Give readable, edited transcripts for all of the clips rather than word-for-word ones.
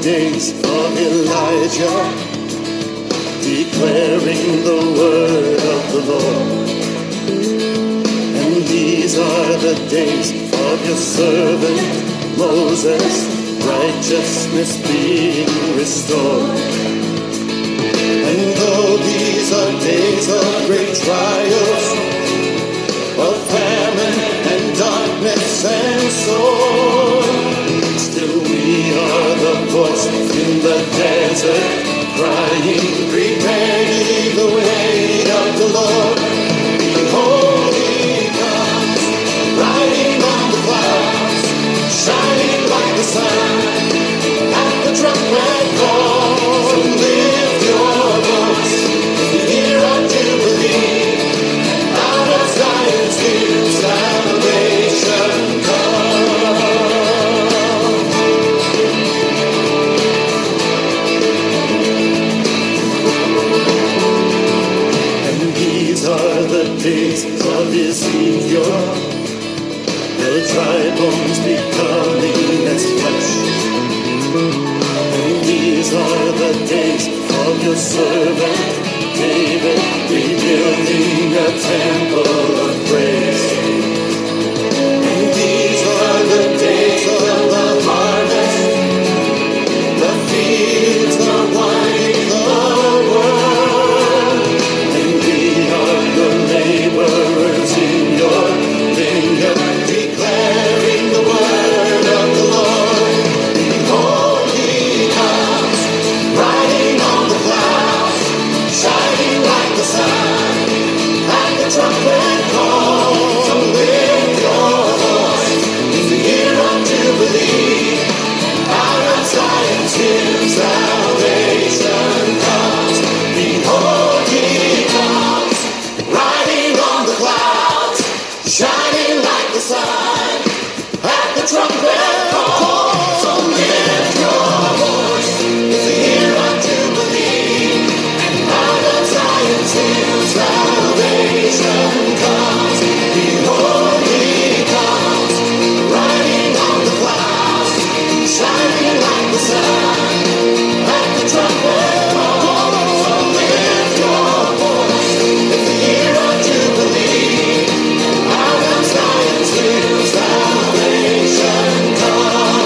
days of Elijah, declaring the word of the Lord. And these are the days of your servant Moses, righteousness being restored. And though these are days of great trials, of famine and darkness and sword, still we are the voice in the desert, crying, prepare ye the way of the Lord. Behold, he comes, riding on the clouds, shining like the sun, at the trumpet call. So lift your voice in the year of Jubilee, and out of Zion's hill salvation comes. And these are the days of Ezekiel, the dry bones becoming as flesh. And these are the days of your servant David, rebuilding a temple of praise. And these are the days of the harvest, the fields are winding the world. And we are your laborers in your vineyard, declaring the word of the Lord. Behold, he comes, riding on the clouds, shining like the sun, at the trumpet call. So lift your voice in the year of Jubilee, out of Zion's hill salvation comes. Behold, he comes, riding on the clouds, shining like the sun, at the trumpet call. So lift your voice in the year of Jubilee, out of Zion's hill salvation comes. Behold, he comes, riding on the clouds, shining like the sun, at the trumpet call. So lift your voice in the year of Jubilee, out of Zion's hill salvation comes.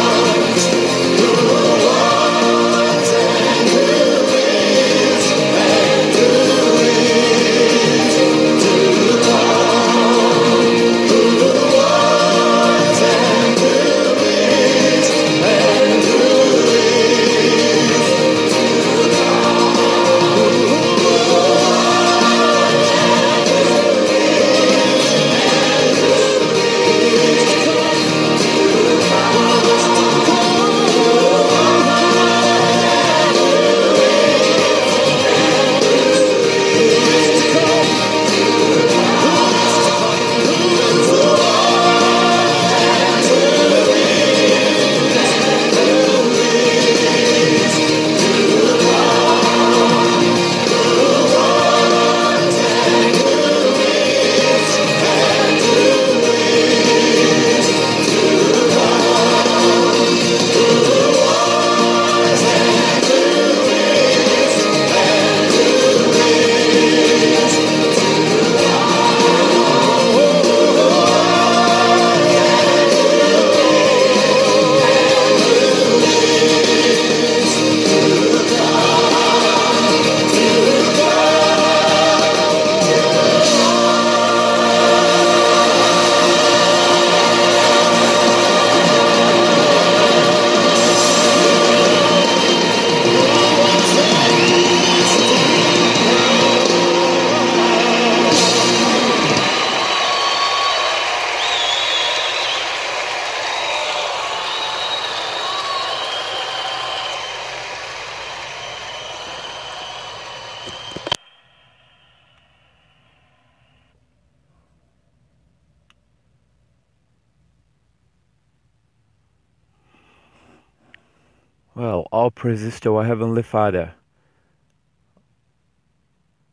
Well, all praises to our Heavenly Father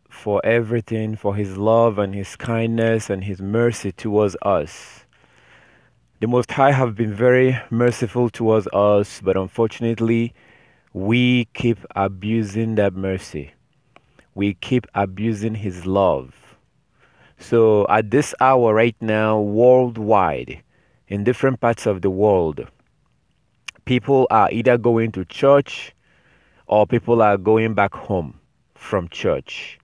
for everything, for His love and His kindness and His mercy towards us. The Most High have been very merciful towards us, but unfortunately, we keep abusing that mercy. We keep abusing His love. So at this hour right now, worldwide, in different parts of the world, people are either going to church or people are going back home from church.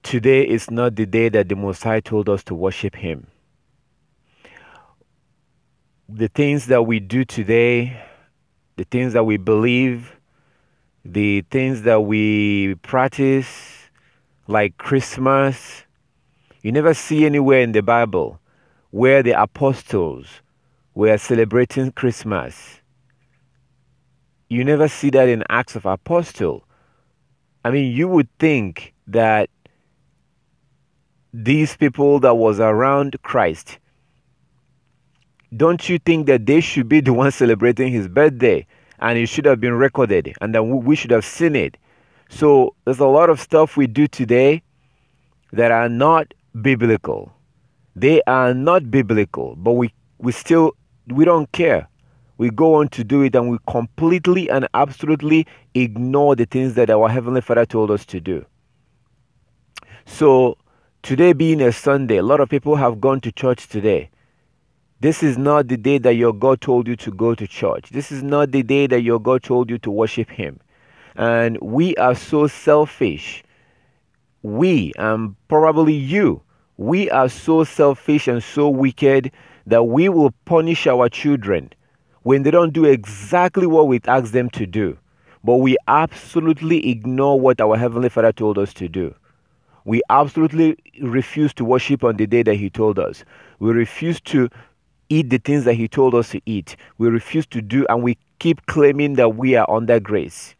Today is not the day that the Most High told us to worship Him. The things that we do today, the things that we believe, the things that we practice, like Christmas, you never see anywhere in the Bible where the apostles were celebrating Christmas. You never see that in Acts of Apostle. I mean, you would think that these people that was around Christ, don't you think that they should be the ones celebrating his birthday? And it should have been recorded and then we should have seen it. So there's a lot of stuff we do today that are not biblical. They are not biblical, but we don't care. We go on to do it and we completely and absolutely ignore the things that our Heavenly Father told us to do. So today being a Sunday, a lot of people have gone to church today. This is not the day that your God told you to go to church. This is not the day that your God told you to worship Him. And we are so selfish. We, and probably you, we are so selfish and so wicked that we will punish our children when they don't do exactly what we ask them to do. But we absolutely ignore what our Heavenly Father told us to do. We absolutely refuse to worship on the day that He told us. We refuse to eat the things that He told us to eat. We refuse to do, and we keep claiming that we are under grace.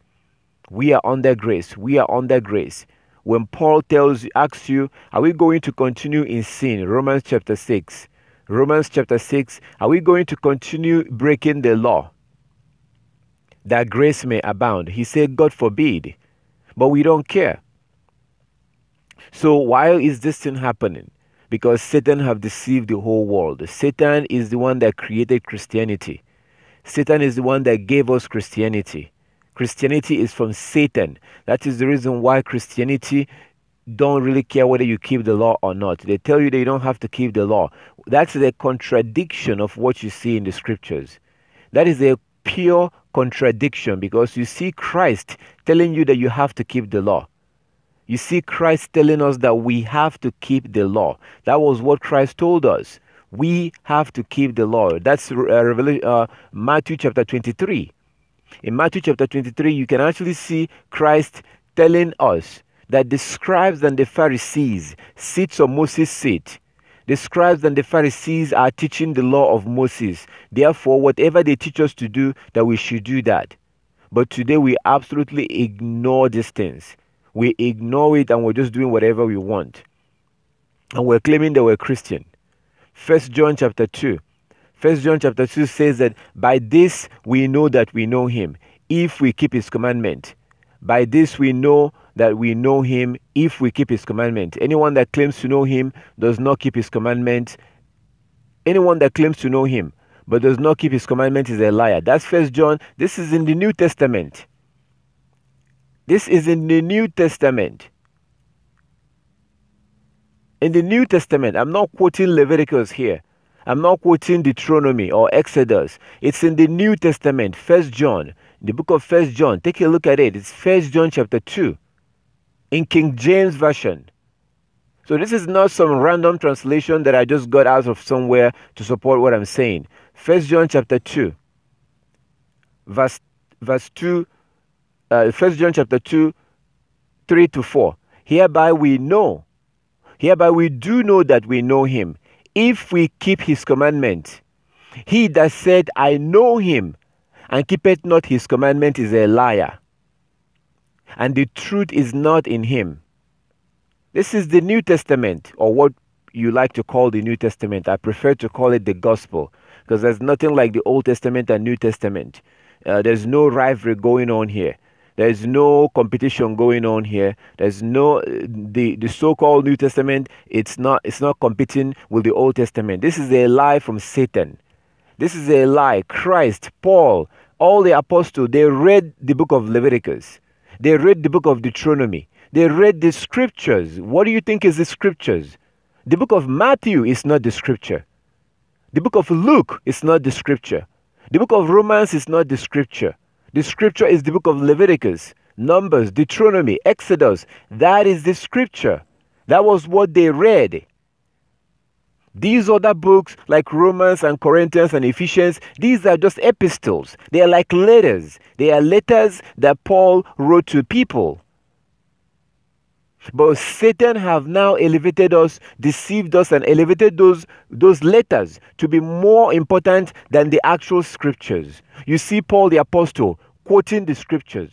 We are under grace. We are under grace. When Paul asks you, are we going to continue in sin? Romans chapter 6. Romans chapter 6, are we going to continue breaking the law that grace may abound? He said, God forbid. But we don't care. So why is this thing happening? Because Satan have deceived the whole world. Satan is the one that created Christianity. Satan is the one that gave us Christianity. Christianity is from Satan. That is the reason why Christianity don't really care whether you keep the law or not. They tell you that you don't have to keep the law. That's the contradiction of what you see in the scriptures. That is a pure contradiction, because you see Christ telling you that you have to keep the law. You see Christ telling us that we have to keep the law. That was what Christ told us. We have to keep the law. That's Matthew chapter 23. In Matthew chapter 23, you can actually see Christ telling us that the scribes and the Pharisees sit on Moses' seat. The scribes and the Pharisees are teaching the law of Moses. Therefore, whatever they teach us to do, that we should do that. But today we absolutely ignore these things. We ignore it and we're just doing whatever we want. And we're claiming that we're Christian. 1 John chapter 2. 1 John chapter 2 says that by this we know that we know Him, if we keep His commandment. By this we know that we know Him, if we keep His commandment. Anyone that claims to know Him does not keep His commandment. Anyone that claims to know Him but does not keep His commandment is a liar. That's 1 John. This is in the New Testament. This is in the New Testament. In the New Testament, I'm not quoting Leviticus here. I'm not quoting Deuteronomy or Exodus. It's in the New Testament, 1 John. The book of 1 John. Take a look at it. It's 1 John chapter 2 in King James Version. So this is not some random translation that I just got out of somewhere to support what I'm saying. 1 John chapter 2, verse 2, 1 John chapter 2, 3 to 4. Hereby we do know that we know Him, if we keep His commandment. He that said, I know Him, and keepeth not His commandment is a liar, and the truth is not in him. This is the New Testament, or what you like to call the New Testament. I prefer to call it the gospel, because there's nothing like the Old Testament and New Testament. There's no rivalry going on here. There's no competition going on here. There's no the so-called New Testament. It's not competing with the Old Testament. This is a lie from Satan. This is a lie. Christ, Paul, all the apostles, they read the book of Leviticus. They read the book of Deuteronomy. They read the scriptures. What do you think is the scriptures? The book of Matthew is not the scripture. The book of Luke is not the scripture. The book of Romans is not the scripture. The scripture is the book of Leviticus, Numbers, Deuteronomy, Exodus. That is the scripture. That was what they read. These other books like Romans and Corinthians and Ephesians, these are just epistles. They are like letters. They are letters that Paul wrote to people. But Satan have now elevated us, deceived us, and elevated those letters to be more important than the actual scriptures. You see Paul the Apostle quoting the scriptures.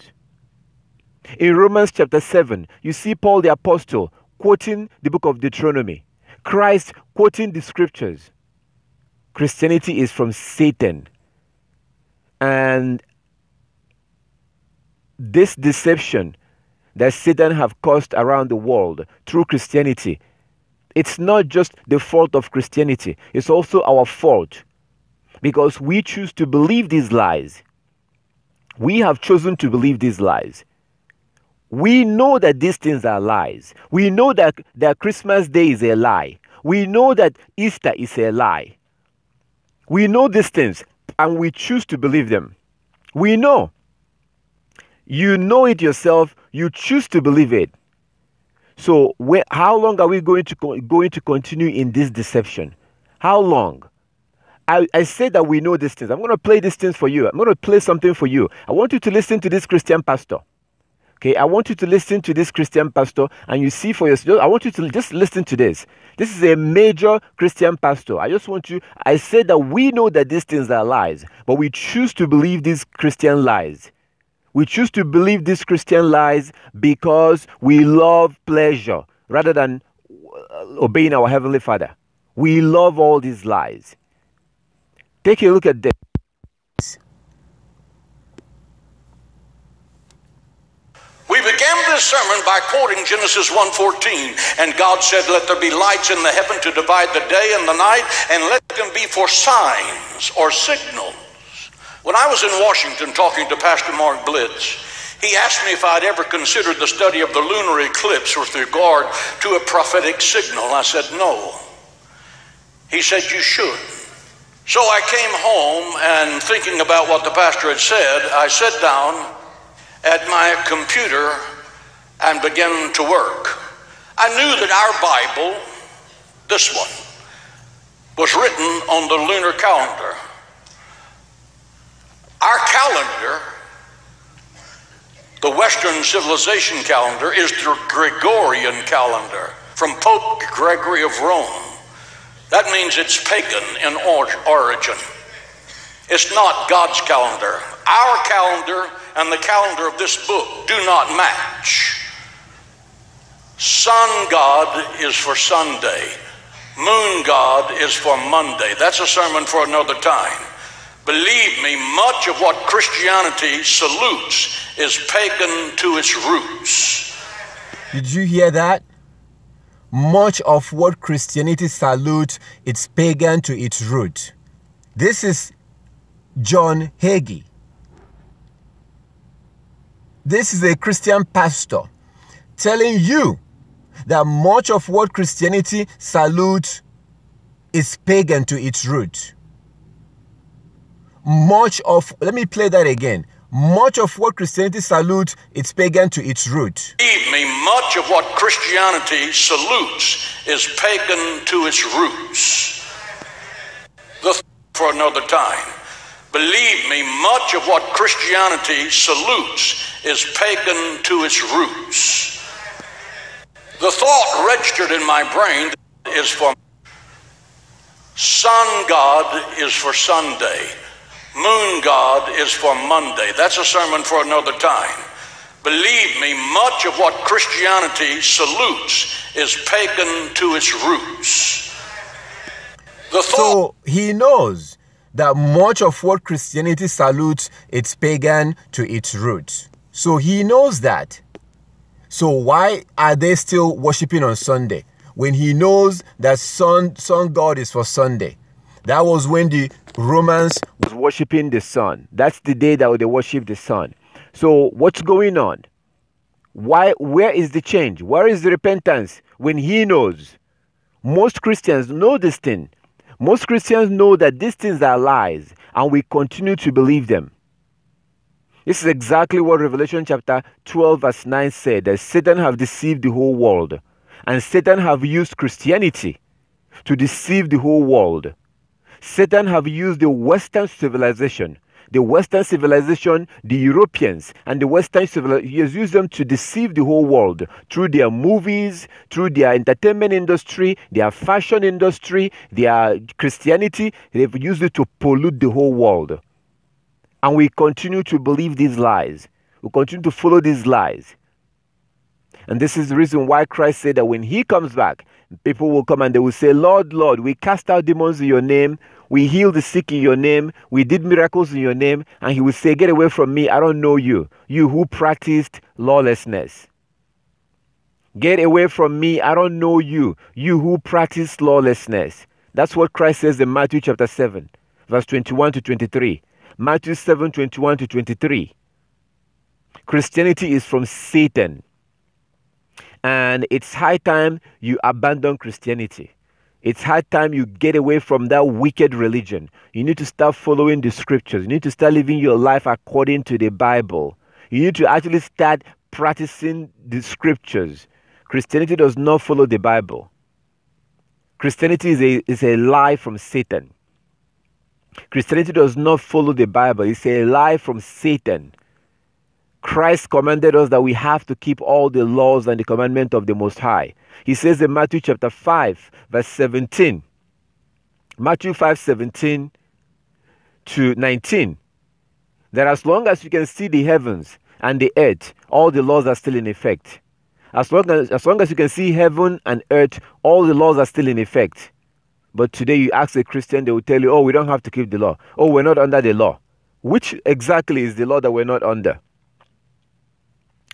In Romans chapter 7, you see Paul the Apostle quoting the book of Deuteronomy. Christ quoting the scriptures. Christianity is from Satan. And this deception that Satan have caused around the world through Christianity, it's not just the fault of Christianity, it's also our fault, because we choose to believe these lies. We have chosen to believe these lies. We know that these things are lies. We know that Christmas Day is a lie. We know that Easter is a lie. We know these things and we choose to believe them. We know. You know it yourself. You choose to believe it. So how long are we going to continue in this deception? How long? I said that we know these things. I'm going to play these things for you. I'm going to play something for you. I want you to listen to this Christian pastor. Okay, I want you to listen to this Christian pastor, and you see for yourself. I want you to just listen to this. This is a major Christian pastor. I said that we know that these things are lies, but we choose to believe these Christian lies. We choose to believe these Christian lies because we love pleasure rather than obeying our Heavenly Father. We love all these lies. Take a look at this. We began this sermon by quoting Genesis 1:14, and God said, "Let there be lights in the heaven to divide the day and the night, and let them be for signs or signals." When I was in Washington talking to Pastor Mark Blitz, he asked me if I'd ever considered the study of the lunar eclipse with regard to a prophetic signal. I said, no. He said, you should. So I came home, and thinking about what the pastor had said, I sat down at my computer and began to work. I knew that our Bible, this one, was written on the lunar calendar. Our calendar, the Western civilization calendar, is the Gregorian calendar from Pope Gregory of Rome. That means it's pagan in origin. It's not God's calendar. Our calendar and the calendar of this book do not match. Sun God is for Sunday. Moon God is for Monday. That's a sermon for another time. Believe me, much of what Christianity salutes is pagan to its roots. Did you hear that? Much of what Christianity salutes is pagan to its root. This is John Hagee. This is a Christian pastor telling you that much of what Christianity salutes is pagan to its root. Let me play that again. Much of what Christianity salutes is pagan to its root. Believe me, much of what Christianity salutes is pagan to its roots. For another time. Believe me, much of what Christianity salutes is pagan to its roots. The thought registered in my brain is for sun God is for Sunday. Moon God is for Monday. That's a sermon for another time. Believe me, much of what Christianity salutes is pagan to its roots. So he knows that much of what Christianity salutes, it's pagan to its roots. So he knows that. So why are they still worshiping on Sunday when he knows that sun god is for Sunday? That was when the Romans was worshiping the sun. That's the day that they worship the sun. So what's going on? Where is the change? Where is the repentance when he knows? Most Christians know this thing. Most Christians know that these things are lies, and we continue to believe them. This is exactly what Revelation chapter 12 verse 9 said, that Satan have deceived the whole world. And Satan have used Christianity to deceive the whole world. Satan have used the Western civilization, the Europeans, and the Western civilization. He has used them to deceive the whole world through their movies, through their entertainment industry, their fashion industry, their Christianity. They've used it to pollute the whole world. And we continue to believe these lies. We continue to follow these lies. And this is the reason why Christ said that when he comes back, people will come and they will say, Lord, Lord, we cast out demons in your name. We healed the sick in your name. We did miracles in your name. And he will say, get away from me. I don't know you. You who practiced lawlessness. Get away from me. I don't know you. You who practiced lawlessness. That's what Christ says in Matthew chapter 7, verse 21 to 23. Matthew 7, 21 to 23. Christianity is from Satan. And it's high time you abandon Christianity. It's high time you get away from that wicked religion. You need to start following the scriptures. You need to start living your life according to the Bible. You need to actually start practicing the scriptures. Christianity does not follow the Bible. Christianity is a lie from Satan. Christianity does not follow the Bible. It's a lie from Satan. Christ commanded us that we have to keep all the laws and the commandment of the Most High. He says in Matthew chapter 5, verse 17, Matthew 5, 17 to 19, that as long as you can see the heavens and the earth, all the laws are still in effect. As long as you can see heaven and earth, all the laws are still in effect. But today you ask a Christian, they will tell you, oh, we don't have to keep the law. Oh, we're not under the law. Which exactly is the law that we're not under?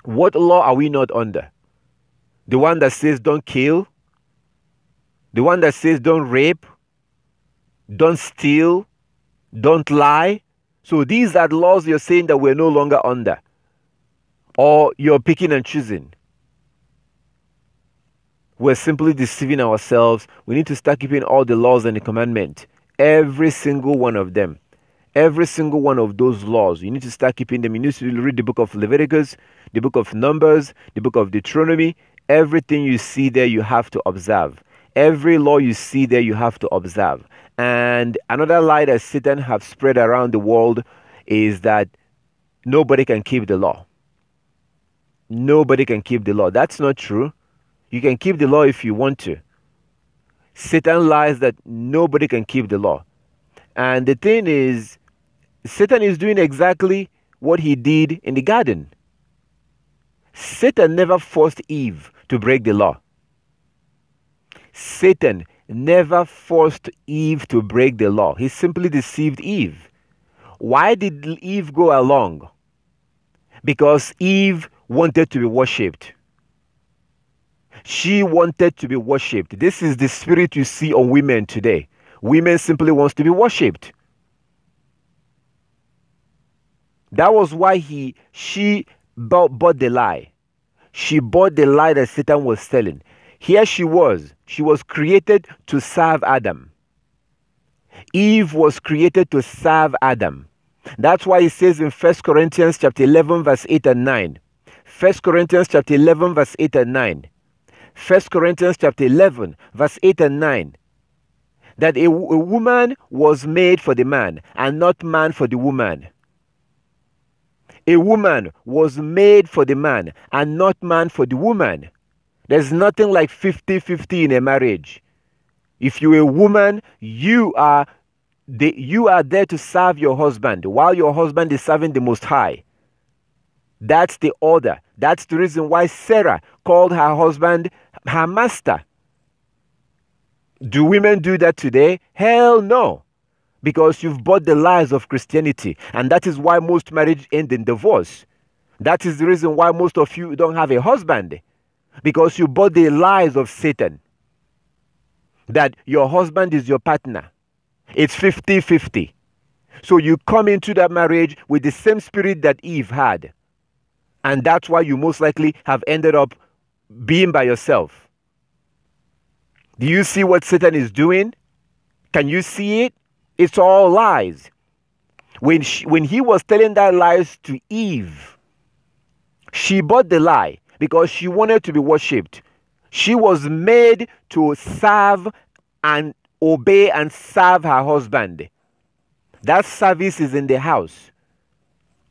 What law are we not under? The one that says don't kill? The one that says don't rape? Don't steal? Don't lie? So these are the laws you're saying that we're no longer under. Or you're picking and choosing. We're simply deceiving ourselves. We need to start keeping all the laws and the commandments. Every single one of them. Every single one of those laws. You need to start keeping them. You need to read the book of Leviticus, the book of Numbers, the book of Deuteronomy. Everything you see there, you have to observe. Every law you see there, you have to observe. And another lie that Satan has spread around the world is that nobody can keep the law. Nobody can keep the law. That's not true. You can keep the law if you want to. Satan lies that nobody can keep the law. And the thing is, Satan is doing exactly what he did in the garden. Satan never forced Eve to break the law. Satan never forced Eve to break the law. He simply deceived Eve. Why did Eve go along? Because Eve wanted to be worshipped. She wanted to be worshipped. This is the spirit you see on women today. Women simply wants to be worshipped. That was why she bought the lie. She bought the lie that Satan was selling. Here she was. She was created to serve Adam. Eve was created to serve Adam. That's why it says in 1 Corinthians chapter 11 verse 8 and 9. 1 Corinthians chapter 11 verse 8 and 9. 1 Corinthians chapter 11 verse 8 and 9. That a woman was made for the man and not man for the woman. A woman was made for the man and not man for the woman. There's nothing like 50-50 in a marriage. If you're a woman, you are there to serve your husband while your husband is serving the Most High. That's the order. That's the reason why Sarah called her husband her master. Do women do that today? Hell no. because you've bought the lies of Christianity. And that is why most marriage end in divorce. That is the reason why most of you don't have a husband, because you bought the lies of Satan, that your husband is your partner. It's 50-50. So you come into that marriage with the same spirit that Eve had. And that's why you most likely have ended up being by yourself. Do you see what Satan is doing? Can you see it? It's all lies. When he was telling that lies to Eve, she bought the lie because she wanted to be worshipped. She was made to serve and obey and serve her husband. That service is in the house.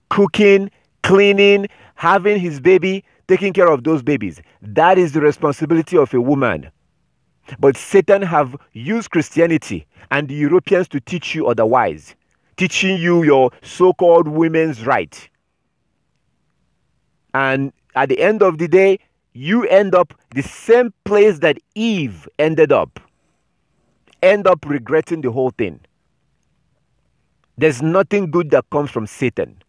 Cooking, cleaning, having his baby, taking care of those babies. That is the responsibility of a woman. But Satan have used Christianity and the Europeans to teach you otherwise, teaching you your so-called women's right. And at the end of the day, you end up the same place that Eve ended up. End up regretting the whole thing. There's nothing good that comes from Satan.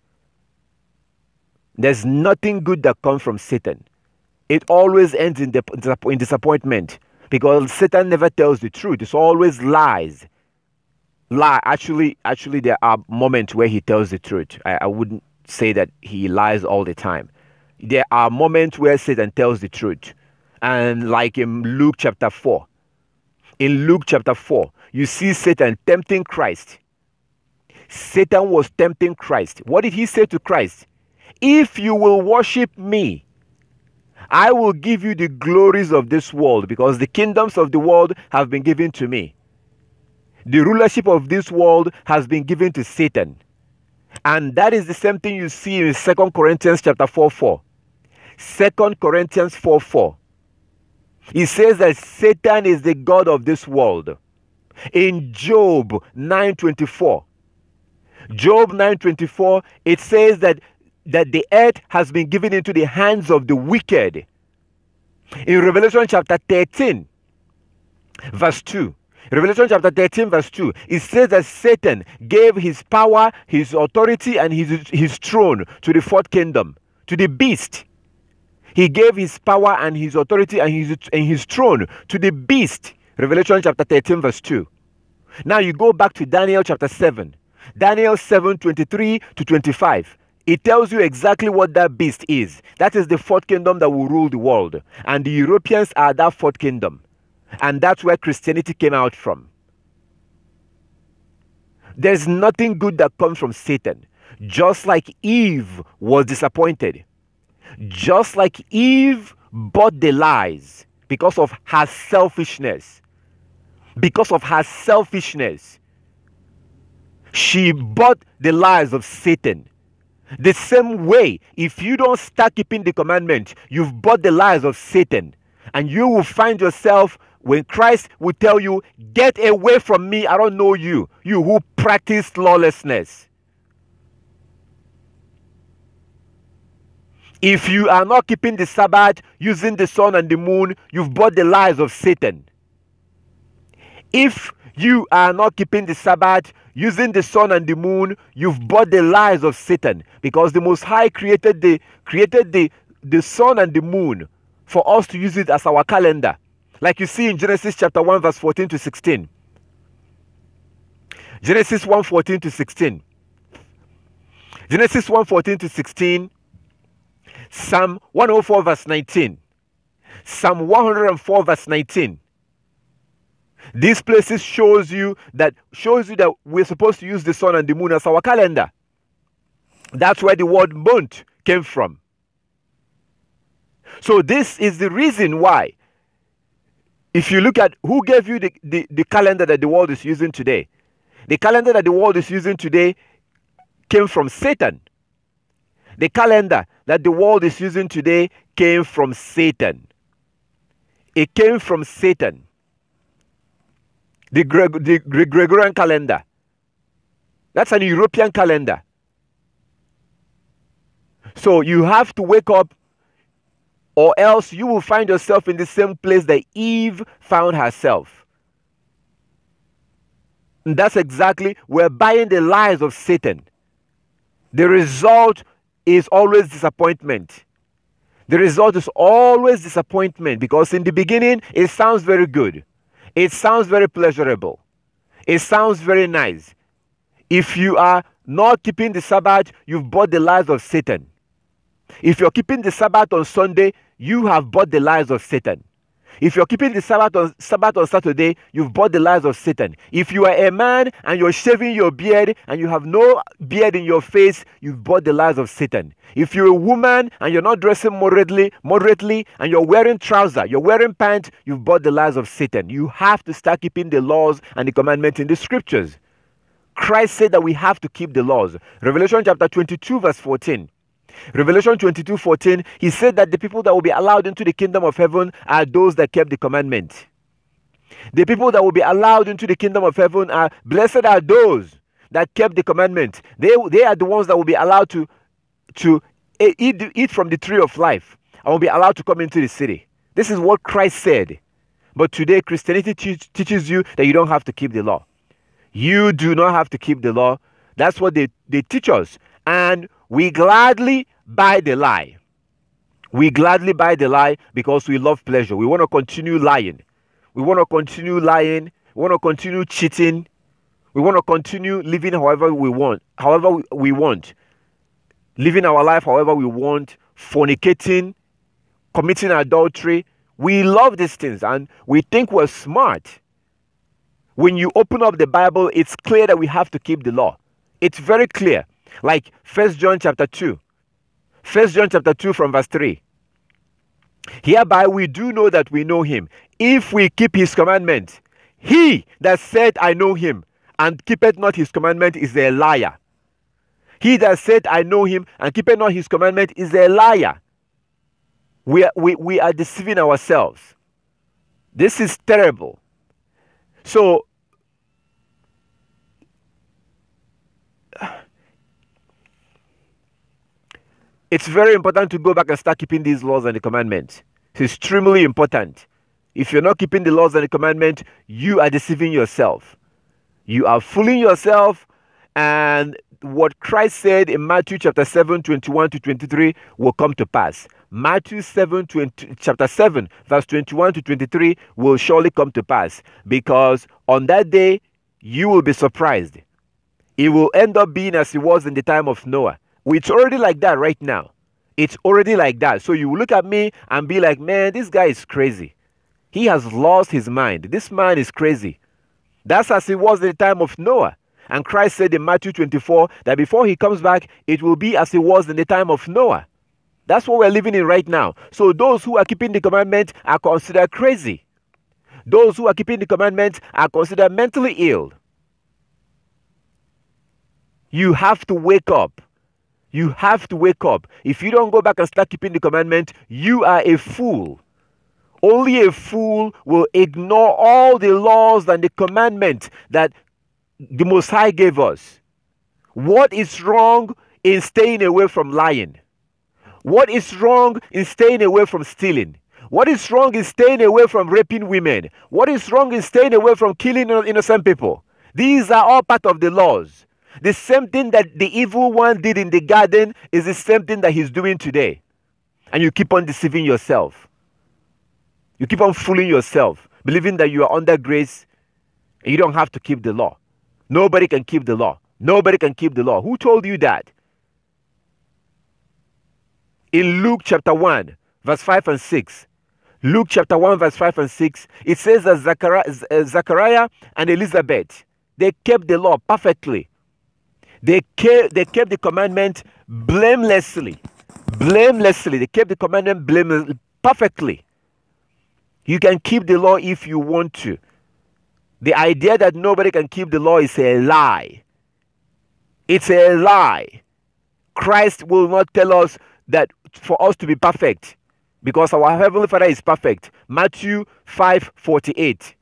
There's nothing good that comes from Satan. It always ends in disappointment, because Satan never tells the truth. It's always lies. Actually, there are moments where he tells the truth. I wouldn't say that he lies all the time. There are moments where Satan tells the truth. And like in Luke chapter 4. In Luke chapter 4, you see Satan tempting Christ. Satan was tempting Christ. What did he say to Christ? If you will worship me, I will give you the glories of this world, because the kingdoms of the world have been given to me. The rulership of this world has been given to Satan. And that is the same thing you see in 2 Corinthians chapter 4:4. 2 Corinthians 4:4. It says that Satan is the god of this world. In Job 9:24. Job 9:24, it says that the earth has been given into the hands of the wicked. In Revelation chapter 13, verse 2, Revelation chapter 13, verse 2, it says that Satan gave his power, his authority, and his throne to the fourth kingdom, to the beast. He gave his power and his authority and his throne to the beast. Revelation chapter 13, verse 2. Now you go back to Daniel chapter 7. Daniel 7:23-25. It tells you exactly what that beast is. That is the fourth kingdom that will rule the world. And the Europeans are that fourth kingdom. And that's where Christianity came out from. There's nothing good that comes from Satan. Just like Eve was disappointed. Just like Eve bought the lies because of her selfishness. Because of her selfishness. She bought the lies of Satan. The same way, if you don't start keeping the commandment, you've bought the lies of Satan. And you will find yourself, when Christ will tell you, get away from me, I don't know you. You who practice lawlessness. If you are not keeping the Sabbath, using the sun and the moon, you've bought the lies of Satan. If you are not keeping the Sabbath, using the sun and the moon, you've bought the lies of Satan, because the Most High created the sun and the moon for us to use it as our calendar, like you see in Genesis chapter 1 verse 14-16. Genesis 1:14-16. Genesis 1:14-16. Psalm 104 verse 19. Psalm 104 verse 19. These places shows you that we're supposed to use the sun and the moon as our calendar. That's where the word month came from. So this is the reason why, if you look at who gave you the calendar that the world is using today, the calendar that the world is using today came from Satan. The calendar that the world is using today came from Satan. It came from Satan. The Gregorian calendar. That's an European calendar. So you have to wake up, or else you will find yourself in the same place that Eve found herself. And that's exactly, we're buying the lies of Satan. The result is always disappointment. The result is always disappointment, because in the beginning, it sounds very good. It sounds very pleasurable. It sounds very nice. If you are not keeping the Sabbath, you've bought the lies of Satan. If you're keeping the Sabbath on Sunday, you have bought the lies of Satan. If you're keeping the Sabbath on Saturday, you've bought the lies of Satan. If you are a man and you're shaving your beard and you have no beard in your face, you've bought the lies of Satan. If you're a woman and you're not dressing moderately, and you're wearing trousers, you're wearing pants, you've bought the lies of Satan. You have to start keeping the laws and the commandments in the scriptures. Christ said that we have to keep the laws. Revelation chapter 22 verse 14. Revelation 22:14, he said that the people that will be allowed into the kingdom of heaven are those that kept the commandment. The people that will be allowed into the kingdom of heaven are, blessed are those that kept the commandment. They are the ones that will be allowed to eat from the tree of life and will be allowed to come into the city. This is what Christ said. But today, Christianity teaches you that you don't have to keep the law. You do not have to keep the law. That's what they teach us. And we gladly buy the lie. We gladly buy the lie because we love pleasure. We want to continue lying. We want to continue lying. We want to continue cheating. We want to continue living however we want. Living our life however we want. Fornicating. Committing adultery. We love these things and we think we're smart. When you open up the Bible, it's clear that we have to keep the law. It's very clear. Like 1 John chapter 2. 1 John chapter 2 from verse 3. Hereby we do know that we know him, if we keep his commandments. He that said, I know him, and keepeth not his commandment is a liar. He that said, I know him, and keepeth not his commandment is a liar. We are deceiving ourselves. This is terrible. So, it's very important to go back and start keeping these laws and the commandments. It's extremely important. If you're not keeping the laws and the commandments, you are deceiving yourself. You are fooling yourself, and what Christ said in Matthew chapter 7, 21 to 23 will come to pass. Matthew chapter 7, verse 21 to 23 will surely come to pass, because on that day, you will be surprised. It will end up being as it was in the time of Noah. It's already like that right now. It's already like that. So you will look at me and be like, man, this guy is crazy. He has lost his mind. This man is crazy. That's as it was in the time of Noah. And Christ said in Matthew 24 that before he comes back, it will be as it was in the time of Noah. That's what we're living in right now. So those who are keeping the commandments are considered crazy. Those who are keeping the commandments are considered mentally ill. You have to wake up. You have to wake up. If you don't go back and start keeping the commandment, you are a fool. Only a fool will ignore all the laws and the commandments that the Most High gave us. What is wrong in staying away from lying? What is wrong in staying away from stealing? What is wrong in staying away from raping women? What is wrong in staying away from killing innocent people? These are all part of the laws. The same thing that the evil one did in the garden is the same thing that he's doing today. And you keep on deceiving yourself. You keep on fooling yourself, believing that you are under grace and you don't have to keep the law. Nobody can keep the law. Nobody can keep the law. Who told you that? In Luke chapter 1, verse 5 and 6. Luke chapter 1, verse 5 and 6. It says that Zechariah and Elizabeth, they kept the law perfectly. They kept the commandment blamelessly. Blamelessly. They kept the commandment blamelessly, perfectly. You can keep the law if you want to. The idea that nobody can keep the law is a lie. It's a lie. Christ will not tell us that for us to be perfect, because our Heavenly Father is perfect. Matthew 5:48.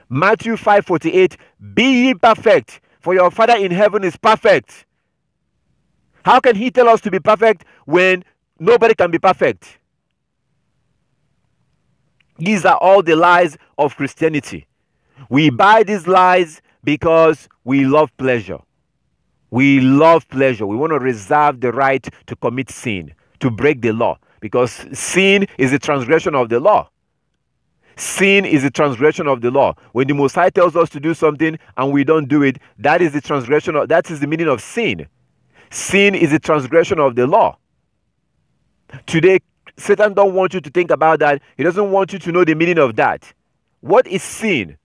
Matthew 5:48. Be ye perfect, for your Father in heaven is perfect. How can he tell us to be perfect when nobody can be perfect? These are all the lies of Christianity. We buy these lies Because we love pleasure. We love pleasure. We want to reserve the right to commit sin, to break the law, because sin is a transgression of the law. Sin is a transgression of the law. When the Most High tells us to do something and we don't do it, that is the transgression of, that is the meaning of sin. Sin is a transgression of the law. Today, Satan don't want you to think about that. He doesn't want you to know the meaning of that. What is sin?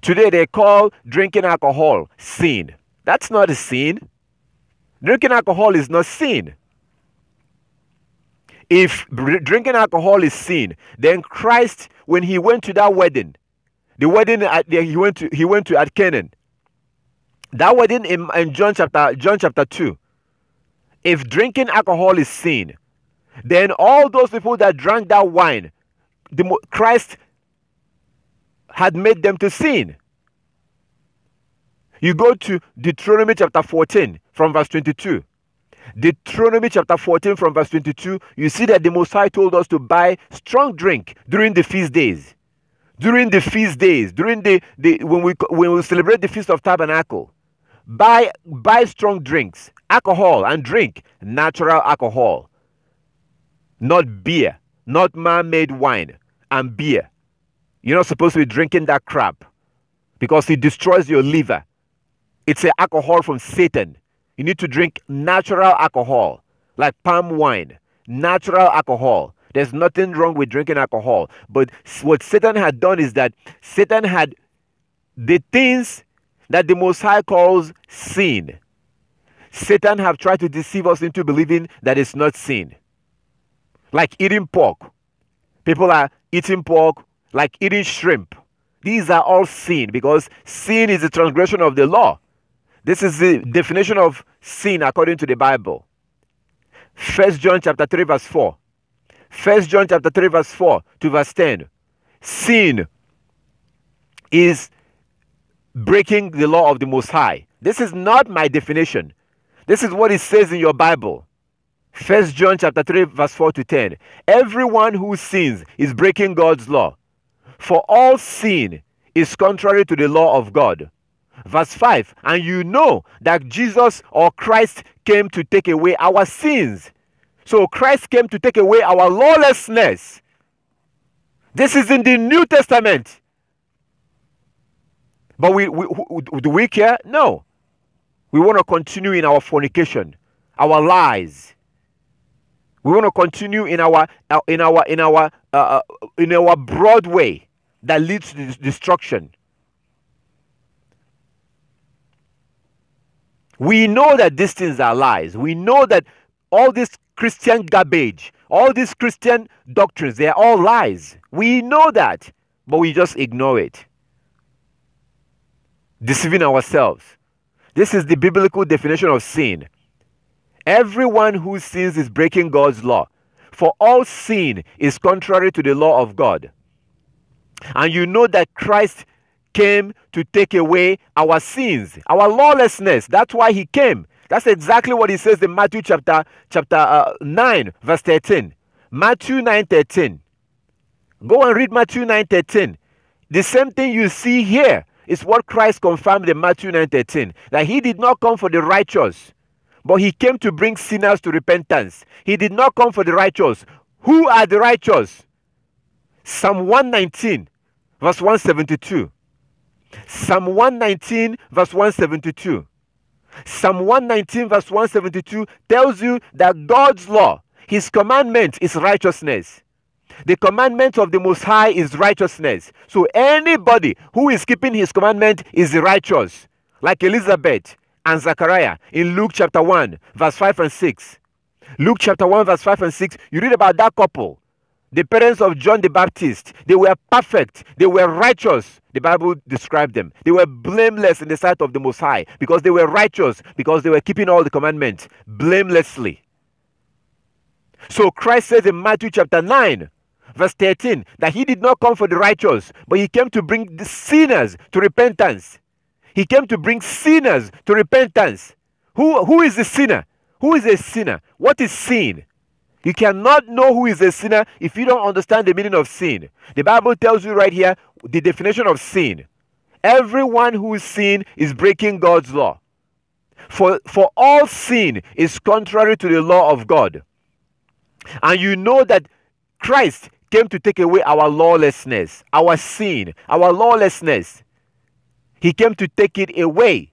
Today they call drinking alcohol sin. That's not a sin. Drinking alcohol is not sin. If drinking alcohol is sin, then Christ, when he went to that wedding, the wedding he went to at Canaan, that wedding in John chapter 2, if drinking alcohol is sin, then all those people that drank that wine, Christ had made them to sin. You go to Deuteronomy chapter 14 from verse 22. Deuteronomy chapter 14 from verse 22, you see that the Most High told us to buy strong drink during the feast days. During the feast days, during when we celebrate the Feast of Tabernacle, buy strong drinks, alcohol, and drink natural alcohol. Not beer, not man-made wine and beer. You're not supposed to be drinking that crap because it destroys your liver. It's an alcohol from Satan. You need to drink natural alcohol, like palm wine, natural alcohol. There's nothing wrong with drinking alcohol. But what Satan had done is that Satan had the things that the Most High calls sin. Satan have tried to deceive us into believing that it's not sin. Like eating pork. People are eating pork like eating shrimp. These are all sin because sin is a transgression of the law. This is the definition of sin according to the Bible. 1 John chapter 3 verse 4. 1 John chapter 3 verse 4 to verse 10. Sin is breaking the law of the Most High. This is not my definition. This is what it says in your Bible. 1 John chapter 3 verse 4 to 10. Everyone who sins is breaking God's law. For all sin is contrary to the law of God. Verse 5, and you know that Jesus or Christ came to take away our sins. So Christ came to take away our lawlessness. This is in the New Testament. But do we care? No. We want to continue in our fornication, our lies. We want to continue in our broad way that leads to destruction. We know that these things are lies. We know that all this Christian garbage, all these Christian doctrines, they are all lies. We know that, but we just ignore it. Deceiving ourselves. This is the biblical definition of sin. Everyone who sins is breaking God's law. For all sin is contrary to the law of God. And you know that Christ came to take away our sins, our lawlessness. That's why he came. That's exactly what he says in Matthew chapter 9 verse 13. Matthew 9:13. Go and read Matthew 9:13. The same thing you see here is what Christ confirmed in Matthew 9:13, that he did not come for the righteous, but he came to bring sinners to repentance. He did not come for the righteous. Who are the righteous? Psalm 119 verse 172. Psalm 119 verse 172. Psalm 119 verse 172 tells you that God's law, his commandment, is righteousness. The commandment of the Most High is righteousness. So anybody who is keeping his commandment is righteous. Like Elizabeth and Zachariah in Luke chapter 1 verse 5 and 6. Luke chapter 1 verse 5 and 6, you read about that couple. The parents of John the Baptist, they were perfect. They were righteous. The Bible described them. They were blameless in the sight of the Most High because they were righteous, because they were keeping all the commandments blamelessly. So Christ says in Matthew chapter 9, verse 13, that he did not come for the righteous, but he came to bring the sinners to repentance. He came to bring sinners to repentance. Who is the sinner? Who is a sinner? What is sin? You cannot know who is a sinner if you don't understand the meaning of sin. The Bible tells you right here the definition of sin. Everyone who sin is breaking God's law. For all sin is contrary to the law of God. And you know that Christ came to take away our lawlessness, our sin, our lawlessness. He came to take it away.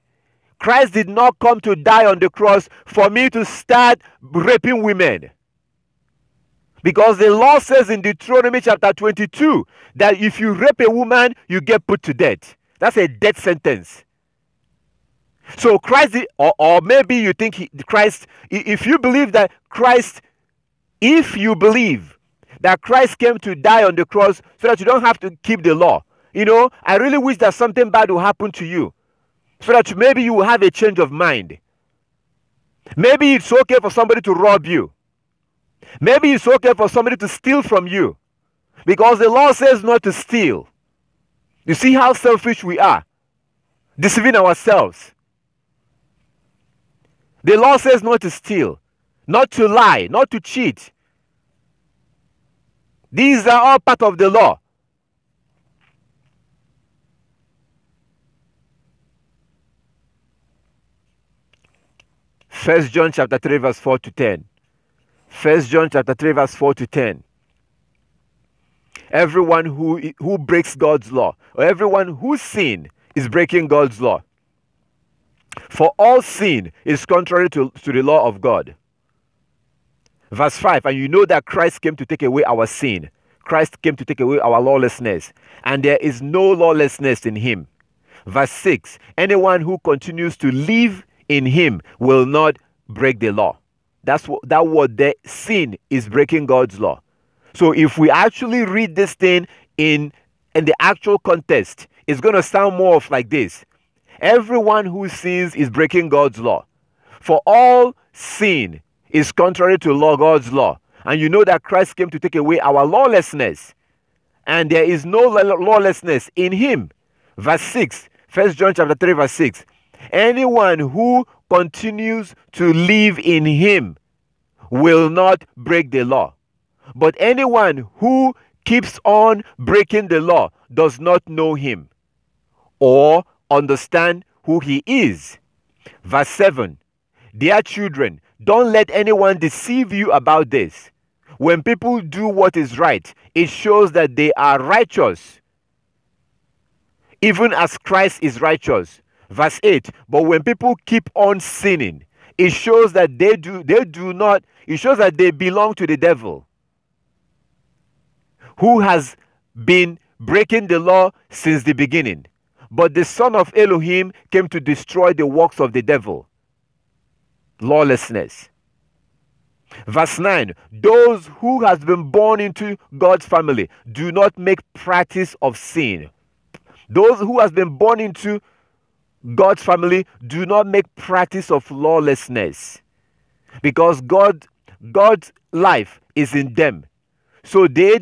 Christ did not come to die on the cross for me to start raping women. Because the law says in Deuteronomy chapter 22 that if you rape a woman, you get put to death. That's a death sentence. So Christ, or maybe you think Christ, if you believe that Christ came to die on the cross so that you don't have to keep the law, I really wish that something bad will happen to you so that maybe you will have a change of mind. Maybe it's okay for somebody to rob you. Maybe it's okay for somebody to steal from you because the law says not to steal. You see how selfish we are, deceiving ourselves. The law says not to steal, not to lie, not to cheat. These are all part of the law. First John chapter 3 verse 4 to 10. 1 John chapter 3 verse 4 to 10. Everyone who breaks God's law, or everyone who sin, is breaking God's law. For all sin is contrary to the law of God. Verse 5, and you know that Christ came to take away our sin. Christ came to take away our lawlessness, and there is no lawlessness in him. Verse 6, anyone who continues to live in him will not break the law. That word there, sin, is breaking God's law. So if we actually read this thing in the actual context, it's going to sound more of like this. Everyone who sins is breaking God's law. For all sin is contrary to God's law. And you know that Christ came to take away our lawlessness. And there is no lawlessness in him. Verse 6, 1 John chapter 3 verse 6. Anyone who continues to live in him will not break the law. But anyone who keeps on breaking the law does not know him or understand who he is. Verse 7. Dear children, don't let anyone deceive you about this. When people do what is right, it shows that they are righteous, even as Christ is righteous. Verse 8. But when people keep on sinning, it shows that it shows that they belong to the devil, who has been breaking the law since the beginning. But the Son of Elohim came to destroy the works of the devil. Lawlessness. Verse 9. Those who has been born into God's family do not make practice of sin. Those who has been born into God's family do not make practice of lawlessness, because God's life is in them. So they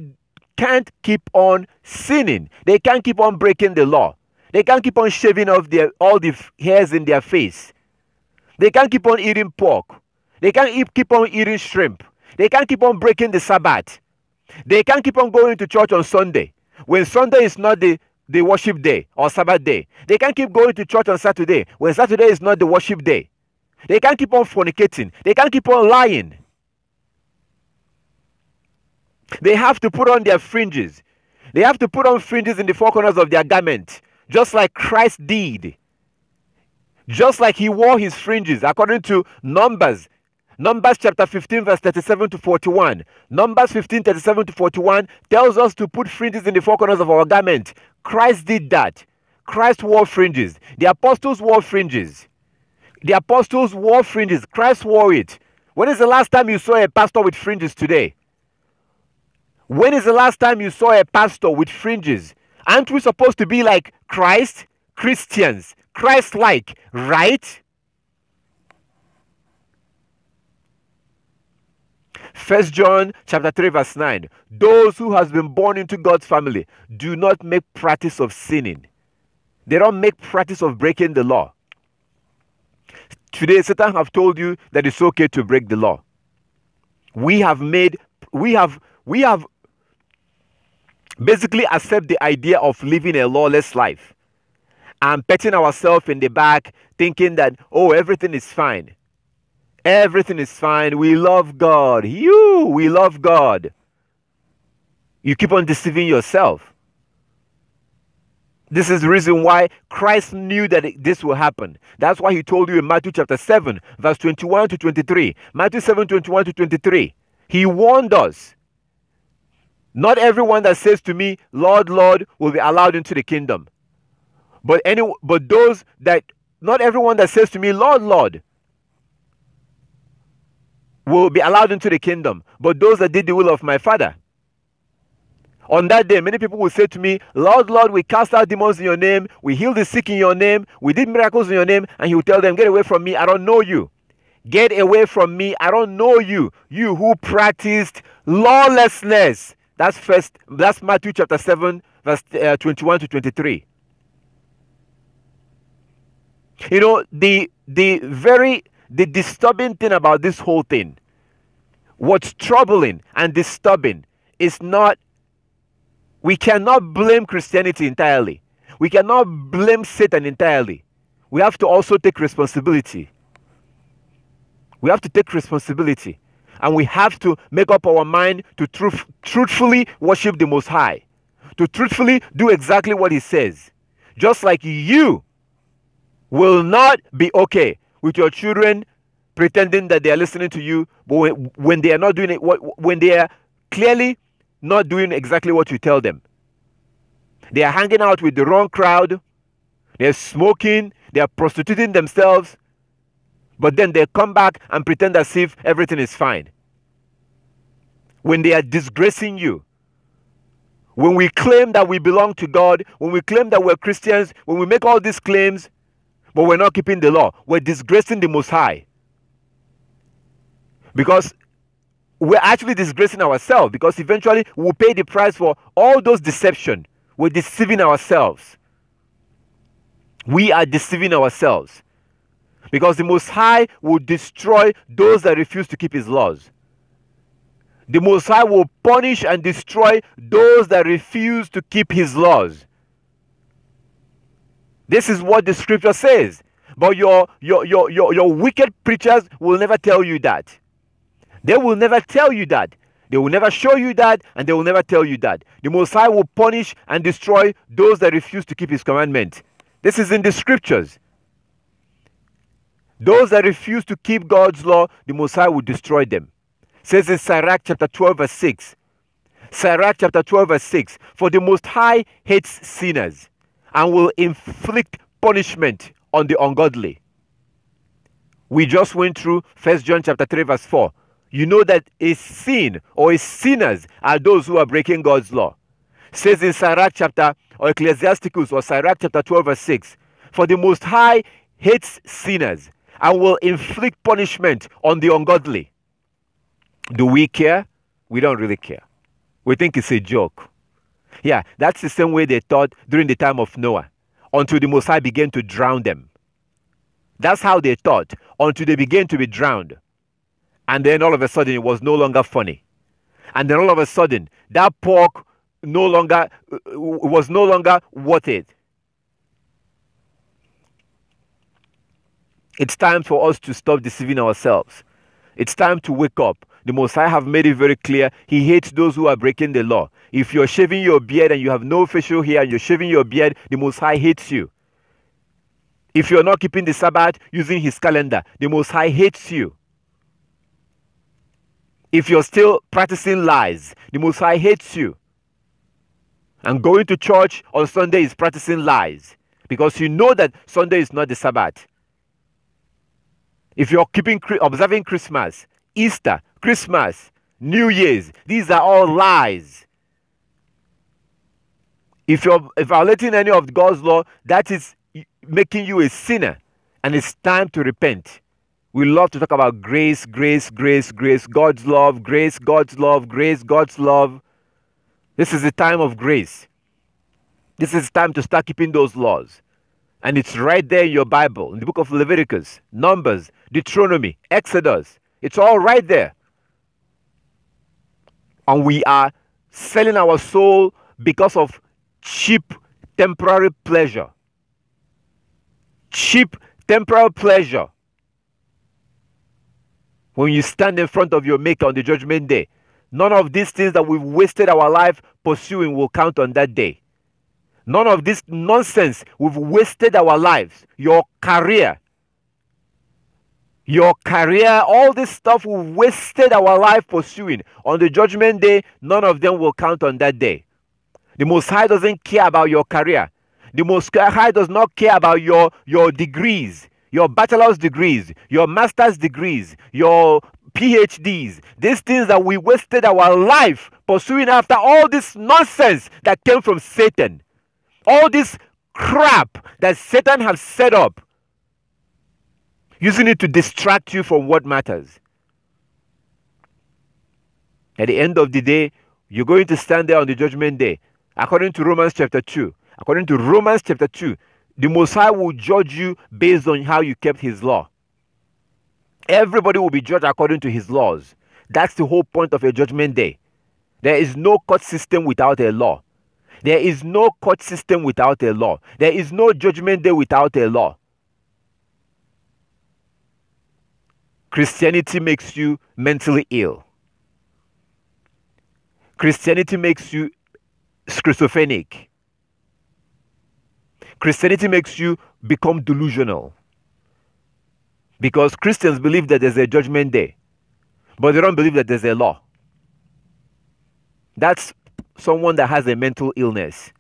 can't keep on sinning. They can't keep on breaking the law. They can't keep on shaving off all the hairs in their face. They can't keep on eating pork. They can't keep on eating shrimp. They can't keep on breaking the Sabbath. They can't keep on going to church on Sunday when Sunday is not the worship day or Sabbath day. They can't keep going to church on Saturday when Saturday is not the worship day. They can't keep on fornicating. They can't keep on lying. They have to put on their fringes. They have to put on fringes in the four corners of their garment, just like Christ did. Just like he wore his fringes, according to Numbers chapter 15 verse 37 to 41. Numbers 15, 37 to 41 tells us to put fringes in the four corners of our garment. Christ did that. Christ wore fringes. The apostles wore fringes. The apostles wore fringes. Christ wore it. When is the last time you saw a pastor with fringes today? When is the last time you saw a pastor with fringes? Aren't we supposed to be like Christ? Christians. Christ-like, right? 1 John chapter 3 verse 9. Those who has been born into God's family do not make practice of sinning. They don't make practice of breaking the law. Today, Satan have told you that it's okay to break the law. We have basically accept the idea of living a lawless life. and patting ourselves in the back, thinking that, oh, everything is fine. Everything is fine. We love God. We love God. You keep on deceiving yourself. This is the reason why Christ knew that this will happen. That's why he told you in Matthew chapter 7, verse 21 to 23. Matthew 7, 21 to 23. He warned us. Not everyone that says to me, Lord, Lord, will be allowed into the kingdom. But not everyone that says to me, Lord, Lord, will be allowed into the kingdom, but those that did the will of my Father. On that day, many people will say to me, Lord, Lord, we cast out demons in your name, we healed the sick in your name, we did miracles in your name, and he will tell them, get away from me, I don't know you. Get away from me, I don't know you. You who practiced lawlessness. That's Matthew chapter 7, verse 21 to 23. You know, the disturbing thing about this whole thing, what's troubling and disturbing is not, we cannot blame Christianity entirely. We cannot blame Satan entirely. We have to also take responsibility. We have to take responsibility. And we have to make up our mind to truthfully worship the Most High. To truthfully do exactly what he says. Just like you will not be okay with your children pretending that they are listening to you, but when they are not doing it, when they are clearly not doing exactly what you tell them. They are hanging out with the wrong crowd. They are smoking. They are prostituting themselves. But then they come back and pretend as if everything is fine. When they are disgracing you. When we claim that we belong to God, when we claim that we're Christians, when we make all these claims, but we're not keeping the law, we're disgracing the Most High. Because we're actually disgracing ourselves, because eventually we'll pay the price for all those deception. We're deceiving ourselves. We are deceiving ourselves. Because the Most High will destroy those that refuse to keep his laws. The Most High will punish and destroy those that refuse to keep his laws. This is what the scripture says. But your wicked preachers will never tell you that. They will never tell you that. They will never show you that, and they will never tell you that. The Most High will punish and destroy those that refuse to keep his commandment. This is in the scriptures. Those that refuse to keep God's law, the Most High will destroy them. It says in Sirach chapter 12 verse 6. Sirach chapter 12 verse 6. For the Most High hates sinners and will inflict punishment on the ungodly. We just went through 1 John chapter 3 verse 4. You know that a sin or a sinners are those who are breaking God's law. It says in Sirach chapter or Ecclesiasticus or Sirach chapter 12 verse 6. For the Most High hates sinners and will inflict punishment on the ungodly. Do we care? We don't really care. We think it's a joke. Yeah, that's the same way they thought during the time of Noah, until the Most High began to drown them. That's how they thought, until they began to be drowned. And then all of a sudden, it was no longer funny. And then all of a sudden, that pork was no longer worth it. It's time for us to stop deceiving ourselves. It's time to wake up. The Most High have made it very clear. He hates those who are breaking the law. If you're shaving your beard and you have no facial hair and you're shaving your beard, the Most High hates you. If you're not keeping the Sabbath using his calendar, the Most High hates you. If you're still practicing lies, the Most High hates you. And going to church on Sunday is practicing lies, because you know that Sunday is not the Sabbath. If you're observing Christmas, Easter, Christmas, New Year's, these are all lies. If you're violating any of God's law, that is making you a sinner, and it's time to repent. We love to talk about grace, grace, grace, grace, God's love, grace, God's love, grace, God's love. This is the time of grace. This is time to start keeping those laws. And it's right there in your Bible, in the book of Leviticus, Numbers, Deuteronomy, Exodus. It's all right there. And we are selling our soul because of cheap, temporary pleasure. cheap temporal pleasure when you stand in front of your Maker on the judgment day. None of these things that we've wasted our life pursuing will count on that day. None of this nonsense we've wasted our lives. Your career, all this stuff we've wasted our life pursuing. On the judgment day, none of them will count on that day. The Most High doesn't care about your career. The Most High does not care about your degrees, your bachelor's degrees, your master's degrees, your PhDs. These things that we wasted our life pursuing after, all this nonsense that came from Satan. All this crap that Satan has set up, using it to distract you from what matters. At the end of the day, you're going to stand there on the judgment day. According to Romans chapter 2, the Most High will judge you based on how you kept his law. Everybody will be judged according to his laws. That's the whole point of a judgment day. There is no court system without a law. There is no court system without a law. There is no judgment day without a law. Christianity makes you mentally ill. Christianity makes you schizophrenic. Christianity makes you become delusional. Because Christians believe that there's a judgment day, but they don't believe that there's a law. That's someone that has a mental illness.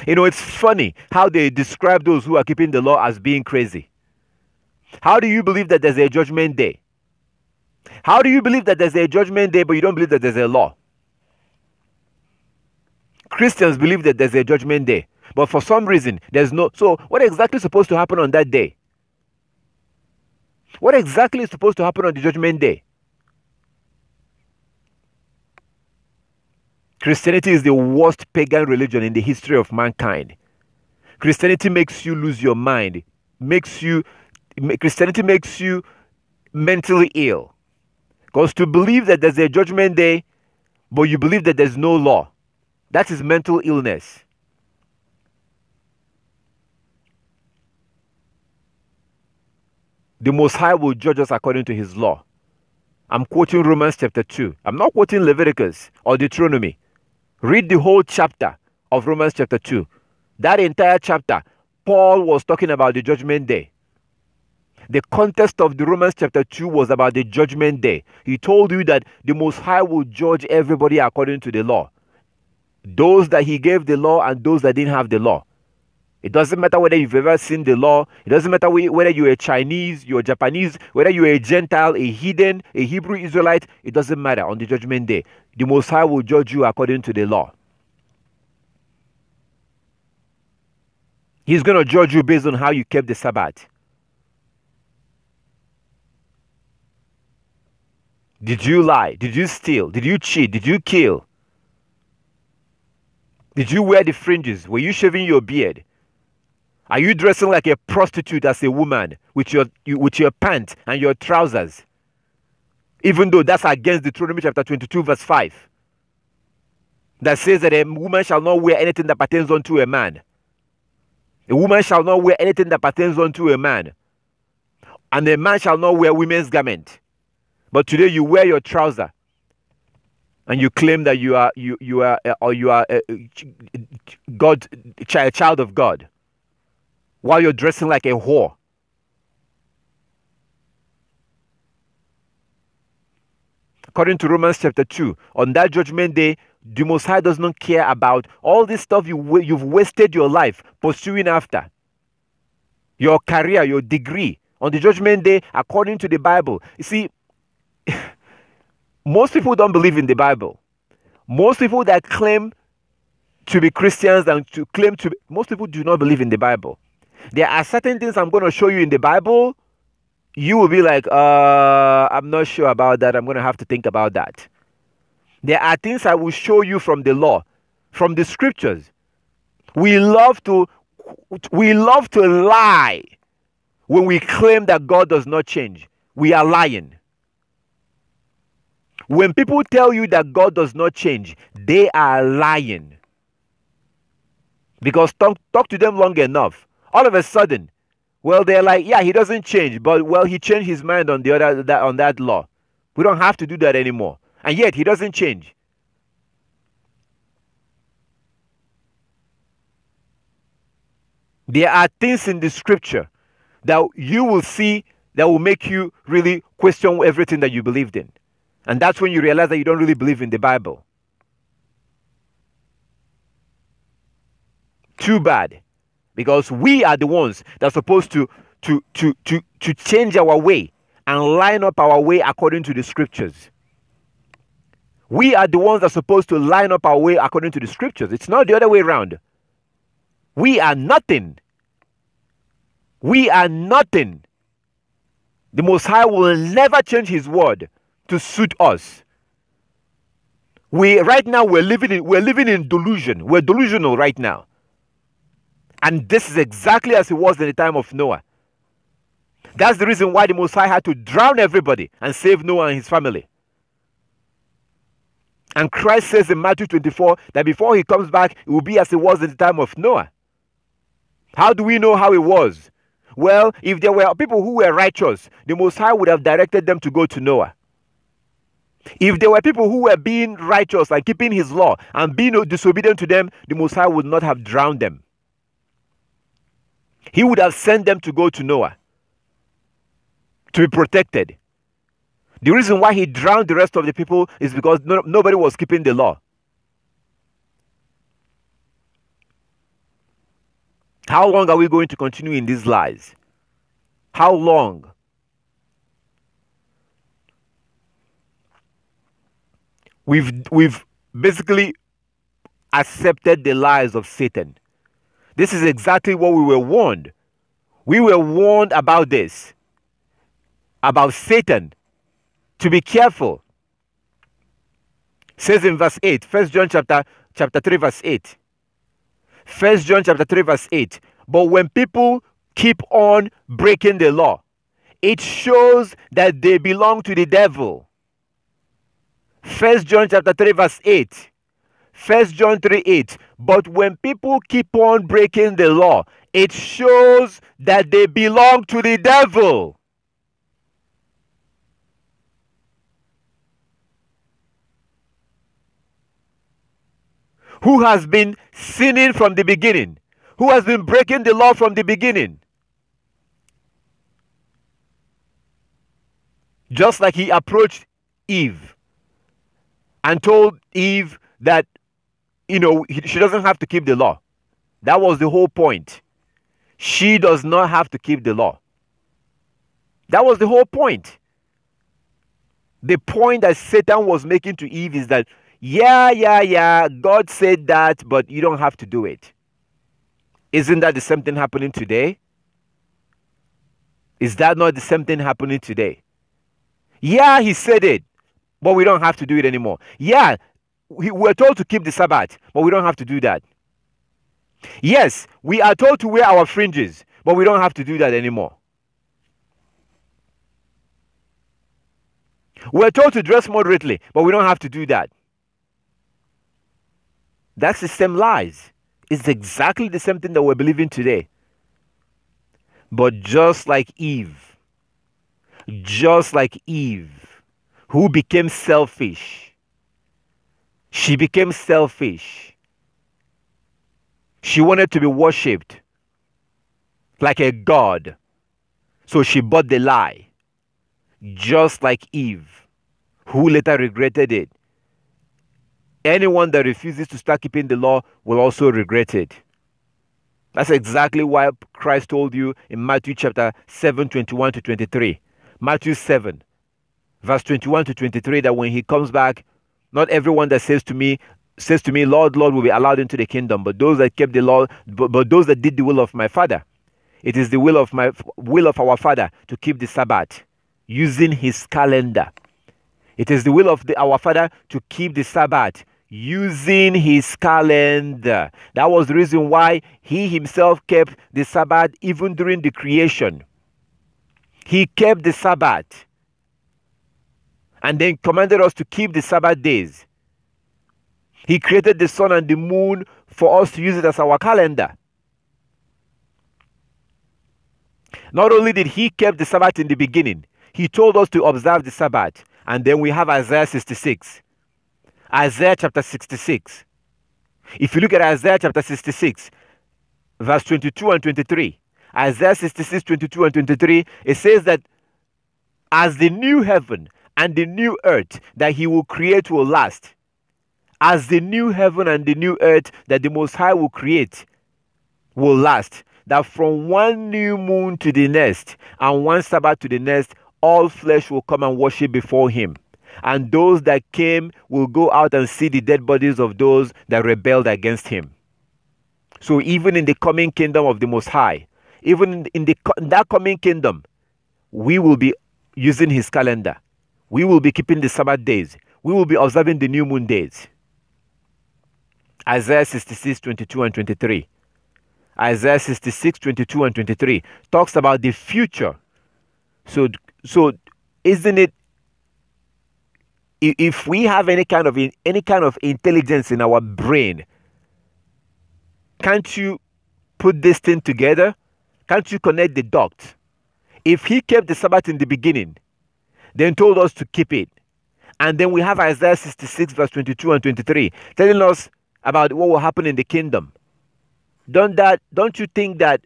You know, it's funny how they describe those who are keeping the law as being crazy. How do you believe that there's a judgment day? How do you believe that there's a judgment day, but you don't believe that there's a law? Christians believe that there's a judgment day, but for some reason, there's no. So, what exactly is supposed to happen on that day? What exactly is supposed to happen on the judgment day? Christianity is the worst pagan religion in the history of mankind. Christianity makes you lose your mind. Christianity makes you mentally ill. Because to believe that there's a judgment day, but you believe that there's no law, that is mental illness. The Most High will judge us according to his law. I'm quoting Romans chapter 2. I'm not quoting Leviticus or Deuteronomy. Read the whole chapter of Romans chapter 2. That entire chapter, Paul was talking about the judgment day. The context of the Romans chapter 2 was about the judgment day. He told you that the Most High will judge everybody according to the law. Those that he gave the law and those that didn't have the law. It doesn't matter whether you've ever seen the law. It doesn't matter whether you're a Chinese, you're Japanese, whether you're a Gentile, a heathen, a Hebrew Israelite. It doesn't matter on the judgment day. The Most High will judge you according to the law. He's going to judge you based on how you kept the Sabbath. Did you lie? Did you steal? Did you cheat? Did you kill? Did you wear the fringes? Were you shaving your beard? Are you dressing like a prostitute as a woman with your pants and your trousers? Even though that's against Deuteronomy chapter 22 verse 5. That says that a woman shall not wear anything that pertains unto a man. A woman shall not wear anything that pertains unto a man. And a man shall not wear women's garment. But today you wear your trouser. And you claim that you are a child of God, while you're dressing like a whore. According to Romans chapter 2, on that judgment day, the Most High does not care about all this stuff you've wasted your life pursuing after. Your career, your degree. On the judgment day, according to the Bible. You see, most people don't believe in the Bible. Most people that claim to be Christians and most people do not believe in the Bible. There are certain things I'm going to show you in the Bible. You will be like, I'm not sure about that. I'm going to have to think about that. There are things I will show you from the law, from the scriptures. We love to lie when we claim that God does not change. We are lying. When people tell you that God does not change, they are lying. Because talk to them long enough. All of a sudden, Well, they're like, yeah, he doesn't change, but well, he changed his mind on on that law. We don't have to do that anymore. And yet he doesn't change. There are things in the scripture that you will see that will make you really question everything that you believed in. And that's when you realize that you don't really believe in the Bible. Too bad. Because we are the ones that are supposed to change our way and line up our way according to the scriptures. We are the ones that are supposed to line up our way according to the scriptures. It's not the other way around. We are nothing. We are nothing. The Most High will never change his word to suit us. Right now we're living in delusion. We're delusional right now. And this is exactly as it was in the time of Noah. That's the reason why the Most High had to drown everybody and save Noah and his family. And Christ says in Matthew 24 that before he comes back, it will be as it was in the time of Noah. How do we know how it was? Well, if there were people who were righteous, the Most High would have directed them to go to Noah. If there were people who were being righteous and keeping his law and being disobedient to them, the Most High would not have drowned them. He would have sent them to go to Noah to be protected. The reason why he drowned the rest of the people is because nobody was keeping the law. How long are we going to continue in these lies? How long? We've basically accepted the lies of Satan. This is exactly what we were warned. We were warned about this, about Satan, to be careful. It says in verse 8, 1 John chapter 3 verse 8. 1 John chapter 3 verse 8. But when people keep on breaking the law, it shows that they belong to the devil. 1 John chapter 3 verse 8. 1 John 3 8. But when people keep on breaking the law, it shows that they belong to the devil. Who has been sinning from the beginning, who has been breaking the law from the beginning. Just like he approached Eve and told Eve that, she doesn't have to keep the law. That was the whole point. She does not have to keep the law. That was the whole point. The point that Satan was making to Eve is that, yeah, God said that, but you don't have to do it. Isn't that the same thing happening today? Is that not the same thing happening today? Yeah, he said it, but we don't have to do it anymore. Yeah, we're told to keep the Sabbath, but we don't have to do that. Yes, we are told to wear our fringes, but we don't have to do that anymore. We're told to dress moderately, but we don't have to do that. That's the same lies. It's exactly the same thing that we're believing today. But just like Eve, who became selfish, she became selfish. She wanted to be worshipped like a god. So she bought the lie. Just like Eve, who later regretted it. Anyone that refuses to start keeping the law will also regret it. That's exactly why Christ told you in Matthew chapter 7, 21 to 23. Matthew 7, verse 21 to 23, that when he comes back, not everyone that says to me, Lord, Lord, will be allowed into the kingdom, but those that kept the law, but those that did the will of my Father. It is the will of our Father to keep the Sabbath using his calendar. It is the will of our Father to keep the Sabbath using his calendar. That was the reason why he himself kept the Sabbath even during the creation. He kept the Sabbath and then commanded us to keep the Sabbath days. He created the sun and the moon for us to use it as our calendar. Not only did he keep the Sabbath in the beginning, he told us to observe the Sabbath. And then we have Isaiah 66. Isaiah chapter 66. If you look at Isaiah chapter 66, verse 22 and 23, Isaiah 66, 22 and 23, it says that as the new heaven and the new earth that he will create will last, as the new heaven and the new earth that the Most High will create will last, that from one new moon to the next and one Sabbath to the next, all flesh will come and worship before him. And those that came will go out and see the dead bodies of those that rebelled against him. So even in the coming kingdom of the Most High, even in that coming kingdom, we will be using his calendar. We will be keeping the Sabbath days. We will be observing the new moon days. Isaiah 66, 22 and 23. Isaiah 66, 22 and 23 talks about the future. So isn't it, if we have any kind of intelligence in our brain, can't you put this thing together? Can't you connect the dots? If he kept the Sabbath in the beginning, then told us to keep it, and then we have Isaiah 66 verse 22 and 23 telling us about what will happen in the kingdom, don't you think that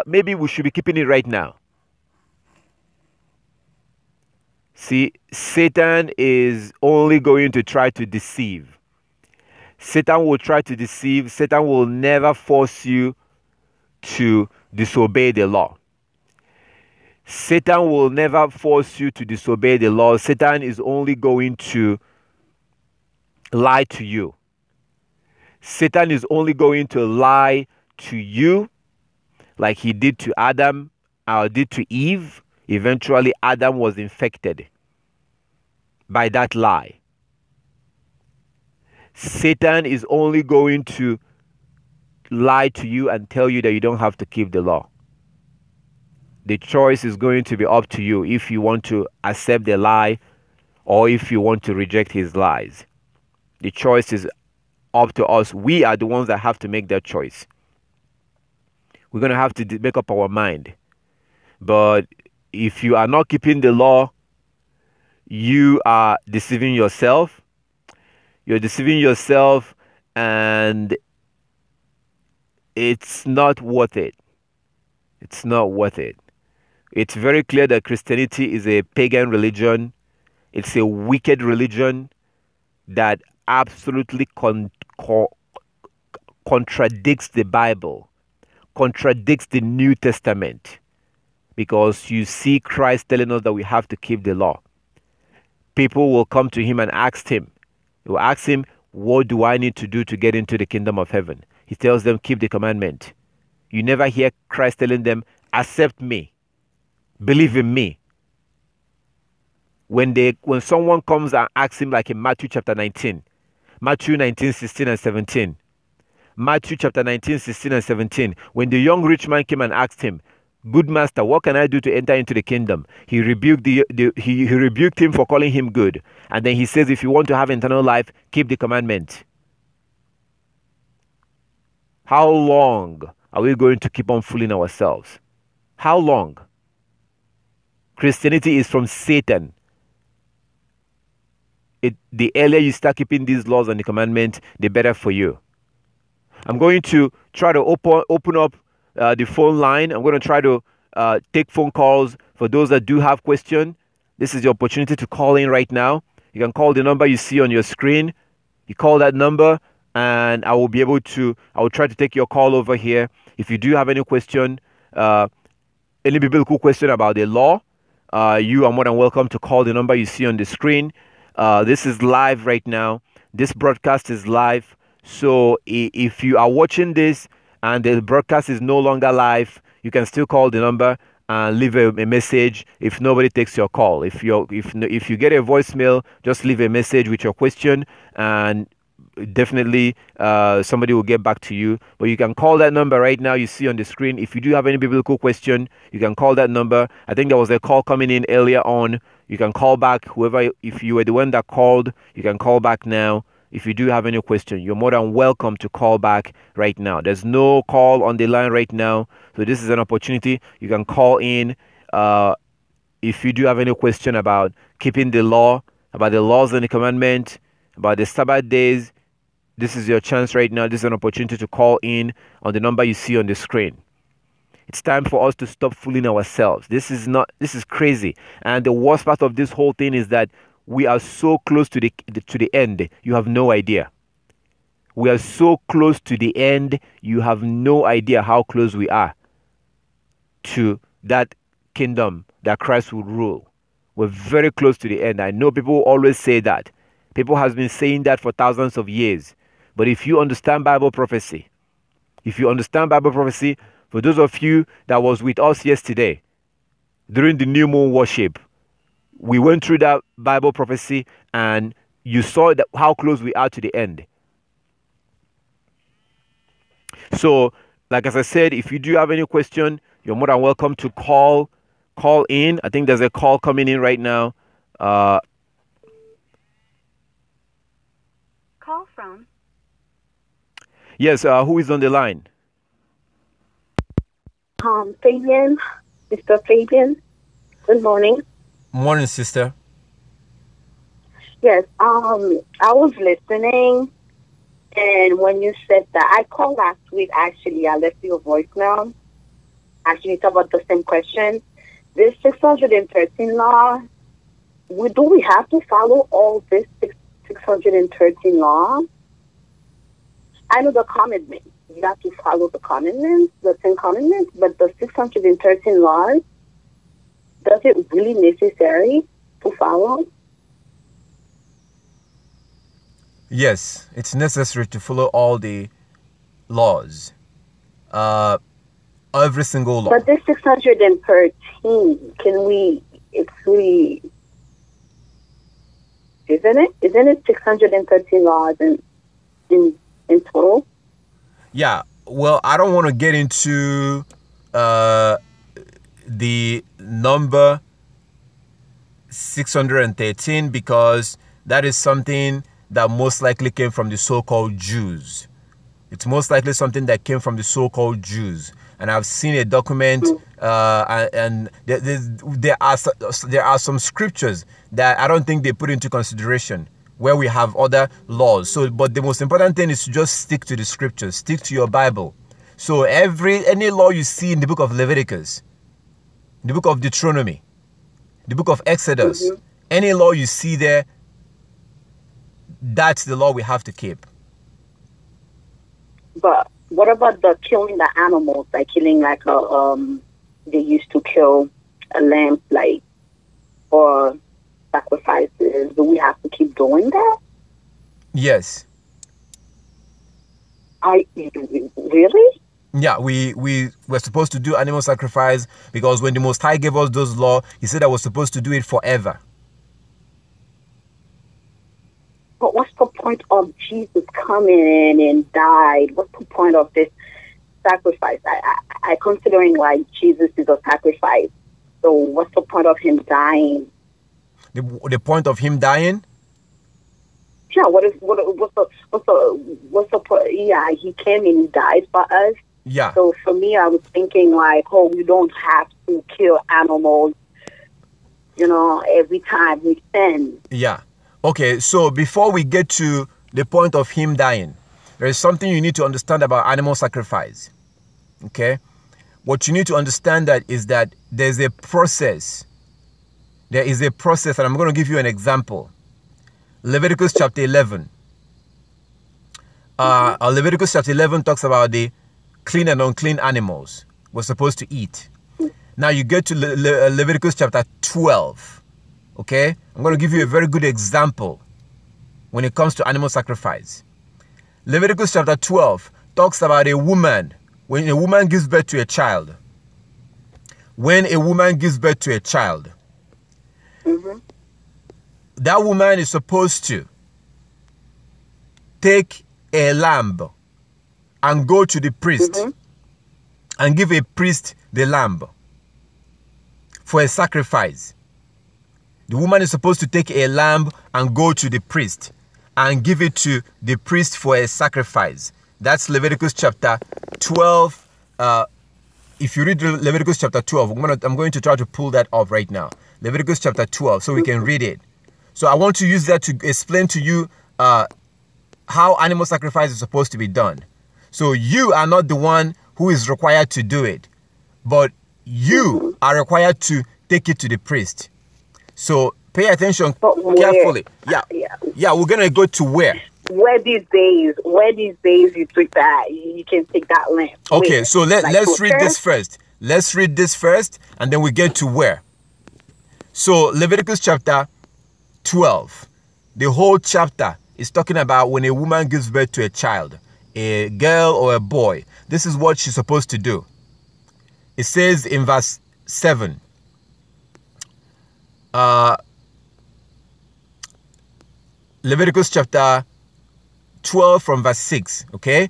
maybe we should be keeping it right now? See, Satan is only going to try to deceive. Satan will try to deceive. Satan will never force you to disobey the law. Satan will never force you to disobey the law. Satan is only going to lie to you. Satan is only going to lie to you like he did to Adam or did to Eve. Eventually, Adam was infected by that lie. Satan is only going to lie to you and tell you that you don't have to keep the law. The choice is going to be up to you if you want to accept the lie or if you want to reject his lies. The choice is up to us. We are the ones that have to make that choice. We're going to have to make up our mind. But if you are not keeping the law, you are deceiving yourself. You're deceiving yourself, and it's not worth it. It's not worth it. It's very clear that Christianity is a pagan religion. It's a wicked religion that absolutely contradicts the Bible, contradicts the New Testament, because you see Christ telling us that we have to keep the law. People will come to him and ask him, they will ask him, what do I need to do to get into the kingdom of heaven? He tells them, keep the commandment. You never hear Christ telling them, accept me, believe in me. When someone comes and asks him, like in Matthew chapter 19, Matthew 19, 16 and 17, Matthew chapter 19, 16 and 17, when the young rich man came and asked him, good master, what can I do to enter into the kingdom? He rebuked he rebuked him for calling him good. And then he says, if you want to have eternal life, keep the commandment. How long are we going to keep on fooling ourselves? How long? Christianity is from Satan. The earlier you start keeping these laws and the commandments, the better for you. I'm going to try to open up the phone line. I'm going to try to take phone calls for those that do have questions. This is your opportunity to call in right now. You can call the number you see on your screen. You call that number, and I will try to take your call over here. If you do have any question, any biblical question about the law, you are more than welcome to call the number you see on the screen. This is live right now. This broadcast is live. So if you are watching this and the broadcast is no longer live, you can still call the number and leave a message if nobody takes your call. If you get a voicemail, just leave a message with your question, and definitely somebody will get back to you. But you can call that number right now you see on the screen. If you do have any biblical question, you can call that number. I think there was a call coming in earlier on. You can call back. If you were the one that called, you can call back now if you do have any question, you're more than welcome to call back right now. There's no call on the line right now, so this is an opportunity. You can call in if you do have any question about keeping the law, about the laws and the commandment, about the Sabbath days. This is your chance right now. This is an opportunity to call in on the number you see on the screen. It's time for us to stop fooling ourselves. This is crazy. And the worst part of this whole thing is that we are so close to the end. You have no idea. We are so close to the end. You have no idea how close we are to that kingdom that Christ will rule. We're very close to the end. I know people always say that. People have been saying that for thousands of years. But if you understand Bible prophecy, for those of you that was with us yesterday, during the new moon worship, we went through that Bible prophecy and you saw that how close we are to the end. So, like as I said, if you do have any question, you're more than welcome to call in. I think there's a call coming in right now. Call from. Yes, who is on the line? Fabian, Mr. Fabian. Good morning. Morning, sister. Yes, I was listening, and when you said that, I called last week, actually, I left you a voicemail. Actually, it's about the same question. This 613 law, do we have to follow all this 613 law? I know the commandments. You have to follow the commandments, the 10 commandments, but the 613 laws, does it really necessary to follow? Yes, it's necessary to follow all the laws. Every single law. But this 613, it's really, isn't it? Isn't it 613 laws in total? Yeah, well, I don't want to get into the number 613 because that is something that most likely came from the so-called Jews. It's most likely something that came from the so-called Jews. And I've seen a document, and there are some scriptures that I don't think they put into consideration where we have other laws. So, but the most important thing is to just stick to the scriptures, stick to your Bible. So any law you see in the book of Leviticus, the book of Deuteronomy, the book of Exodus, any law you see there, that's the law we have to keep. But what about the killing the animals, like killing like they used to kill a lamb, like, or sacrifices? Do we have to keep doing that? Yes. Really? Yeah, we're supposed to do animal sacrifice because when the Most High gave us those laws, He said I was supposed to do it forever. But what's the point of Jesus coming in and died? What's the point of this sacrifice? I considering like Jesus is a sacrifice. So what's the point of Him dying? The point of Him dying? Yeah. What's the point? Yeah, He came and He died for us. Yeah. So for me, I was thinking like, oh, we don't have to kill animals, every time we sin. Yeah. Okay, so before we get to the point of Him dying, there is something you need to understand about animal sacrifice. Okay? What you need to understand is that there's a process. There is a process, and I'm going to give you an example. Leviticus chapter 11. Leviticus chapter 11 talks about the clean and unclean animals we're supposed to eat. Now you get to Leviticus chapter 12. Okay, I'm going to give you a very good example when it comes to animal sacrifice. Leviticus chapter 12 talks about a woman, when a woman gives birth to a child. When a woman gives birth to a child, that woman is supposed to take a lamb and go to the priest and give a priest the lamb for a sacrifice. The woman is supposed to take a lamb and go to the priest and give it to the priest for a sacrifice. That's Leviticus chapter 12. If you read Leviticus chapter 12, I'm going to try to pull that up right now. Leviticus chapter 12, so we can read it. So I want to use that to explain to you how animal sacrifice is supposed to be done. So you are not the one who is required to do it, but you are required to take it to the priest. So pay attention carefully. Yeah, we're going to go to where? Where these days you took that, you can take that lamb. Okay, so let's read this first. Let's read this first, and then we get to where. So Leviticus chapter 12, the whole chapter is talking about when a woman gives birth to a child, a girl or a boy. This is what she's supposed to do. It says in verse 7, Leviticus chapter 12 from verse 6, okay?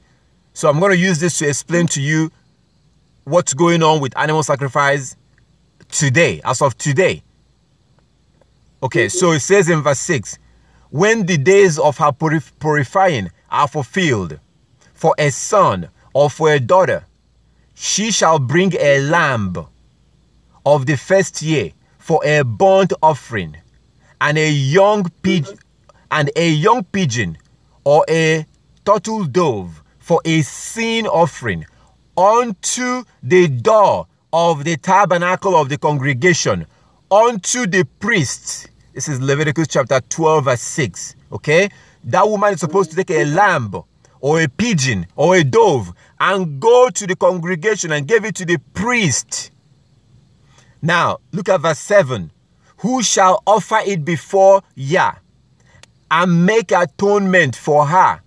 So I'm going to use this to explain to you what's going on with animal sacrifice today, as of today. Okay, so it says in verse 6, when the days of her purifying are fulfilled, for a son or for a daughter, she shall bring a lamb of the first year for a burnt offering, and a young pigeon, or a turtle dove for a sin offering unto the door of the tabernacle of the congregation, unto the priests. This is Leviticus chapter 12 verse 6. Okay, that woman is supposed to take a lamb or a pigeon or a dove and go to the congregation and give it to the priest. Now look at verse 7. Who shall offer it before Yah and make atonement for her,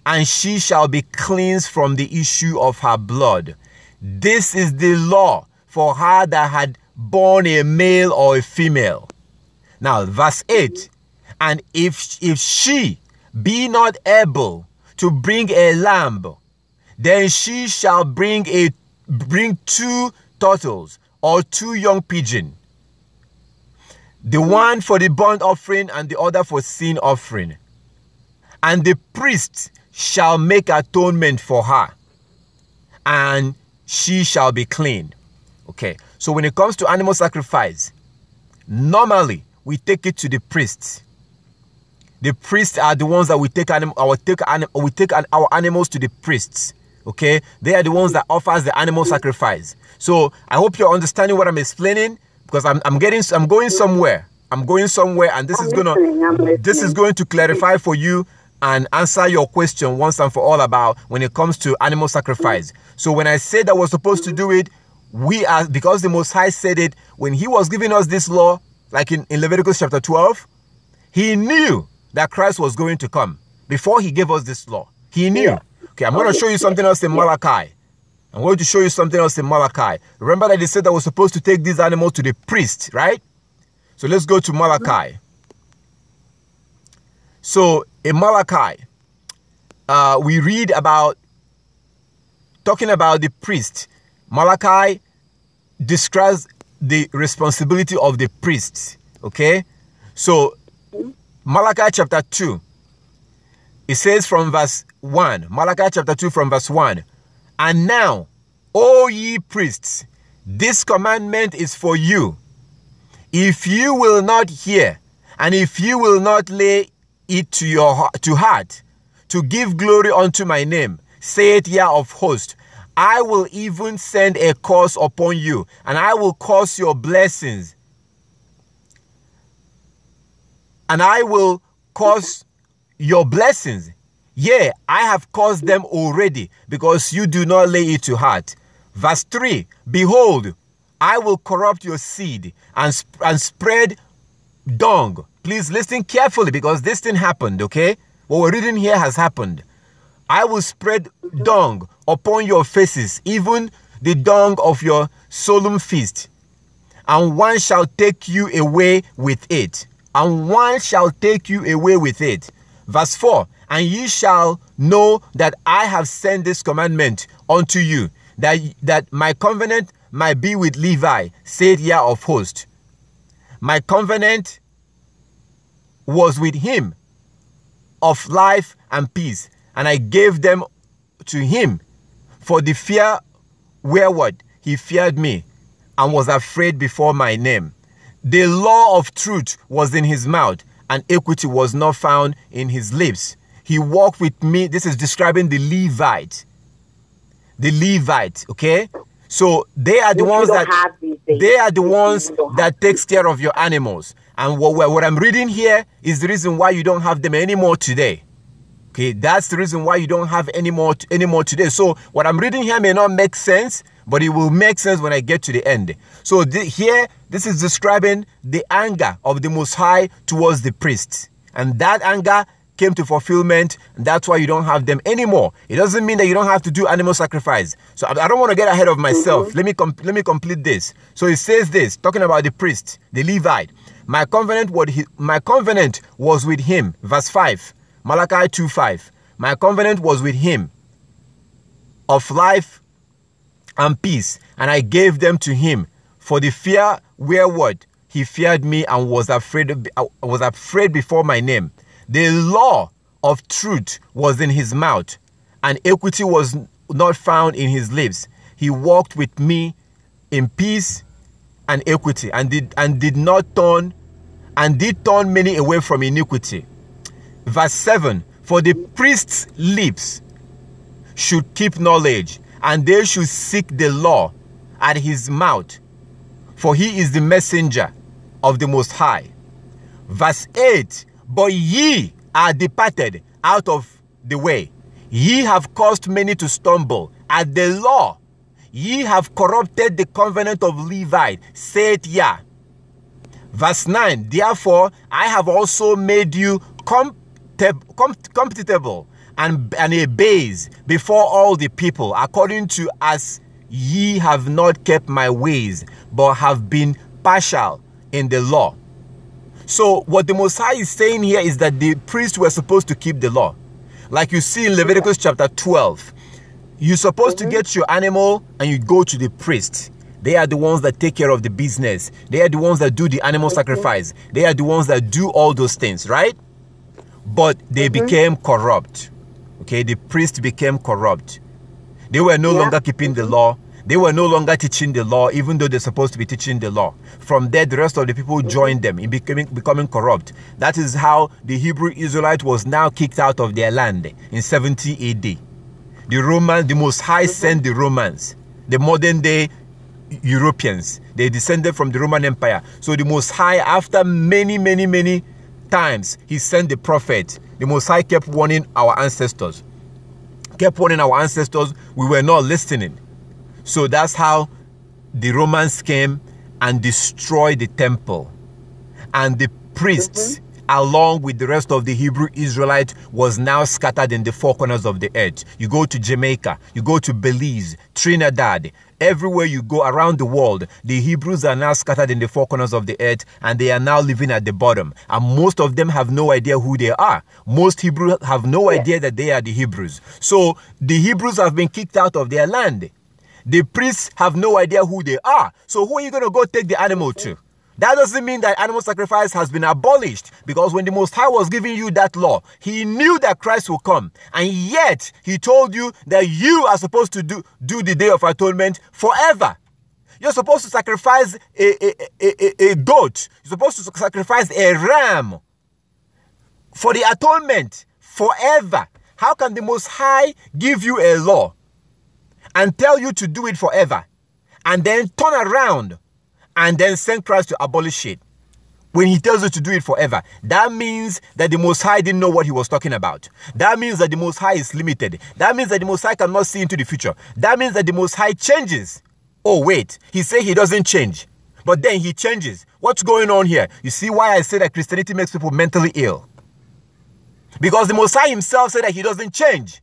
and she shall be cleansed from the issue of her blood. This is the law for her that had born a male or a female. Now, verse 8, and if she be not able to bring a lamb, then she shall bring 2 turtles or 2 young pigeons, the one for the burnt offering and the other for sin offering. And the priest shall make atonement for her, and she shall be clean. Okay, so when it comes to animal sacrifice, normally we take it to the priests. The priests are the ones that we take our animals to the priests. Okay, they are the ones that offers the animal sacrifice. So I hope you're understanding what I'm explaining, because I'm going somewhere. And this is going to clarify for you and answer your question once and for all about when it comes to animal sacrifice. So when I said that we're supposed to do it, because the Most High said it when he was giving us this law, like in Leviticus chapter 12, he knew that Christ was going to come before he gave us this law. He knew. Okay, I'm going to show you something else in Malachi. Remember that they said that we're supposed to take these animals to the priest, right? So let's go to Malachi. So in Malachi, we read about talking about the priest. Malachi describes the responsibility of the priests. Okay, so Malachi chapter 2, it says from verse 1, Malachi chapter 2 from verse 1, and now, O ye priests, this commandment is for you. If you will not hear, and if you will not lay it to heart, to give glory unto my name, saith Yah of hosts, I will even send a curse upon you, and I will curse your blessings. And I will curse your blessings. Yea, I have caused them already, because you do not lay it to heart. Verse 3, behold, I will corrupt your seed and spread dung. Please listen carefully, because this thing happened, okay? What we're reading here has happened. I will spread dung upon your faces, even the dung of your solemn feast, and one shall take you away with it. Verse 4, and ye shall know that I have sent this commandment unto you, that my covenant might be with Levi, said Yah of hosts. My covenant was with him of life and peace, and I gave them to him for the fear wherewith he feared me and was afraid before my name. The law of truth was in his mouth, and equity was not found in his lips. He walked with me. This is describing the Levite. The Levite, okay? So they are the ones that takes care of your animals. And what I'm reading here is the reason why you don't have them anymore today. Okay, that's the reason why you don't have anymore today. So what I'm reading here may not make sense, but it will make sense when I get to the end. So here, this is describing the anger of the Most High towards the priests. And that anger came to fulfillment, and that's why you don't have them anymore. It doesn't mean that you don't have to do animal sacrifice. So I don't want to get ahead of myself. Let me complete this. So it says this, talking about the priest, the Levite. My covenant was with him. Verse 5. Malachi 2:5. My covenant was with him of life and peace, and I gave them to him for the fear wherewith he feared me and was afraid before my name. The law of truth was in his mouth, and equity was not found in his lips. He walked with me in peace and equity, and did turn many away from iniquity. Verse 7, for the priest's lips should keep knowledge, and they should seek the law at his mouth, for he is the messenger of the Most High. Verse 8, but ye are departed out of the way. Ye have caused many to stumble at the law. Ye have corrupted the covenant of Levite, saith Yah. Verse 9, therefore I have also made you contemptible and a base before all the people, according to as ye have not kept my ways, but have been partial in the law. So what the Most High is saying here is that the priests were supposed to keep the law. Like you see in Leviticus chapter 12, you're supposed to get your animal and you go to the priest. They are the ones that take care of the business. They are the ones that do the animal sacrifice. They are the ones that do all those things, right? But they became corrupt. Okay, the priest became corrupt. They were no longer keeping the law. They were no longer teaching the law, even though they're supposed to be teaching the law. From there, the rest of the people joined them in becoming corrupt. That is how the Hebrew Israelite was now kicked out of their land in 70 AD. The Most High sent the Romans, the modern day Europeans. They descended from the Roman Empire. So the Most High, after many times, he sent the prophet. The Most High kept warning our ancestors. We were not listening. So that's how the Romans came and destroyed the temple. And the priests, along with the rest of the Hebrew Israelite, was now scattered in the four corners of the earth. You go to Jamaica, you go to Belize, Trinidad, everywhere you go around the world, the Hebrews are now scattered in the four corners of the earth, and they are now living at the bottom. And most of them have no idea who they are. Most Hebrews have no idea that they are the Hebrews. So the Hebrews have been kicked out of their land. The priests have no idea who they are. So who are you going to go take the animal to? That doesn't mean that animal sacrifice has been abolished, because when the Most High was giving you that law, he knew that Christ will come. And yet, he told you that you are supposed to do the Day of Atonement forever. You're supposed to sacrifice a goat. You're supposed to sacrifice a ram for the atonement forever. How can the Most High give you a law and tell you to do it forever, and then turn around and then send Christ to abolish it when he tells you to do it forever? That means that the Most High didn't know what he was talking about. That means that the Most High is limited. That means that the Most High cannot see into the future. That means that the Most High changes. Oh wait, he said he doesn't change, but then he changes. What's going on here? You see why I say that Christianity makes people mentally ill? Because the Most High himself said that he doesn't change.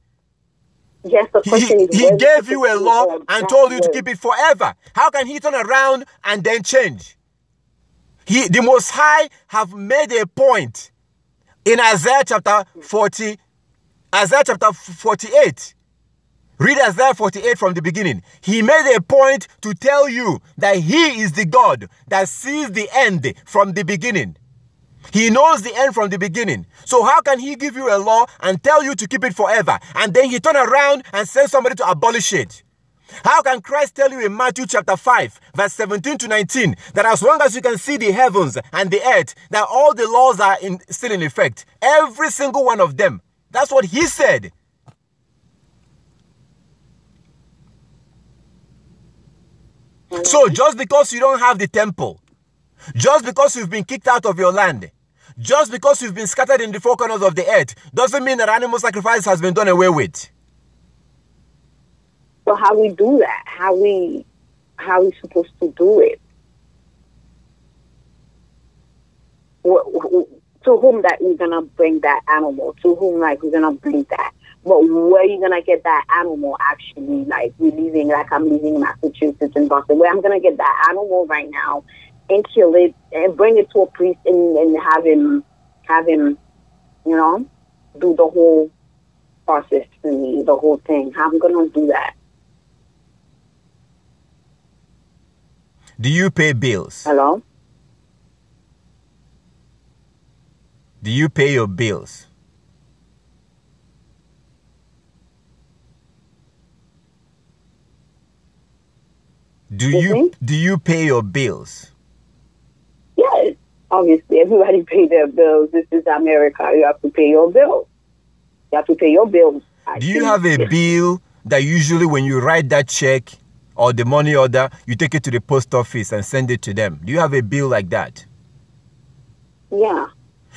Yes, he gave you a law and told you to keep it forever. How can he turn around and then change? The Most High have made a point in Isaiah chapter 48. Read Isaiah 48 from the beginning. He made a point to tell you that he is the God that sees the end from the beginning. He knows the end from the beginning. So how can he give you a law and tell you to keep it forever, and then he turn around and send somebody to abolish it? How can Christ tell you in Matthew chapter 5, verse 17 to 19, that as long as you can see the heavens and the earth, that all the laws are still in effect? Every single one of them. That's what he said. So just because you don't have the temple, just because you've been kicked out of your land, just because you've been scattered in the four corners of the earth, doesn't mean that animal sacrifice has been done away with. So how we do that? How we supposed to do it? To whom that we're gonna bring that animal? To whom like we're gonna bring that? But where you gonna get that animal? Actually, like I'm living in Massachusetts in Boston, where I'm gonna get that animal right now and kill it and bring it to a priest and have him, do the whole process for me, the whole thing. How I'm gonna do that? Do you pay bills? Hello? Do you pay your bills? Do you pay your bills? Yes. Obviously, everybody pay their bills. This is America. You have to pay your bills. You have to pay your bills. Do you have a bill that usually when you write that check or the money order, you take it to the post office and send it to them? Do you have a bill like that? Yeah.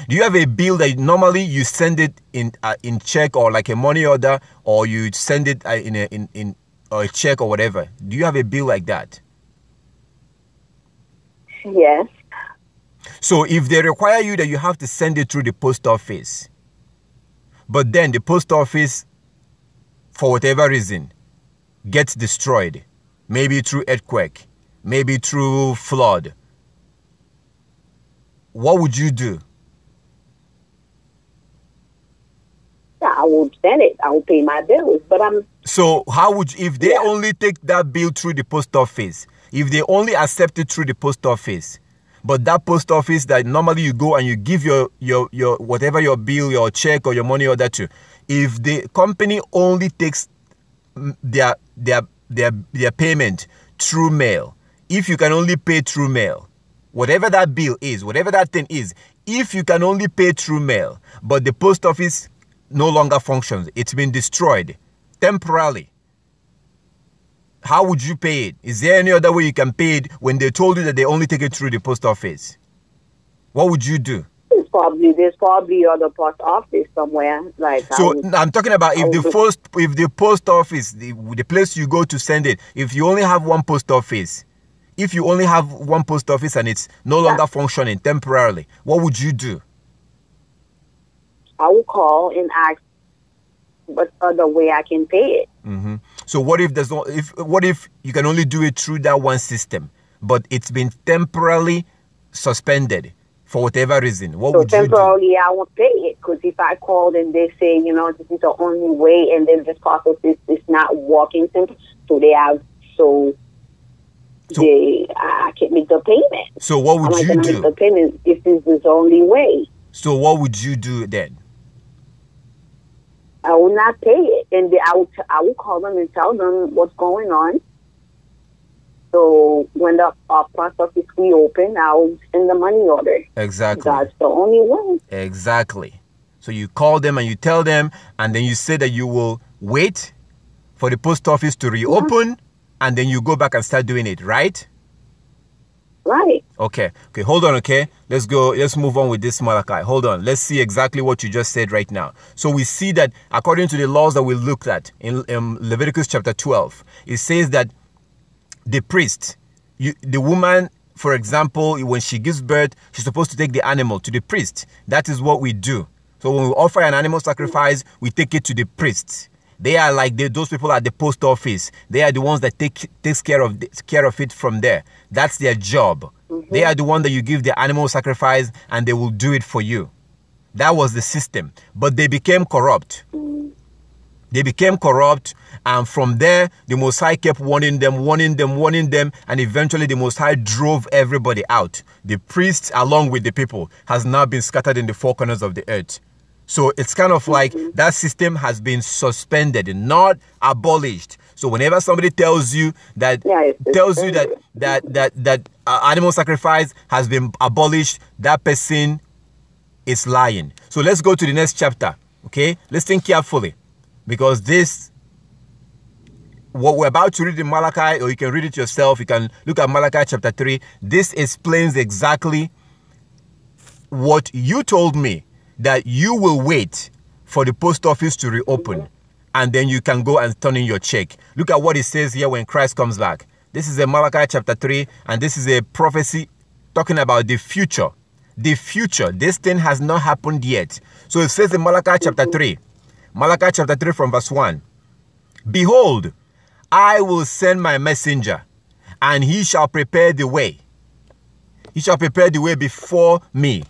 Do you have a bill that normally you send it in check or like a money order, or you send it in a check or whatever? Do you have a bill like that? Yes. So if they require you that you have to send it through the post office, but then the post office, for whatever reason, gets destroyed, maybe through earthquake, maybe through flood, what would you do? Yeah, I will send it. I will pay my bills, but So how would you, if they only take that bill through the post office, if they only accept it through the post office, but that post office that normally you go and you give your whatever your bill, your check or your money order to, if the company only takes their payment through mail, if you can only pay through mail, whatever that bill is, whatever that thing is, if you can only pay through mail, but the post office no longer functions, it's been destroyed temporarily, how would you pay it? Is there any other way you can pay it when they told you that they only take it through the post office? What would you do? there's probably other post office somewhere. I'm talking about if the post office, the place you go to send it, if you only have one post office, and it's no longer functioning temporarily, what would you do? I will call and ask what other way I can pay it. Mm-hmm. So what if you can only do it through that one system, but it's been temporarily suspended for whatever reason? What would you do? Temporarily, I won't pay it, because if I called and they say, this is the only way, and then this process is not working, I can't make the payment. So what would you do? Make the payment if this is the only way. So what would you do then? I will not pay it, and I will call them and tell them what's going on. So when the post office reopen, I'll send the money order. Exactly. That's the only way. Exactly. So you call them and you tell them, and then you say that you will wait for the post office to reopen, and then you go back and start doing it, right? Right. Okay, hold on, okay? Let's move on with this, Malachi. Hold on. Let's see exactly what you just said right now. So we see that according to the laws that we looked at in Leviticus chapter 12, it says that the priest, the woman, for example, when she gives birth, she's supposed to take the animal to the priest. That is what we do. So when we offer an animal sacrifice, we take it to the priests. They are like those people at the post office. They are the ones that takes care of it from there. That's their job. Mm-hmm. They are the one that you give the animal sacrifice, and they will do it for you. That was the system. But they became corrupt. They became corrupt, and from there, the Most High kept warning them, and eventually the Most High drove everybody out. The priests, along with the people, has now been scattered in the four corners of the earth. So it's kind of like that system has been suspended, not abolished. So whenever somebody tells you that animal sacrifice has been abolished, that person is lying. So let's go to the next chapter. Okay, listen carefully, because what we're about to read in Malachi, or you can read it yourself. You can look at Malachi chapter 3. This explains exactly what you told me, that you will wait for the post office to reopen, and then you can go and turn in your check. Look at what it says here when Christ comes back. This is a Malachi chapter 3, and this is a prophecy talking about the future. The future. This thing has not happened yet. So it says in Malachi chapter 3, from verse 1, "Behold, I will send my messenger, and he shall prepare the way. He shall prepare the way before me.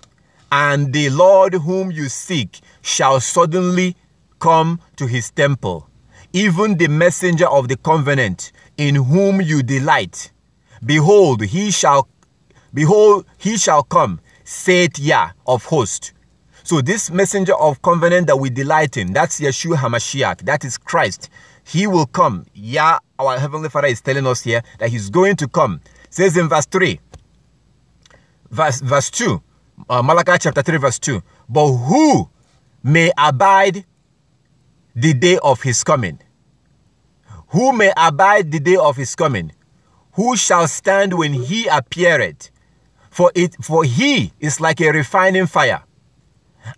And the Lord whom you seek shall suddenly come to his temple, even the messenger of the covenant, in whom you delight. Behold, he shall come, saith Yah of hosts." So this messenger of covenant that we delight in, that's Yeshua HaMashiach, that is Christ. He will come. Yah, our Heavenly Father, is telling us here that he's going to come. It says in verse 3, verse 2, Malachi chapter 3 verse 2, "But who may abide the day of his coming? Who may abide the day of his coming? Who shall stand when he appeareth? For he is like a refining fire,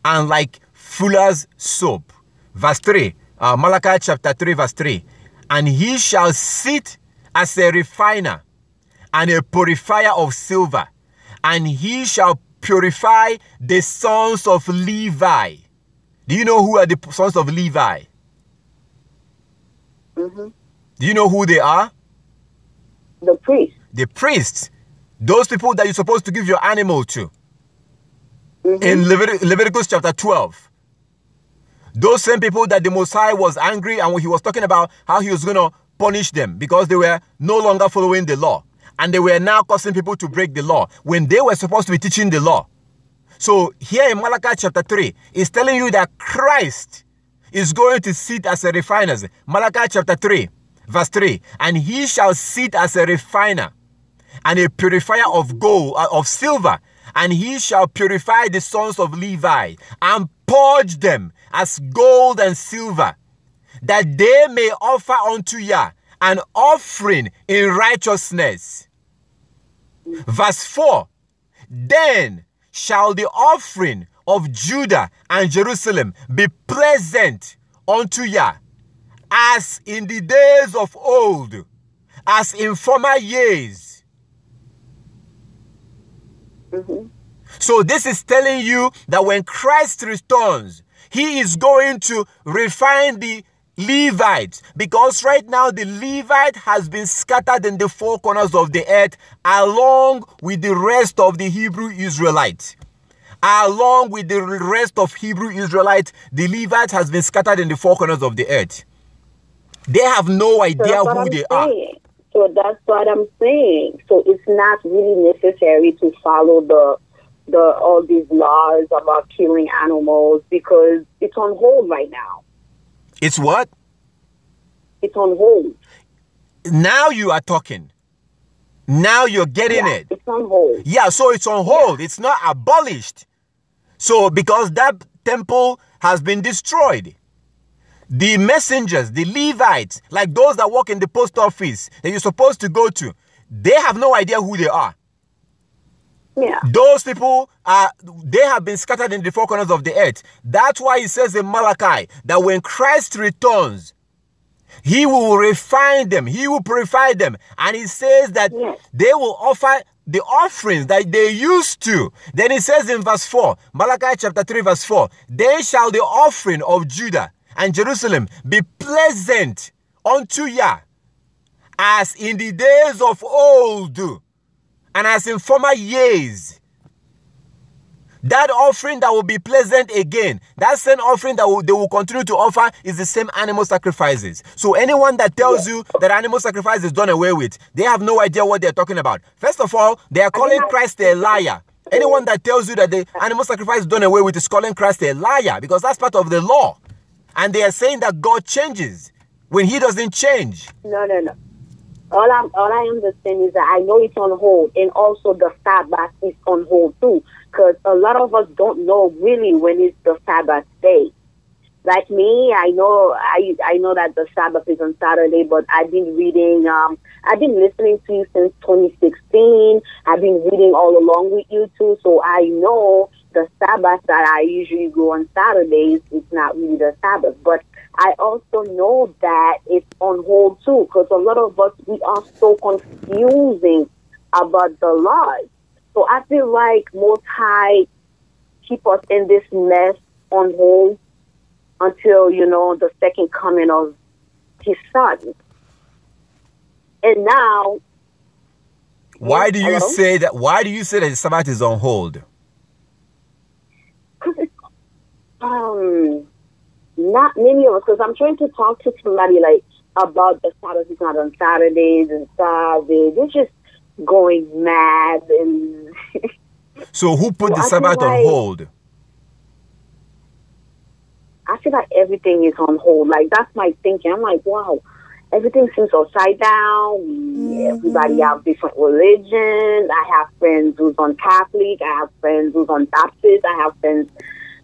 and like fuller's soap." Verse 3, Malachi chapter 3 verse 3, "And he shall sit as a refiner and a purifier of silver, and he shall purify the sons of Levi." Do you know who are the sons of Levi? Mm-hmm. Do you know who they are? The priests. The priests. Those people that you're supposed to give your animal to. Mm-hmm. In Leviticus chapter 12. Those same people that the Most High was angry, and he was talking about how he was going to punish them because they were no longer following the law. And they were now causing people to break the law when they were supposed to be teaching the law. So here in Malachi chapter 3, it's telling you that Christ is going to sit as a refiner. Malachi chapter 3, verse 3, "And he shall sit as a refiner and a purifier of gold, of silver, and he shall purify the sons of Levi and purge them as gold and silver, that they may offer unto Yah an offering in righteousness." Verse 4, "Then shall the offering of Judah and Jerusalem be pleasant unto Yah, as in the days of old, as in former years." Mm-hmm. So this is telling you that when Christ returns, he is going to refine the Levites, because right now the Levite has been scattered in the four corners of the earth along with the rest of the Hebrew Israelites. Along with the rest of Hebrew Israelites, the Levite has been scattered in the four corners of the earth. They have no idea who they are. So that's what I'm saying. So it's not really necessary to follow all these laws about killing animals, because it's on hold right now. It's what? It's on hold. Now you are talking. Now you're getting it. It's on hold. Yeah, so it's on hold. It's not abolished. So because that temple has been destroyed, the messengers, the Levites, like those that work in the post office that you're supposed to go to, they have no idea who they are. Yeah. Those people they have been scattered in the four corners of the earth. That's why it says in Malachi that when Christ returns, he will refine them, he will purify them. And he says that they will offer the offerings that they used to. Then it says in verse 4, Malachi chapter 3 verse 4, "Then shall the offering of Judah and Jerusalem be pleasant unto Yah, as in the days of old, and as in former years." That offering that will be pleasant again, that same offering that they will continue to offer is the same animal sacrifices. So anyone that tells you that animal sacrifice is done away with, they have no idea what they're talking about. First of all, they are calling Christ a liar. Anyone that tells you that the animal sacrifice is done away with is calling Christ a liar, because that's part of the law. And they are saying that God changes when he doesn't change. No. All I understand is that I know it's on hold, and also the Sabbath is on hold too, because a lot of us don't know really when is the Sabbath day. Like me, I know that the Sabbath is on Saturday, but I've been reading, I've been listening to you since 2016. I've been reading all along with you too, so I know the Sabbath that I usually go on Saturdays is not really the Sabbath. But I also know that it's on hold too, because a lot of us, we are so confusing about the laws. So I feel like Most High keep us in this mess on hold until, the second coming of his son. And now, why do you say that the Sabbath is on hold? Because it's not many of us, because I'm trying to talk to somebody like about the Sabbath is not on Saturdays and Saturdays. They're just going mad. And so who put the Sabbath on hold? I feel like everything is on hold. Like, that's my thinking. I'm like, wow, everything seems upside down. Everybody have different religions. I have friends who's on Catholic. I have friends who's on Baptist. I have friends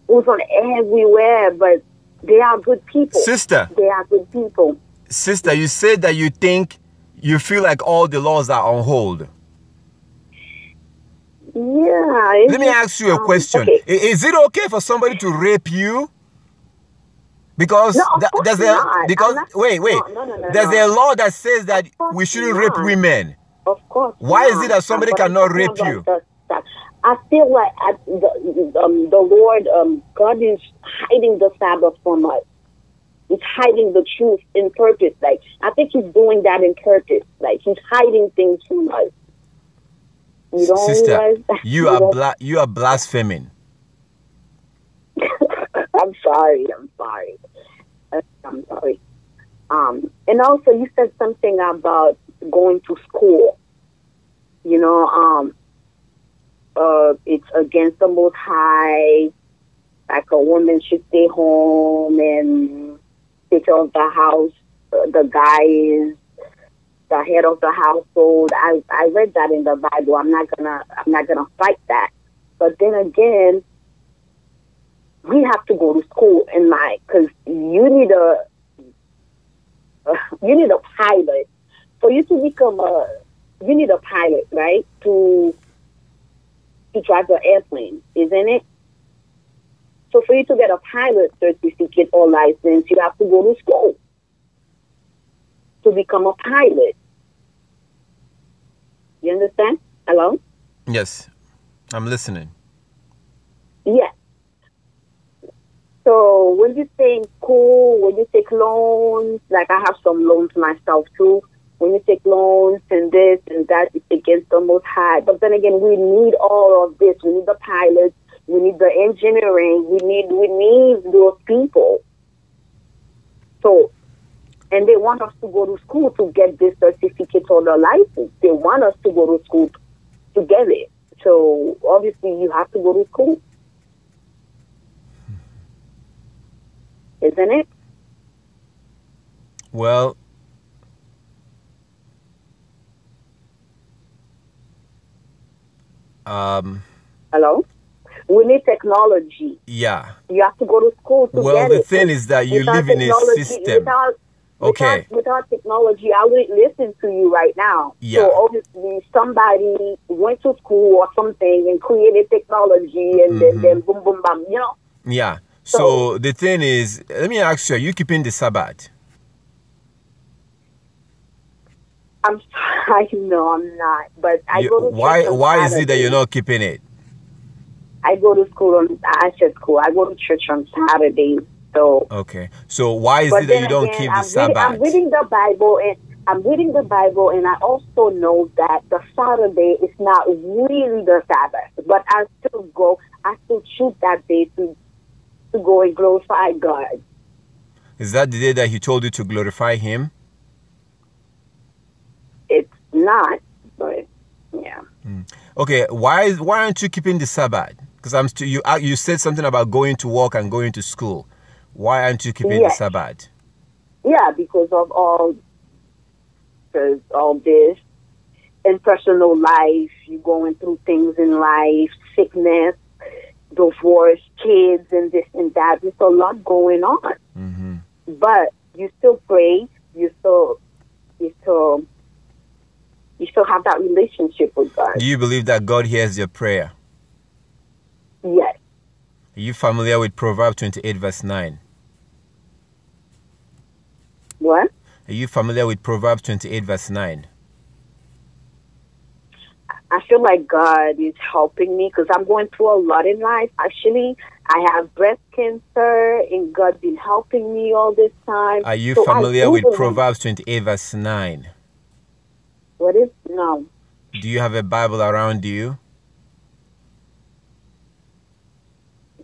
who's on everywhere, but they are good people. Sister. They are good people. Sister, you said that you feel like all the laws are on hold. Yeah. Let me ask you a question. Okay. Is it okay for somebody to rape you? Because there's a law that says that we shouldn't rape women. Of course. Why is it that somebody cannot rape you? I feel like the Lord, God is hiding the Sabbath from us. He's hiding the truth in purpose. Like, I think he's doing that in purpose. Like, he's hiding things from us. You don't Sister, realize? you are blaspheming. I'm sorry. And also you said something about going to school. It's against the Most High. Like, a woman should stay home and take care of the house. The guy is the head of the household. I read that in the Bible. I'm not gonna fight that. But then again, we have to go to school in mind, because you need a pilot. For you to become you need a pilot, right? To drive an airplane, isn't it? So for you to get a pilot certificate or license, you have to go to school to become a pilot. You understand? Hello? Yes, I'm listening. Yes. So when you say school, when you take loans, like I have some loans myself too. When you take loans and this and that, it's against the Most High. But then again, we need all of this. We need the pilots. We need the engineering. We need those people. So, and they want us to go to school to get this certificate or the license. They want us to go to school to get it. So obviously, you have to go to school, isn't it? Well, hello? We need technology. Yeah. You have to go to school to get it. Well, the thing is that you live in a system. Without technology, I wouldn't listen to you right now. Yeah. So obviously somebody went to school or something and created technology and then boom, boom, bam, Yeah. So the thing is, let me ask you, are you keeping the Sabbath? I'm sorry, no, I'm not. But I go to church why is it that you're not keeping it? I go to school I go to church on Saturdays. So okay. So why is it that you don't keep the Sabbath? I'm reading the Bible, and I'm reading the Bible, and I also know that the Saturday is not really the Sabbath, but I still choose that day to go and glorify God. Is that the day that he told you to glorify him? It's not, but yeah. Okay, why aren't you keeping the Sabbath? Because you said something about going to work and going to school. Why aren't you keeping the Sabbath? Yeah, because of all this in personal life, you're going through things in life, sickness, divorce, kids, and this and that. There's a lot going on. Mm-hmm. But you still pray. You still have that relationship with God. Do you believe that God hears your prayer? Yes. Are you familiar with Proverbs 28 verse 9? What? Are you familiar with Proverbs 28 verse 9? I feel like God is helping me because I'm going through a lot in life. Actually, I have breast cancer, and God's been helping me all this time. Are you familiar with Proverbs 28 verse 9? What is? No. Do you have a Bible around you?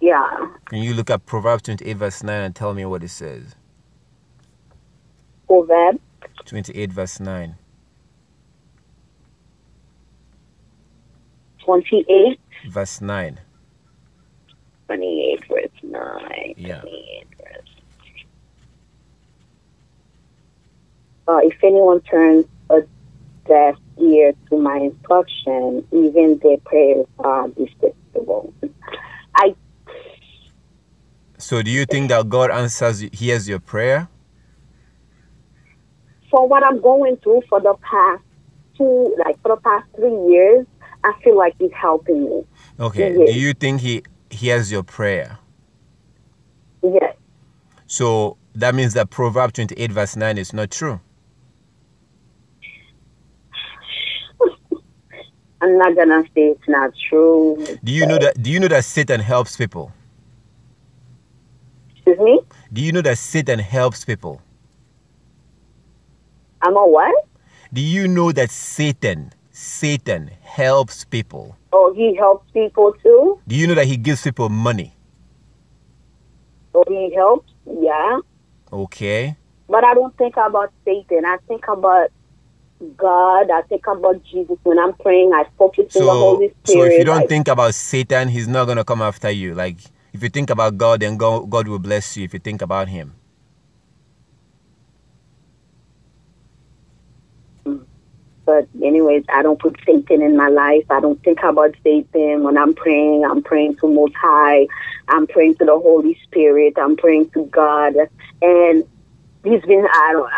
Yeah. Can you look at Proverbs 28 verse 9 and tell me what it says? Proverbs 28 verse 9. 28 verse 9. 28 verse 9. Yeah. 28 verse. If anyone turns a deaf ear to my instruction, even their prayers are despicable. So do you think that God hears your prayer? For what I'm going through for the past 3 years, I feel like he's helping me. Okay. Do you think he hears your prayer? Yes. So that means that Proverbs 28 verse 9 is not true. I'm not gonna say it's not true. Do you know that Satan helps people? Excuse me? Do you know that Satan helps people? I'm a what? Do you know that Satan helps people? Oh, he helps people too? Do you know that he gives people money? Oh, he helps? Yeah. Okay. But I don't think about Satan. I think about God. I think about Jesus. When I'm praying, I focus on the Holy Spirit. So if you don't think about Satan, he's not going to come after you. Like, if you think about God, then God will bless you if you think about him. But anyways, I don't put Satan in my life. I don't think about Satan. When I'm praying to Most High. I'm praying to the Holy Spirit. I'm praying to God. And he's been, I know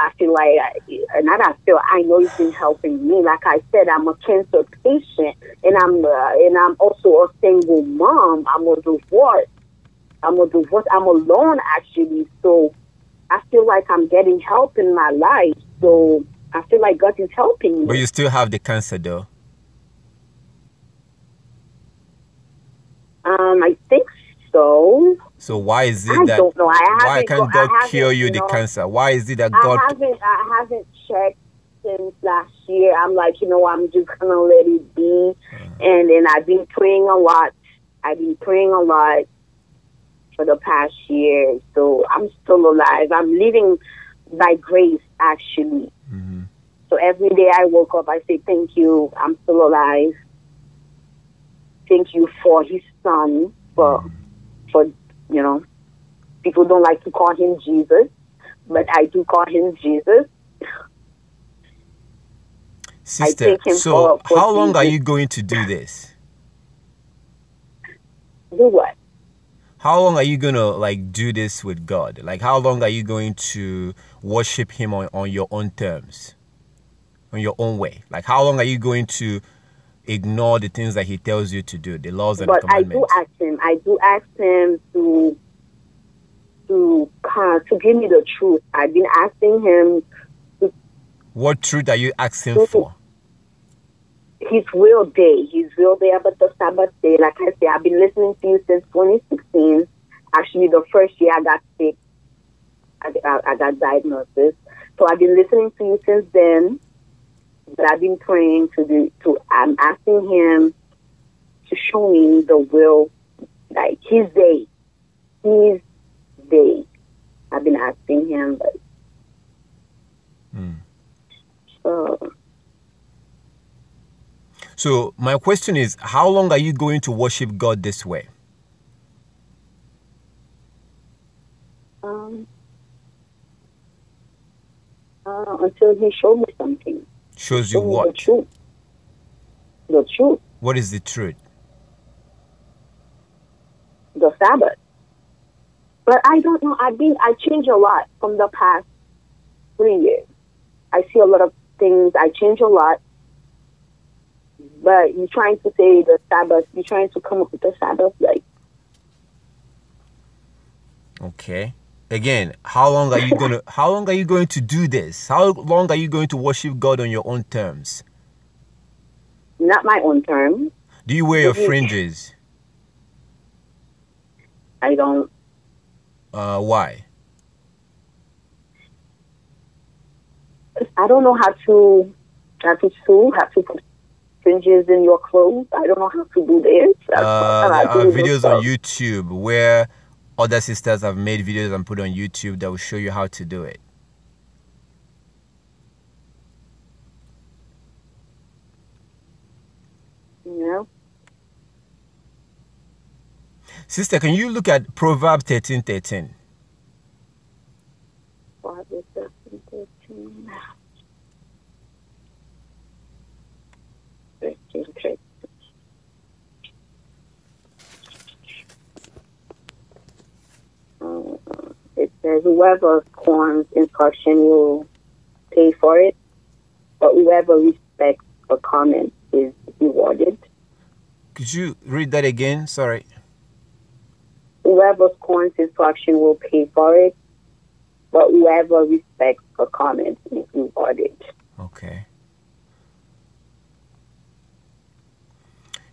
he's been helping me. Like I said, I'm a cancer patient, and I'm also a single mom. I'm divorced. I'm alone, actually. So I feel like I'm getting help in my life. So I feel like God is helping me. But you still have the cancer, though. I think so. So why is it I don't know. Why can't God cure you the cancer? Why is it that God? I haven't checked since last year. I'm like, I'm just gonna let it be. And then I've been praying a lot. For the past year. So I'm still alive. I'm living by grace, actually. Mm-hmm. So every day I woke up, I say, thank you. I'm still alive. Thank you for his son. For people don't like to call him Jesus, but I do call him Jesus. Sister, so how long are you going to do this? Do what? How long are you going to do this with God? Like, how long are you going to worship him on your own terms? On your own way? Like, how long are you going to ignore the things that he tells you to do, the laws and the commandments? I do ask him to give me the truth. I've been asking him. What truth are you asking for? His real day about the Sabbath day. Like I say, I've been listening to you since 2016. Actually, the first year I got sick, I got diagnosis. So I've been listening to you since then. But I've been praying I'm asking him to show me the will, like his day. His day. I've been asking him, but So my question is, how long are you going to worship God this way? Until he showed me something. Shows you what? The truth. The truth. What is the truth? The Sabbath. But I don't know. I changed a lot from the past 3 years. I see a lot of things. I change a lot. But you're trying to say the Sabbath. You're trying to come up with the Sabbath, like. Okay. Again, how long are you going to do this? How long are you going to worship God on your own terms? Not my own terms. Do you wear your fringes? I don't. Why? I don't know how to sew, how to put fringes in your clothes. I don't know how to do this. There are videos on YouTube where other sisters have made videos and put on YouTube that will show you how to do it. Yeah. Sister, can you look at Proverbs 13:13? Proverbs 13:13. 13:13. It says, whoever scorns instruction will pay for it, but whoever respects a comment is rewarded. Could you read that again? Sorry. Whoever scorns instruction will pay for it, but whoever respects a comment is rewarded. Okay.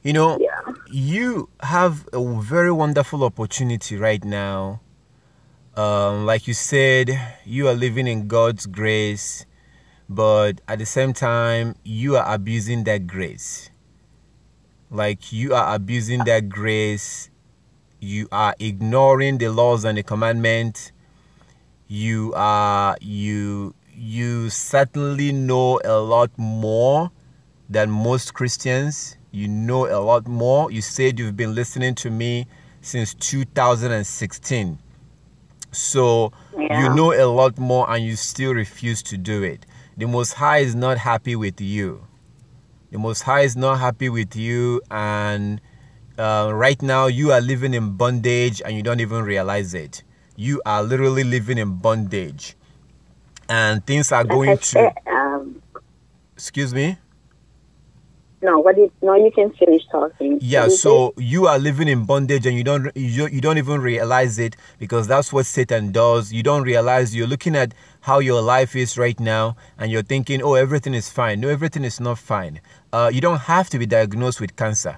You know, You have a very wonderful opportunity right now. Like you said, you are living in God's grace, but at the same time, you are abusing that grace. Like you are abusing that grace. You are ignoring the laws and the commandments. You certainly know a lot more than most Christians. You know a lot more. You said you've been listening to me since 2016. So you know a lot more and you still refuse to do it. The Most High is not happy with you. The Most High is not happy with you, and right now you are living in bondage and you don't even realize it. You are literally living in bondage. And things are going to... Excuse me? No, you can finish talking. Yeah, so you are living in bondage and you don't even realize it, because that's what Satan does. You don't realize. You're looking at how your life is right now and you're thinking, oh, everything is fine. No, everything is not fine. You don't have to be diagnosed with cancer.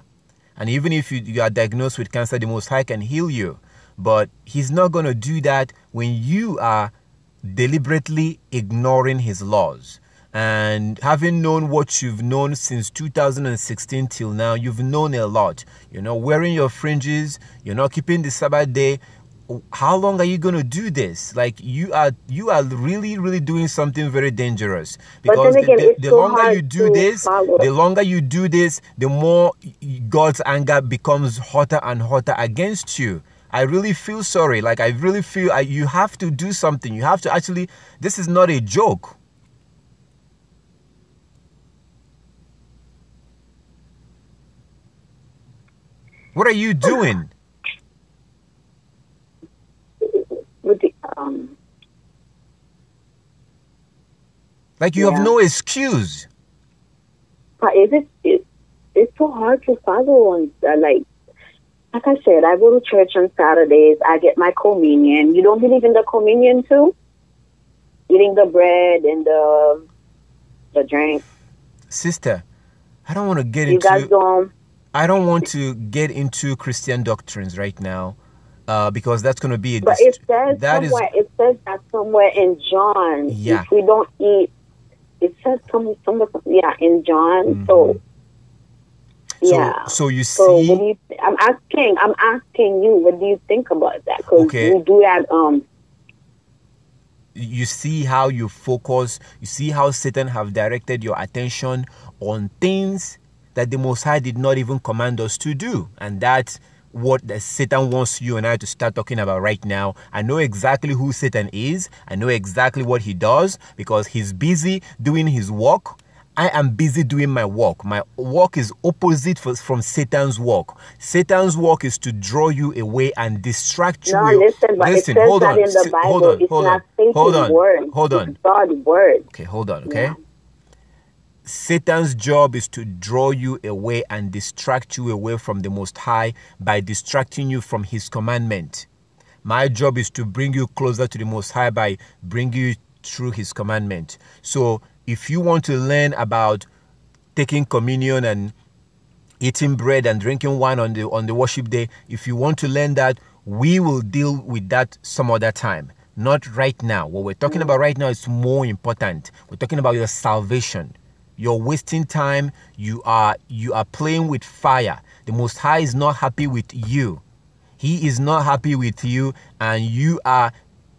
And even if you are diagnosed with cancer, the Most High can heal you. But he's not going to do that when you are deliberately ignoring his laws. And having known what you've known since 2016 till now, you've known a lot. You're not wearing your fringes. You're not keeping the Sabbath day. How long are you going to do this? Like you are really, really doing something very dangerous. Because the longer you do this, the more God's anger becomes hotter and hotter against you. I really feel sorry. Like I really feel you have to do something. You have to actually, this is not a joke. What are you doing? With the, like you have no excuse. But it's so hard to follow on. Like I said, I go to church on Saturdays. I get my communion. You don't believe in the communion too? Eating the bread and the drink. Sister, I don't want to get into... You guys don't... I don't want to get into Christian doctrines right now, because that's going to be. But it says somewhere. It says that somewhere in John. Yeah. If we don't eat, it says somewhere. Yeah, in John. Mm-hmm. So yeah. So you see. So what do you? I'm asking you. What do you think about that? Because we do that. You see how you focus. You see how Satan have directed your attention on things that the Most High did not even command us to do, and that's what the Satan wants you and I to start talking about right now. I know exactly who Satan is. I know exactly what he does because he's busy doing his work. I am busy doing my work. My work is opposite from Satan's work. Satan's work is to draw you away and distract you. No, listen, but it says hold that on. in the Bible. It's not Satan's word. Hold on. It's God's word. Okay, hold on, okay? Yeah. Satan's job is to draw you away and distract you away from the Most High by distracting you from His commandment. My job is to bring you closer to the Most High by bringing you through His commandment. So if you want to learn about taking communion and eating bread and drinking wine on the worship day, if you want to learn that, we will deal with that some other time. Not right now. What we're talking about right now is more important. We're talking about your salvation. You're wasting time. You are playing with fire. The Most High is not happy with you. He is not happy with you, and you are.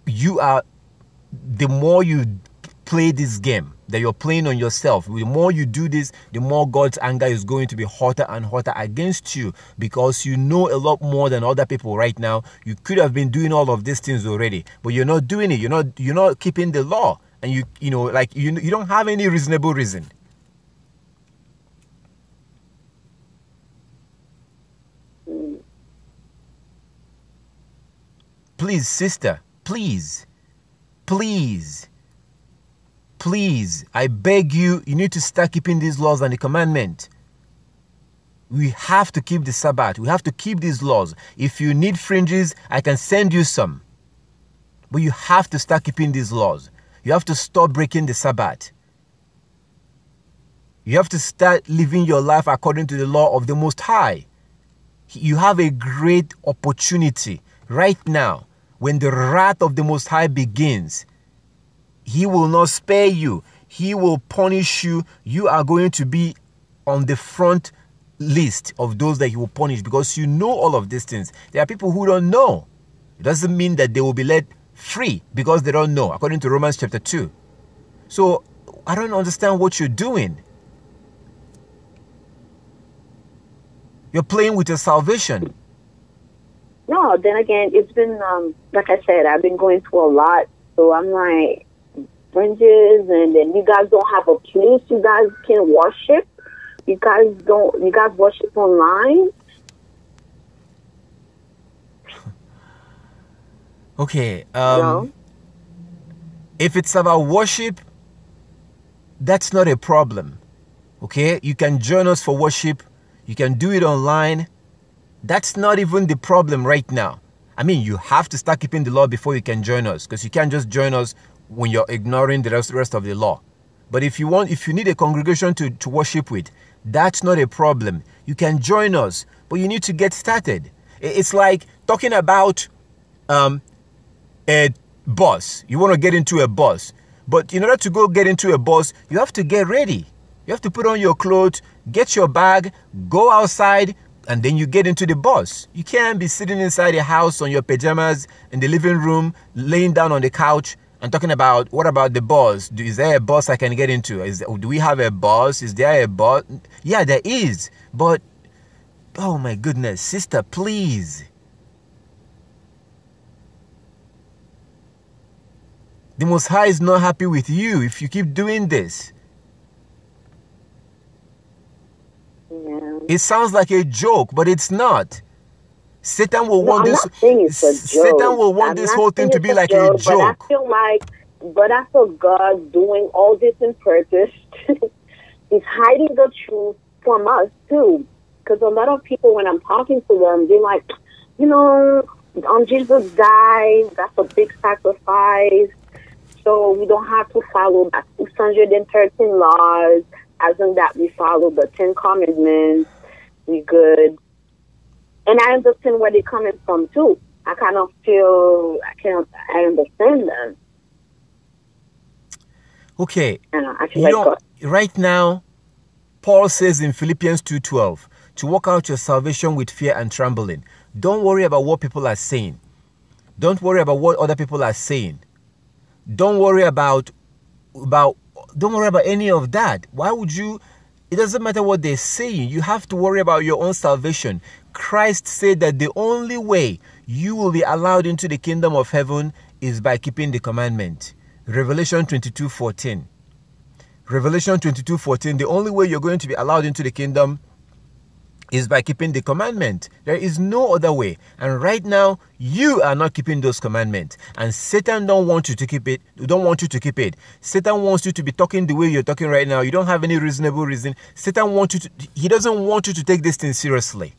The more you play this game that you're playing on yourself, the more you do this, the more God's anger is going to be hotter and hotter against you, because you know a lot more than other people right now. You could have been doing all of these things already, but you're not doing it. You're not keeping the law, and you don't have any reasonable reason. Please, sister, please, I beg you, you need to start keeping these laws and the commandment. We have to keep the Sabbath. We have to keep these laws. If you need fringes, I can send you some. But you have to start keeping these laws. You have to stop breaking the Sabbath. You have to start living your life according to the law of the Most High. You have a great opportunity right now. When the wrath of the Most High begins, He will not spare you. He will punish you. You are going to be on the front list of those that He will punish, because you know all of these things. There are people who don't know. It doesn't mean that they will be let free because they don't know, according to Romans chapter 2. So I don't understand what you're doing. You're playing with your salvation. No, then again, it's been, like I said, I've been going through a lot. So I'm like, fringes, and then you guys don't have a place you guys can worship. You guys worship online? Okay. No? If it's about worship, that's not a problem. Okay? You can join us for worship. You can do it online. That's not even the problem right now. I mean, you have to start keeping the law before you can join us, because you can't just join us when you're ignoring the rest of the law. But if you need a congregation to worship with, that's not a problem. You can join us, but you need to get started. It's like talking about a bus. You want to get into a bus, but in order to go get into a bus, you have to get ready. You have to put on your clothes, get your bag, go outside, and then you get into the bus. You can't be sitting inside your house on your pajamas in the living room, laying down on the couch and talking about, what about the bus? Is there a bus I can get into? Do we have a bus? Is there a bus? Yeah, there is. But, oh my goodness, sister, please. The Most High is not happy with you if you keep doing this. Yeah. It sounds like a joke, but it's not. Satan will want this. Satan will want this whole thing to be like a joke. But I feel God doing all this in purpose. He's hiding the truth from us too. Because a lot of people, when I'm talking to them, they're like, Jesus died. That's a big sacrifice. So we don't have to follow that 613 laws. As in that we follow the 10 commandments, we good. And I understand where they're coming from too. I kind of feel I understand them. Okay. I feel God. Right now, Paul says in Philippians 2:12 to work out your salvation with fear and trembling. Don't worry about what people are saying. Don't worry about what other people are saying. Don't worry about any of that. Why would you? It doesn't matter what they're saying. You have to worry about your own salvation. Christ said that the only way you will be allowed into the kingdom of heaven is by keeping the commandment. Revelation 22:14. Revelation 22:14. The only way you're going to be allowed into the kingdom is by keeping the commandment. There is no other way. And right now, you are not keeping those commandments. And Satan don't want you to keep it. Don't want you to keep it. Satan wants you to be talking the way you're talking right now. You don't have any reasonable reason. Satan wants you to, he doesn't want you to take this thing seriously.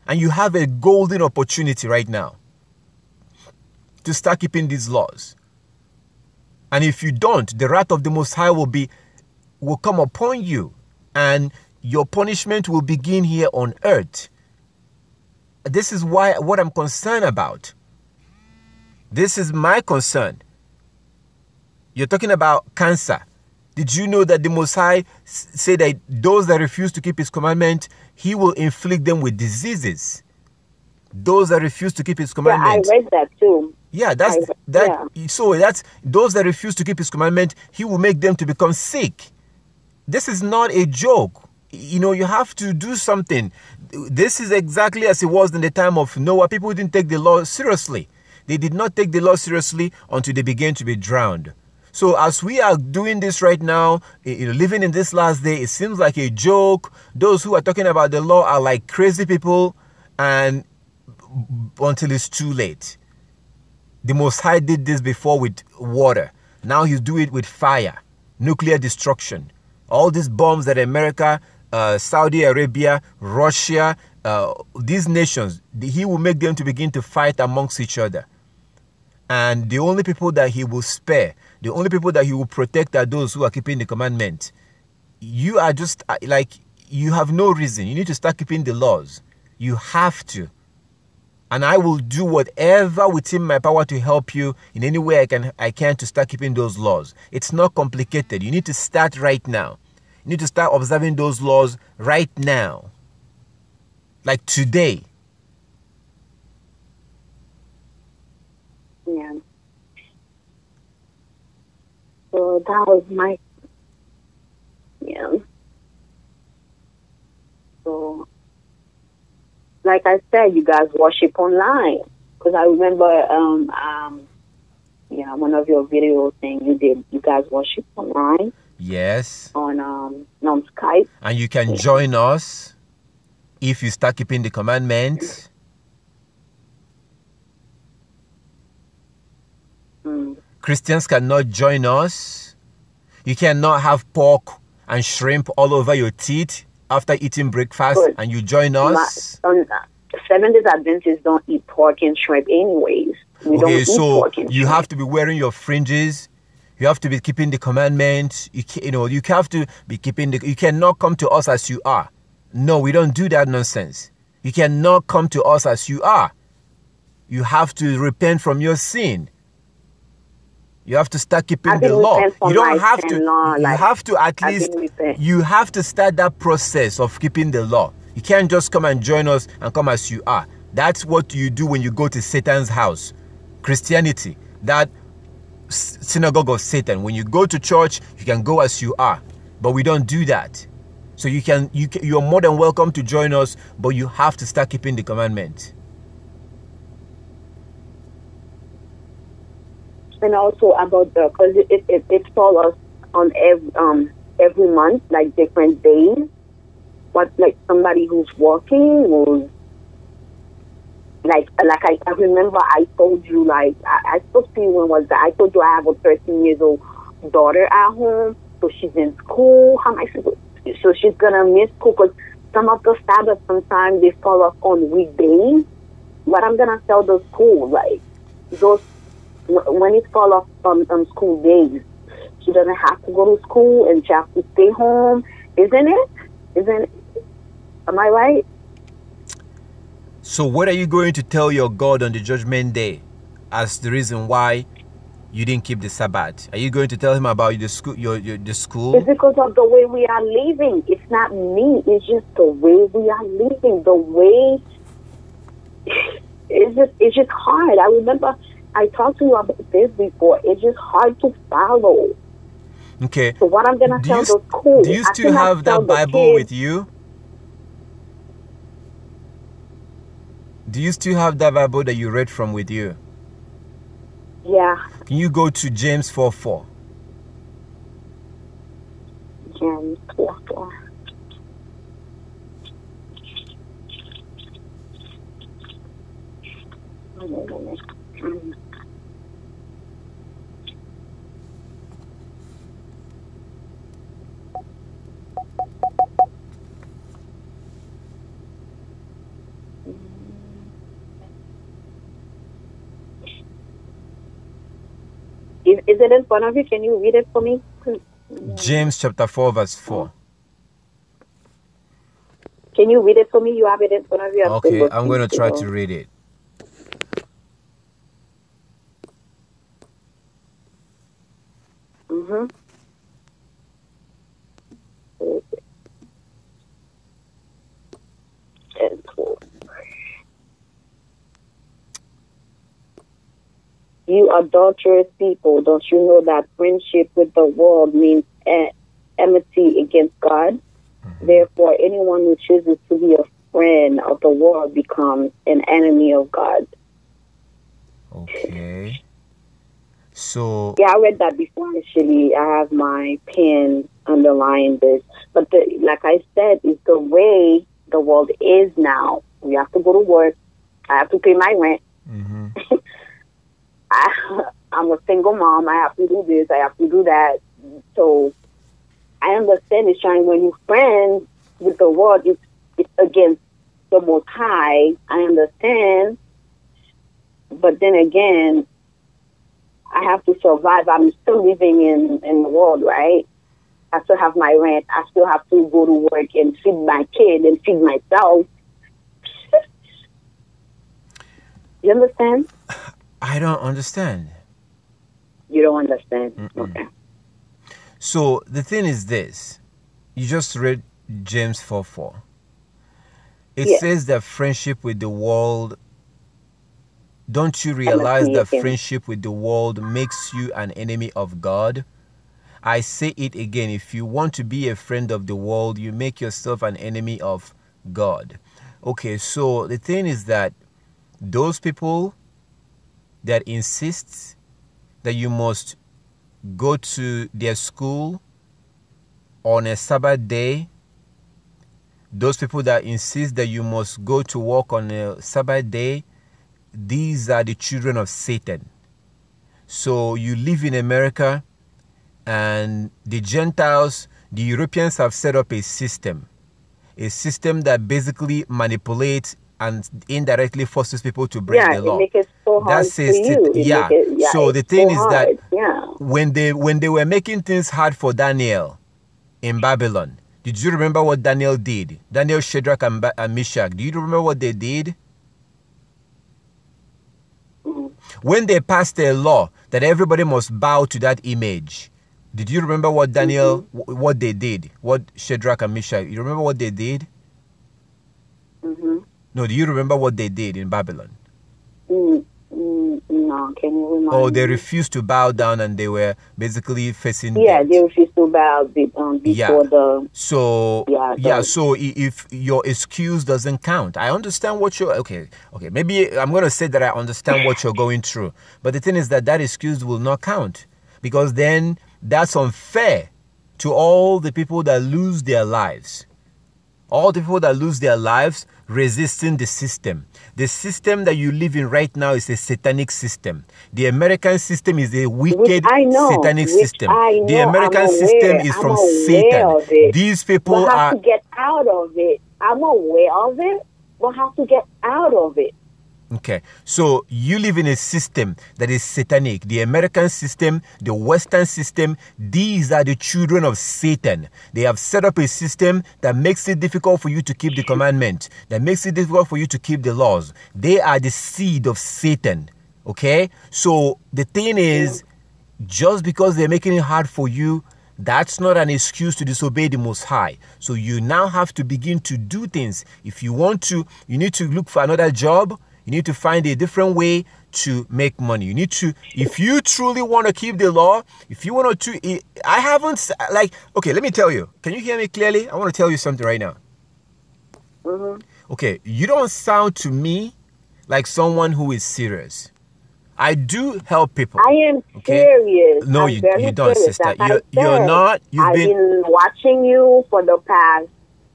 And you have a golden opportunity right now to start keeping these laws. And if you don't, the wrath of the Most High will come upon you. And your punishment will begin here on earth. This is what I'm concerned about. This is my concern. You're talking about cancer. Did you know that the Most High said that those that refuse to keep His commandment, He will inflict them with diseases? Those that refuse to keep His commandment. Yeah, I read that too. Yeah, So that's those that refuse to keep His commandment, He will make them to become sick. This is not a joke. You have to do something. This is exactly as it was in the time of Noah. People didn't take the law seriously. They did not take the law seriously until they began to be drowned. So as we are doing this right now, living in this last day, it seems like a joke. Those who are talking about the law are like crazy people, and until it's too late. The Most High did this before with water. Now He's doing it with fire, nuclear destruction. All these bombs that America, Saudi Arabia, Russia, these nations, He will make them to begin to fight amongst each other. And the only people that He will spare, the only people that He will protect are those who are keeping the commandment. You are just you have no reason. You need to start keeping the laws. You have to. And I will do whatever within my power to help you in any way I can to start keeping those laws. It's not complicated. You need to start right now. You need to start observing those laws right now. Like today. Yeah. So that was my... Yeah. So... Like I said, you guys worship online. Because I remember, one of your videos saying you guys worship online. Yes. On Skype. And you can join us if you start keeping the commandments. Christians cannot join us. You cannot have pork and shrimp all over your teeth after eating breakfast, and you join us. Seventh-day Adventists don't eat pork and shrimp anyways. We don't eat pork and you shrimp. have to be wearing your fringes. You have to be keeping the commandments. You have to be keeping you cannot come to us as you are. No, we don't do that nonsense. You cannot come to us as you are. You have to repent from your sin. You have to start keeping the law. You don't have to. You have to at least. You have to start that process of keeping the law. You can't just come and join us and come as you are. That's what you do when you go to Satan's house. Christianity, that synagogue of Satan. When you go to church, you can go as you are, but we don't do that. So you're more than welcome to join us, but you have to start keeping the commandment. And also about because it follows on every month, like different days. But like somebody who's working, who's like I remember I told you, like I spoke to you when was that? I told you I have a 13-year-old daughter at home, so she's in school. How am I supposed? So she's gonna miss school because some of the Sabbath sometimes they fall off on weekdays. But I'm gonna tell the school like those when it fall off on school days, she doesn't have to go to school and she has to stay home, isn't it? Am I right? So what are you going to tell your God on the judgment day as the reason why you didn't keep the Sabbath? Are you going to tell him about the school? The school? It's because of the way we are living. It's not me. It's just the way we are living. The way it's just hard. I remember I talked to you about this before. It's just hard to follow. Okay. So what I'm gonna tell the school? Do you still have that Bible with you? Do you still have that Bible that you read from with you? Yeah. Can you go to James 4:4? James 4:4. Is it in front of you? Can you read it for me? James chapter 4 verse 4. Can you read it for me? You have it in front of you. Okay, I'm going to try to read it. Mm-hmm. You adulterous people, don't you know that friendship with the world means enmity against God? Mm-hmm. Therefore, anyone who chooses to be a friend of the world becomes an enemy of God. Okay. So... Yeah, I read that before, actually. I have my pen underlying this. But like I said, it's the way the world is now. We have to go to work. I have to pay my rent. Mm-hmm. I'm a single mom. I have to do this. I have to do that. So I understand it's trying when you're friends with the world, it's against the Most High. I understand. But then again, I have to survive. I'm still living in the world, right? I still have my rent. I still have to go to work and feed my kid and feed myself. You understand? I don't understand. You don't understand? Mm-mm. Okay. So the thing is this. You just read James 4:4. It says that friendship with the world... Don't you realize that friendship with the world makes you an enemy of God? I say it again. If you want to be a friend of the world, you make yourself an enemy of God. Okay, so the thing is that those people that insist that you must go to their school on a Sabbath day, those people that insist that you must go to work on a Sabbath day, these are the children of Satan. So you live in America, and the Gentiles, the Europeans have set up a system that basically manipulates and indirectly forces people to break the law. It makes it so hard for you. So the thing is that when they were making things hard for Daniel in Babylon, did you remember what Daniel did? Daniel, Shadrach, and Meshach. Do you remember what they did? When they passed a law that everybody must bow to that image, did you remember what Daniel, what they did? What Shadrach and Meshach, you remember what they did? Mm-hmm. No, do you remember what they did in Babylon? No, can you remind me? Oh, they refused to bow down, and they were basically facing death. They refused to bow before the... So, so if your excuse doesn't count, I understand what you're... Okay, maybe I'm going to say that I understand what you're going through. But the thing is that excuse will not count, because then that's unfair to all the people that lose their lives. All the people that lose their lives resisting the system. The system that you live in right now is a satanic system. The American system is a wicked satanic system. The American system is from Satan. These people have to get out of it. I'm aware of it, but have to get out of it. Okay, so you live in a system that is satanic. The American system, the Western system, these are the children of Satan. They have set up a system that makes it difficult for you to keep the commandment, that makes it difficult for you to keep the laws. They are the seed of Satan. Okay, so the thing is, just because they're making it hard for you, that's not an excuse to disobey the Most High. So you now have to begin to do things. If you want to, you need to look for another job. You need to find a different way to make money. You need to, if you truly want to keep the law, if you want to, I haven't, like, okay, let me tell you. Can you hear me clearly? I want to tell you something right now. Mm-hmm. Okay, you don't sound to me like someone who is serious. I do help people. I am serious. No, I'm you don't, serious. sister. Like You're not. I've been watching you for the past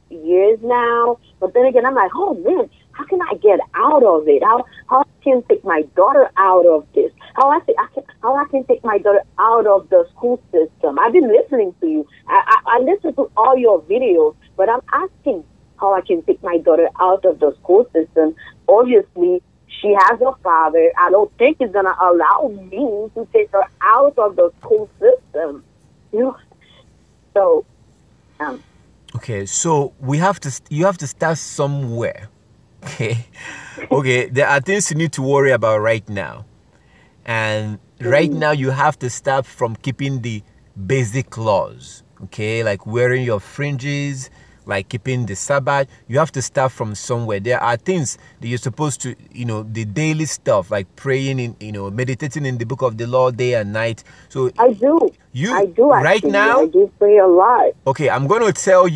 years now. But then again, I'm like, oh man, how can I get out of it? How I can take my daughter out of this? How I can take my daughter out of the school system? I've been listening to you. I listen to all your videos, but I'm asking how I can take my daughter out of the school system. Obviously, she has a father. I don't think he's gonna allow me to take her out of the school system. You know, so. Okay, so you have to start somewhere. Okay, there are things you need to worry about right now, and right now you have to start from keeping the basic laws. Okay, like wearing your fringes, like keeping the Sabbath. You have to start from somewhere. There are things that you're supposed to, the daily stuff, like praying in, meditating in the book of the Lord day and night. So I do. I do right actually. now. I do pray a lot. Okay, I'm going to tell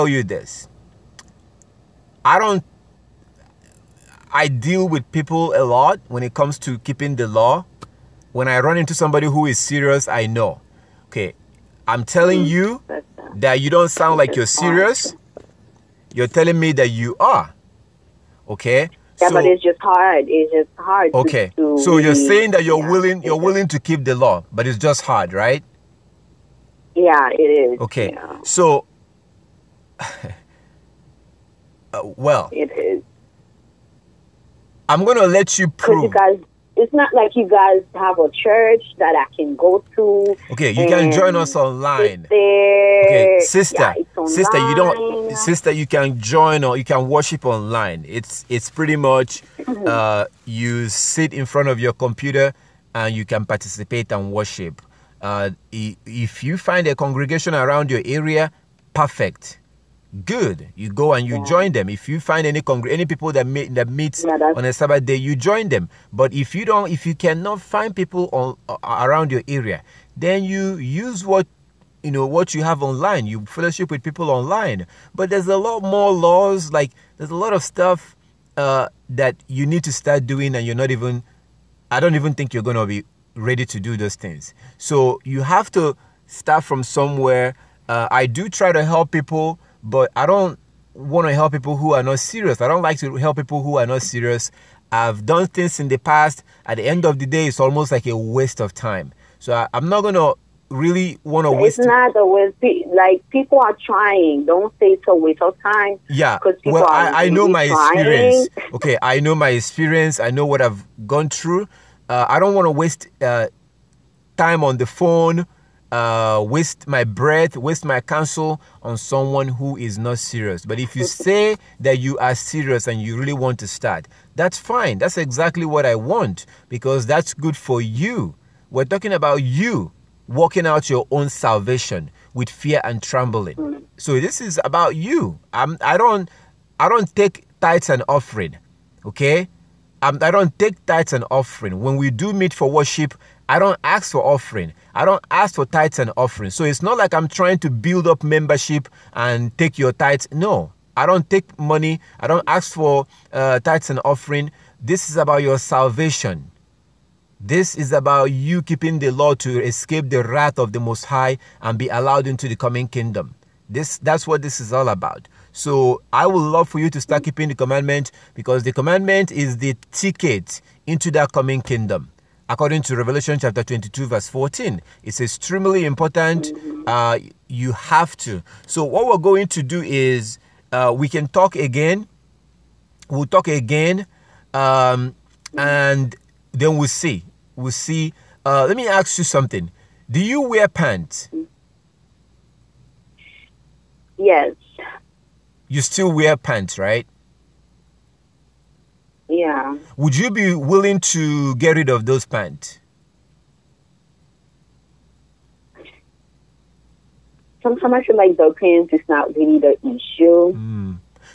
you this. I deal with people a lot when it comes to keeping the law. When I run into somebody who is serious, I know. Okay, I'm telling you that you don't sound like you're serious. You're telling me that you are. Okay? Yeah, but it's just hard. It's just hard. Okay. So you're saying that you're willing to keep the law, but it's just hard, right? Yeah, it is. Okay. Yeah. So well, it is. I'm going to let you prove. You guys, it's not like you guys have a church that I can go to. Okay, you can join us online. Okay, sister, you can join or you can worship online. It's pretty much you sit in front of your computer and you can participate and worship. If you find a congregation around your area, perfect. Good. You go and you join them. If you find any people that meets on a Sabbath day, you join them. But if you cannot find people around your area, then you use what you have online. You fellowship with people online. But there's a lot more laws. Like there's a lot of stuff that you need to start doing, and I don't even think you're gonna be ready to do those things. So you have to start from somewhere. I do try to help people, but I don't want to help people who are not serious. I don't like to help people who are not serious. I've done things in the past. At the end of the day, it's almost like a waste of time. So I'm not going to really want to waste. It's not a waste. Like, people are trying. Don't say it's a waste of time. Yeah. Well, I know my experience. Okay, I know my experience. I know what I've gone through. I don't want to waste time on the phone, waste my breath, waste my counsel on someone who is not serious. But if you say that you are serious and you really want to start, that's fine. That's exactly what I want, because that's good for you. We're talking about you working out your own salvation with fear and trembling. So this is about you. I don't take tithes and offering. Okay? I don't take tithes and offering. When we do meet for worship, I don't ask for offering. I don't ask for tithes and offering. So it's not like I'm trying to build up membership and take your tithes. No, I don't take money. I don't ask for tithes and offering. This is about your salvation. This is about you keeping the law to escape the wrath of the Most High and be allowed into the coming kingdom. That's what this is all about. So I would love for you to start keeping the commandment, because the commandment is the ticket into that coming kingdom. According to Revelation chapter 22, verse 14, it's extremely important. You have to. So what we're going to do is we can talk again. We'll talk again, and then we'll see. We'll see. Let me ask you something. Do you wear pants? Yes. You still wear pants, right? Yeah. Would you be willing to get rid of those pants? Sometimes I feel like the pants is not really the issue.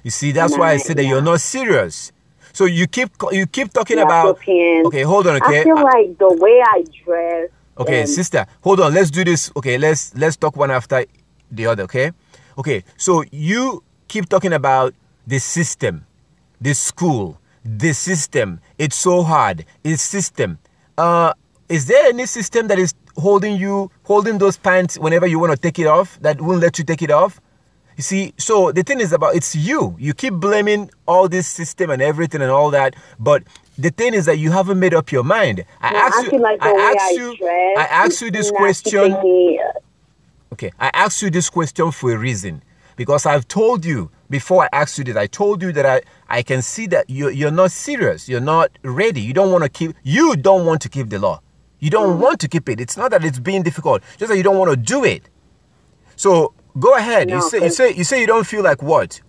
You see, that's why I said that you're not serious. So you keep talking Yeah, about. so pants. Okay, hold on. Okay. I feel like the way I dress. Okay, sister, hold on. Let's do this. Okay, let's talk one after the other. Okay. Okay. So you keep talking about the system, the school, the system. It's so hard. It's system. Is there any system that is holding those pants whenever you want to take it off, that won't let you take it off? You see, so the thing is it's you. You keep blaming all this system and everything and all that, but the thing is that you haven't made up your mind. I asked you this question. Okay, I asked you this question for a reason, because I've told you before I asked you this. I told you that I can see that you're not serious. You're not ready. You don't want to keep the law. You don't want to keep it. It's not that it's being difficult, just that you don't want to do it. So go ahead. No, you say you don't feel like what?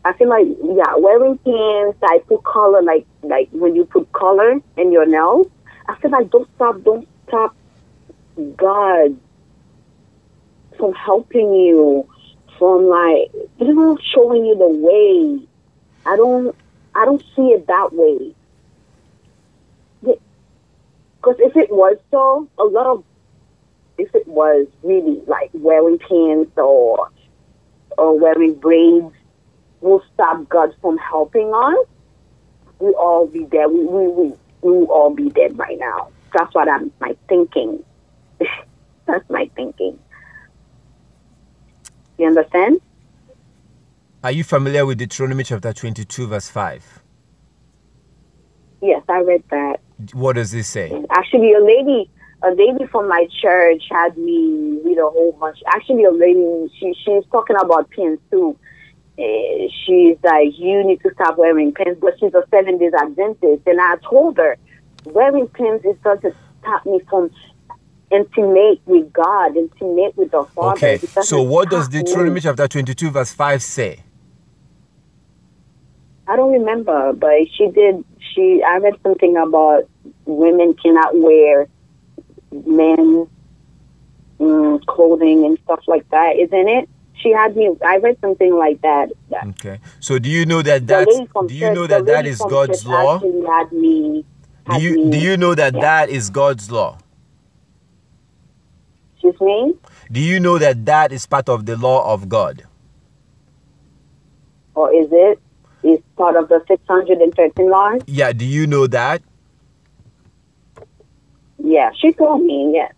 I feel like, wearing pants, I put color, like when you put color in your nails, I feel like don't stop God from helping you, from showing you the way. I don't see it that way. Because if it was really like wearing pants or wearing braids will stop God from helping us, we'll all be dead. We will all be dead right now. That's what my thinking. That's my thinking. You understand? Are you familiar with Deuteronomy chapter 22, verse 5? Yes, I read that. What does this say? Actually, a lady from my church had me read a whole bunch. Actually, a lady, she's talking about pants too. She's like, you need to stop wearing pants, but she's a 7 Days Adventist. And I told her, wearing pants doesn't stop me from intimate with God, intimate with the Father. Okay, so what does Deuteronomy chapter 22, verse 5 say? I don't remember, but I read something about women cannot wear men's clothing and stuff like that, isn't it? I read something like that. Okay. So do you know that that is God's law? Do you know that that is God's law? Excuse me? Do you know that that is part of the law of God? Or is it? It's part of the 613 laws? Yeah, do you know that? Yeah, she told me, yes.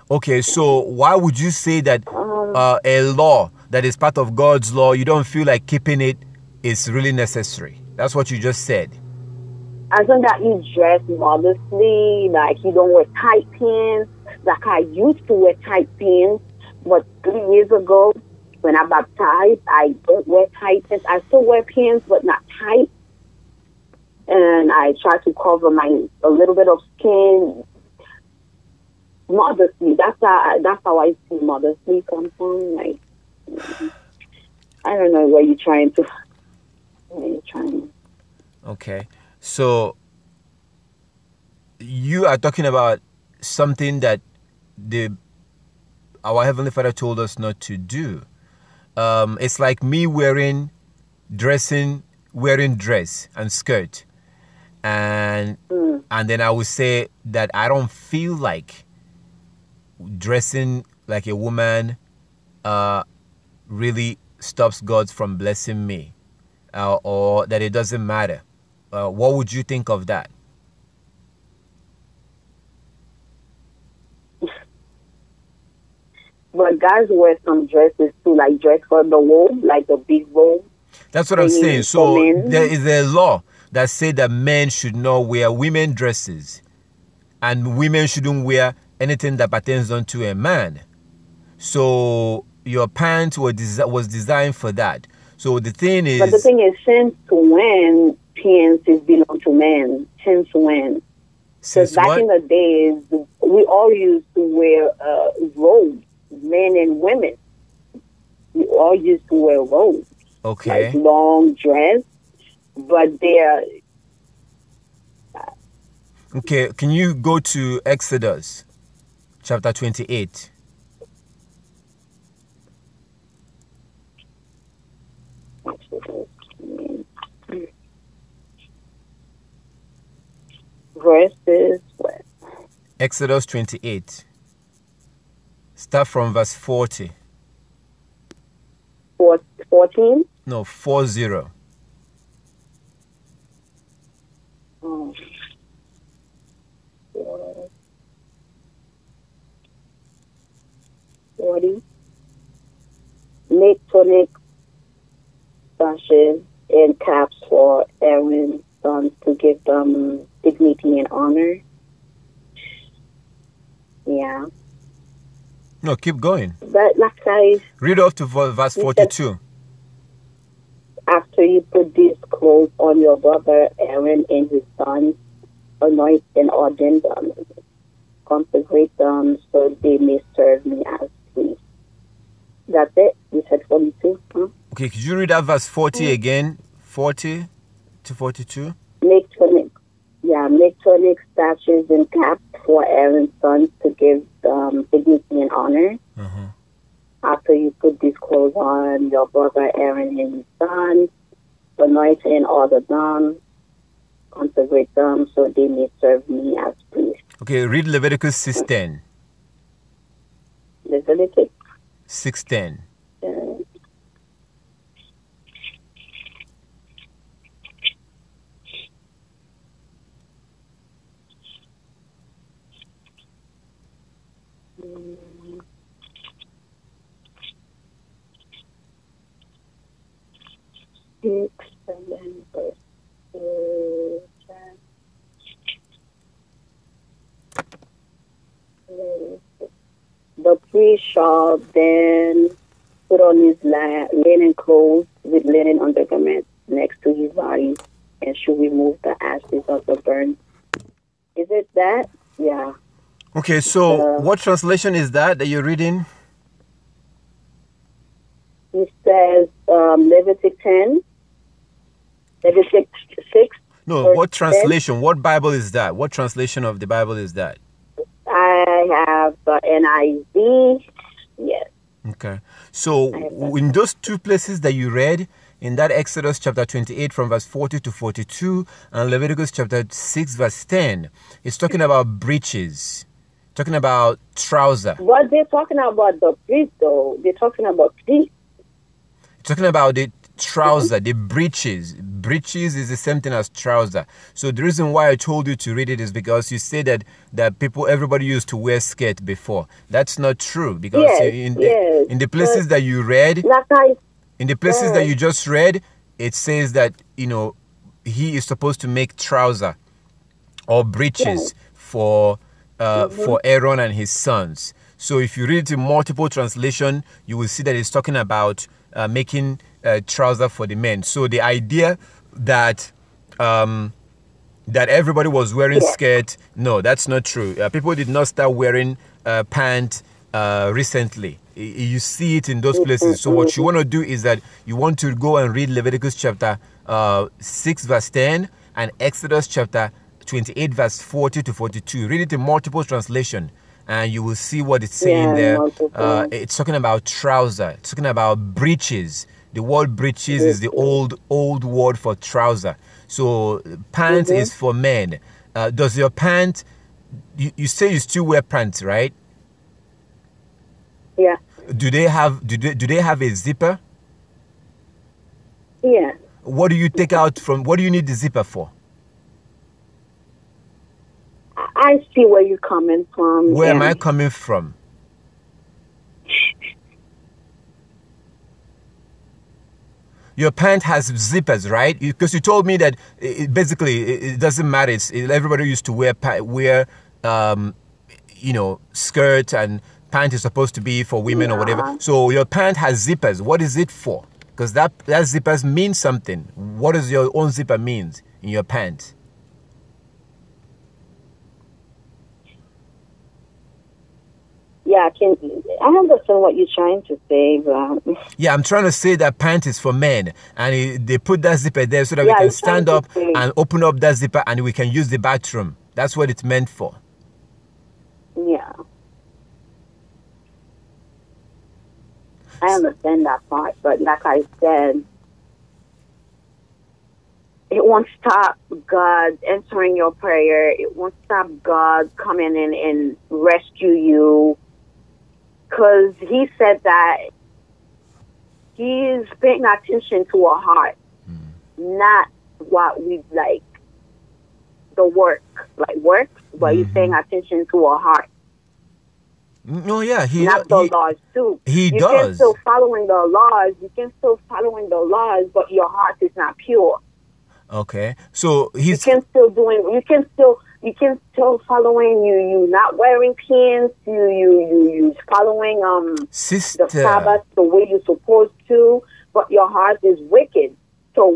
Okay, so why would you say that a law that is part of God's law, you don't feel like keeping it is really necessary? That's what you just said. As long as you dress modestly, like you don't wear tight pants. Like I used to wear tight pants, but 3 years ago, when I baptized, I don't wear tight pants. I still wear pants, but not tight. And I try to cover a little bit of skin. Modestly, that's how I see modestly come from. Like, I don't know where you're trying to. Okay, so you are talking about something that our Heavenly Father told us not to do. It's like me wearing dress and skirt, and then I would say that I don't feel like dressing like a woman really stops God from blessing me, or that it doesn't matter. What would you think of that? But guys wear some dresses too, like dress for the robe, like the big robe. That's what I'm saying. So there is a law that says that men should not wear women dresses, and women shouldn't wear anything that pertains unto a man. So your pants was designed for that. So the thing is, But the thing is, since when pants is belong to men? Since when? since Because back what? in the days, we all used to wear robes, men and women. We all used to wear robes, like Okay. long dress, but they're Okay. Can you go to Exodus chapter 28? verses what? Exodus 28. Start from verse 40. 14? No, 40. Oh. 40. Make tunic sashes and caps for Aaron's sons to give them dignity and honor. Yeah. No, keep going. But like Read off to verse 42. after you put these clothes on your brother Aaron and his sons, anoint and ordain them, consecrate them so they may serve me as priests. That's it. You said 42. Huh? Okay, could you read that verse 40 again? 40 to 42. Make tunic sashes and caps for Aaron's sons to give dignity and honor. Uh-huh. After you put these clothes on your brother Aaron and his sons, anoint and order them, consecrate them so they may serve me as priests. Okay, read Leviticus 6:10. Leviticus 6:10. Six, seven, verse 10. The priest shall then put on his linen clothes with linen undergarments next to his body and should remove the ashes of the burnt. Is it that? Yeah. Okay, so what translation is that you're reading? It says Leviticus 10, Leviticus 6. No, verse what 10. translation? What Bible is that? What translation of the Bible is that? I have the NIV. Yes. Okay. So in those two places that you read, in that Exodus chapter 28 from verse 40 to 42 and Leviticus chapter 6 verse 10, it's talking about breeches, talking about trouser, What they're talking about the priest, though, they're talking about priest. talking about the trouser, the breeches. Breeches is the same thing as trouser. So the reason why I told you to read it is because you say that everybody used to wear skirt before. That's not true, because in the places that you read, in the places that you just read, it says that, he is supposed to make trouser or breeches for Aaron and his sons. So if you read it in multiple translation, you will see that it's talking about making trouser for the men. So the idea that that everybody was wearing skirt, no, that's not true. People did not start wearing pants recently. You see it in those places. So what you want to do is that you want to go and read Leviticus chapter 6 verse 10 and Exodus chapter 28 verse 40 to 42. Read it in multiple translation and you will see what it's saying there. It's talking about trouser. It's talking about breeches. The word breeches is the old word for trouser. So pants is for men. Does your pant? You say you still wear pants, right? Yeah. Do they have a zipper? Yeah. What do you take out from? What do you need the zipper for? I see where you're coming from. Where am I coming from? Your pant has zippers, right? Because you told me that it doesn't matter. Everybody used to wear skirt, and pant is supposed to be for women or whatever. So your pant has zippers. What is it for? Because that zippers means something. What does your own zipper means in your pants? Yeah, I understand what you're trying to say, but... Yeah, I'm trying to say that pant is for men, and they put that zipper there so that we can stand up and open up that zipper and we can use the bathroom. That's what it's meant for. Yeah. I understand that part, but like I said, it won't stop God answering your prayer. It won't stop God coming in and rescue you. Because he said that he's paying attention to our heart, not what we like, the work, but he's paying attention to our heart. No, yeah, not the laws too. He does. You can still following the laws, but your heart is not pure. Okay, so you can still following you not wearing pants, you following Sister. The Sabbath the way you're supposed to, but your heart is wicked. So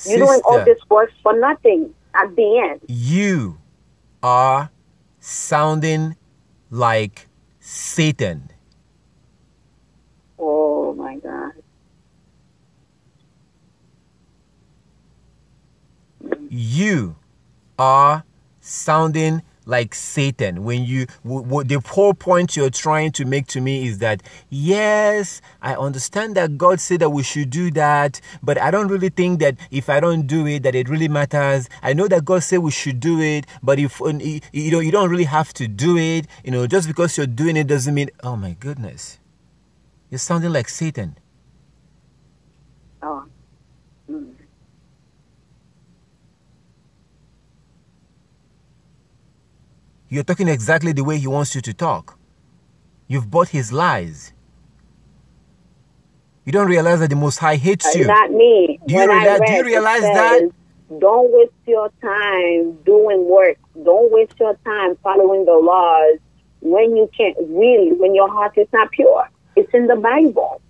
you're doing all this work for nothing at the end. You are sounding like Satan. Oh my God. You are sounding like Satan. When the whole point you're trying to make to me is that, yes, I understand that God said that we should do that, but I don't really think that if I don't do it, that it really matters. I know that God said we should do it, but if you don't really have to do it. Just because you're doing it doesn't mean. Oh my goodness, you're sounding like Satan. Oh. You're talking exactly the way he wants you to talk. You've bought his lies. You don't realize that the Most High hates you. Not me. Do you realize that? Don't waste your time doing work. Don't waste your time following the laws when you can't really, when your heart is not pure. It's in the Bible.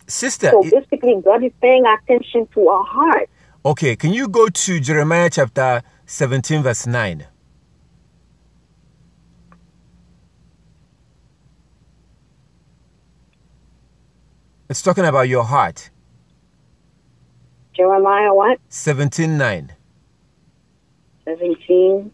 Sister. So basically, God is paying attention to our heart. Okay, can you go to Jeremiah chapter 17, verse 9? It's talking about your heart. Jeremiah what? 17:9. 17.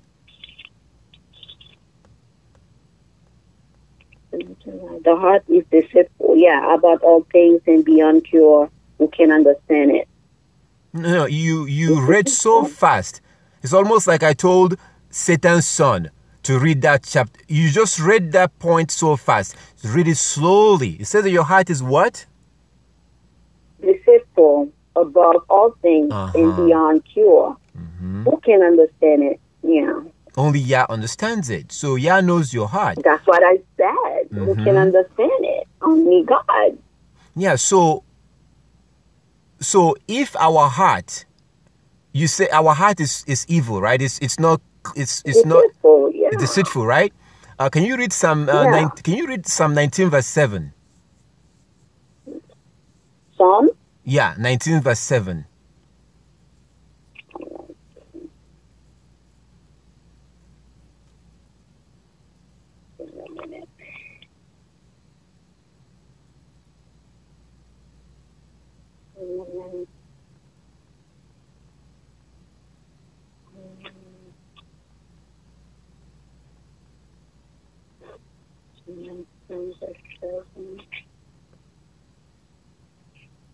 The heart is deceitful, about all things and beyond cure. Who can understand it? No, you read so fast. It's almost like I told Satan's son to read that chapter. You just read that point so fast. Read it slowly. It says that your heart is what? Deceitful above all things and beyond cure. Who can understand it? Yeah. Only Yah understands it. So Yah knows your heart. That's what I said. Who can understand it? Only God. Yeah, so if our heart, you say our heart is evil, right? It's not deceitful, yeah. It's deceitful, right? Can you read Psalm 19 verse 7? Psalm? Yeah, 19 verse 7.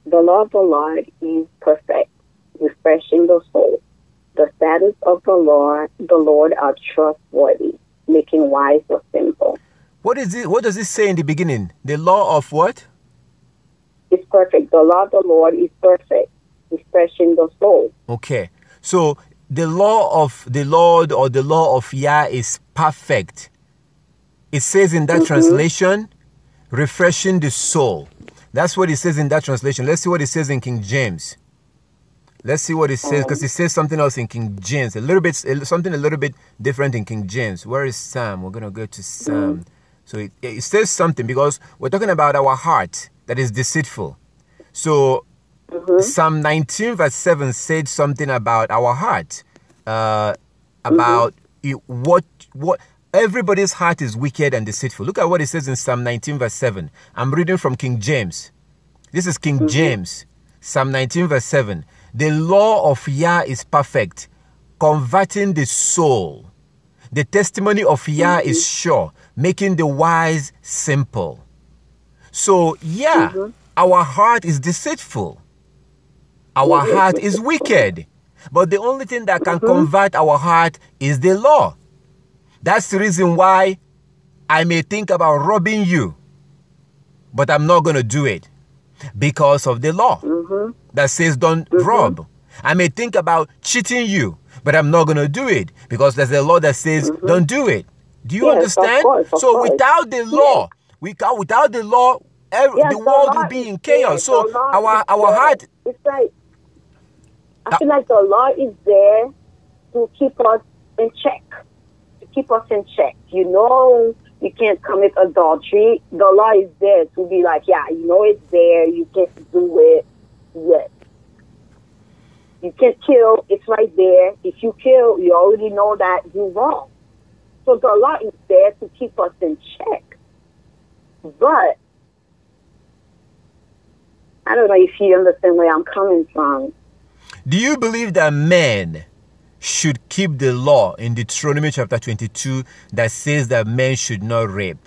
The law of the Lord is perfect, refreshing the soul. The statutes of the Lord are trustworthy, making wise the simple. What is it? What does it say in the beginning? The law of what? It's perfect. The law of the Lord is perfect, refreshing the soul. Okay. So the law of the Lord or the law of Yah is perfect. It says in that translation, refreshing the soul. That's what it says in that translation. Let's see what it says in King James. Let's see what it says, because it says something else in King James. Something a little bit different in King James. Where is Psalm? We're going to go to Psalm So it says something, because we're talking about our heart that is deceitful. So Psalm 19 verse 7 said something about our heart, about what everybody's heart is wicked and deceitful. Look at what it says in Psalm 19 verse 7. I'm reading from King James. This is King James. Psalm 19 verse 7. The law of Yah is perfect, converting the soul. The testimony of Yah is sure, making the wise simple. So, our heart is deceitful. Our heart is wicked. But the only thing that can convert our heart is the law. That's the reason why I may think about robbing you, but I'm not going to do it because of the law that says don't rob. I may think about cheating you, but I'm not going to do it because there's a law that says don't do it. Do you understand? Of course. Without the law, without the law, the world will be in chaos. So our heart. It's like, I feel like the law is there to keep us in check. To keep us in check. You know, you can't commit adultery. The law is there to be like, yeah, you know it's there. You can't do it. Yes. You can't kill. It's right there. If you kill, you already know that you're wrong. So the law is there to keep us in check. But I don't know if you understand where I'm coming from. Do you believe that men should keep the law in Deuteronomy chapter 22 that says that men should not rape?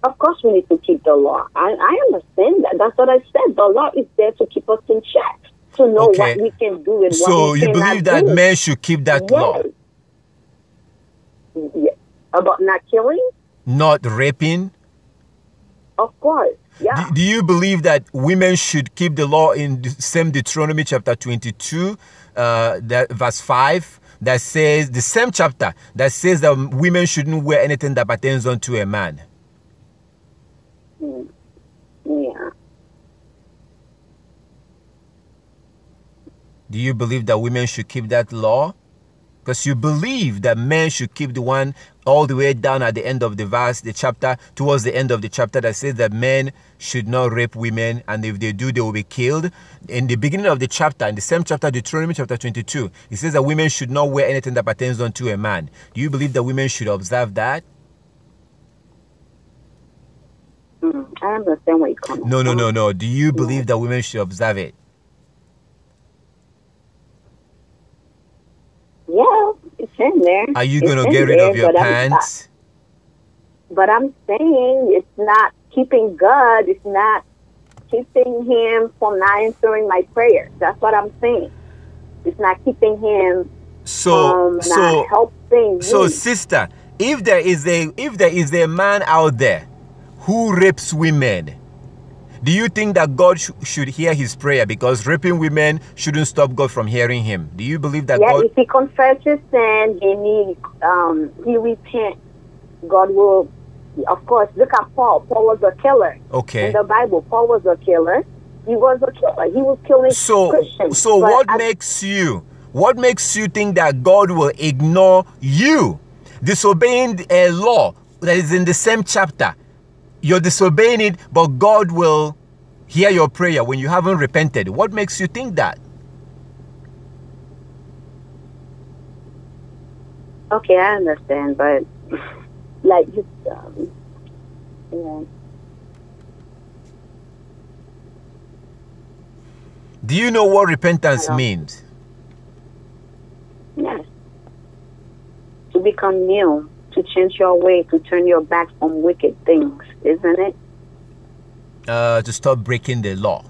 Of course we need to keep the law. I understand that. That's what I said. The law is there to keep us in check, to know what we can do and what we cannot do. So you believe that men should keep that law? Yes. About not killing? Not raping? Of course, yeah. Do you believe that women should keep the law in the same Deuteronomy chapter 22, that verse 5, that says, the same chapter, that says that women shouldn't wear anything that pertains unto a man? Yeah. Do you believe that women should keep that law? Because you believe that men should keep the one all the way down at the end of the verse, the chapter, towards the end of the chapter, that says that men should not rape women, and if they do, they will be killed. In the beginning of the chapter, in the same chapter, Deuteronomy chapter 22, it says that women should not wear anything that pertains unto a man. Do you believe that women should observe that? I understand where you're coming from. No. Do you believe that women should observe it? Yeah, it's in there. Are you going to get rid of your pants? But I'm saying it's not keeping God. It's not keeping him from not answering my prayers. That's what I'm saying. It's not keeping him from not helping me. So, sister, if there is a man out there who rapes women, do you think that God should hear his prayer? Because raping women shouldn't stop God from hearing him. Do you believe that God... if he confesses sin and he repents, God will... Of course, look at Paul. Paul was a killer. Okay. In the Bible, Paul was a killer. He was a killer. He was killing Christians. So what makes you think that God will ignore you disobeying a law that is in the same chapter? You're disobeying it, but God will hear your prayer when you haven't repented. What makes you think that? Okay, I understand, but like just Do you know what repentance means? Yes. To become new, to change your way, to turn your back on wicked things, isn't it? To stop breaking the law.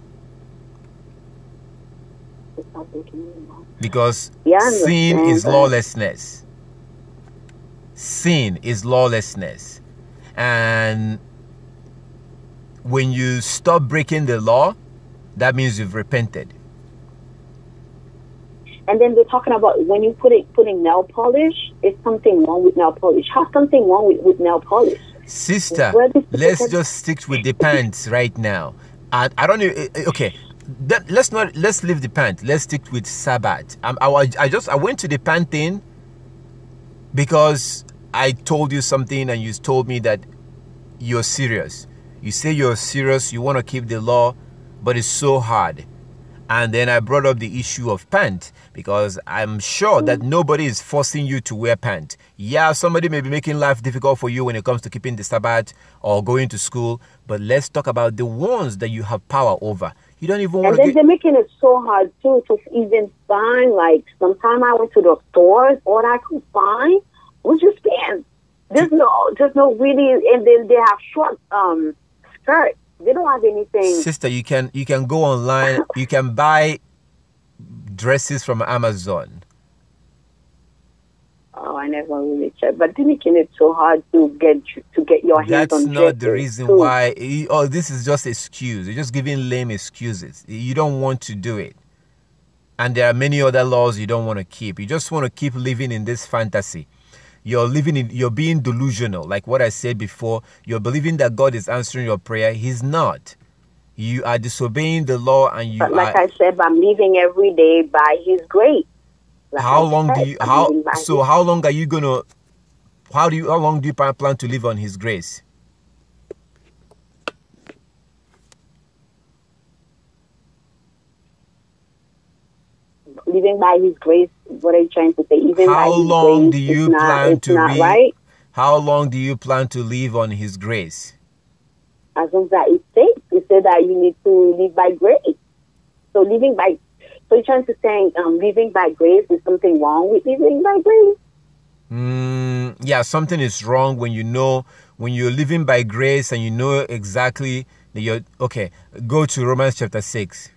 Because sin is lawlessness. Sin is lawlessness. And when you stop breaking the law, that means you've repented. And then we're talking about when you putting nail polish, is something wrong with nail polish? How's something wrong with nail polish? Sister, let's just stick with the pants right now. I don't know. Okay, let's leave the pants. Let's stick with Sabbath. I went to the pant thing because I told you something and you told me that you're serious. You say you're serious, you want to keep the law, but it's so hard. And then I brought up the issue of pant, because I'm sure that nobody is forcing you to wear pant. Yeah, somebody may be making life difficult for you when it comes to keeping the Sabbath or going to school, but let's talk about the ones that you have power over. You don't even want to. And then they're making it so hard too to even find. Like, sometime I went to the stores, all I could find was just pants. There's no really, and then they have short skirts. They don't have anything. Sister, you can go online. You can buy dresses from Amazon. Oh, I never really checked. But they're making it so hard to get your hands on dresses. That's not the reason why. Oh, this is just excuse. You're just giving lame excuses. You don't want to do it. And there are many other laws you don't want to keep. You just want to keep living in this fantasy. You're being delusional. Like what I said before, you're believing that God is answering your prayer. He's not. You are disobeying the law, and you. But like I said, I'm living every day by His grace. Like how long do you how long are you gonna? How long do you plan to live on His grace? Living by His grace. What are you trying to say? Even how long do you plan to live? Right? How long do you plan to live on His grace? As long as it takes. It said that you need to live by grace. So you're trying to say living by grace, is something wrong with living by grace? Yeah, something is wrong when you're living by grace and you know exactly that you're okay. Go to Romans chapter 6.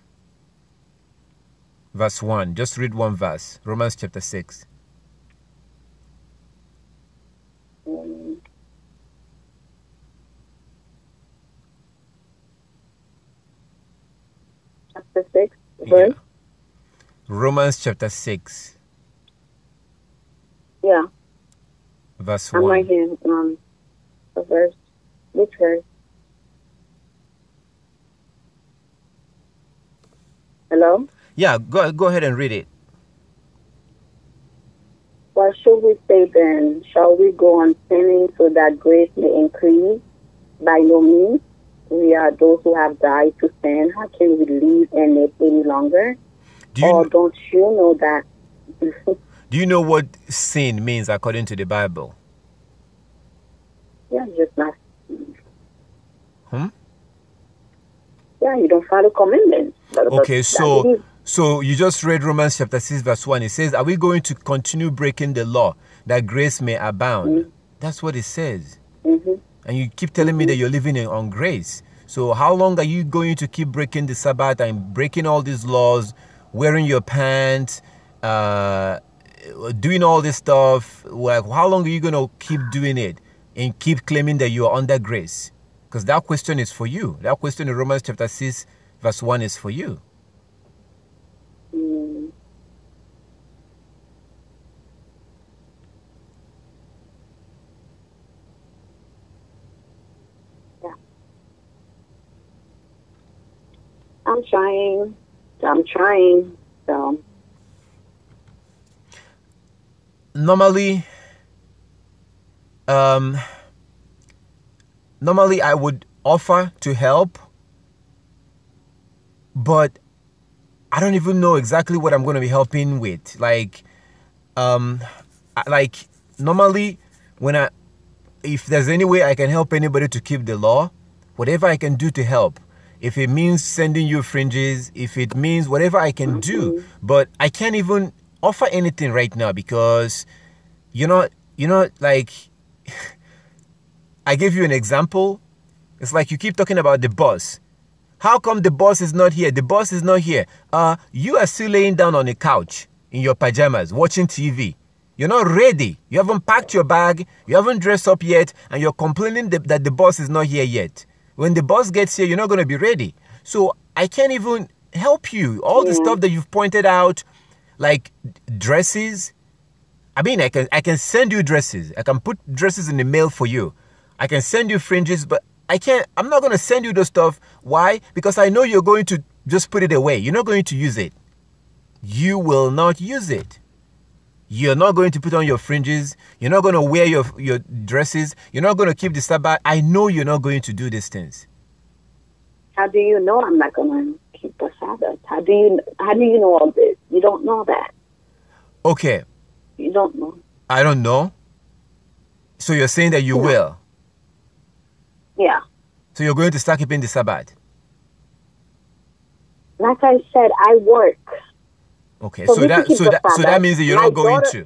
Verse 1. Just read one verse. Romans chapter 6. Chapter 6, verse? Yeah. Romans chapter 6. Yeah. Verse 1. I'm right here. The verse. Which verse? Hello? Yeah, go ahead and read it. What should we say then? Shall we go on sinning so that grace may increase? By no means. We are those who have died to sin. How can we live in it any longer? Don't you know that? Do you know what sin means according to the Bible? Yeah, just not. Yeah, you don't follow commandments. Okay, so you just read Romans chapter 6 verse 1. It says, are we going to continue breaking the law that grace may abound? Mm-hmm. That's what it says. Mm-hmm. And you keep telling me that you're living on grace. So how long are you going to keep breaking the Sabbath and breaking all these laws, wearing your pants, doing all this stuff? Like, how long are you going to keep doing it and keep claiming that you are under grace? Because that question is for you. That question in Romans chapter 6 verse 1 is for you. I'm trying. So normally I would offer to help, but I don't even know exactly what I'm going to be helping with. Like normally if there's any way I can help anybody to keep the law, whatever I can do to help. If it means sending you fringes, if it means whatever I can do, but I can't even offer anything right now because, like, I give you an example. It's like you keep talking about the bus. How come the bus is not here? The bus is not here. You are still laying down on a couch in your pajamas, watching TV. You're not ready. You haven't packed your bag. You haven't dressed up yet, and you're complaining that the bus is not here yet. When the bus gets here, you're not going to be ready. So I can't even help you. All the stuff that you've pointed out, like dresses. I mean, I can send you dresses. I can put dresses in the mail for you. I can send you fringes, but I'm not going to send you those stuff. Why? Because I know you're going to just put it away. You're not going to use it. You will not use it. You're not going to put on your fringes. You're not going to wear your dresses. You're not going to keep the Sabbath. I know you're not going to do these things. How do you know I'm not going to keep the Sabbath? How do you know all this? You don't know that. Okay. You don't know. I don't know. So you're saying that you will? Yeah. So you're going to start keeping the Sabbath? Like I said, I work. Okay, so that means that you're not going to.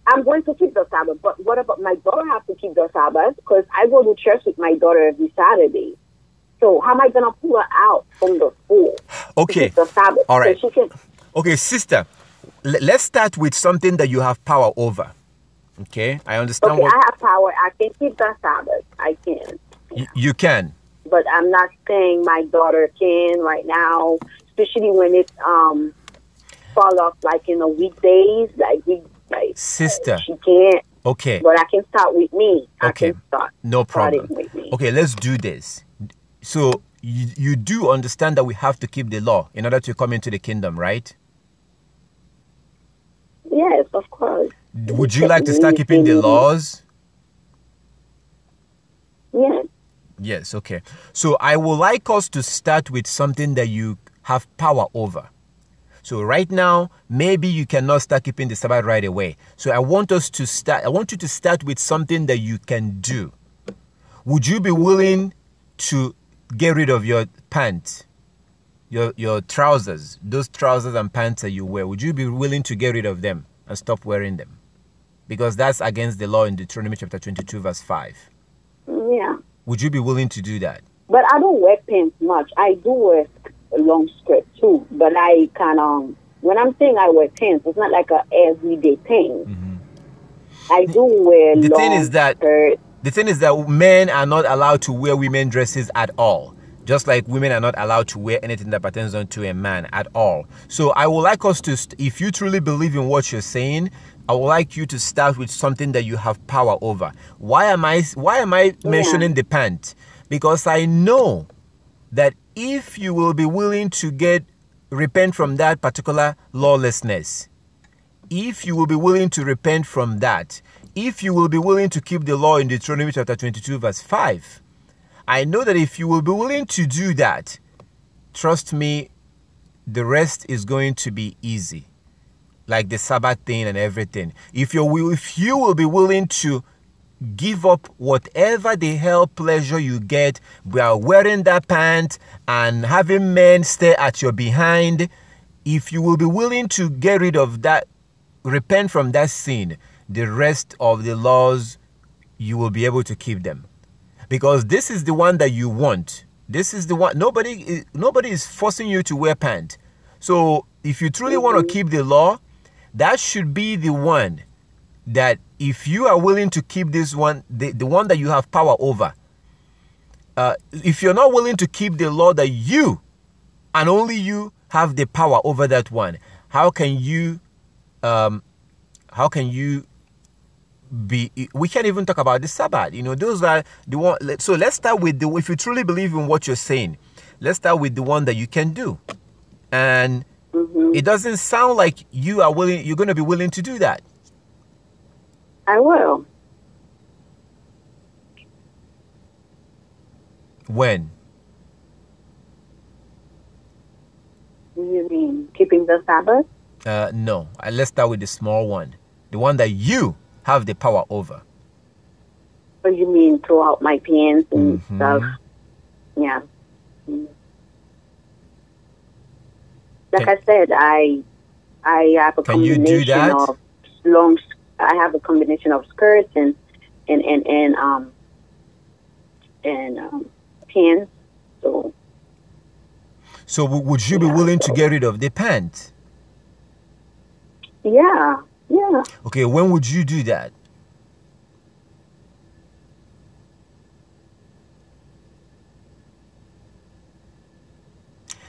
I'm going to keep the Sabbath, but what about my daughter have to keep the Sabbath? Because I go to church with my daughter every Saturday. So how am I going to pull her out from the school? Okay. The Sabbath? All right. So she can... Okay, sister, let's start with something that you have power over. Okay, I understand. Okay, I have power. I can keep the Sabbath. I can. You can. But I'm not saying my daughter can right now, especially when it's fall off like in the weekdays, sister. She can't. Okay. But I can start with me. Okay. I can start. No problem. With me. Okay, let's do this. So you do understand that we have to keep the law in order to come into the kingdom, right? Yes, of course. Would you like to start keeping the laws? Yes. Yes, okay. So I would like us to start with something that you have power over. So right now, maybe you cannot start keeping the Sabbath right away. So I want you to start with something that you can do. Would you be willing to get rid of your pants, your trousers, those trousers and pants that you wear? Would you be willing to get rid of them and stop wearing them? Because that's against the law in Deuteronomy chapter 22, verse 5. Yeah. Would you be willing to do that? But I don't wear pants much. I do wear a long skirt too. But I when I'm saying I wear pants, it's not like a everyday thing. Mm-hmm. I do wear long skirts. The thing is that men are not allowed to wear women dresses at all. Just like women are not allowed to wear anything that pertains to a man at all. So I would like us to, if you truly believe in what you're saying, I would like you to start with something that you have power over. Why am I mentioning the pant? Because I know that if you will be willing to repent from that particular lawlessness, if you will be willing to repent from that, if you will be willing to keep the law in Deuteronomy chapter 22 verse 5, I know that if you will be willing to do that, trust me, the rest is going to be easy. Like the Sabbath thing and everything. If you will be willing to give up whatever the hell pleasure you get by wearing that pant and having men stare at your behind, if you will be willing to get rid of that, repent from that sin, the rest of the laws, you will be able to keep them. Because this is the one that you want. This is the one. Nobody is forcing you to wear pants. So if you truly want to keep the law, that should be the one that if you are willing to keep this one, the one that you have power over. If you're not willing to keep the law that you and only you have the power over that one, how can you we can't even talk about the Sabbath. Those are the one. So let's start with if you truly believe in what you're saying, let's start with the one that you can do. And it doesn't sound like you're going to be willing to do that. I will. When? What do you mean? Keeping the Sabbath? No. Let's start with the small one. The one that you have the power over. What do you mean? Throw out my pants and stuff? Yeah. Like I said, I have a combination of long. I have a combination of skirts and pants. So would you be willing to get rid of the pants? Yeah. Okay, when would you do that?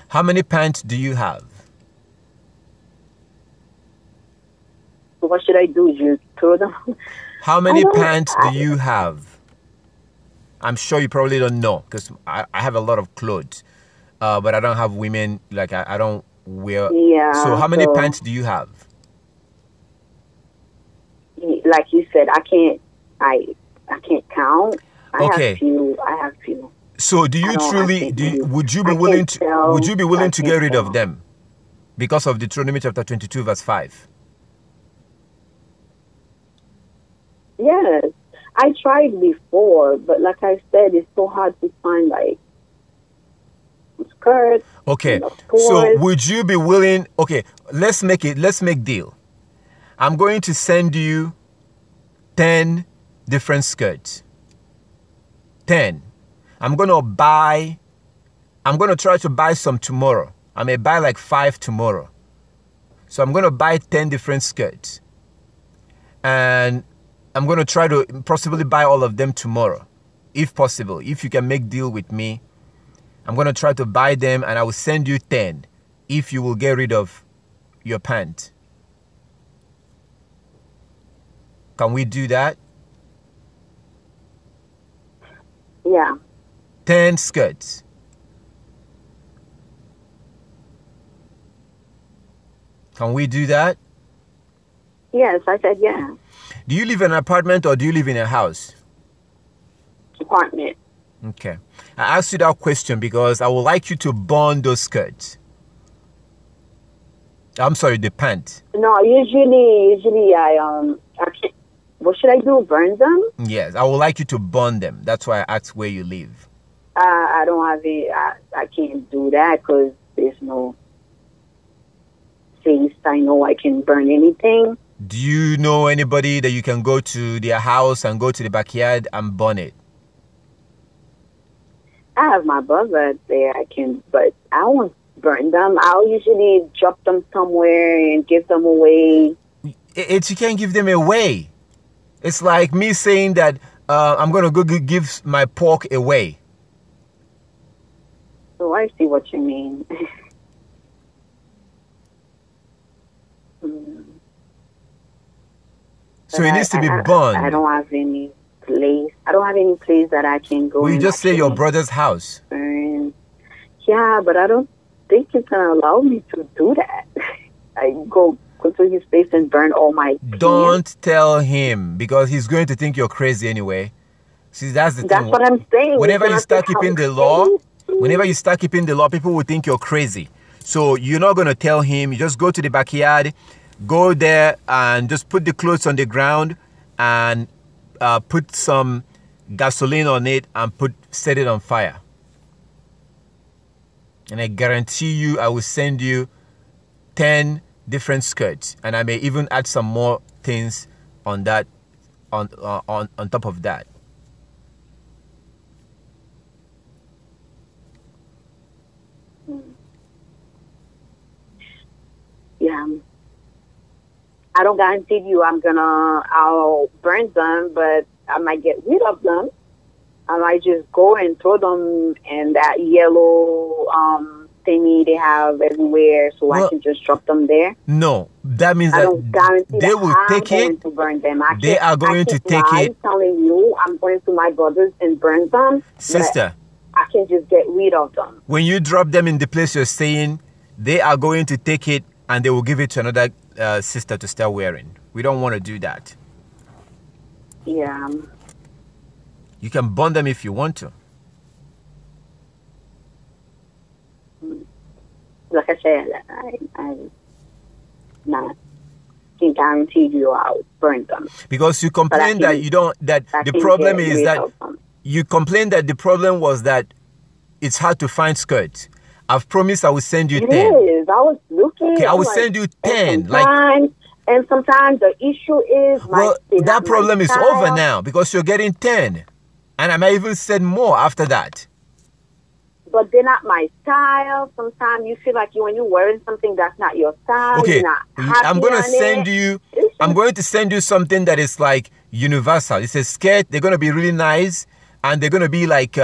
How many pants do you have? What should I do? Just throw them? How many pants do you have? I'm sure you probably don't know because I have a lot of clothes, but I don't have women, like I don't wear. Yeah. So how many pants do you have? like you said, I can't count. I Okay. have few. So do you truly would you be willing to get rid of them because of Deuteronomy chapter 22 verse 5? Yes. I tried before, but like I said, it's so hard to find like skirts. Okay. So would you be willing? Okay, let's make deal. I'm going to send you 10 different skirts. 10. I'm going to try to buy some tomorrow. I may buy like 5 tomorrow. So I'm going to buy 10 different skirts. And I'm going to try to possibly buy all of them tomorrow. If possible. If you can make deal with me, I'm going to try to buy them and I will send you 10 if you will get rid of your pant. Can we do that? Yeah. 10 skirts. Can we do that? Yes, I said yeah. Do you live in an apartment or do you live in a house? Apartment. Okay. I asked you that question because I would like you to burn those skirts. I'm sorry, the pants. No, usually I can't. What should I do? Burn them? Yes, I would like you to burn them. That's why I asked where you live. I don't have it. I can't do that because there's no place I know I can burn anything. Do you know anybody that you can go to their house and go to the backyard and burn it? I have my brother there. I can, but I won't burn them. I'll usually drop them somewhere and give them away. You can't give them away. It's like me saying that I'm going to go give my pork away. So I see what you mean. So it needs to be burned. I don't have any place. I don't have any place that I can go. Will you just say your brother's house? Burn. Yeah, but I don't think it's gonna allow me to do that. I go to his place and burn all my pants. Don't tell him because he's going to think you're crazy anyway. See, that's the thing. That's what I'm saying. Whenever you start keeping the law, people will think you're crazy. So you're not going to tell him. You just go to the backyard, go there and just put the clothes on the ground and put some gasoline on it and set it on fire. And I guarantee you, I will send you 10 different skirts, and I may even add some more things on that, on top of that. Yeah. I don't guarantee you I'll burn them, but I might get rid of them. I might just go and throw them in that yellow thingy they have everywhere, so I can just drop them there. No, that means that they will take it. To burn them. They are going to take it. I'm telling you, I'm going to my brothers and burn them. Sister, I can just get rid of them. When you drop them in the place you're staying, they are going to take it and they will give it to another sister to start wearing. We don't want to do that. Yeah. You can burn them if you want to. Like I said, I can guarantee you I'll burn them. Because you complain that you don't, that the problem is that you complain that the problem was that it's hard to find skirts. I've promised I will send you 10. It is. I was looking. Okay, I will send you 10. And sometimes the issue is that problem is over now because you're getting 10. And I might even send more after that. But they're not my style. Sometimes you feel like when you're wearing something that's not your style. Okay, you're not happy I'm going to send it. you. I'm going to send you something that is like universal. It's a skirt. They're going to be really nice, and they're going to be like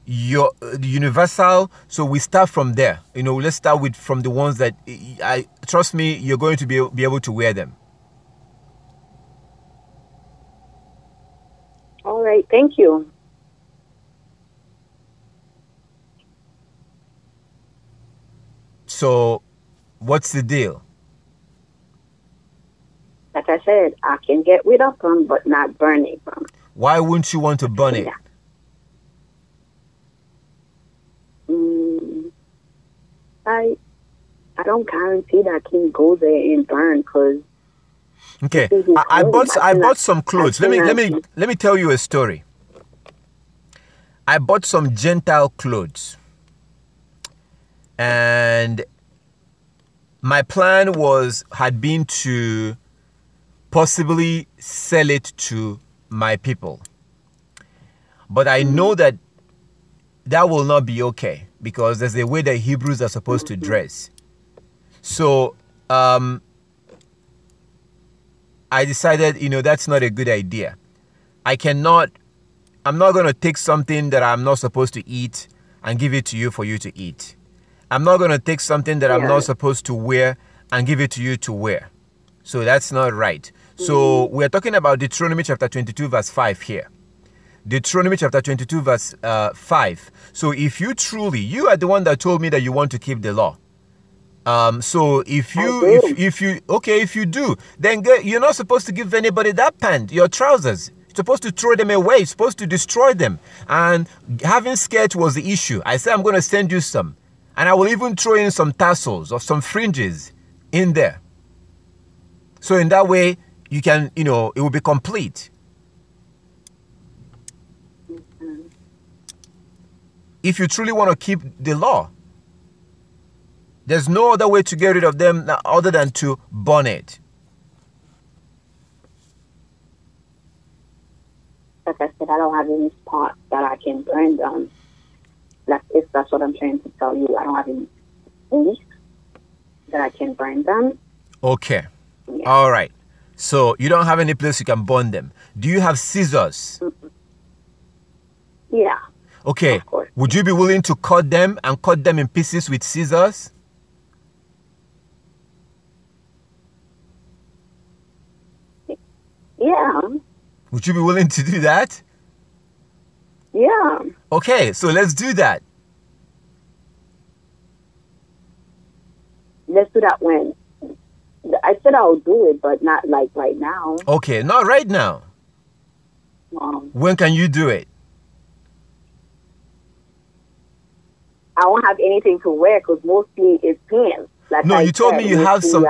your universal. So we start from there. Let's start from the ones that I trust me. You're going to be able to wear them. All right. Thank you. So, what's the deal? Like I said, I can get rid of them, but not burning them. Why wouldn't you want to burn it? Yeah. I don't guarantee that I can go there and burn because. Okay, I bought some clothes. Let me tell you a story. I bought some Gentile clothes, and my plan had been to possibly sell it to my people, but I know that will not be okay because there's a way that Hebrews are supposed to dress. So I decided, that's not a good idea. I'm not going to take something that I'm not supposed to eat and give it to you for you to eat. I'm not going to take something that I'm not supposed to wear and give it to you to wear. So that's not right. So we're talking about Deuteronomy chapter 22 verse 5 here. Deuteronomy chapter 22 verse 5. So if you are the one that told me that you want to keep the law. So if you do, then you're not supposed to give anybody that pant, your trousers. You're supposed to throw them away. You're supposed to destroy them. And having skirt was the issue. I said, I'm going to send you some. And I will even throw in some tassels or some fringes in there. So in that way, you can, it will be complete. If you truly want to keep the law, there's no other way to get rid of them other than to burn it. Like I said, I don't have any spot that I can burn them. If that's what I'm trying to tell you, I don't have any place that I can burn them. Okay. Yeah. All right. So you don't have any place you can burn them. Do you have scissors? Mm-hmm. Yeah. Okay. Of course. Would you be willing to cut them in pieces with scissors? Yeah. Would you be willing to do that? Yeah. Okay, so let's do that. Let's do that when. I said I'll do it, but not like right now. Okay, not right now. When can you do it? I won't have anything to wear because mostly it's pants. No, you told me you have some.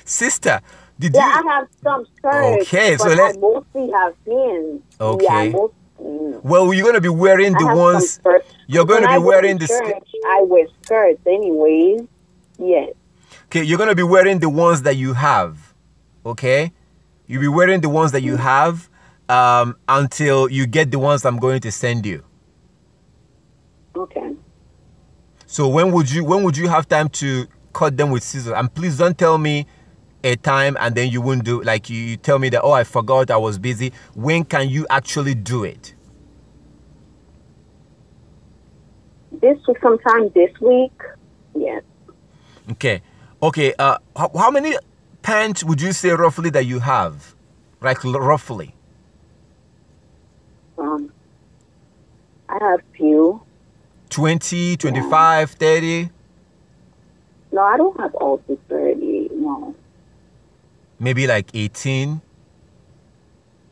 Sister, I have some shirts. Okay, so I mostly have pants. Okay. Yeah, well, you're going to be wearing the ones. You're going to be wearing the. I wear skirts anyways. Yes. Okay, you're going to be wearing the ones that you have. Okay, you'll be wearing the ones that you have until you get the ones I'm going to send you. Okay. So when would you have time to cut them with scissors? And please don't tell me a time and then you wouldn't do, like you tell me that, I forgot, I was busy. When can you actually do it? Sometime this week. Yes. Okay. How many pants would you say roughly that you have? Like roughly? I have few. 20, 25, 30? No, I don't have all to 30, no. Maybe like 18?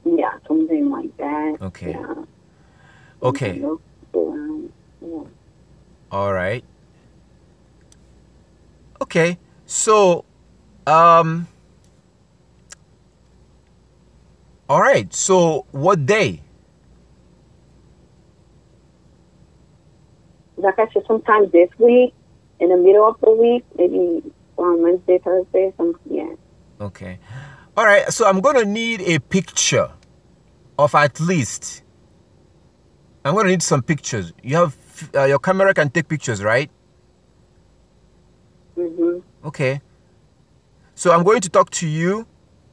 Yeah, something like that. Okay. Yeah. Okay. Yeah. All right. Okay. So, all right. So, what day? Like I said, sometime this week, in the middle of the week, maybe on Wednesday, Thursday, yeah. Okay. All right. So I'm going to need a picture of at least. I'm going to need some pictures. You have your camera can take pictures, right? Mm-hmm. Okay. So I'm going to talk to you.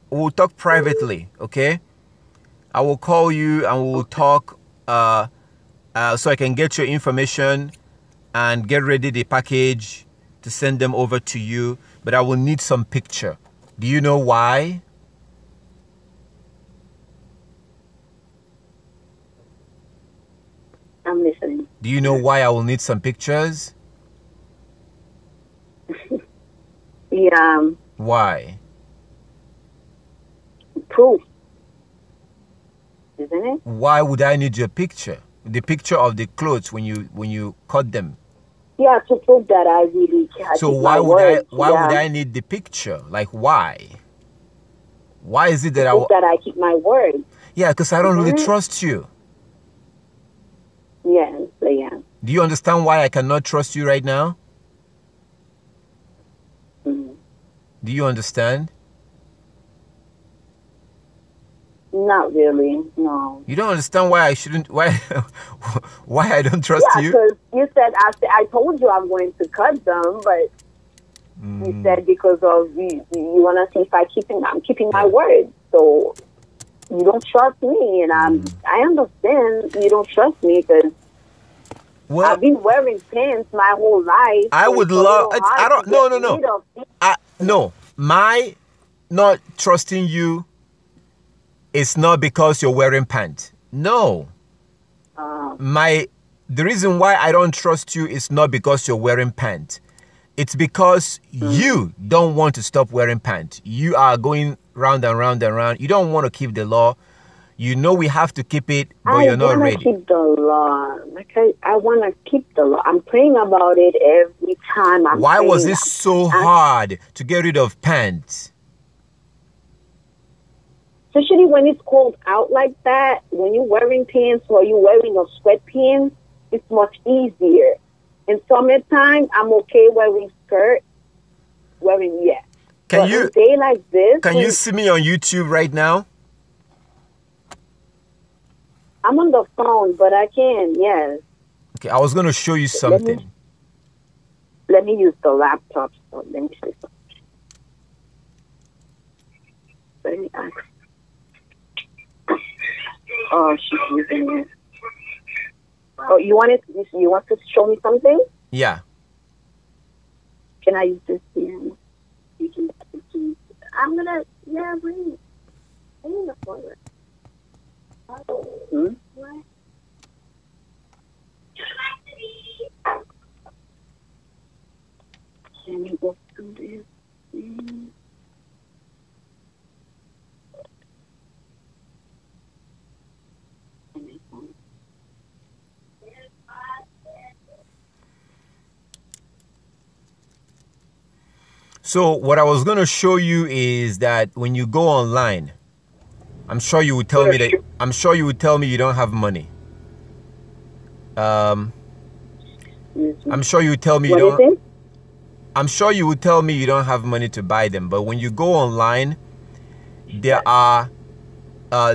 We'll talk privately. Okay. I will call you and we'll talk. So I can get your information and get ready the package to send them over to you. But I will need some picture. Do you know why? I'm listening. Do you know why I will need some pictures? Yeah. Why? proof, isn't it? Why would I need your picture? The picture of the clothes when you cut them. Yeah, to prove that I really can't. So why would I need the picture? Like why? Why is it that I keep my word? Yeah, because I don't really trust you. Yeah. Do you understand why I cannot trust you right now? Mm-hmm. Do you understand? Not really, no. You don't understand why I shouldn't, why I don't trust you? Yeah, because you said, I told you I'm going to cut them, but you said because of, you want to see if I'm keeping my word. So you don't trust me, and I understand you don't trust me because I've been wearing pants my whole life. I would love, no, my not trusting you, it's not because you're wearing pants. No. The reason why I don't trust you is not because you're wearing pants. It's because you don't want to stop wearing pants. You are going round and round and round. You don't want to keep the law. You know we have to keep it, but you're not ready. I want to keep the law. I want to keep the law. I'm praying about it every time. Why was it so hard to get rid of pants? Especially when it's cold out like that, when you're wearing pants or you're wearing a sweatpants, it's much easier. In summertime, I'm okay wearing skirt, Can you, on a day like this, can you see me on YouTube right now? I'm on the phone, but I can, yes. Okay, I was going to show you something. Let me use the laptop. So let me say something. Let me ask. Oh, she's using it. Oh, you want to show me something? Yeah. Can I use this here? I'm gonna, bring it. I need a forward. What? Let me go through this. So what I was going to show you is that when you go online, I'm sure you would tell me you don't have money. I'm sure you would tell me I'm sure you would tell me you don't have money to buy them. But when you go online, there are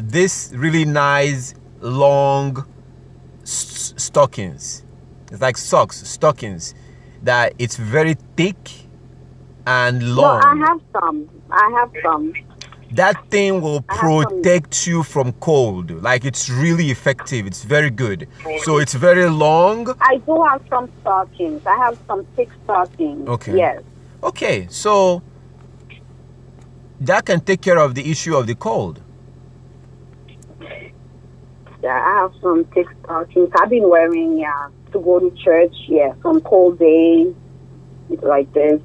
this really nice long stockings. It's like stockings that it's very thick and long. No, I have some. That thing will protect you from cold. Like, it's really effective. It's very good. So it's very long. I do have some stockings. I have some thick stockings. Okay. Yes. Okay, so that can take care of the issue of the cold. Yeah, I have some thick stockings. I've been wearing, to go to church, some cold days, like this.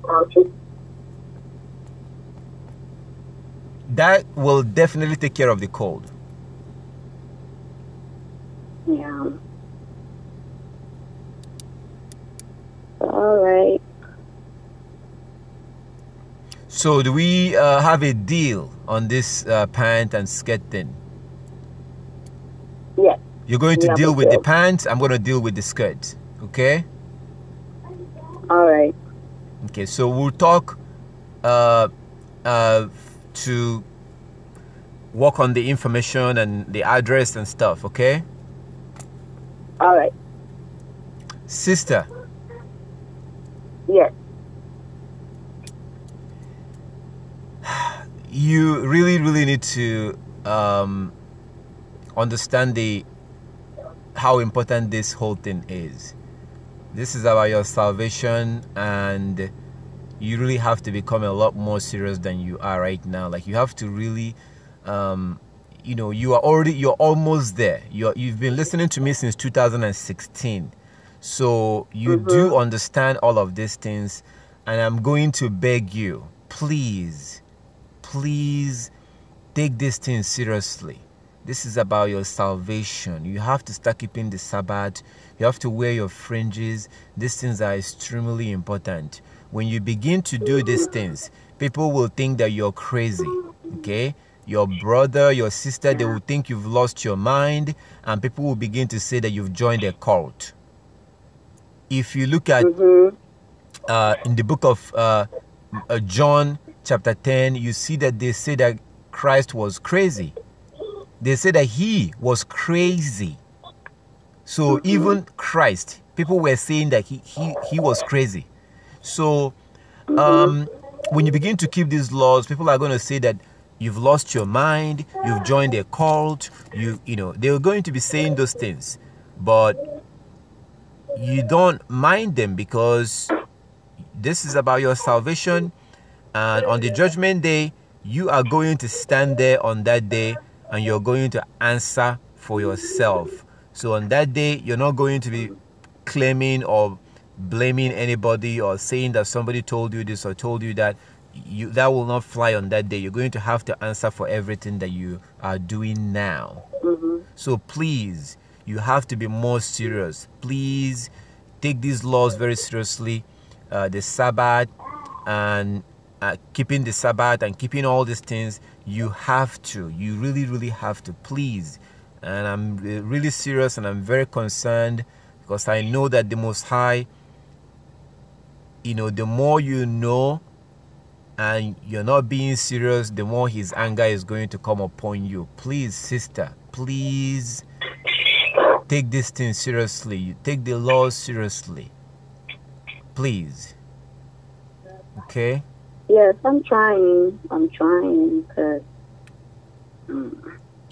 That will definitely take care of the cold. Yeah. All right. So do we have a deal on this pant and skirt thing? Yes. You're going to deal with the pants. I'm going to deal with the skirt. Okay? All right. Okay, so we'll talk to work on the information and the address and stuff, okay? All right. Sister. Yes. You really, really need to understand how important this whole thing is. This is about your salvation, and you really have to become a lot more serious than you are right now. Like, you have to really, you're almost there. You've been listening to me since 2016. So you do understand all of these things, and I'm going to beg you, please take this thing seriously. This is about your salvation. You have to start keeping the Sabbath. You have to wear your fringes. These things are extremely important. When you begin to do these things, people will think that you're crazy, okay? Your brother, your sister, they will think you've lost your mind, and people will begin to say that you've joined a cult. If you look at in the book of John chapter 10, you see that they say that Christ was crazy. They say that he was crazy. So even Christ, people were saying that he was crazy. So when you begin to keep these laws, people are going to say that you've lost your mind, you've joined a cult, you know, they're going to be saying those things. But you don't mind them, because this is about your salvation. And on the judgment day, you are going to stand there on that day, and you're going to answer for yourself. So on that day, you're not going to be claiming or blaming anybody or saying that somebody told you this or told you that. That will not fly on that day. You're going to have to answer for everything that you are doing now. So please, you have to be more serious. Please take these laws very seriously. The Sabbath and keeping the Sabbath and keeping all these things, you have to. You really, really have to. Please. And I'm really serious, and I'm very concerned, because I know that the Most High, you know, the more you know and you're not being serious, the more his anger is going to come upon you. Please, sister, please take this thing seriously. You take the laws seriously. Please. Okay? Yes, I'm trying. Cause,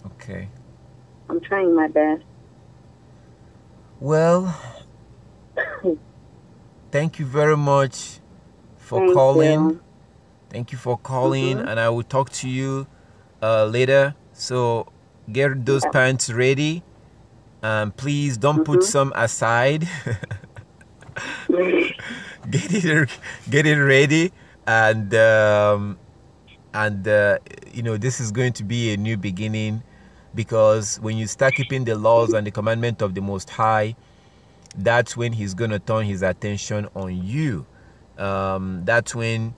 okay. I'm trying my best. Well, thank you very much for Thank calling. you. Thank you for calling, and I will talk to you later. So get those pants ready, and please don't put some aside. Get it ready, and you know, this is going to be a new beginning, because when you start keeping the laws and the commandment of the Most High, that's when he's going to turn his attention on you. That's when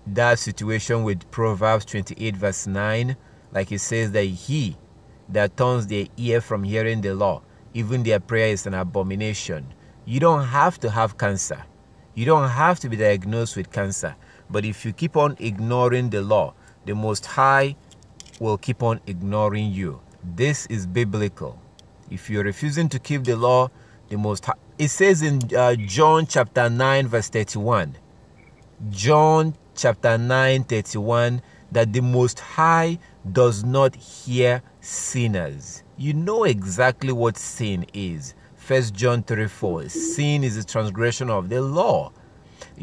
that situation with Proverbs 28 verse 9, like it says that he that turns their ear from hearing the law, even their prayer is an abomination. You don't have to have cancer. You don't have to be diagnosed with cancer. But if you keep on ignoring the law, the Most High will keep on ignoring you. This is biblical. If you're refusing to keep the law, the Most High, it says in John chapter 9 verse 31, John chapter 9:31, that the Most High does not hear sinners. You know exactly what sin is. 1 John 3:4, sin is a transgression of the law.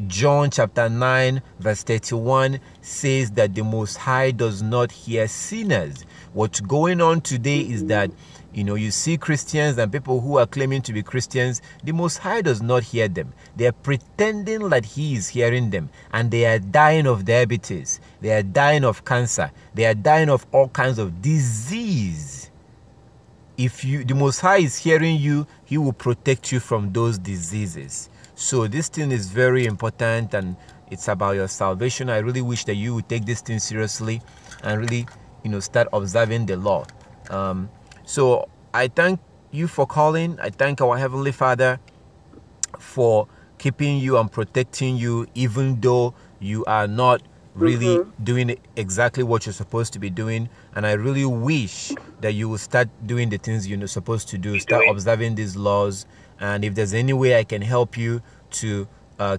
John chapter 9 verse 31 says that the Most High does not hear sinners. What's going on today is that, you know, you see Christians and people who are claiming to be Christians, the Most High does not hear them. They are pretending that he is hearing them, and they are dying of diabetes. They are dying of cancer. They are dying of all kinds of disease. If the Most High is hearing you, he will protect you from those diseases. So this thing is very important, and it's about your salvation. I really wish that you would take this thing seriously and really, you know, start observing the law. So I thank you for calling. I thank our Heavenly Father for keeping you and protecting you, even though you are not really doing exactly what you're supposed to be doing. And I really wish that you will start doing the things you're supposed to do, start observing these laws. And if there's any way I can help you to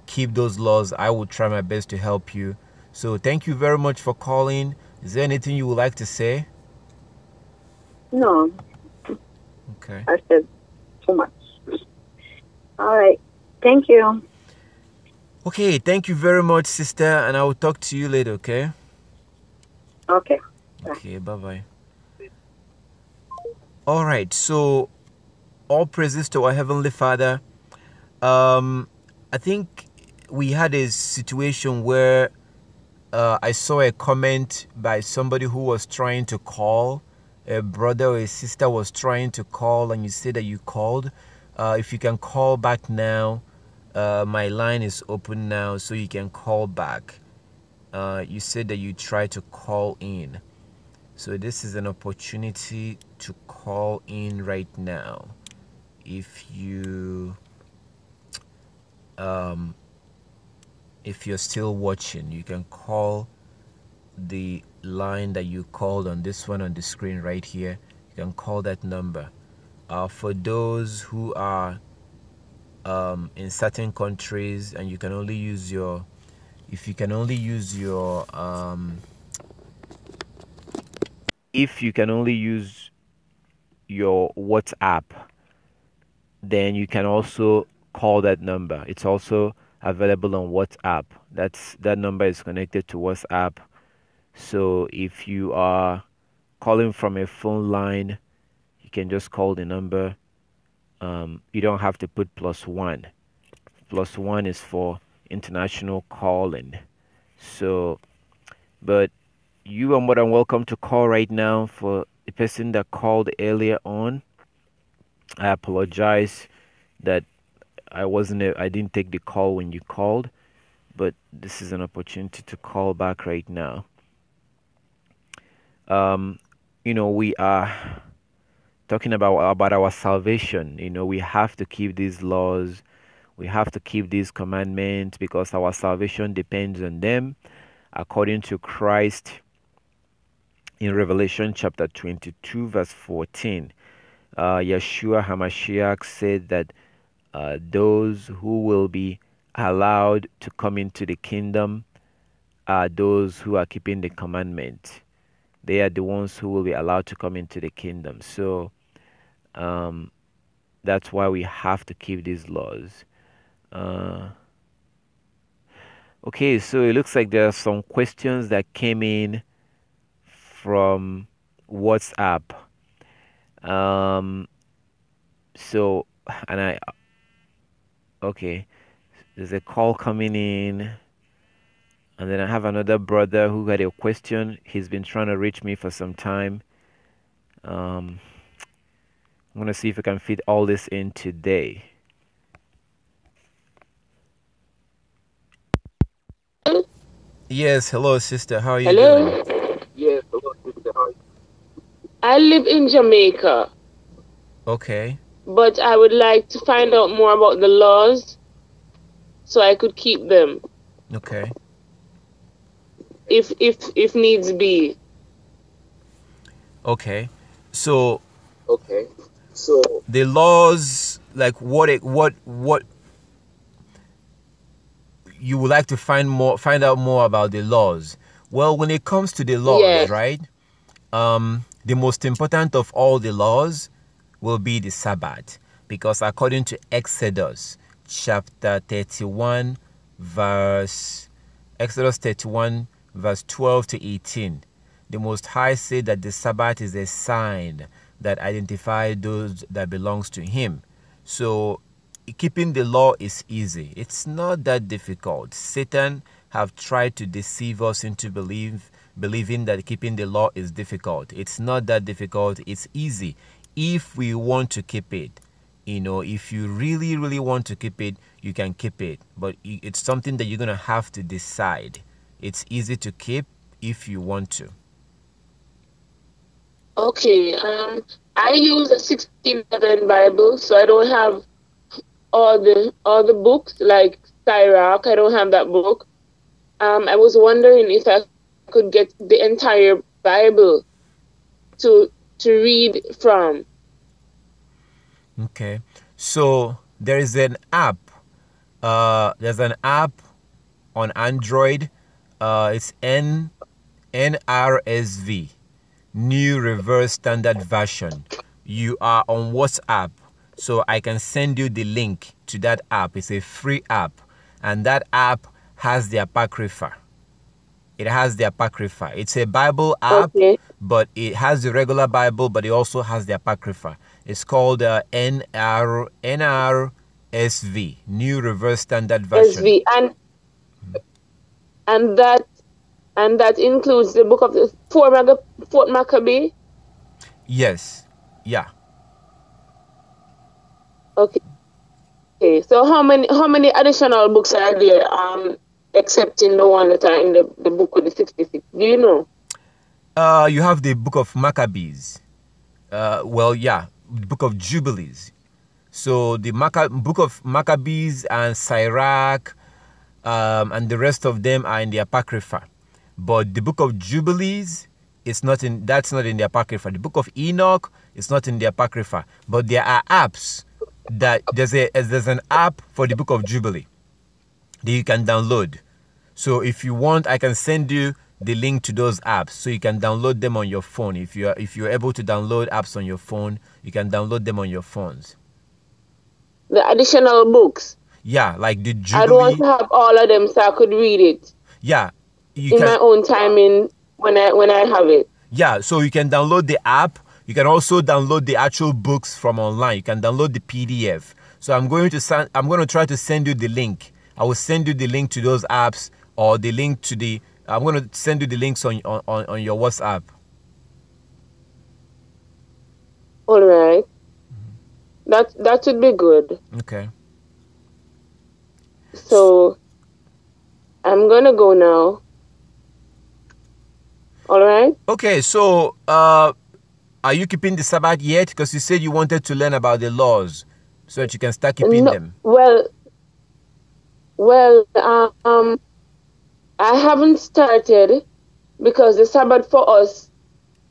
keep those laws, I will try my best to help you. So thank you very much for calling. Is there anything you would like to say? No. Okay. I said too much. All right. Thank you. Okay, thank you very much, sister, and I will talk to you later, okay? Okay. Okay, bye-bye. All right, so all praises to our Heavenly Father. I think we had a situation where I saw a comment by somebody who was trying to call. A brother or a sister was trying to call, and you said that you called. If you can call back now, my line is open now, so you can call back. You said that you tried to call in. So this is an opportunity to call in right now. If you're still watching, you can call the line that you called on this one on the screen right here. You can call that number. For those who are in certain countries and you can only use your WhatsApp, then you can also call that number. It's also available on WhatsApp. That number is connected to WhatsApp. So if you are calling from a phone line, you can just call the number. You don't have to put +1. +1 is for international calling. So, but you are more than welcome to call right now. For the person that called earlier on, I apologize that I didn't take the call when you called, but this is an opportunity to call back right now. We are talking about our salvation. We have to keep these laws. We have to keep these commandments because our salvation depends on them. According to Christ in Revelation chapter 22 verse 14, Yeshua HaMashiach said that those who will be allowed to come into the kingdom are those who are keeping the commandment. They are the ones who will be allowed to come into the kingdom. So that's why we have to keep these laws. Okay, so it looks like there are some questions that came in from WhatsApp. Okay, there's a call coming in. And then I have another brother who had a question. He's been trying to reach me for some time. I'm going to see if I can fit all this in today. Yes, hello, sister. How are you doing? Yes, hello, sister. How are you? I live in Jamaica. Okay. But I would like to find out more about the laws so I could keep them. Okay. If needs be. Okay. So the laws, like what you would like to find out more about the laws. Well, when it comes to the laws, yes. Right? The most important of all the laws will be the Sabbath, because according to Exodus chapter 31 verse 12 to 18, the Most High said that the Sabbath is a sign that identifies those that belongs to Him. So keeping the law is easy. It's not that difficult. Satan have tried to deceive us into believing that keeping the law is difficult. It's not that difficult. It's easy if we want to keep it. If you really, really want to keep it, you can keep it. But it's something that you're going to have to decide. It's easy to keep if you want to. Okay. I use a 1611 Bible, so I don't have all the books like Sirach. I don't have that book. I was wondering if I could get the entire Bible to read from. Okay. So there is an app. There's an app on Android. It's NRSV, New Reverse Standard Version. You are on WhatsApp, so I can send you the link to that app. It's a free app, and that app has the Apocrypha. It has the Apocrypha. It's a Bible app, okay, but it has the regular Bible, but it also has the Apocrypha. It's called NRSV, New Reverse Standard Version. SV, and that Bible, is it free? And that And that includes the book of the Fourth Maccabee? Yes. Yeah. Okay. Okay. So how many additional books are there, excepting the one that are in the book with the 66? Do you know? You have the book of Maccabees. The book of Jubilees. So the book of Maccabees and Sirach, and the rest of them are in the Apocrypha. But the book of Jubilees is not in. That's not in the Apocrypha. The book of Enoch is not in the Apocrypha. But there are apps that there's an app for the book of Jubilee that you can download. So if you want, I can send you the link to those apps so you can download them on your phone. If you're able to download apps on your phone, you can download them on your phones. The additional books. Yeah, like the Jubilee. I don't want to have all of them so I could read it. Yeah, my own timing when I have it. Yeah, so you can download the app. You can also download the actual books from online. You can download the PDF. So I'm going to try to send you the link. I will send you the link to those apps, or the link to the. I'm going to send you the links on your WhatsApp. All right. That would be good. Okay. So I'm gonna go now. All right. Okay. So are you keeping the Sabbath yet? Because you said you wanted to learn about the laws so that you can start keeping them. Well, I haven't started because the Sabbath for us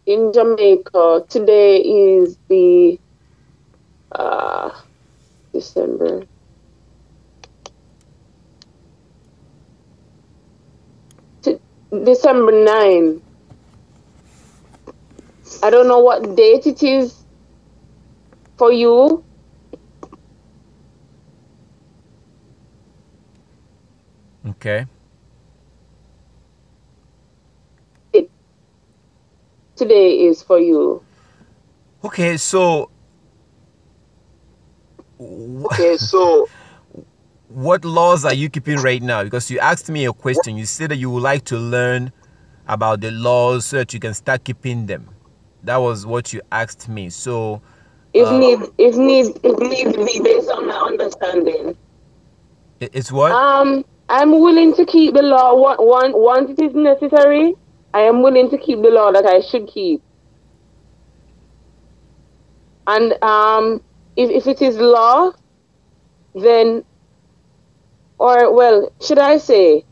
in Jamaica today is the December. December 9. I don't know what date it is for you. Okay. Today is for you. Okay, so what laws are you keeping right now? Because you asked me a question. You said that you would like to learn about the laws so that you can start keeping them. That was what you asked me. So if need be, based on my understanding. It's what? I'm willing to keep the law once it is necessary. I am willing to keep the law that I should keep. And if it is law, then, or well, should I say,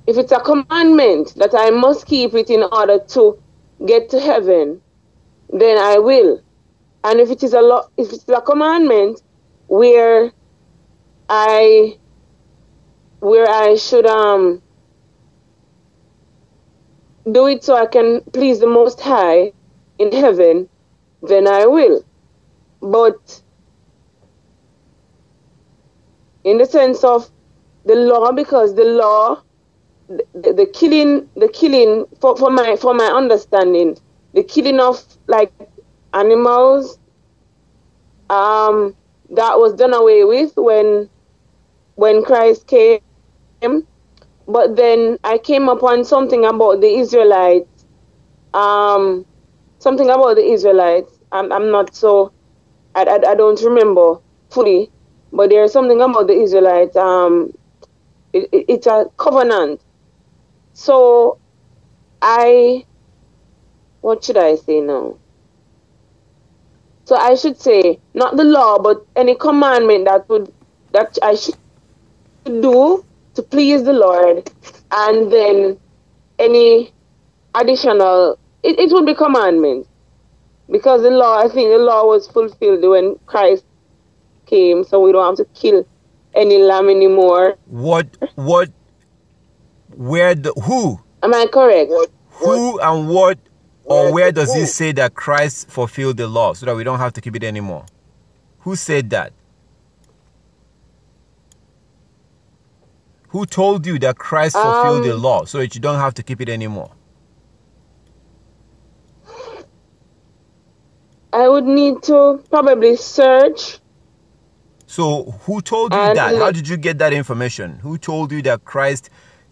if it's a commandment that I must keep it in order to get to heaven, then I will. And if it is a law, if it's a commandment where I should do it so I can please the Most High in heaven, then I will. But in the sense of the law, because the law, the killing for my understanding, the killing of like animals, that was done away with when Christ came. But then I came upon something about the Israelites. I'm not so. I don't remember fully, but there's something about the Israelites. It's a covenant. So what should I say now? So I should say not the law, but any commandment that I should do to please the Lord, and then any additional, it would be commandments, because I think the law was fulfilled when Christ came, so we don't have to kill any lamb anymore. Who? Am I correct? Who and what, or where does it say that Christ fulfilled the law so that we don't have to keep it anymore? Who said that? Who told you that Christ fulfilled the law so that you don't have to keep it anymore? I would need to probably search. So who told you that? How did you get that information? Who told you that Christ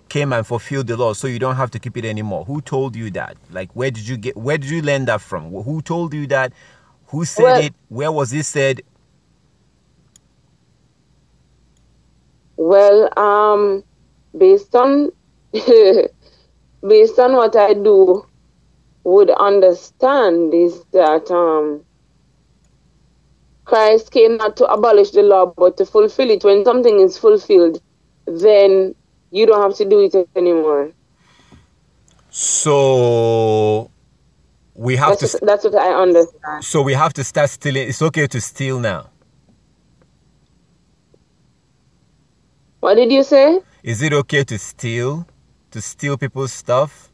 came and fulfilled the law, so you don't have to keep it anymore. Who told you that? Like, where did you learn that from? Who told you that? Who said it? Where was it said? Well, based on based on what I would understand is that Christ came not to abolish the law, but to fulfill it. When something is fulfilled, then you don't have to do it anymore. So we have that's what I understand. So we have to start stealing. It's okay to steal now. What did you say? Is it okay to steal people's stuff?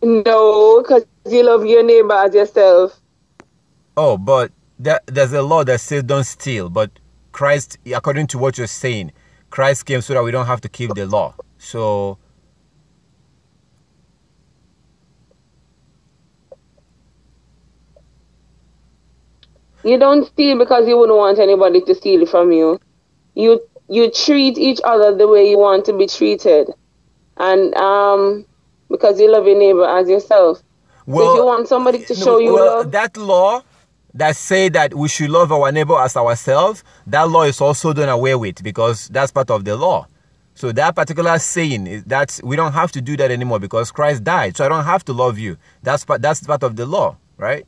No, because you love your neighbor as yourself. Oh, but there's a law that says don't steal. But Christ, according to what you're saying, Christ came so that we don't have to keep the law. So you don't steal because you wouldn't want anybody to steal it from you. You treat each other the way you want to be treated, and because you love your neighbor as yourself. Well, so if you want somebody to show you love, that law that say that we should love our neighbor as ourselves, that law is also done away with because that's part of the law. So that particular saying is that we don't have to do that anymore because Christ died. So I don't have to love you. That's part of the law, right?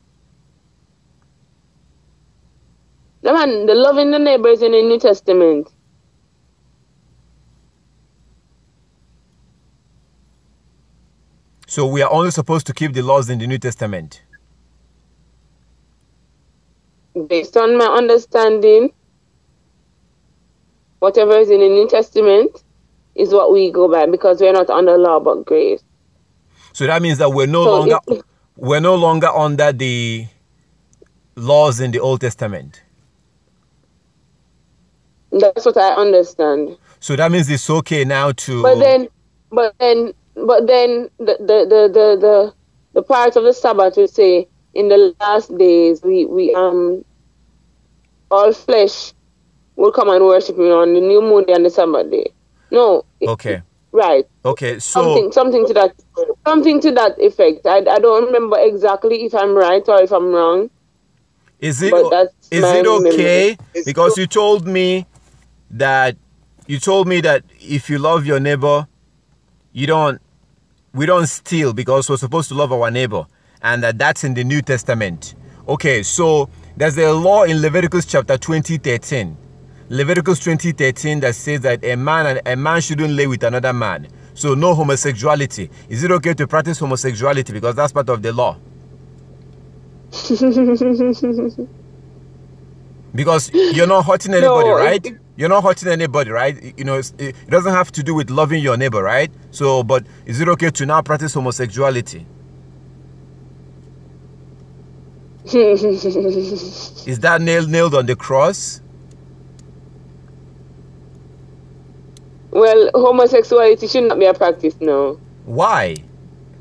No, man, the loving the neighbor is in the New Testament. So we are only supposed to keep the laws in the New Testament. Based on my understanding, whatever is in the New Testament is what we go by because we're not under law but grace. So that means that we're no longer under the laws in the Old Testament. That's what I understand. So that means it's okay now to. But then the part of the Sabbath will say in the last days we all flesh will come and worship me on the new moon and the Sabbath day. No. Okay. Right. Okay. So something to that effect. I don't remember exactly if I'm right or if I'm wrong. Is it okay? Because you told me that if you love your neighbor, we don't steal because we're supposed to love our neighbor, and that's in the New Testament. Okay, so there's a law in Leviticus chapter 20:13. Leviticus 20:13 that says that a man shouldn't lay with another man. So no homosexuality. Is it okay to practice homosexuality because that's part of the law? Because you're not hurting anybody, right? You're not hurting anybody, right? You know, it doesn't have to do with loving your neighbor, right? So, but is it okay to now practice homosexuality? Is that nailed on the cross? Well, homosexuality should not be a practice now. Why?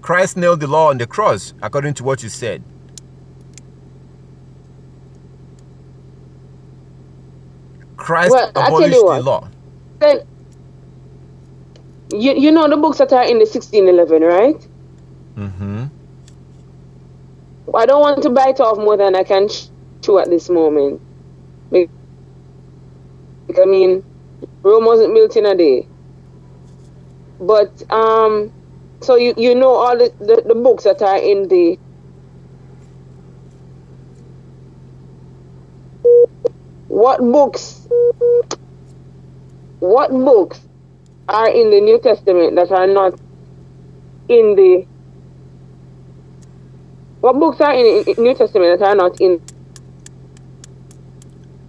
Christ nailed the law on the cross, according to what you said. Christ abolished the law. Then, you know the books that are in the 1611, right? Mm-hmm. I don't want to bite off more than I can chew at this moment. Because, I mean, Rome wasn't built in a day. But, so you know all the books that are in the... What books are in the New Testament that are not in the... What books are in the New Testament that are not in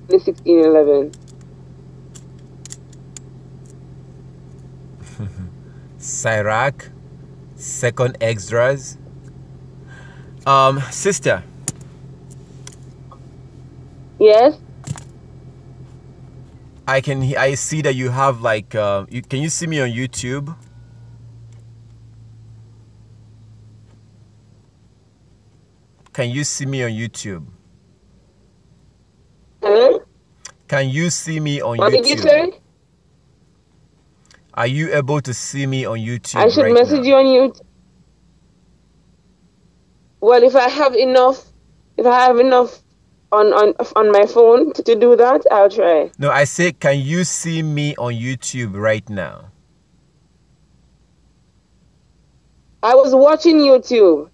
the 1611? Sirach, Second Esdras. Sister. Yes? I see that you have like can you see me on YouTube? Can you see me on YouTube? Hello? Can you see me on YouTube? What did you say? Are you able to see me on YouTube I should right message now? you on YouTube. Well, if I have enough on my phone to do that, I'll try. No, I say, can you see me on YouTube right now? I was watching YouTube,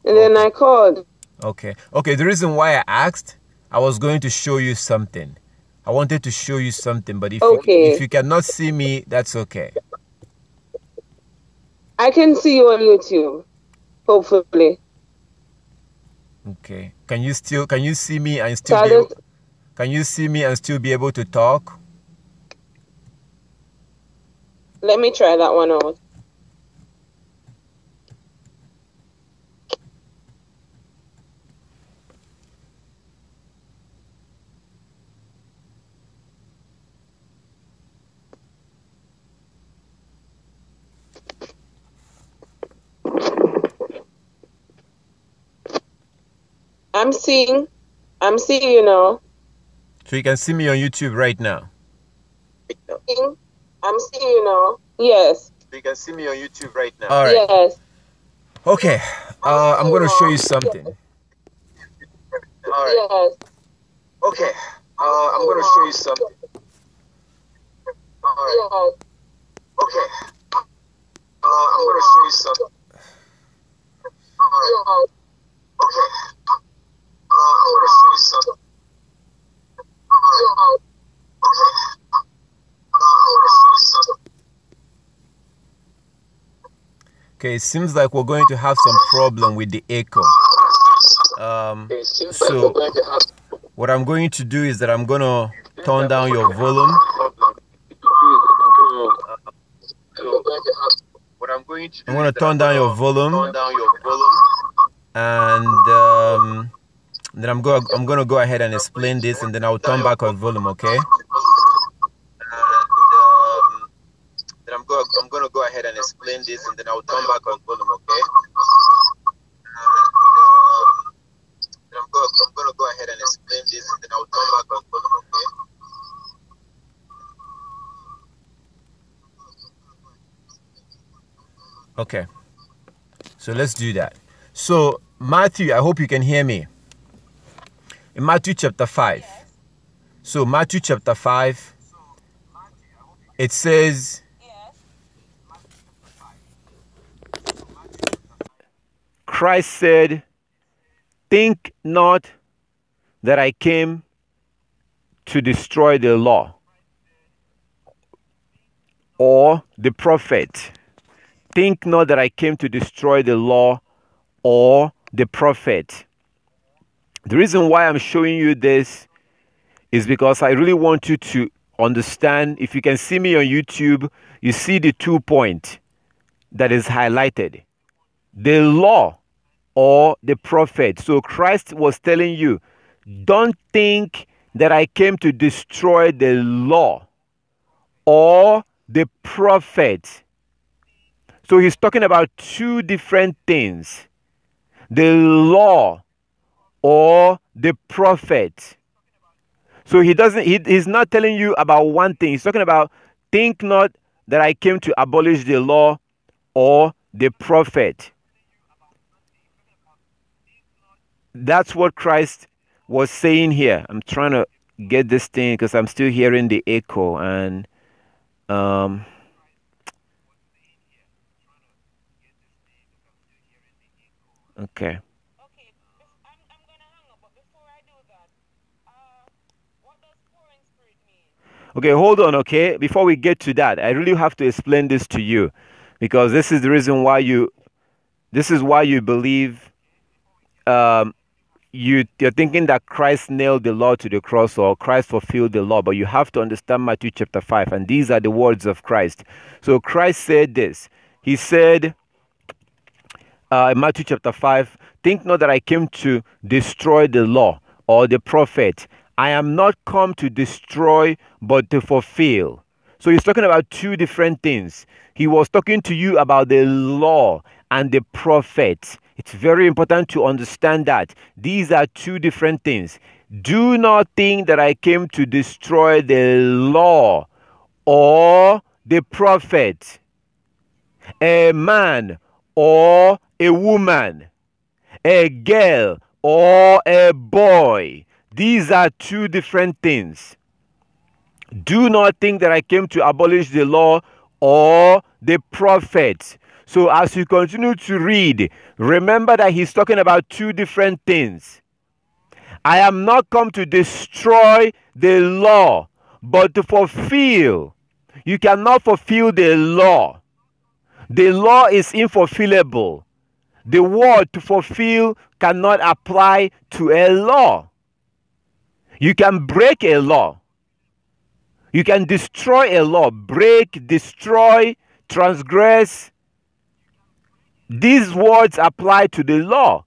and then I called. Okay. Okay, the reason why I asked, I was going to show you something. I wanted to show you something, but if you cannot see me, that's okay. I can see you on YouTube, hopefully. Okay. Can you see me and still can you see me and still be able to talk? Let me try that one out. I'm seeing you now. So you can see me on YouTube right now. I'm seeing you now. Yes. So you can see me on YouTube right now. All right. Yes. Okay. I'm going to show you something. All right. Yes. Okay. I'm going to show you something. All right. Yes. Okay. I'm going to show you something. All right. Okay. I'm going to show you something. Okay, it seems like we're going to have some problem with the echo. So what I'm going to do is that I'm going to turn down your volume. I'm going to turn down your volume. And then I'm going to go ahead and explain this, and then I'll turn back on volume, okay? Then I'm going to go ahead and explain this, and then I'll turn back on volume, okay? Then I'm going to go ahead and explain this, and then I'll turn back on volume, okay? Okay. So let's do that. So Matthew, I hope you can hear me. In Matthew chapter 5. So Matthew chapter 5, it says, Christ said, think not that I came to destroy the law or the prophet. Think not that I came to destroy the law or the prophet. The reason why I'm showing you this is because I really want you to understand. If you can see me on YouTube, you see the 2 point that is highlighted. The law or the prophet. So Christ was telling you, don't think that I came to destroy the law or the prophet. So he's talking about two different things. The law or the prophet. So he's not telling you about one thing. He's talking about, think not that I came to abolish the law or the prophet. That's what Christ was saying here. I'm trying to get this thing because I'm still hearing the echo, and okay. Okay, hold on, okay? Before we get to that, I really have to explain this to you, because this is the reason why you believe you're thinking that Christ nailed the law to the cross or Christ fulfilled the law, but you have to understand Matthew chapter 5, and these are the words of Christ. So Christ said this. He said in Matthew chapter 5, think not that I came to destroy the law or the prophet. I am not come to destroy, but to fulfill. So he's talking about two different things. He was talking to you about the law and the prophet. It's very important to understand that. These are two different things. Do not think that I came to destroy the law or the prophet, a man or a woman, a girl or a boy. These are two different things. Do not think that I came to abolish the law or the prophets. So as you continue to read, remember that he's talking about two different things. I am not come to destroy the law, but to fulfill. You cannot fulfill the law. The law is infulfillable. The word to fulfill cannot apply to a law. You can break a law. You can destroy a law. Break, destroy, transgress. These words apply to the law.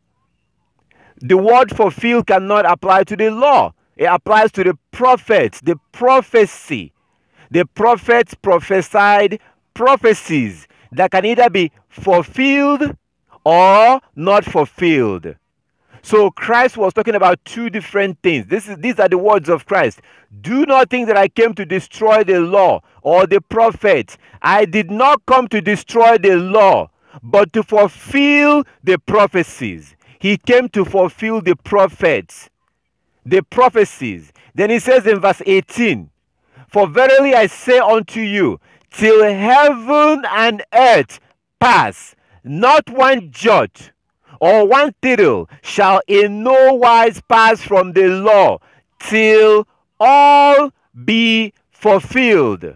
The word fulfill cannot apply to the law. It applies to the prophets, the prophecy. The prophets prophesied prophecies that can either be fulfilled or not fulfilled. So Christ was talking about two different things. These are the words of Christ. Do not think that I came to destroy the law or the prophets. I did not come to destroy the law, but to fulfill the prophecies. He came to fulfill the prophets, the prophecies. Then he says in verse 18, for verily I say unto you, till heaven and earth pass, not one jot or one tittle shall in no wise pass from the law, till all be fulfilled.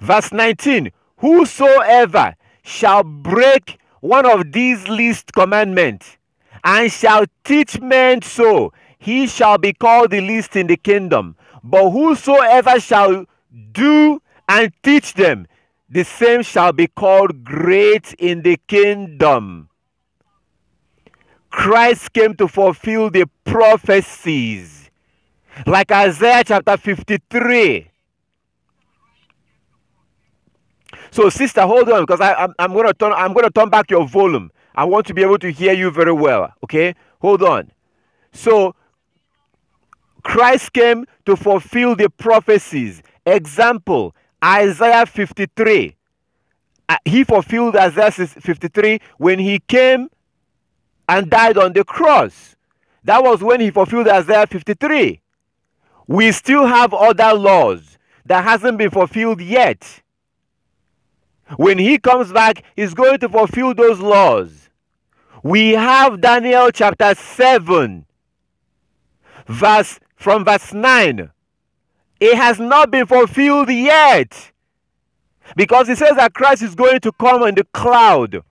Verse 19, whosoever shall break one of these least commandments, and shall teach men so, he shall be called the least in the kingdom. But whosoever shall do and teach them, the same shall be called great in the kingdom. Christ came to fulfill the prophecies, like Isaiah chapter 53. So, sister, hold on, because I'm going to turn back your volume. I want to be able to hear you very well. Okay, hold on. So, Christ came to fulfill the prophecies. Example, Isaiah 53. He fulfilled Isaiah 53 when he came and died on the cross. That was when he fulfilled Isaiah 53. We still have other laws that hasn't been fulfilled yet. When he comes back, he's going to fulfill those laws. We have Daniel chapter 7, from verse 9. It has not been fulfilled yet, because it says that Christ is going to come in the cloud.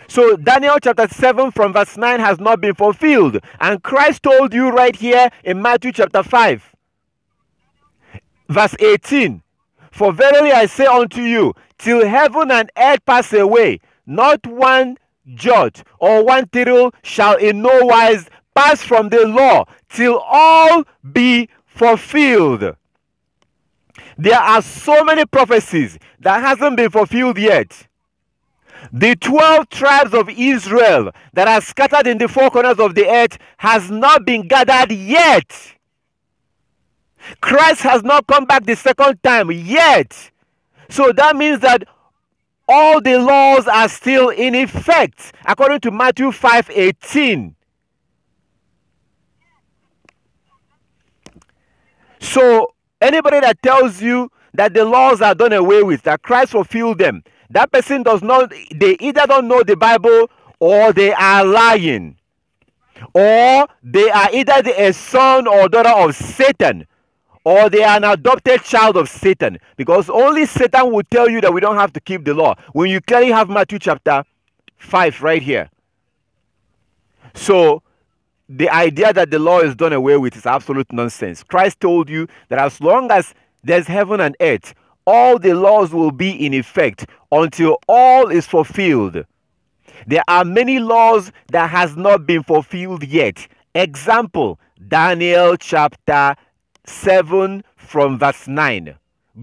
So Daniel chapter 7 from verse 9 has not been fulfilled. And Christ told you right here in Matthew chapter 5, verse 18, for verily I say unto you, till heaven and earth pass away, not one jot or one tittle shall in no wise pass from the law, till all be fulfilled. There are so many prophecies that hasn't been fulfilled yet. The 12 tribes of Israel that are scattered in the four corners of the earth has not been gathered yet. Christ has not come back the second time yet. So that means that all the laws are still in effect, according to Matthew 5:18. So anybody that tells you that the laws are done away with, that Christ fulfilled them, that person they either don't know the Bible, or they are lying, or they are either a son or daughter of Satan, or they are an adopted child of Satan, because only Satan will tell you that we don't have to keep the law, when you clearly have Matthew chapter 5 right here. So the idea that the law is done away with is absolute nonsense. Christ told you that as long as there's heaven and earth, all the laws will be in effect until all is fulfilled. There are many laws that has not been fulfilled yet. Example, Daniel chapter 7 from verse 9.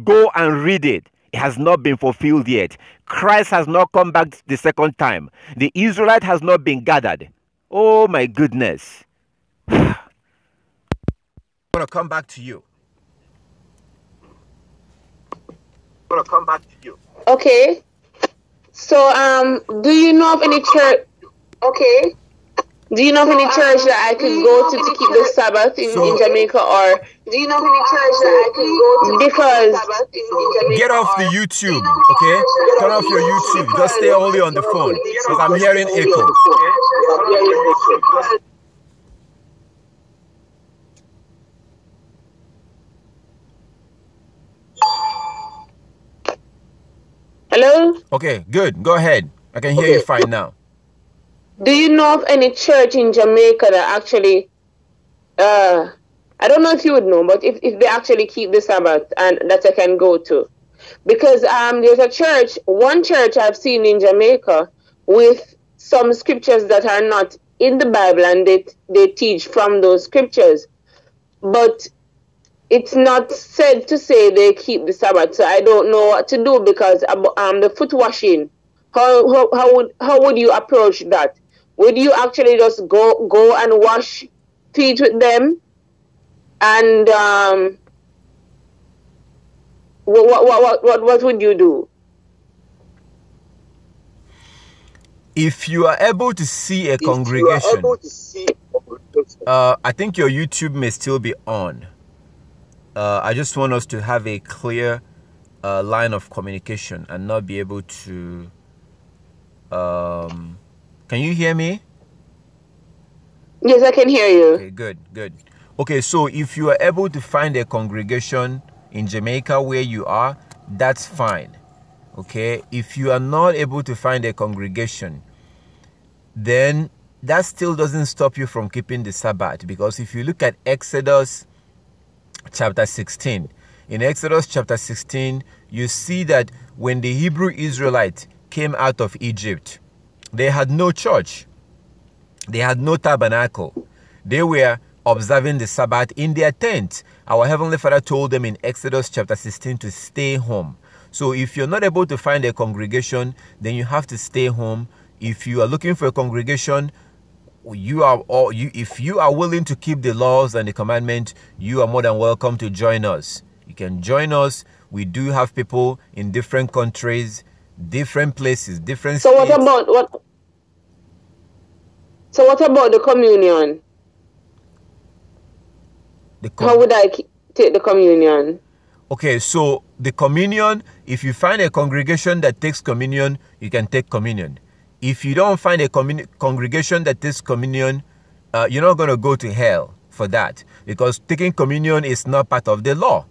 Go and read it. It has not been fulfilled yet. Christ has not come back the second time. The Israelite has not been gathered. Oh my goodness. I'm going to come back to you. gonna come back to you. Okay. So, do you know of any church? Okay. Do you know of any church that I could go to keep the Sabbath in Jamaica, or do you know of any church that I could go to because Jamaica? Get off the YouTube, okay? Turn off your YouTube. Just stay only on the phone because I'm hearing echo. Hello? Okay, good. Go ahead. I can hear you fine now. Do you know of any church in Jamaica that actually, I don't know if you would know, but if they actually keep the Sabbath and that I can go to? Because there's a church, one church I've seen in Jamaica with some scriptures that are not in the Bible, and they teach from those scriptures. But it's not said to say they keep the Sabbath, so I don't know what to do because the foot washing, how would you approach that? Would you actually just go and wash feet with them? And what would you do? If you are able to see a congregation, I think your YouTube may still be on. I just want us to have a clear line of communication and not be able to... can you hear me? Yes, I can hear you. Okay, good. Okay, so if you are able to find a congregation in Jamaica where you are, that's fine. Okay, if you are not able to find a congregation, then that still doesn't stop you from keeping the Sabbath, because if you look at Exodus chapter 16, in Exodus chapter 16, you see that when the Hebrew Israelites came out of Egypt, they had no church, they had no tabernacle, they were observing the Sabbath in their tent. Our Heavenly Father told them in Exodus chapter 16 to stay home. So if you're not able to find a congregation, then you have to stay home. If you are looking for a congregation, if you are willing to keep the laws and the commandments, you are more than welcome to join us. You can join us. We do have people in different countries, different places, different states. So what about the communion? How would I take the communion? Okay, so the communion, if you find a congregation that takes communion, you can take communion. If you don't find a congregation that takes communion, you're not going to go to hell for that, because taking communion is not part of the law.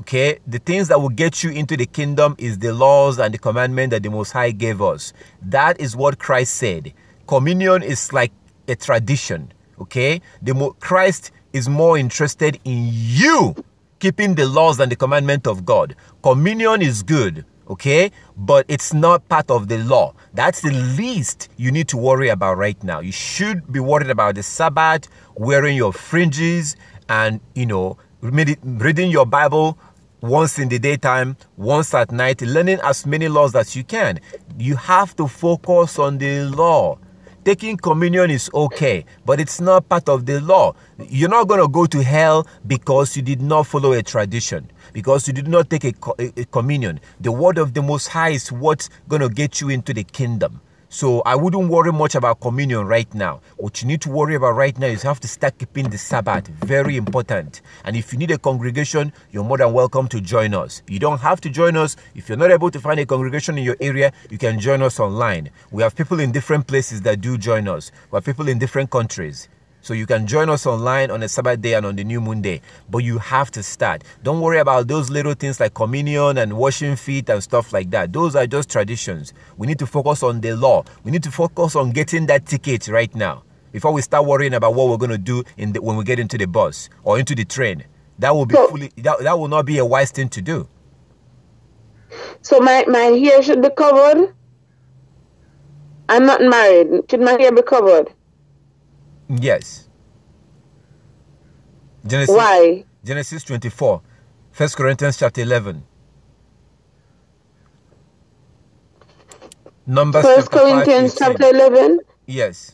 Okay, the things that will get you into the kingdom is the laws and the commandment that the Most High gave us. That is what Christ said. Communion is like a tradition. Okay, Christ is more interested in you keeping the laws and the commandment of God. Communion is good, okay, but it's not part of the law. That's the least you need to worry about right now. You should be worried about the Sabbath, wearing your fringes, and reading your Bible once in the daytime, once at night, learning as many laws as you can. You have to focus on the law. Taking communion is okay, but it's not part of the law. You're not going to go to hell because you did not follow a tradition, because you did not take a communion. The word of the Most High is what's going to get you into the kingdom. So I wouldn't worry much about communion right now. What you need to worry about right now is you have to start keeping the Sabbath. Very important. And if you need a congregation, you're more than welcome to join us. You don't have to join us. If you're not able to find a congregation in your area, you can join us online. We have people in different places that do join us. We have people in different countries. So you can join us online on a Sabbath day and on the new moon day. But you have to start. Don't worry about those little things like communion and washing feet and stuff like that. Those are just traditions. We need to focus on the law. We need to focus on getting that ticket right now before we start worrying about what we're going to do when we get into the bus or into the train. That will be that will not be a wise thing to do. So my hair should be covered? I'm not married. Should my hair be covered? Yes. Why? Genesis 24, 1 Corinthians chapter 11. Numbers 1 Corinthians chapter 11? Yes.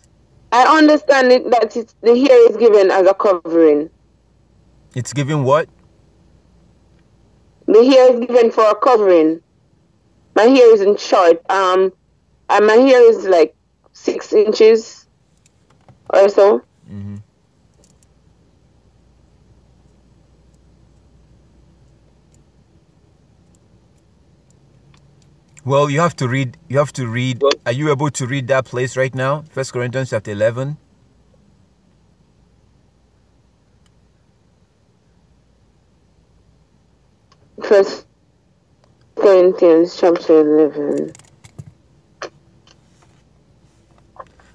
I understand that the hair is given as a covering. It's given what? The hair is given for a covering. My hair isn't short. And my hair is like 6 inches or so. Mm-hmm. Well, you have to read. Are you able to read that place right now? 1 Corinthians chapter 11. First Corinthians chapter 11.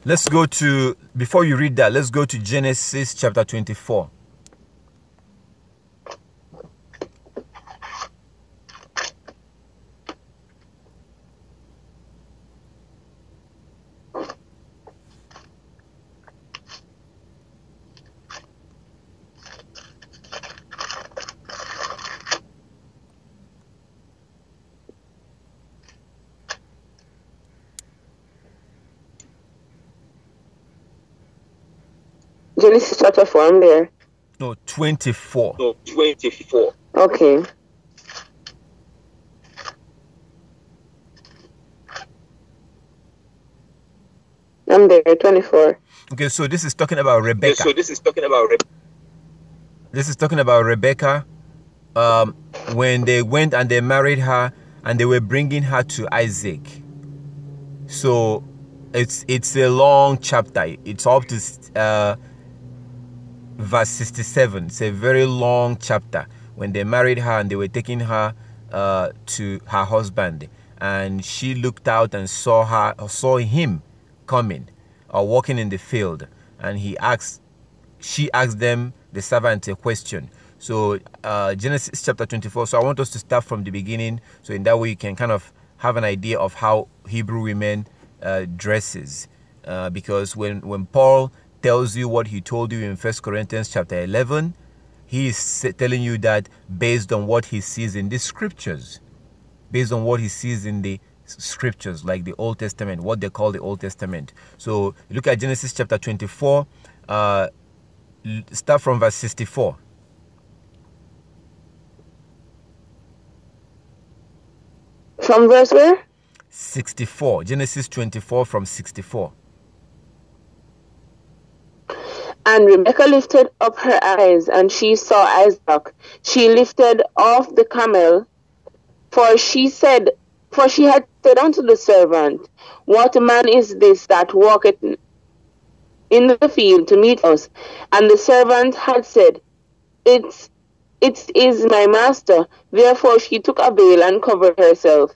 Let's go to, before you read that, let's go to Genesis chapter 24. Genesis chapter 4, I'm there. No, 24. Okay. I'm there, 24. Okay, so this is talking about Rebecca. This is talking about Rebecca. When they went and they married her, and they were bringing her to Isaac. So it's a long chapter. It's up to verse 67. It's a very long chapter. When they married her and they were taking her to her husband, and she looked out and saw him coming or walking in the field, and she asked them, the servant, a question. So Genesis chapter 24. So I want us to start from the beginning, so in that way you can kind of have an idea of how Hebrew women dresses, because when Paul tells you what he told you in 1 Corinthians chapter 11, he is telling you that based on what he sees in the scriptures, like the Old Testament, what they call the Old Testament. So look at Genesis chapter 24, start from verse 64. From verse where? 64. Genesis 24 from 64. And Rebekah lifted up her eyes, and she saw Isaac. She lifted off the camel, for she had said unto the servant, What man is this that walketh in the field to meet us? And the servant had said, It is my master. Therefore she took a veil and covered herself.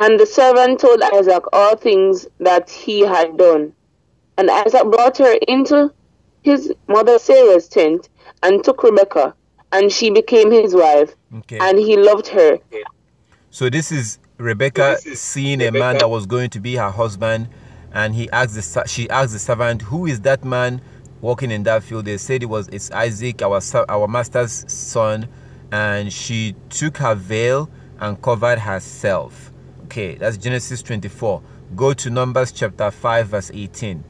And the servant told Isaac all things that he had done. And Isaac brought her into his mother Sarah's tent and took Rebekah, and she became his wife. Okay. And he loved her. So this is Rebekah seeing a man that was going to be her husband, and she asked the servant, who is that man walking in that field? They said it's Isaac, our master's son, and she took her veil and covered herself. Okay, that's Genesis 24. Go to Numbers chapter 5 verse 18.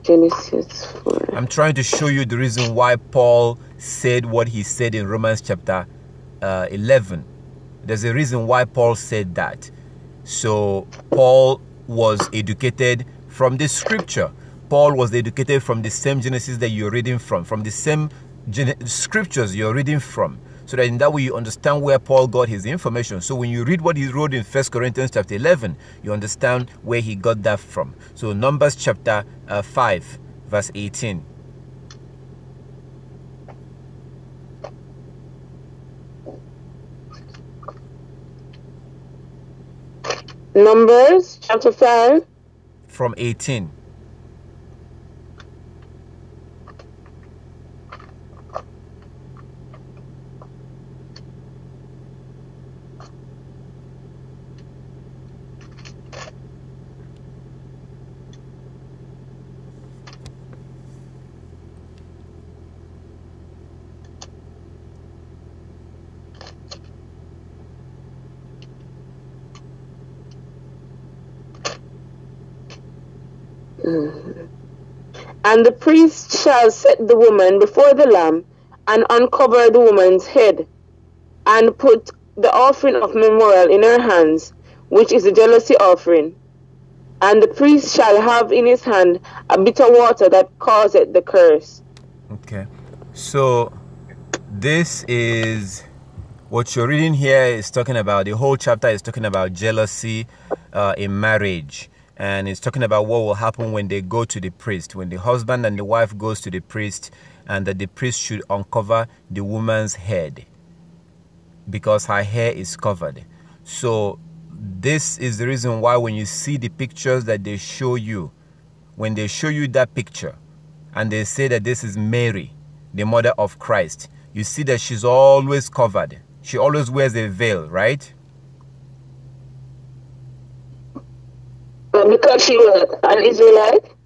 Genesis 4. I'm trying to show you the reason why Paul said what he said in Romans chapter 11. There's a reason why Paul said that. So Paul was educated from the scripture. Paul was educated from the same Genesis that you're reading from the same scriptures you're reading from. So that in that way you understand where Paul got his information. So when you read what he wrote in 1 Corinthians chapter 11, you understand where he got that from. So Numbers chapter 5 verse 18. Numbers chapter 5 from 18. And the priest shall set the woman before the Lamb, and uncover the woman's head, and put the offering of memorial in her hands, which is the jealousy offering. And the priest shall have in his hand a bitter water that causeth the curse. Okay. So this is what you're reading here is talking about. The whole chapter is talking about jealousy in marriage. And it's talking about what will happen when they go to the priest. When the husband and the wife goes to the priest, and that the priest should uncover the woman's head because her hair is covered. So this is the reason why when you see the pictures that they show you, when they show you that picture and they say that this is Mary, the mother of Christ, you see that she's always covered. She always wears a veil, right? Because she was an Israelite?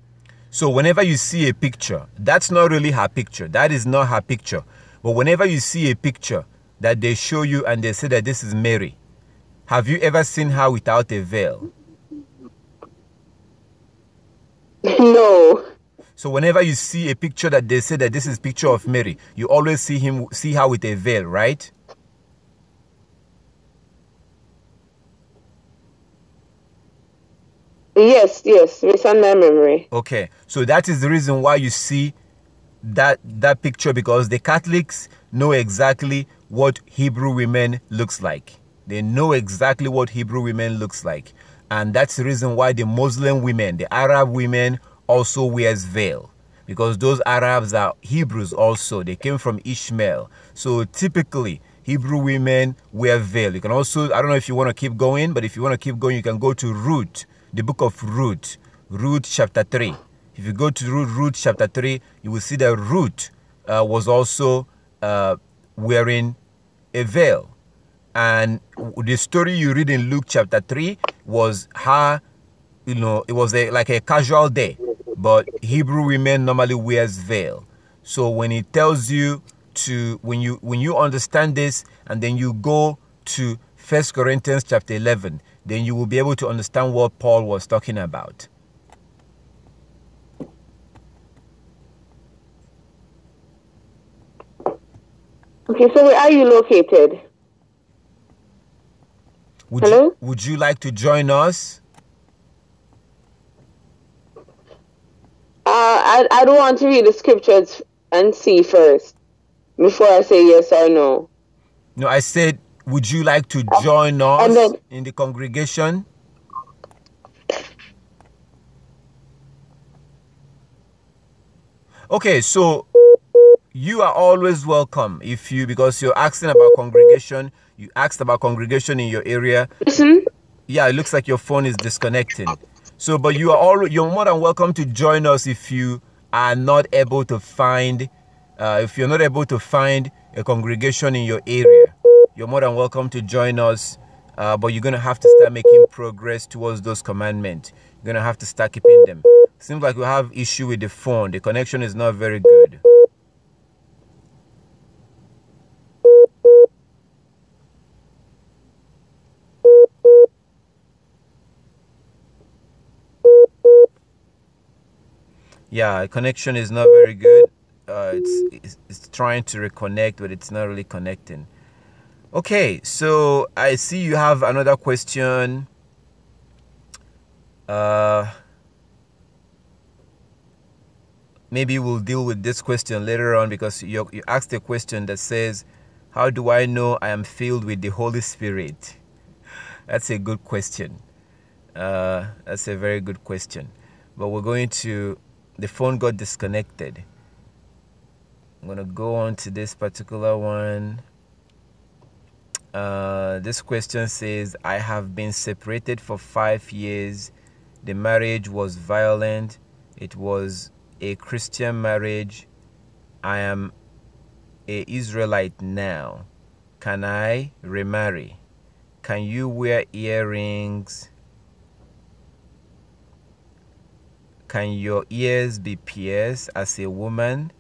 So whenever you see a picture, that's not really her picture. That is not her picture. But whenever you see a picture that they show you and they say that this is Mary, have you ever seen her without a veil? No. So whenever you see a picture that they say that this is picture of Mary, you always see her with a veil, right? Yes, it's on my memory. Okay, so that is the reason why you see that picture, because the Catholics know exactly what Hebrew women looks like. They know exactly what Hebrew women looks like. And that's the reason why the Muslim women, the Arab women also wears veil. Because those Arabs are Hebrews also. They came from Ishmael. So typically, Hebrew women wear veil. You can also, I don't know if you want to keep going, but if you want to keep going, you can go to Ruth, the book of Ruth, Ruth chapter 3. If you go to Ruth chapter 3, you will see that Ruth was also wearing a veil. And the story you read in Luke chapter 3 was her, it was like a casual day. But Hebrew women normally wears veil. So when it tells you to, when you understand this, and then you go to 1 Corinthians chapter 11, then you will be able to understand what Paul was talking about. Okay, so where are you located? Hello? Would you like to join us? I don't want to read the scriptures and see first before I say yes or no. No, I said, would you like to join us in the congregation? Okay, so you are always welcome because you're asking about congregation. You asked about congregation in your area. Listen. Yeah, it looks like your phone is disconnecting. So, but you're more than welcome to join us if you are not able to find, if you're not able to find a congregation in your area. You're more than welcome to join us, but you're going to have to start making progress towards those commandments. You're going to have to start keeping them. Seems like we have issue with the phone. The connection is not very good. Yeah, connection is not very good. It's trying to reconnect, but it's not really connecting. Okay, so I see you have another question. Maybe we'll deal with this question later on, because you asked a question that says, how do I know I am filled with the Holy Spirit? That's a good question. That's a very good question. But we're going to... The phone got disconnected. I'm going to go on to this particular one. This question says, I have been separated for 5 years. The marriage was violent. It was a Christian marriage. I am an Israelite now. Can I remarry? Can you wear earrings? Can your ears be pierced as a woman?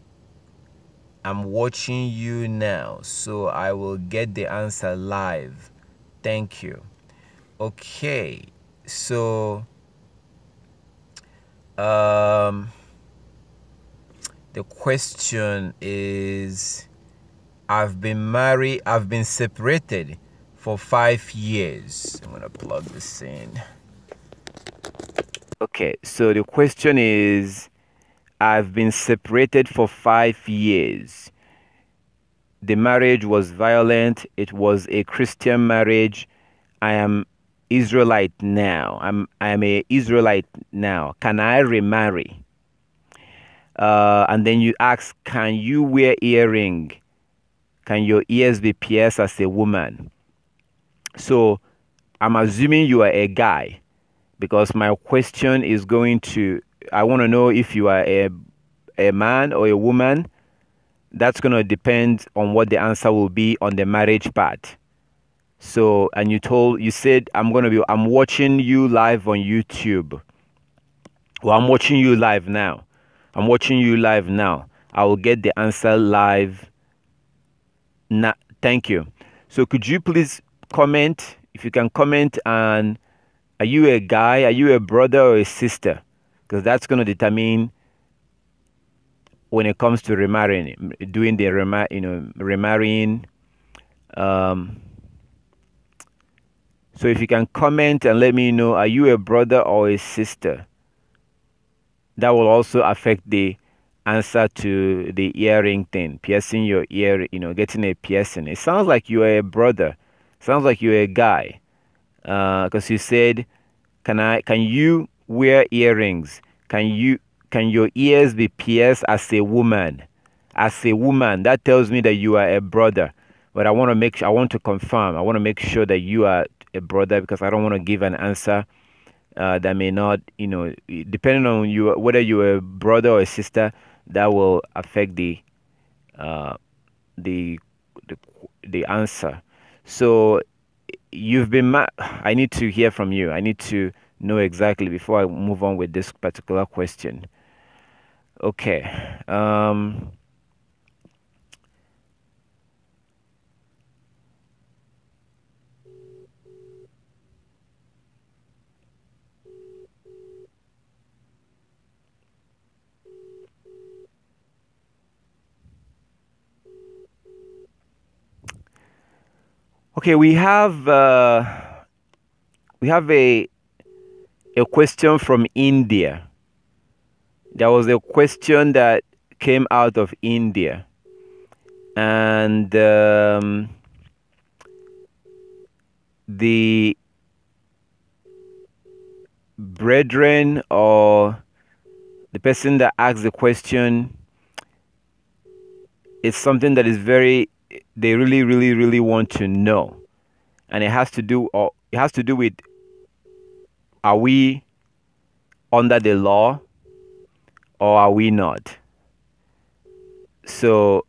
I'm watching you now, so I will get the answer live. Thank you. Okay, so The question is, I've been separated for 5 years. I'm gonna plug this in. Okay, so the question is, I've been separated for 5 years. The marriage was violent. It was a Christian marriage. I am Israelite now. I'm a Israelite now. Can I remarry? And then you ask, can you wear earring? Can your ears be pierced as a woman? So I'm assuming you are a guy, because my question is going to, I want to know if you are a man or a woman. That's going to depend on what the answer will be on the marriage part. So, and you said, I'm watching you live on YouTube. Well, I'm watching you live now. I will get the answer live. Thank you. So could you please comment, if you can comment, and are you a guy, are you a brother or a sister? Because that's going to determine when it comes to remarrying, doing the remarrying. So if you can comment and let me know, are you a brother or a sister? That will also affect the answer to the earring thing, piercing your ear, getting a piercing. It sounds like you are a brother. Sounds like you're a guy. Because you said, can you wear earrings? Can your ears be pierced as a woman? As a woman, that tells me that you are a brother. But I want to confirm. I want to make sure that you are a brother, because I don't want to give an answer that may not, depending on you, whether you're a brother or a sister, that will affect the answer. So you've been I need to hear from you. I need to know exactly before I move on with this particular question. Okay. Okay, we have a question from India. There was a question that came out of India, and the brethren or the person that asked the question, it's something that is they really, really, really want to know, and it has to do with, are we under the law or are we not? So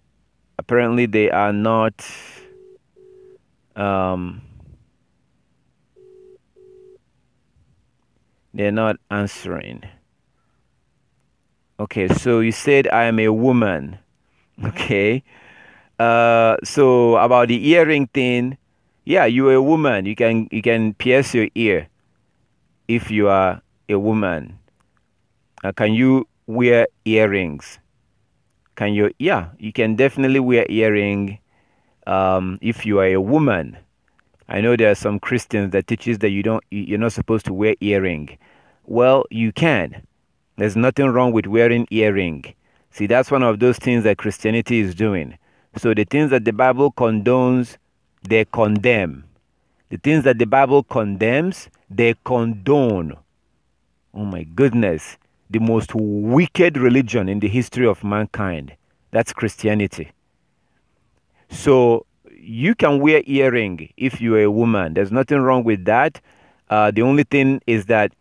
apparently they are not they're not answering. Okay, so you said I am a woman. Okay. So about the earring thing, yeah, you're a woman. You can pierce your ear if you are a woman. Can you wear earrings? You can definitely wear earring if you are a woman. I know there are some Christians that teaches that you're not supposed to wear earring. Well, you can. There's nothing wrong with wearing earring. See, that's one of those things that Christianity is doing. So the things that the Bible condones, they condemn. The things that the Bible condemns, they condone. Oh my goodness. The most wicked religion in the history of mankind. That's Christianity. So you can wear earring if you're a woman. There's nothing wrong with that. The only thing is that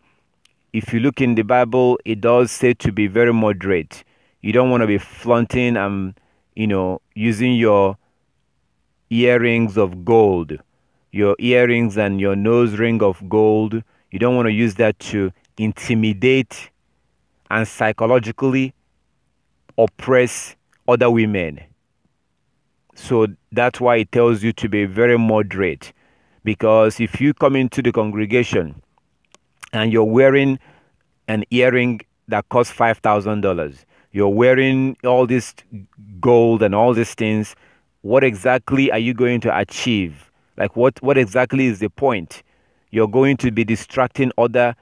if you look in the Bible, it does say to be very moderate. You don't want to be flaunting and, using your earrings of gold, your earrings and your nose ring of gold. You don't want to use that to intimidate and psychologically oppress other women. So that's why it tells you to be very moderate. Because if you come into the congregation and you're wearing an earring that costs $5,000, you're wearing all this gold and all these things, what exactly are you going to achieve? Like what exactly is the point? You're going to be distracting other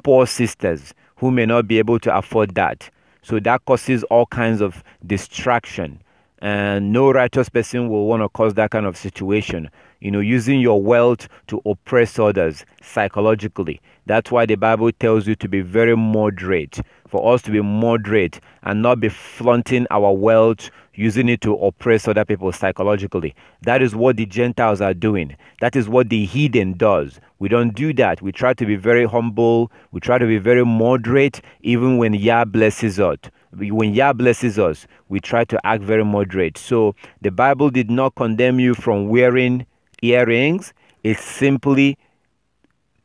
poor sisters who may not be able to afford that. So that causes all kinds of distraction. And no righteous person will want to cause that kind of situation. Using your wealth to oppress others psychologically. That's why the Bible tells you to be very moderate, for us to be moderate and not be flaunting our wealth, using it to oppress other people psychologically. That is what the Gentiles are doing. That is what the heathen does. We don't do that. We try to be very humble. We try to be very moderate, even when Yah blesses us. When Yah blesses us, we try to act very moderate. So the Bible did not condemn you from wearing earrings. It simply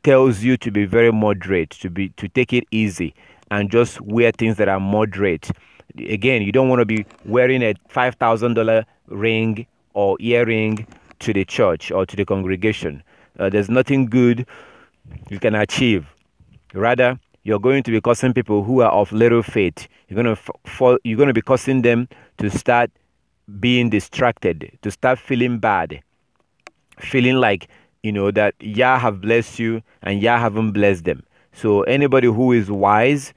tells you to be very moderate, to take it easy and just wear things that are moderate. Again, you don't want to be wearing a $5,000 ring or earring to the church or to the congregation. There's nothing good you can achieve. Rather, you're going to be causing people who are of little faith. You're going to be causing them to start being distracted, to start feeling bad, feeling like that Yah have blessed you and Yah haven't blessed them. So anybody who is wise,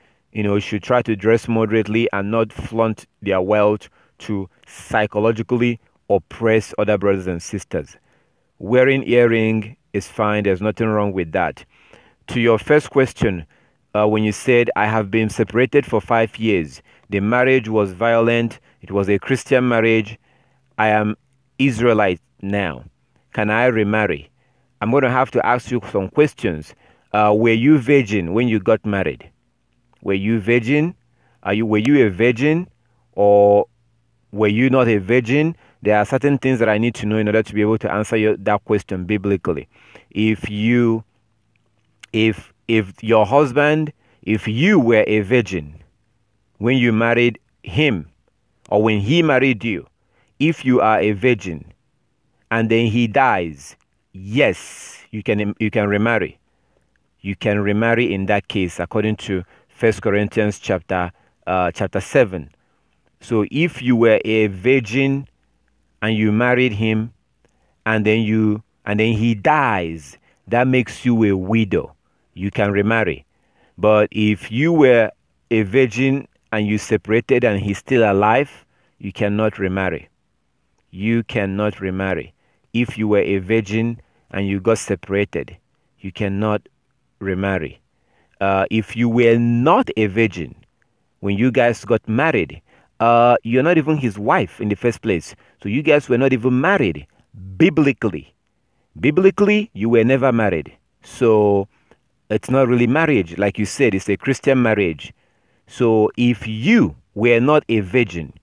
should try to dress moderately and not flaunt their wealth to psychologically oppress other brothers and sisters. Wearing earring is fine. There's nothing wrong with that. To your first question, when you said, I have been separated for 5 years, the marriage was violent, it was a Christian marriage, I am Israelite now, can I remarry? I'm going to have to ask you some questions. Were you virgin when you got married? Were you virgin? Were you a virgin, or were you not a virgin? There are certain things that I need to know in order to be able to answer that question biblically. If your husband, if you were a virgin when you married him, or when he married you, if you are a virgin and then he dies, yes, you can remarry. You can remarry in that case, according to 1 Corinthians chapter 7. So if you were a virgin and you married him, and then he dies, that makes you a widow. You can remarry. But if you were a virgin and you separated and he's still alive, you cannot remarry. You cannot remarry. If you were a virgin and you got separated, you cannot remarry. If you were not a virgin when you guys got married, you're not even his wife in the first place. So you guys were not even married biblically. Biblically, you were never married. So it's not really marriage. Like you said, it's a Christian marriage. So if you were not a virgin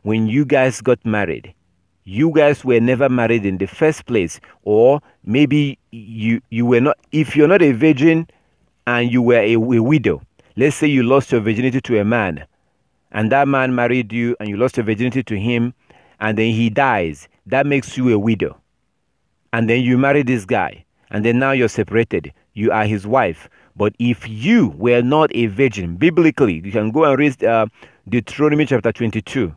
when you guys got married, you guys were never married in the first place. Or maybe you were not, if you're not a virgin and you were a widow, let's say you lost your virginity to a man, and that man married you and you lost your virginity to him, and then he dies, that makes you a widow. And then you marry this guy, and then now you're separated. You are his wife. But if you were not a virgin, biblically, you can go and read Deuteronomy chapter 22.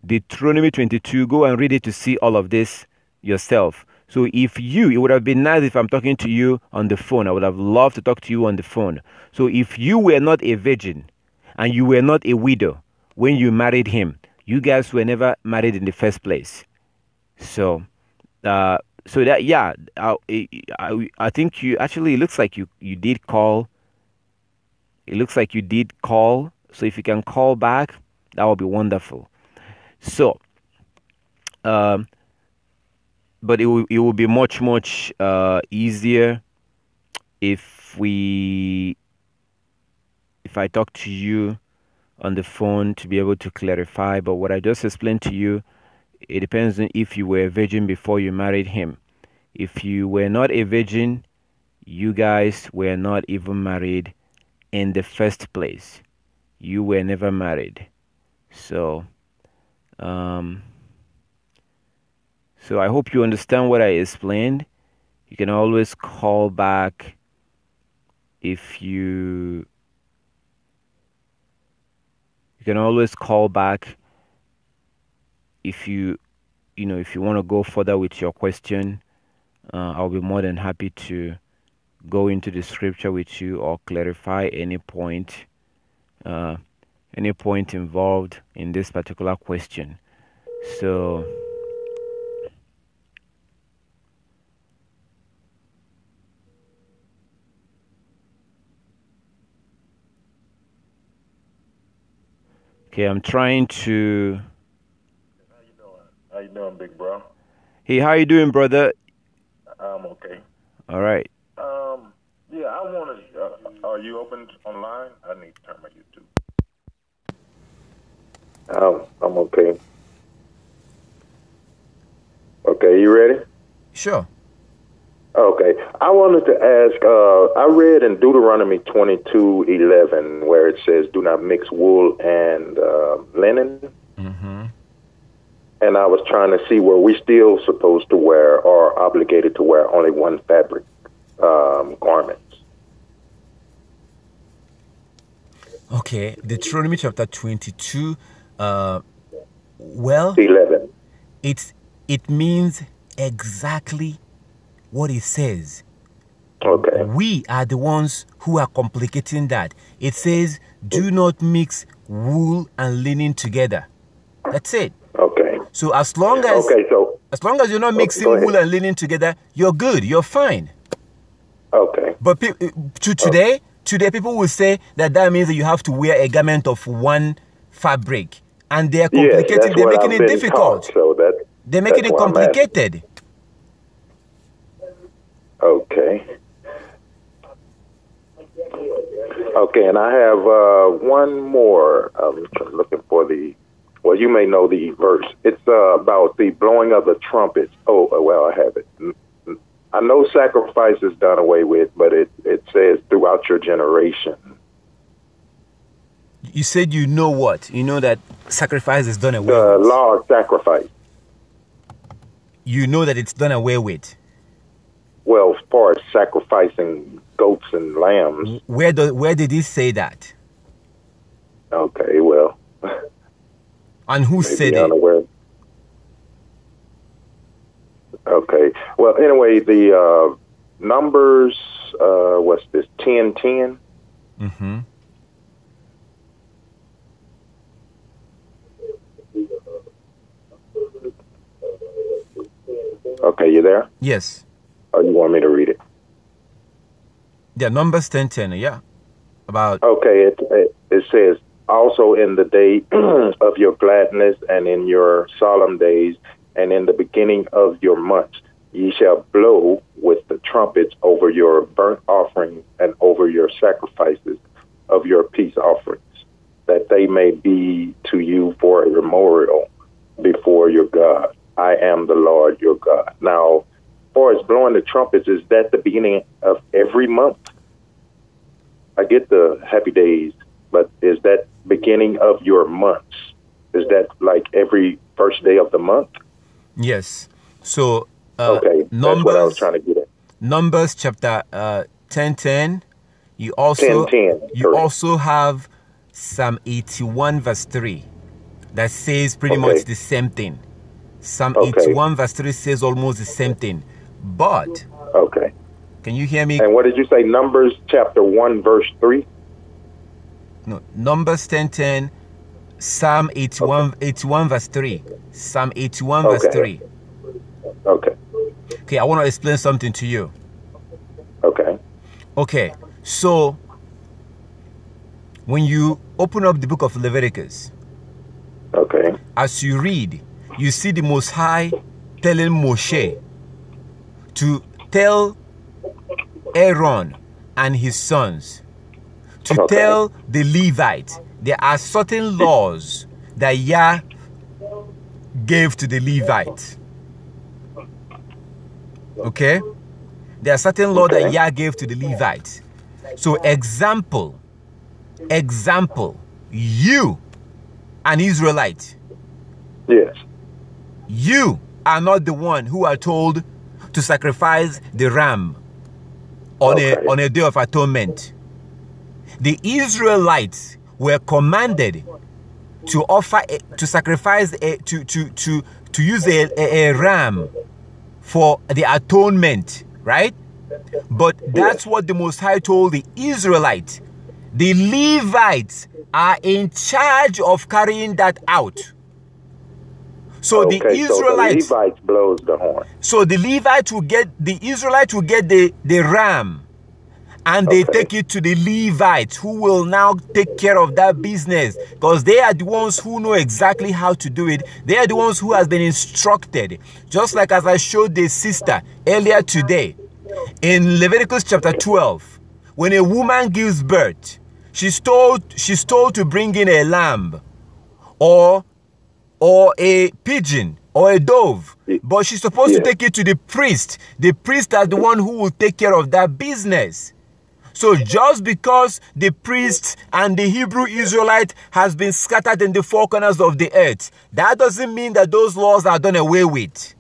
Deuteronomy 22, go and read it to see all of this yourself. So if it would have been nice if I'm talking to you on the phone. I would have loved to talk to you on the phone. So if you were not a virgin and you were not a widow when you married him, you guys were never married in the first place. So that, yeah, I think you actually, it looks like you did call. It looks like you did call. So if you can call back, that would be wonderful. So, but it will be much easier if I talk to you on the phone to be able to clarify. But what I just explained to you, it depends on if you were a virgin before you married him. If you were not a virgin, you guys were not even married in the first place. You were never married. So I hope you understand what I explained. You can always call back if you can always call back if you want to go further with your question. I'll be more than happy to go into the scripture with you or clarify any point involved in this particular question. So okay, I'm trying to. How you doing, big bro? Hey, how you doing, brother? I'm okay. All right. Yeah, I want to. Are you open online? I need to turn my YouTube. I'm okay. Okay, you ready? Sure. Okay. I wanted to ask. I read in Deuteronomy 22:11 where it says, "Do not mix wool and linen." Mm-hmm. And I was trying to see, were we still supposed to wear or obligated to wear only one fabric garments? Okay, Deuteronomy chapter 22, well, 11. it means exactly what it says. Okay. We are the ones who are complicating that. It says, do not mix wool and linen together. That's it. Okay. So as long as you're not mixing wool and linen together, you're good. You're fine. Okay. But today people will say that means that you have to wear a garment of one fabric, and they're complicating. They're making it difficult. They're making it complicated. Okay. Okay, and I have one more. I'm looking for well, you may know the verse. It's about the blowing of the trumpets. Oh, well, I have it. I know sacrifice is done away with, but it says throughout your generation. You said you know what? You know that sacrifice is done away with. The law of sacrifice. You know that it's done away with. Well, as far as sacrificing goats and lambs. Where did he say that? Okay, well. And who said it? Unaware. Okay. Well, anyway, the Numbers, what's this, 10:10? Mm-hmm. Okay, you there? Yes. Or you want me to read it? Yeah, Numbers 10:10, yeah. About. Okay, it says, also in the day of your gladness and in your solemn days and in the beginning of your months, ye shall blow with the trumpets over your burnt offerings and over your sacrifices of your peace offerings, that they may be to you for a memorial before your God. I am the Lord your God. Now, as far as blowing the trumpets, is that the beginning of every month? I get the happy days, but is that beginning of your months? Is that like every first day of the month? Yes. So, okay, Numbers, that's what I was trying to get at. Numbers chapter 10:10. You also 10:10. You also have Psalm 81 verse 3 that says pretty much the same thing. Psalm 81 verse 3 says almost the same thing. But can you hear me? And what did you say? Numbers chapter 1 verse 3? No, Numbers 10:10, Psalm 81 verse 3. Psalm 81 verse 3. Okay, I want to explain something to you. Okay, so when you open up the book of Leviticus, as you read, you see the Most High telling Moshe to tell Aaron and his sons to tell the Levites there are certain laws that Yah gave to the Levites. Okay? There are certain laws that Yah gave to the Levites. So example, you, an Israelite. Yes. You are not the one who are told to sacrifice the ram on a day of atonement. The Israelites were commanded to offer, to sacrifice, to use a ram for the atonement, right? But that's what the Most High told the Israelites. The Levites are in charge of carrying that out. So the Israelites, so the Levites blows the horn. So the Israelites will get the ram, and they take it to the Levites, who will now take care of that business, because they are the ones who know exactly how to do it. They are the ones who has been instructed. Just like as I showed the sister earlier today, in Leviticus chapter 12, when a woman gives birth, she's told to bring in a lamb, or a pigeon, or a dove, but she's supposed to take it to the priest. The priest is the one who will take care of that business. So just because the priests and the Hebrew Israelite has been scattered in the four corners of the earth, that doesn't mean that those laws are done away with.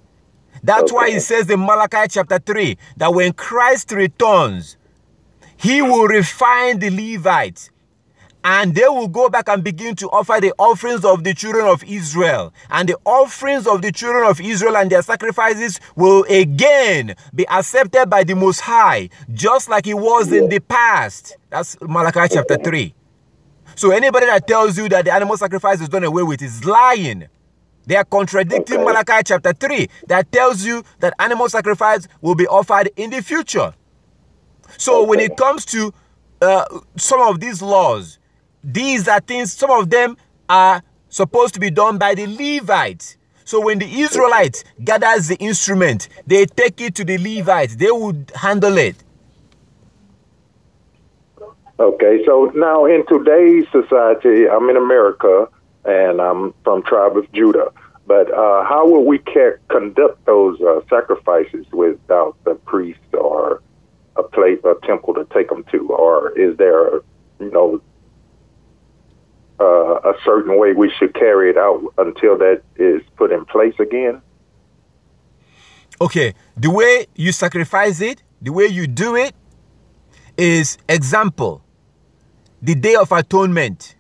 That's why it says in Malachi chapter 3 that when Christ returns, he will refine the Levites, and they will go back and begin to offer the offerings of the children of Israel. And the offerings of the children of Israel and their sacrifices will again be accepted by the Most High, just like it was in the past. That's Malachi chapter 3. So anybody that tells you that the animal sacrifice is done away with is lying. They are contradicting Malachi chapter 3 that tells you that animal sacrifice will be offered in the future. So when it comes to some of these laws, these are things, some of them are supposed to be done by the Levites. So when the Israelites gathers the instrument, they take it to the Levites. They would handle it. Okay, so now in today's society, I'm in America, and I'm from tribe of Judah. But how will we conduct those sacrifices without the priest or a temple to take them to? Or is there, a certain way we should carry it out until that is put in place again? Okay, the way you sacrifice it, the way you do it is, example, the Day of Atonement.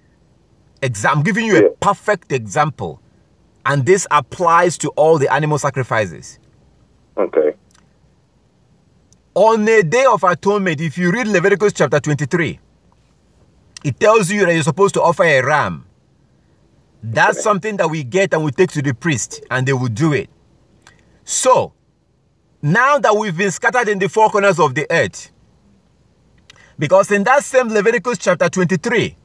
I'm giving you a perfect example, and this applies to all the animal sacrifices. Okay. On the Day of Atonement, if you read Leviticus chapter 23, it tells you that you're supposed to offer a ram. That's something that we get and we take to the priest, and they will do it. So, now that we've been scattered in the four corners of the earth, because in that same Leviticus chapter 23,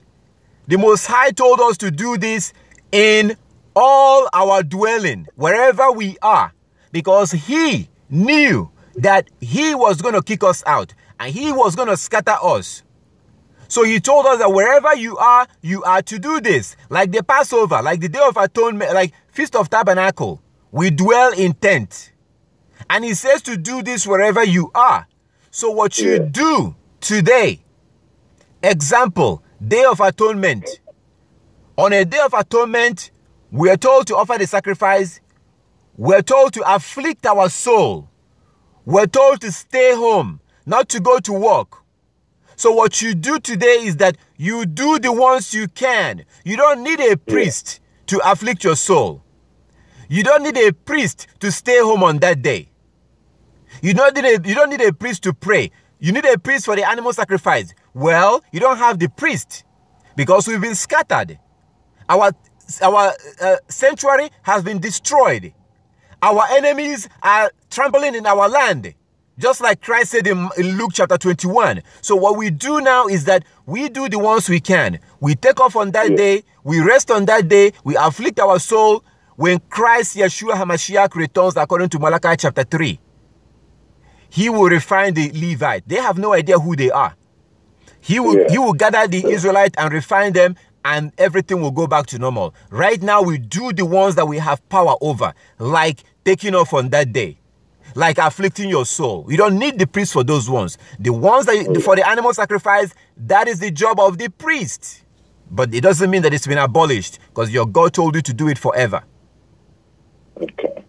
the Most High told us to do this in all our dwelling, wherever we are, because he knew that he was going to kick us out and he was going to scatter us. So he told us that wherever you are to do this. Like the Passover, like the Day of Atonement, like Feast of Tabernacle. We dwell in tent. And he says to do this wherever you are. So what you do today, example, Day of Atonement. On a Day of Atonement, we are told to offer the sacrifice. We are told to afflict our soul. We are told to stay home, not to go to work. So what you do today is that you do the ones you can. You don't need a priest to afflict your soul. You don't need a priest to stay home on that day. You don't need a priest to pray. You need a priest for the animal sacrifice. Well, you don't have the priest because we've been scattered. Our sanctuary has been destroyed. Our enemies are trampling in our land, just like Christ said in Luke chapter 21. So what we do now is that we do the ones we can. We take off on that day. We rest on that day. We afflict our soul. When Christ, Yeshua HaMashiach, returns according to Malachi chapter 3, he will refine the Levite. They have no idea who they are. He will gather the Israelites and refine them, and everything will go back to normal. Right now, we do the ones that we have power over, like taking off on that day, like afflicting your soul. You don't need the priest for those ones. The ones that for the animal sacrifice, that is the job of the priest. But it doesn't mean that it's been abolished, because your God told you to do it forever. Okay,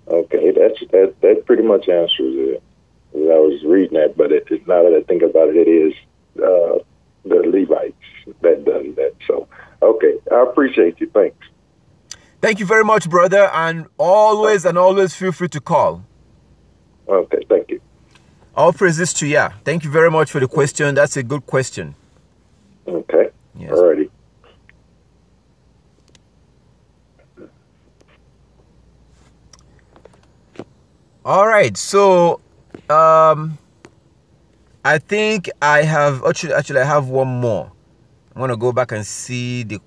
that pretty much answers it. I was reading that, but now that I think about it, it is the Levites that does that. So Okay, I appreciate you. Thanks. Thank you very much, brother, and always feel free to call. Okay, thank you. All praises to Yah. Thank you very much for the question. That's a good question. Okay. Yes. Alrighty. All right. So, I think I have actually I have one more. I'm gonna go back and see the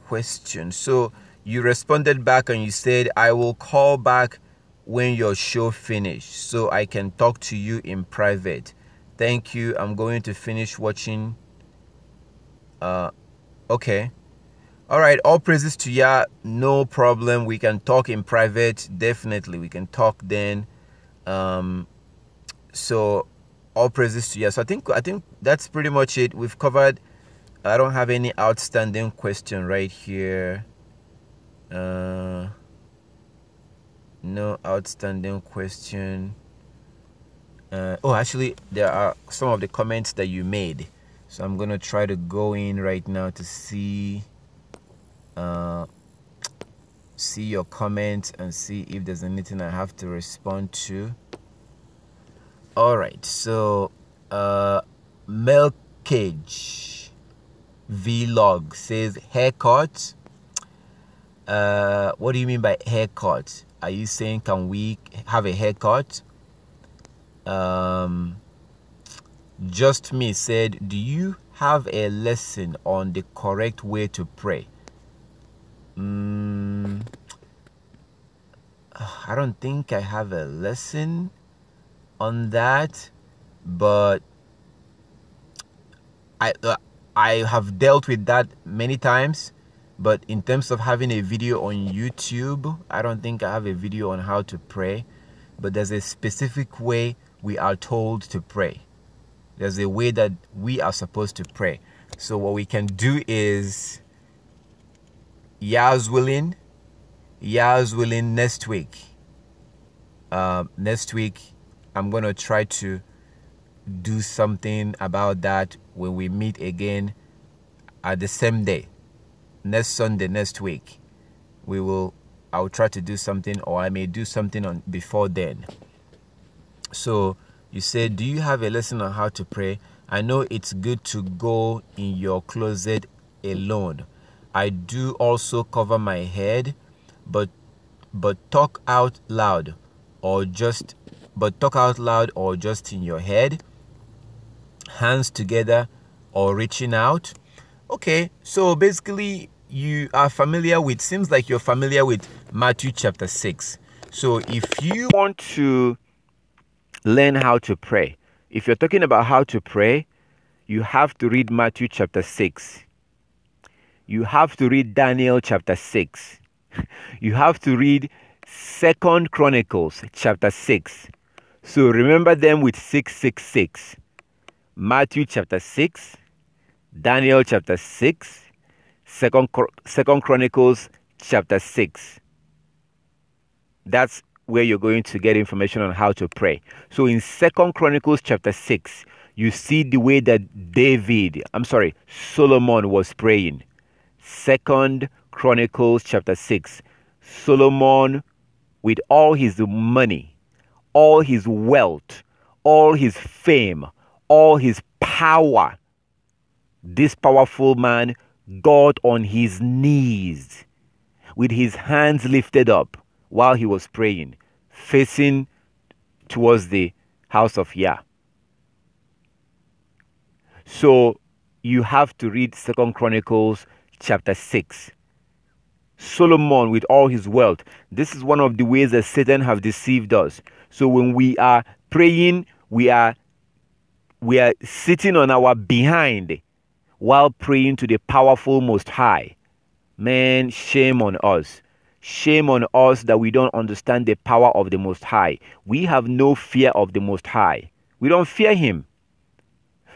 question. So you responded back and you said, I will call back when your show finished so I can talk to you in private. Thank you. I'm going to finish watching. Okay. All right. All praises to Yah. No problem. We can talk in private. Definitely. We can talk then. So all praises to Yah. So I think that's pretty much it. We've covered. I don't have any outstanding question right here. No outstanding question. Actually, there are some of the comments that you made. So I'm going to try to go in right now to see your comments and see if there's anything I have to respond to. All right. So, Melcage Vlog says haircut. What do you mean by haircut? Are you saying can we have a haircut? Just Me said, do you have a lesson on the correct way to pray? I don't think I have a lesson on that, but I have dealt with that many times. But in terms of having a video on YouTube, I don't think I have a video on how to pray. But there's a specific way we are told to pray. There's a way that we are supposed to pray. So what we can do is, Yah's willing, next week. Next week, I'm going to try to do something about that when we meet again at the same day. Next Sunday, next week, I'll try to do something, or I may do something on before then. So you said, do you have a lesson on how to pray? I know it's good to go in your closet alone. I do also cover my head, but talk out loud or just in your head, hands together or reaching out. Okay, so basically you are familiar with, seems like you're familiar with Matthew chapter 6. So if you want to learn how to pray, if you're talking about how to pray, you have to read Matthew chapter 6. You have to read Daniel chapter 6. You have to read 2 Chronicles chapter 6. So remember them with 666. Matthew chapter 6, Daniel chapter 6, 2 Chronicles chapter 6. That's where you're going to get information on how to pray. So in 2 Chronicles chapter 6, you see the way that Solomon was praying. 2 Chronicles chapter 6. Solomon, with all his money, all his wealth, all his fame, all his power, this powerful man got on his knees with his hands lifted up while he was praying, facing towards the house of Yah. So you have to read 2 Chronicles chapter 6. Solomon with all his wealth. This is one of the ways that Satan have deceived us. So when we are praying, we are sitting on our behind while praying to the powerful Most High. Man, shame on us. Shame on us that we don't understand the power of the Most High. We have no fear of the Most High. We don't fear him.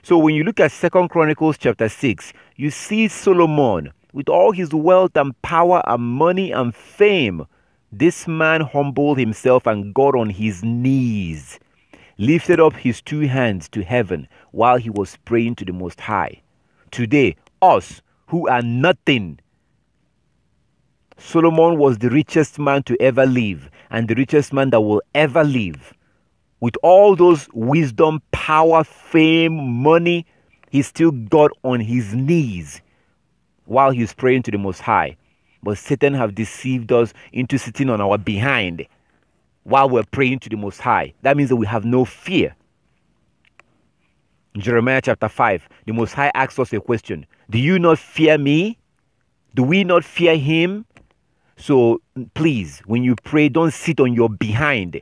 So when you look at 2 Chronicles chapter 6, you see Solomon with all his wealth and power and money and fame. This man humbled himself and got on his knees, lifted up his two hands to heaven while he was praying to the Most High. Today, us who are nothing. Solomon was the richest man to ever live and the richest man that will ever live. With all those wisdom, power, fame, money, he still got on his knees while he's praying to the Most High. But Satan have deceived us into sitting on our behind while we're praying to the Most High. That means that we have no fear. In Jeremiah chapter 5, the Most High asks us a question. Do you not fear me? Do we not fear him? So please, when you pray, don't sit on your behind.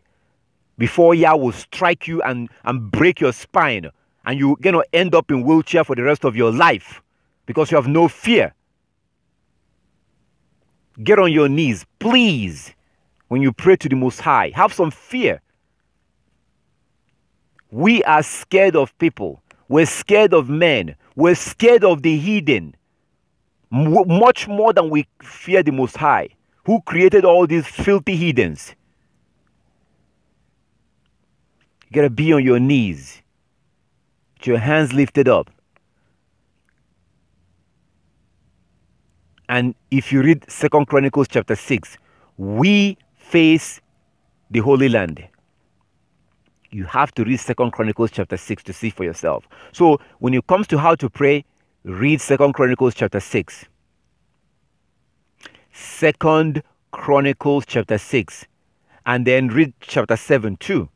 Before Yah will strike you and break your spine. And you're going to end up in wheelchair for the rest of your life. Because you have no fear. Get on your knees, please. When you pray to the Most High, have some fear. We are scared of people. We're scared of men. We're scared of the heathen. Much more than we fear the Most High, who created all these filthy heathens. You gotta be on your knees, with your hands lifted up. And if you read 2 Chronicles chapter 6, we face the Holy Land. You have to read 2 Chronicles chapter 6 to see for yourself. So when it comes to how to pray, read 2 Chronicles chapter 6. 2 Chronicles chapter 6. And then read chapter 7 too.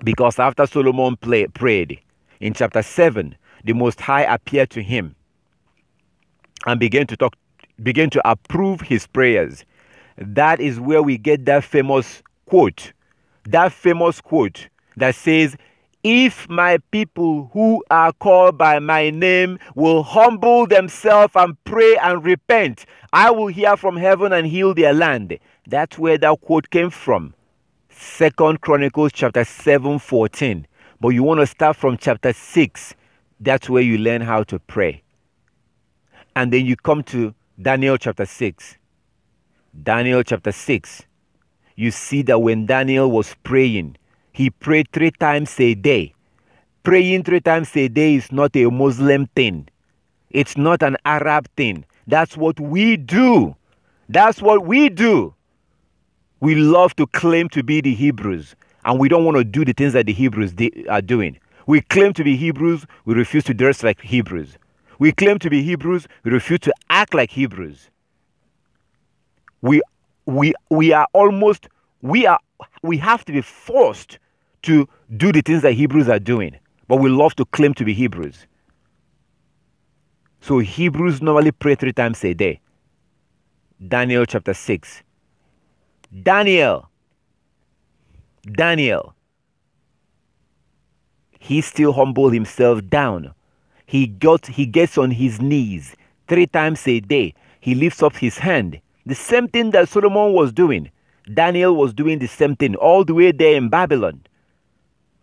Because after Solomon prayed, in chapter 7, the Most High appeared to him and began to approve his prayers. That is where we get that famous quote. That famous quote that says, if my people who are called by my name will humble themselves and pray and repent, I will hear from heaven and heal their land. That's where that quote came from. 2 Chronicles chapter 7:14. But you want to start from chapter 6. That's where you learn how to pray. And then you come to Daniel chapter 6. Daniel chapter 6. You see that when Daniel was praying, he prayed 3 times a day. Praying 3 times a day is not a Muslim thing. It's not an Arab thing. That's what we do. That's what we do. We love to claim to be the Hebrews, and we don't want to do the things that the Hebrews are doing. We claim to be Hebrews, we refuse to dress like Hebrews. We claim to be Hebrews, we refuse to act like Hebrews. We have to be forced to do the things that Hebrews are doing, but we love to claim to be Hebrews. So Hebrews normally pray 3 times a day. Daniel chapter 6. Daniel, he still humbled himself down. He gets on his knees 3 times a day. He lifts up his hand. The same thing that Solomon was doing. Daniel was doing the same thing all the way there in Babylon,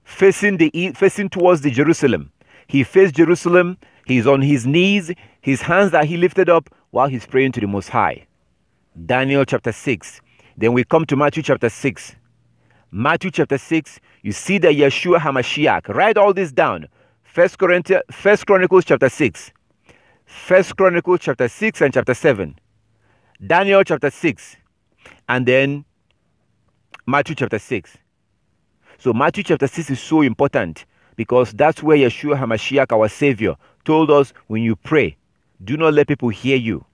facing towards the Jerusalem. He faced Jerusalem. He's on his knees. His hands that he lifted up while he's praying to the Most High. Daniel chapter 6. Then we come to Matthew chapter 6. Matthew chapter 6, you see that Yeshua HaMashiach. Write all this down. 1 Chronicles chapter 6. 1 Chronicles chapter 6 and chapter 7. Daniel chapter 6. And then Matthew chapter 6. So Matthew chapter 6 is so important because that's where Yeshua HaMashiach, our Savior, told us when you pray, do not let people hear you.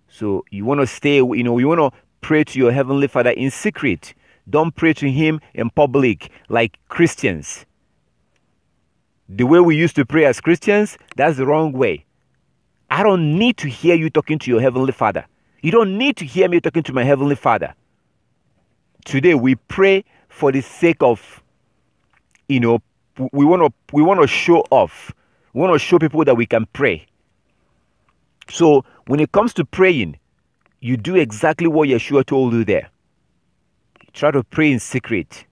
So you want to stay, you want to pray to your Heavenly Father in secret. Don't pray to him in public like Christians. The way we used to pray as Christians, that's the wrong way. I don't need to hear you talking to your Heavenly Father. You don't need to hear me talking to my Heavenly Father. Today we pray for the sake of, we want to show off. We want to show people that we can pray. So when it comes to praying, you do exactly what Yeshua told you there. Try to pray in secret.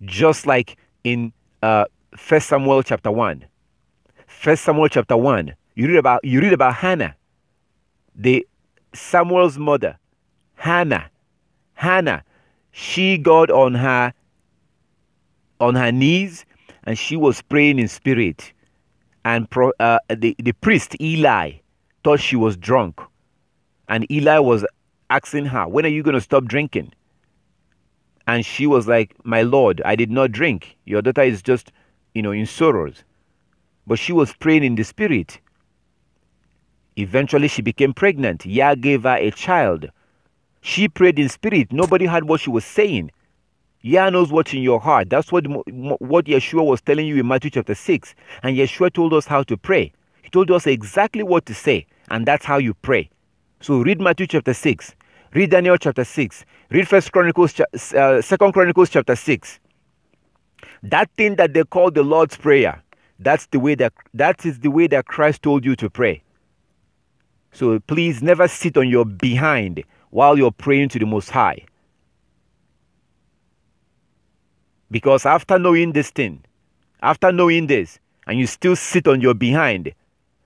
Just like in 1 Samuel chapter 1. 1 Samuel chapter 1. You read about Hannah, Samuel's mother. Hannah, she got on her knees and she was praying in spirit. And the priest, Eli, thought she was drunk. And Eli was asking her, when are you going to stop drinking? And she was like, my Lord, I did not drink. Your daughter is just, in sorrows. But she was praying in the spirit. Eventually, she became pregnant. Yah gave her a child. She prayed in spirit. Nobody heard what she was saying. Yah knows what's in your heart. That's what Yeshua was telling you in Matthew chapter 6. And Yeshua told us how to pray. He told us exactly what to say. And that's how you pray. So read Matthew chapter 6. Read Daniel chapter 6. Read 2 Chronicles chapter 6. That thing that they call the Lord's Prayer, that is the way that Christ told you to pray. So please never sit on your behind while you're praying to the Most High. Because after knowing this thing, after knowing this, and you still sit on your behind,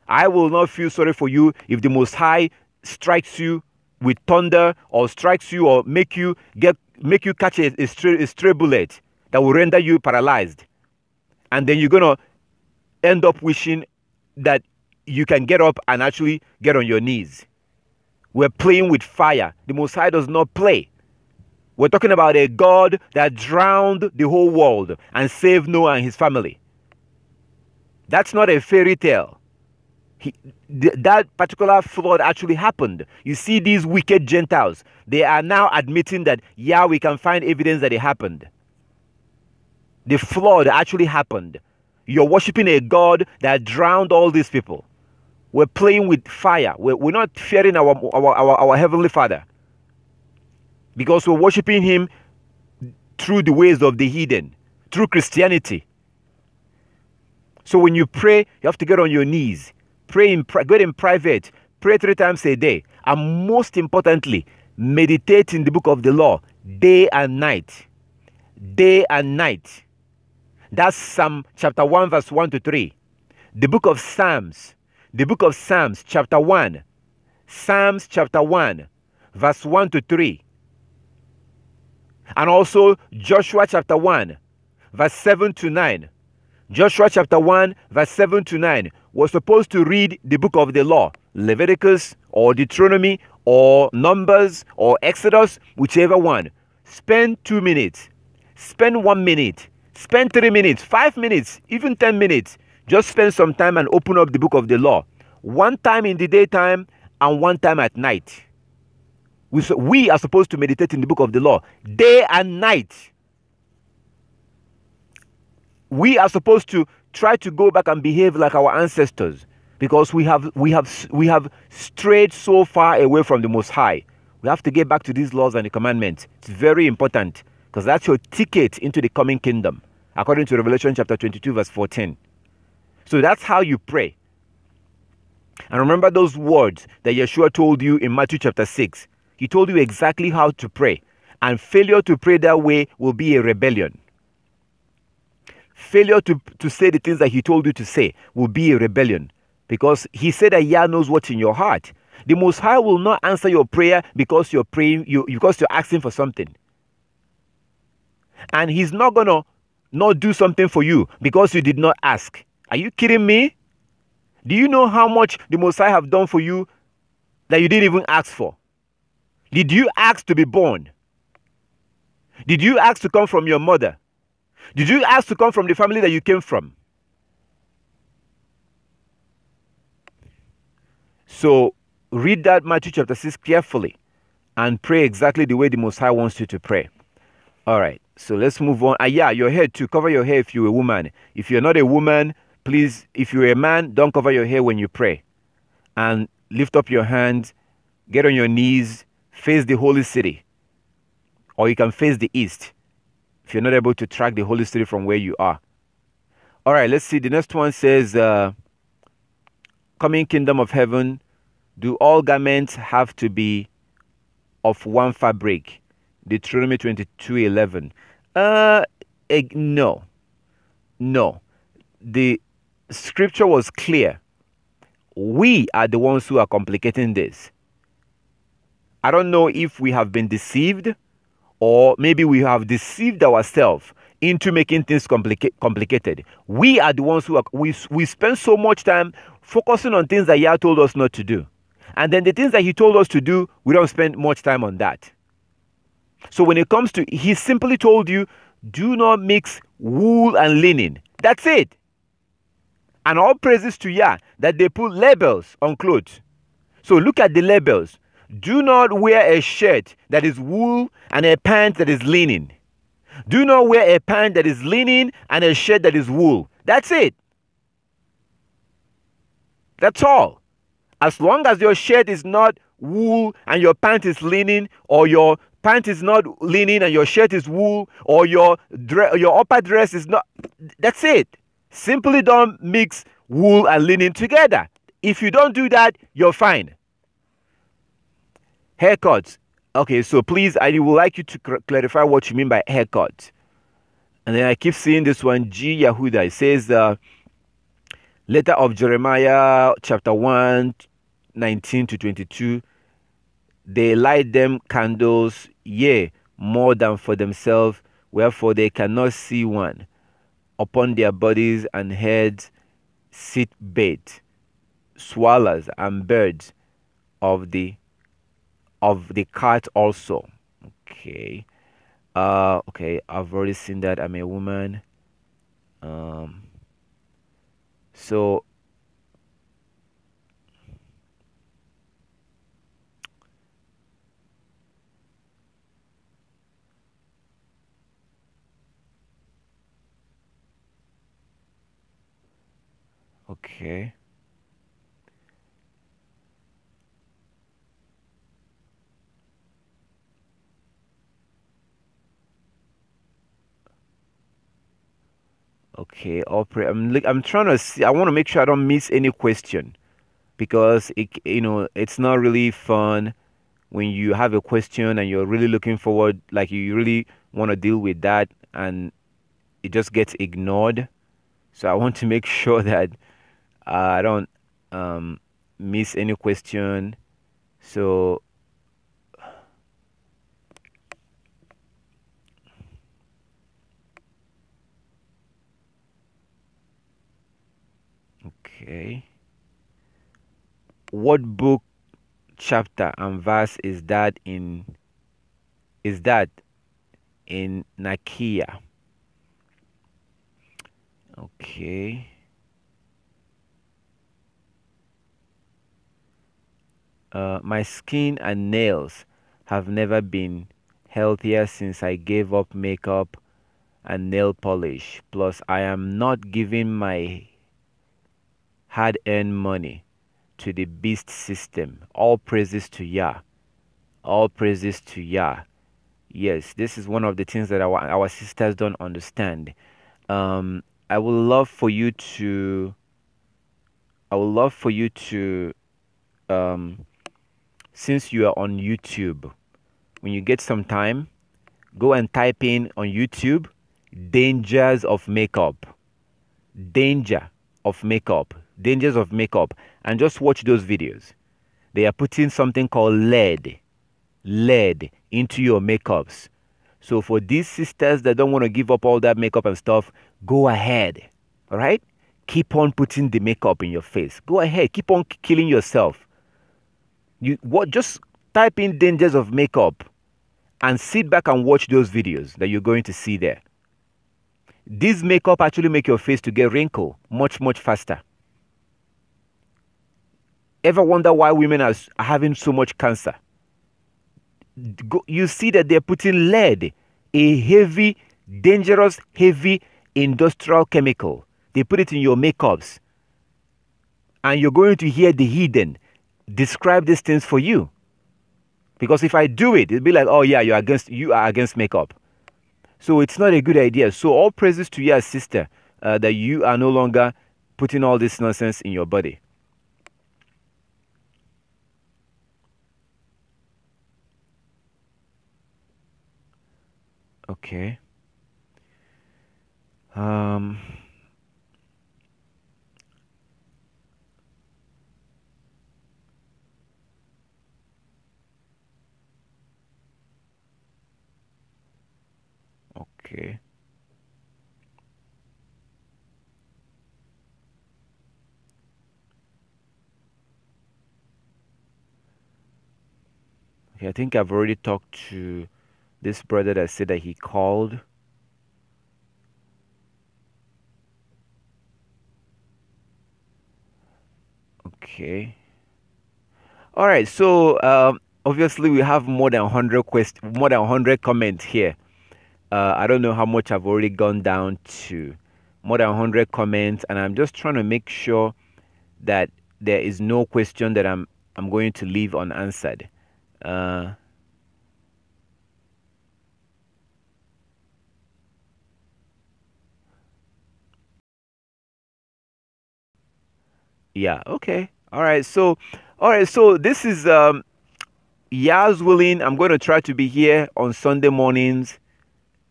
I will not feel sorry for you if the Most High strikes you with thunder, or strikes you, or make you catch a stray bullet that will render you paralyzed. And then you're going to end up wishing that you can get up and actually get on your knees. We're playing with fire. The Most High does not play. We're talking about a God that drowned the whole world and saved Noah and his family. That's not a fairy tale. That particular flood actually happened. You see these wicked Gentiles, they are now admitting that, yeah, we can find evidence that it happened. The flood actually happened. You're worshiping a God that drowned all these people. We're playing with fire. We're not fearing our Heavenly Father, because we're worshiping Him through the ways of the heathen, through Christianity. So when you pray, you have to get on your knees. Get in private. Pray 3 times a day. And most importantly, meditate in the book of the law day and night. Day and night. That's Psalm chapter 1 verse 1 to 3. The book of Psalms. The book of Psalms chapter 1. Psalms chapter 1 verse 1 to 3. And also Joshua chapter 1 verse 7 to 9. Joshua chapter 1 verse 7 to 9. We're supposed to read the book of the law, Leviticus or Deuteronomy or Numbers or Exodus, whichever one. Spend 2 minutes. Spend 1 minute. Spend 3 minutes, 5 minutes, even 10 minutes. Just spend some time and open up the book of the law. 1 time in the daytime and 1 time at night. We are supposed to meditate in the book of the law day and night. We are supposed to try to go back and behave like our ancestors, because we have strayed so far away from the Most High. We have to get back to these laws and the commandments. It's very important, because that's your ticket into the coming kingdom, according to Revelation chapter 22 verse 14. So that's how you pray. And remember those words that Yeshua told you in Matthew chapter 6. He told you exactly how to pray. And failure to pray that way will be a rebellion. Failure to say the things that he told you to say will be a rebellion. Because he said that Yah knows what's in your heart. The Most High will not answer your prayer because you're praying, because you're asking for something. And he's not going to not do something for you because you did not ask. Are you kidding me? Do you know how much the Most High have done for you that you didn't even ask for? Did you ask to be born? Did you ask to come from your mother? Did you ask to come from the family that you came from? So read that Matthew chapter 6 carefully and pray exactly the way the Most High wants you to pray. All right, so let's move on. Yeah, your hair too. Cover your hair if you're a woman. If you're not a woman, please, if you're a man, don't cover your hair when you pray. And lift up your hands, get on your knees, face the holy city. Or you can face the east if you're not able to track the holy city from where you are. All right, let's see. The next one says, coming kingdom of heaven, do all garments have to be of one fabric? Deuteronomy 22:11. No. The scripture was clear. We are the ones who are complicating this. I don't know if we have been deceived, or maybe we have deceived ourselves into making things complicated. We are the ones who we spend so much time focusing on things that Yah told us not to do. And then the things that he told us to do, we don't spend much time on that. So when it comes to, he simply told you, do not mix wool and linen. That's it. And all praises to Yah that they put labels on clothes. So look at the labels. Do not wear a shirt that is wool and a pant that is linen. Do not wear a pant that is linen and a shirt that is wool. That's it. That's all. As long as your shirt is not wool and your pant is linen, or your pant is not linen and your shirt is wool, or your upper dress is not, that's it. Simply don't mix wool and linen together. If you don't do that, you're fine. Haircuts. Okay, so please, I would like you to clarify what you mean by haircut. And then I keep seeing this one, G. Yahuda. It says, letter of Jeremiah, chapter 1, 19 to 22. They light them candles, yea, more than for themselves, wherefore they cannot see one. Upon their bodies and heads sit bait, swallows and birds of the cart also. Okay. Okay, I've already seen that. I'm a woman. So okay. Okay, I'm trying to see. I want to make sure I don't miss any question, because it's not really fun when you have a question and you're really looking forward, like you really want to deal with that, and it just gets ignored. So I want to make sure that I don't miss any question. So okay, what book, chapter, and verse is that in? Is that in Nakia? Okay. My skin and nails have never been healthier since I gave up makeup and nail polish. Plus, I am not giving my hard-earned money to the beast system. All praises to Yah. All praises to Yah. Yes, this is one of the things that our sisters don't understand. I would love for you to. I would love for you to. Since you are on YouTube, when you get some time, go and type in on YouTube, dangers of makeup. Danger of makeup. Dangers of makeup. And just watch those videos. They are putting something called lead into your makeups. So for these sisters that don't want to give up all that makeup and stuff, go ahead. All right? Keep on putting the makeup in your face. Go ahead. Keep on killing yourself. Just type in dangers of makeup and sit back and watch those videos that you're going to see there. This makeup actually make your face to get wrinkle much, much faster. Ever wonder why women are having so much cancer? You see that they're putting lead, a heavy, dangerous, heavy industrial chemical. They put it in your makeups. And you're going to hear the hidden describe these things for you. Because if I do it, it'll be like, oh yeah, you are against makeup. So it's not a good idea. So all praises to your sister that you are no longer putting all this nonsense in your body. Okay. Okay. I think I've already talked to this brother that said that he called. Okay. All right. So obviously we have more than 100 more than 100 comments here. I don't know how much I've already gone down to. More than 100 comments, and I'm just trying to make sure that there is no question that I'm going to leave unanswered. Yeah. Okay. All right. So, this is Yah's willing. I'm going to try to be here on Sunday mornings,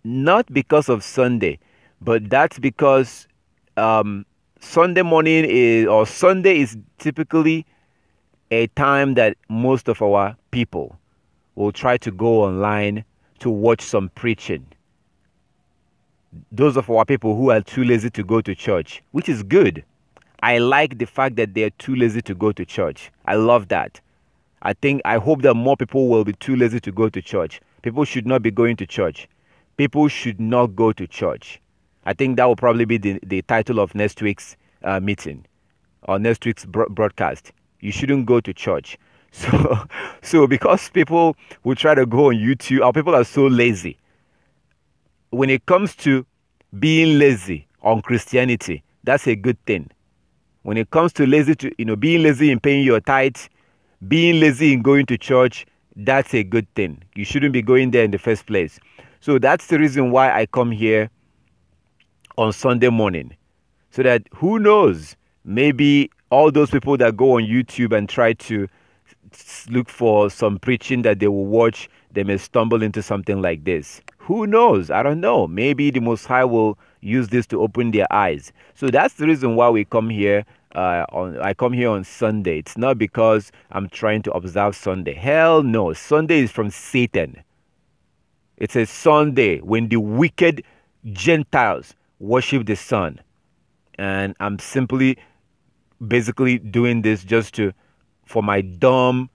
not because of Sunday, but that's because Sunday morning Sunday is typically a time that most of our people will try to go online to watch some preaching. Those of our people who are too lazy to go to church, which is good. I like the fact that they're too lazy to go to church. I love that. I hope that more people will be too lazy to go to church. People should not be going to church. People should not go to church. I think that will probably be the title of next week's meeting or next week's broadcast. You shouldn't go to church. So because people will try to go on YouTube, our people are so lazy. When it comes to being lazy on Christianity, that's a good thing. When it comes to being lazy in paying your tithes, being lazy in going to church, that's a good thing. You shouldn't be going there in the first place. So that's the reason why I come here on Sunday morning. So that, who knows, maybe all those people that go on YouTube and try to look for some preaching that they will watch, they may stumble into something like this. Who knows? I don't know. Maybe the Most High will use this to open their eyes. So that's the reason why we come here. I come here on Sunday. It's not because I'm trying to observe Sunday. Hell no. Sunday is from Satan. It's a Sunday when the wicked Gentiles worship the sun. And I'm simply basically doing this just for my dumb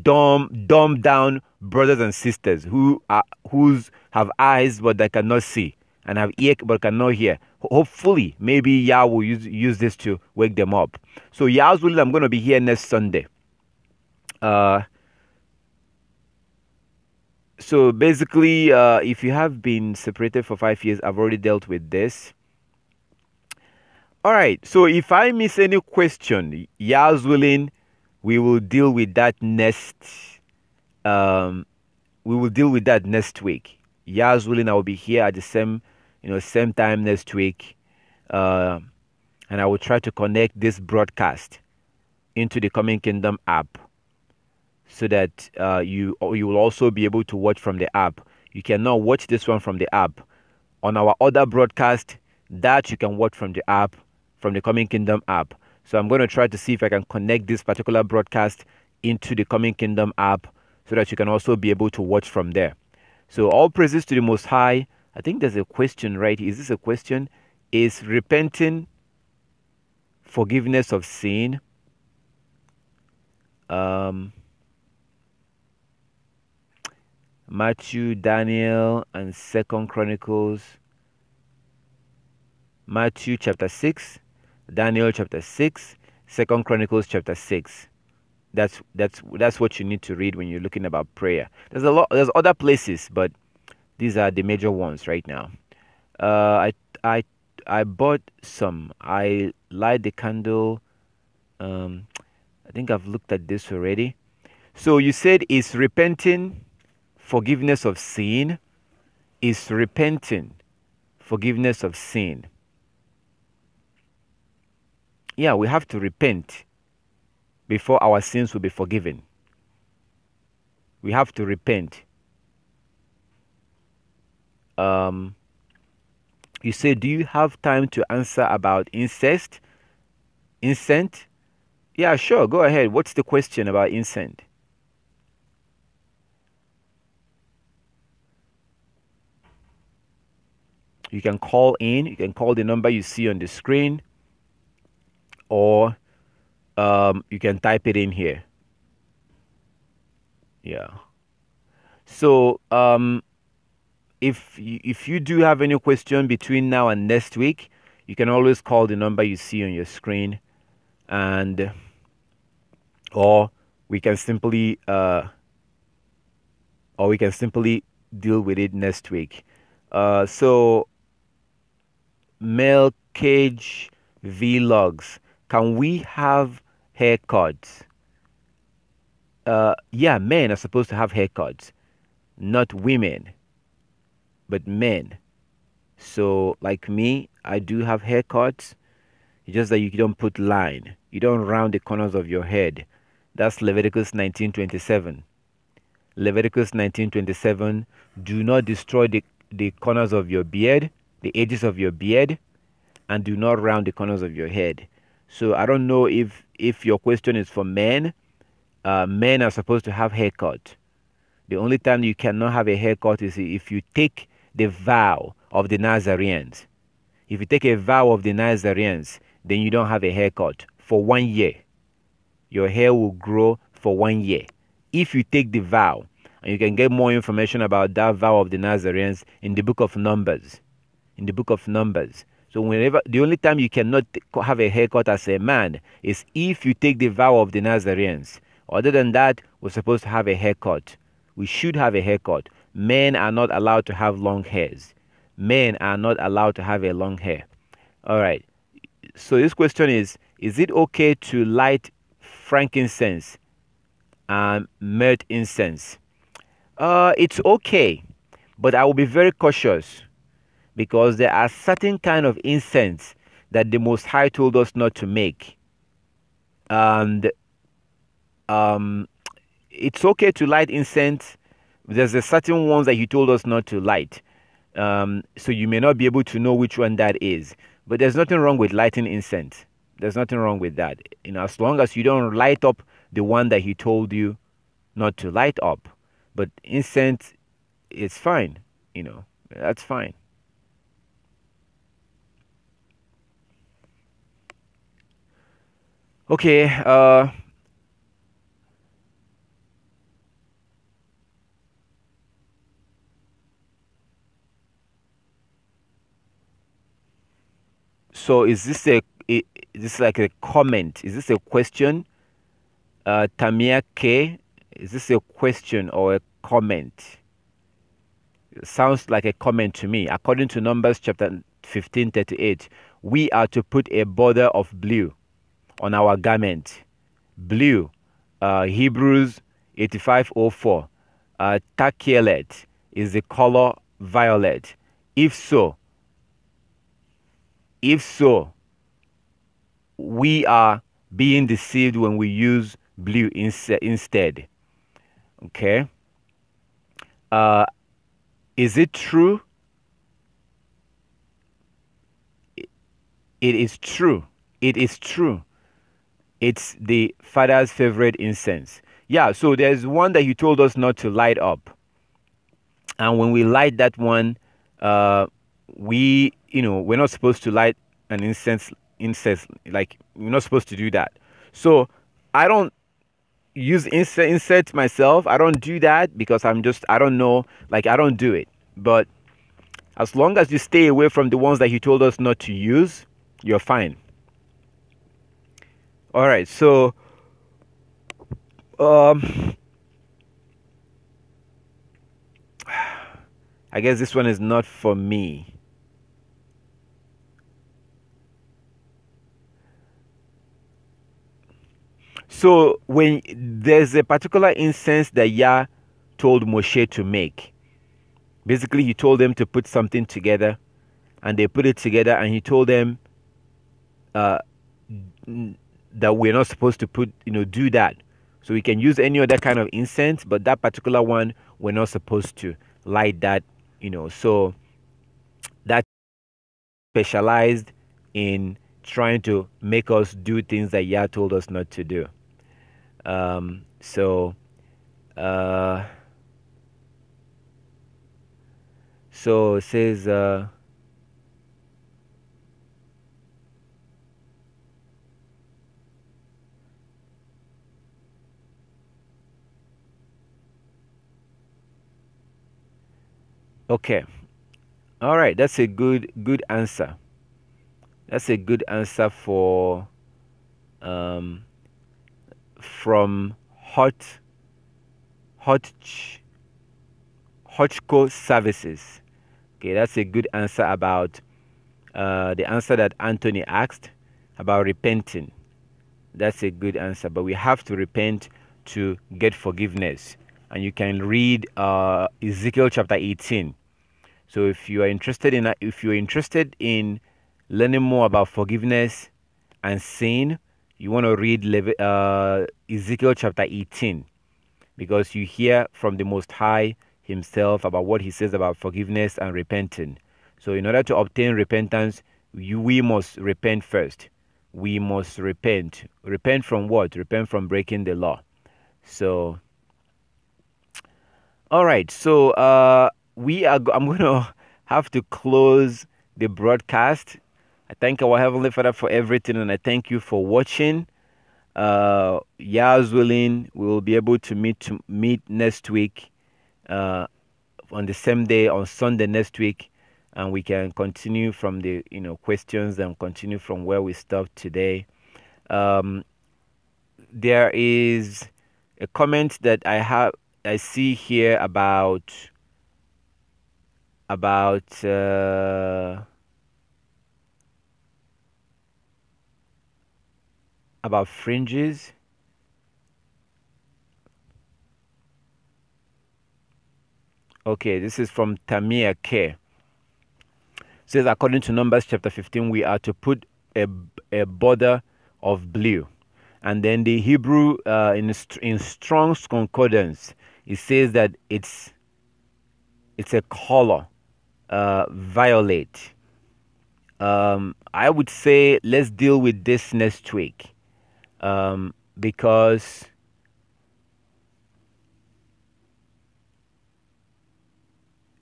down brothers and sisters who have eyes but they cannot see, and have ear but cannot hear. Hopefully, maybe Yah will use this to wake them up. So Yah's willing, I'm going to be here next Sunday. So basically, if you have been separated for 5 years, I've already dealt with this. All right. So if I miss any question, Yah's willing, we will deal with that next. We will deal with that next week. Yah's willing, I will be here at the same time next week, and I will try to connect this broadcast into the Coming Kingdom app, so that you will also be able to watch from the app. You cannot watch this one from the app. On our other broadcast, that you can watch from the app, from the Coming Kingdom app. So I'm going to try to see if I can connect this particular broadcast into the Coming Kingdom app, so that you can also be able to watch from there. So all praises to the Most High. I think there's a question, right? Is this a question? Is repenting forgiveness of sin? Matthew, Daniel, and 2 Chronicles. Matthew chapter 6, Daniel chapter 6, 2 Chronicles chapter 6. That's what you need to read when you're looking about prayer. There's other places, but these are the major ones right now. I bought some. I light the candle. I think I've looked at this already. So you said, is repenting forgiveness of sin? Is repenting forgiveness of sin? Yeah, we have to repent before our sins will be forgiven. We have to repent. You say, do you have time to answer about incest? Incest? Yeah, sure. Go ahead. What's the question about incest? You can call in. You can call the number you see on the screen, or you can type it in here. Yeah. So if you do have any question between now and next week, you can always call the number you see on your screen, and or we can simply deal with it next week. So male cage vlogs, can we have haircuts? Yeah, men are supposed to have haircuts, not women, but men. So like me, I do have haircuts. It's just that you don't put line. You don't round the corners of your head. That's Leviticus 19:27. Leviticus 19:27. Do not destroy the corners of your beard, the edges of your beard, and do not round the corners of your head. So I don't know if your question is for men. Men are supposed to have haircut. The only time you cannot have a haircut is if you take the vow of the Nazarenes. If you take a vow of the Nazarenes, then you don't have a haircut for 1 year. Your hair will grow for 1 year. If you take the vow, and you can get more information about that vow of the Nazarenes in the book of Numbers. In the book of Numbers. So the only time you cannot have a haircut as a man is if you take the vow of the Nazarenes. Other than that, we're supposed to have a haircut. We should have a haircut. Men are not allowed to have long hairs. Men are not allowed to have a long hair. All right. So this question is it okay to light frankincense and myrrh incense? It's okay, but I will be very cautious, because there are certain kind of incense that the Most High told us not to make. And it's okay to light incense. There's a certain ones that He told us not to light. So you may not be able to know which one that is. But there's nothing wrong with lighting incense. There's nothing wrong with that. As long as you don't light up the one that He told you not to light up. But incense is fine. That's fine. Okay, so is this like a comment? Is this a question? Tamia K, is this a question or a comment? It sounds like a comment to me. According to Numbers chapter 15:38, we are to put a border of blue on our garment. Blue, Hebrews 85:04. Tachelet is the color violet. If so, we are being deceived when we use blue instead. Okay. Is it true? It is true. It is true. It's the Father's favorite incense. Yeah, so there's one that He told us not to light up. And when we light that one, we're not supposed to light an incense, like we're not supposed to do that. So I don't use incense myself. I don't do that because I don't know, like I don't do it. But as long as you stay away from the ones that He told us not to use, you're fine. All right, so I guess this one is not for me. So when there's a particular incense that Yah told Moshe to make, basically He told them to put something together, and they put it together, and He told them that we're not supposed to do that. So we can use any other kind of incense, but that particular one, we're not supposed to light that, So that's specialized in trying to make us do things that Yah told us not to do. So it says, Okay. All right. That's a good answer. That's a good answer for from hot Hotchko Services. Okay, that's a good answer about the answer that Anthony asked about repenting. That's a good answer, but we have to repent to get forgiveness. And you can read Ezekiel chapter 18. So if you're interested in learning more about forgiveness and sin, you want to read Ezekiel chapter 18, because you hear from the Most High himself about what he says about forgiveness and repenting. So in order to obtain repentance, we must repent first. We must repent. Repent from what? Repent from breaking the law. So, all right. So I'm going to have to close the broadcast. I thank our Heavenly Father for everything, and I thank you for watching. Yah's willing, we will be able to meet next week on the same day, on Sunday next week, and we can continue from the questions and continue from where we stopped today. There is a comment that I see here about fringes. Okay, this is from Tamia K. It says, according to Numbers chapter 15, we are to put a border of blue. And then the Hebrew, in Strong's Concordance, it says that it's a color, violet. I would say let's deal with this next week, because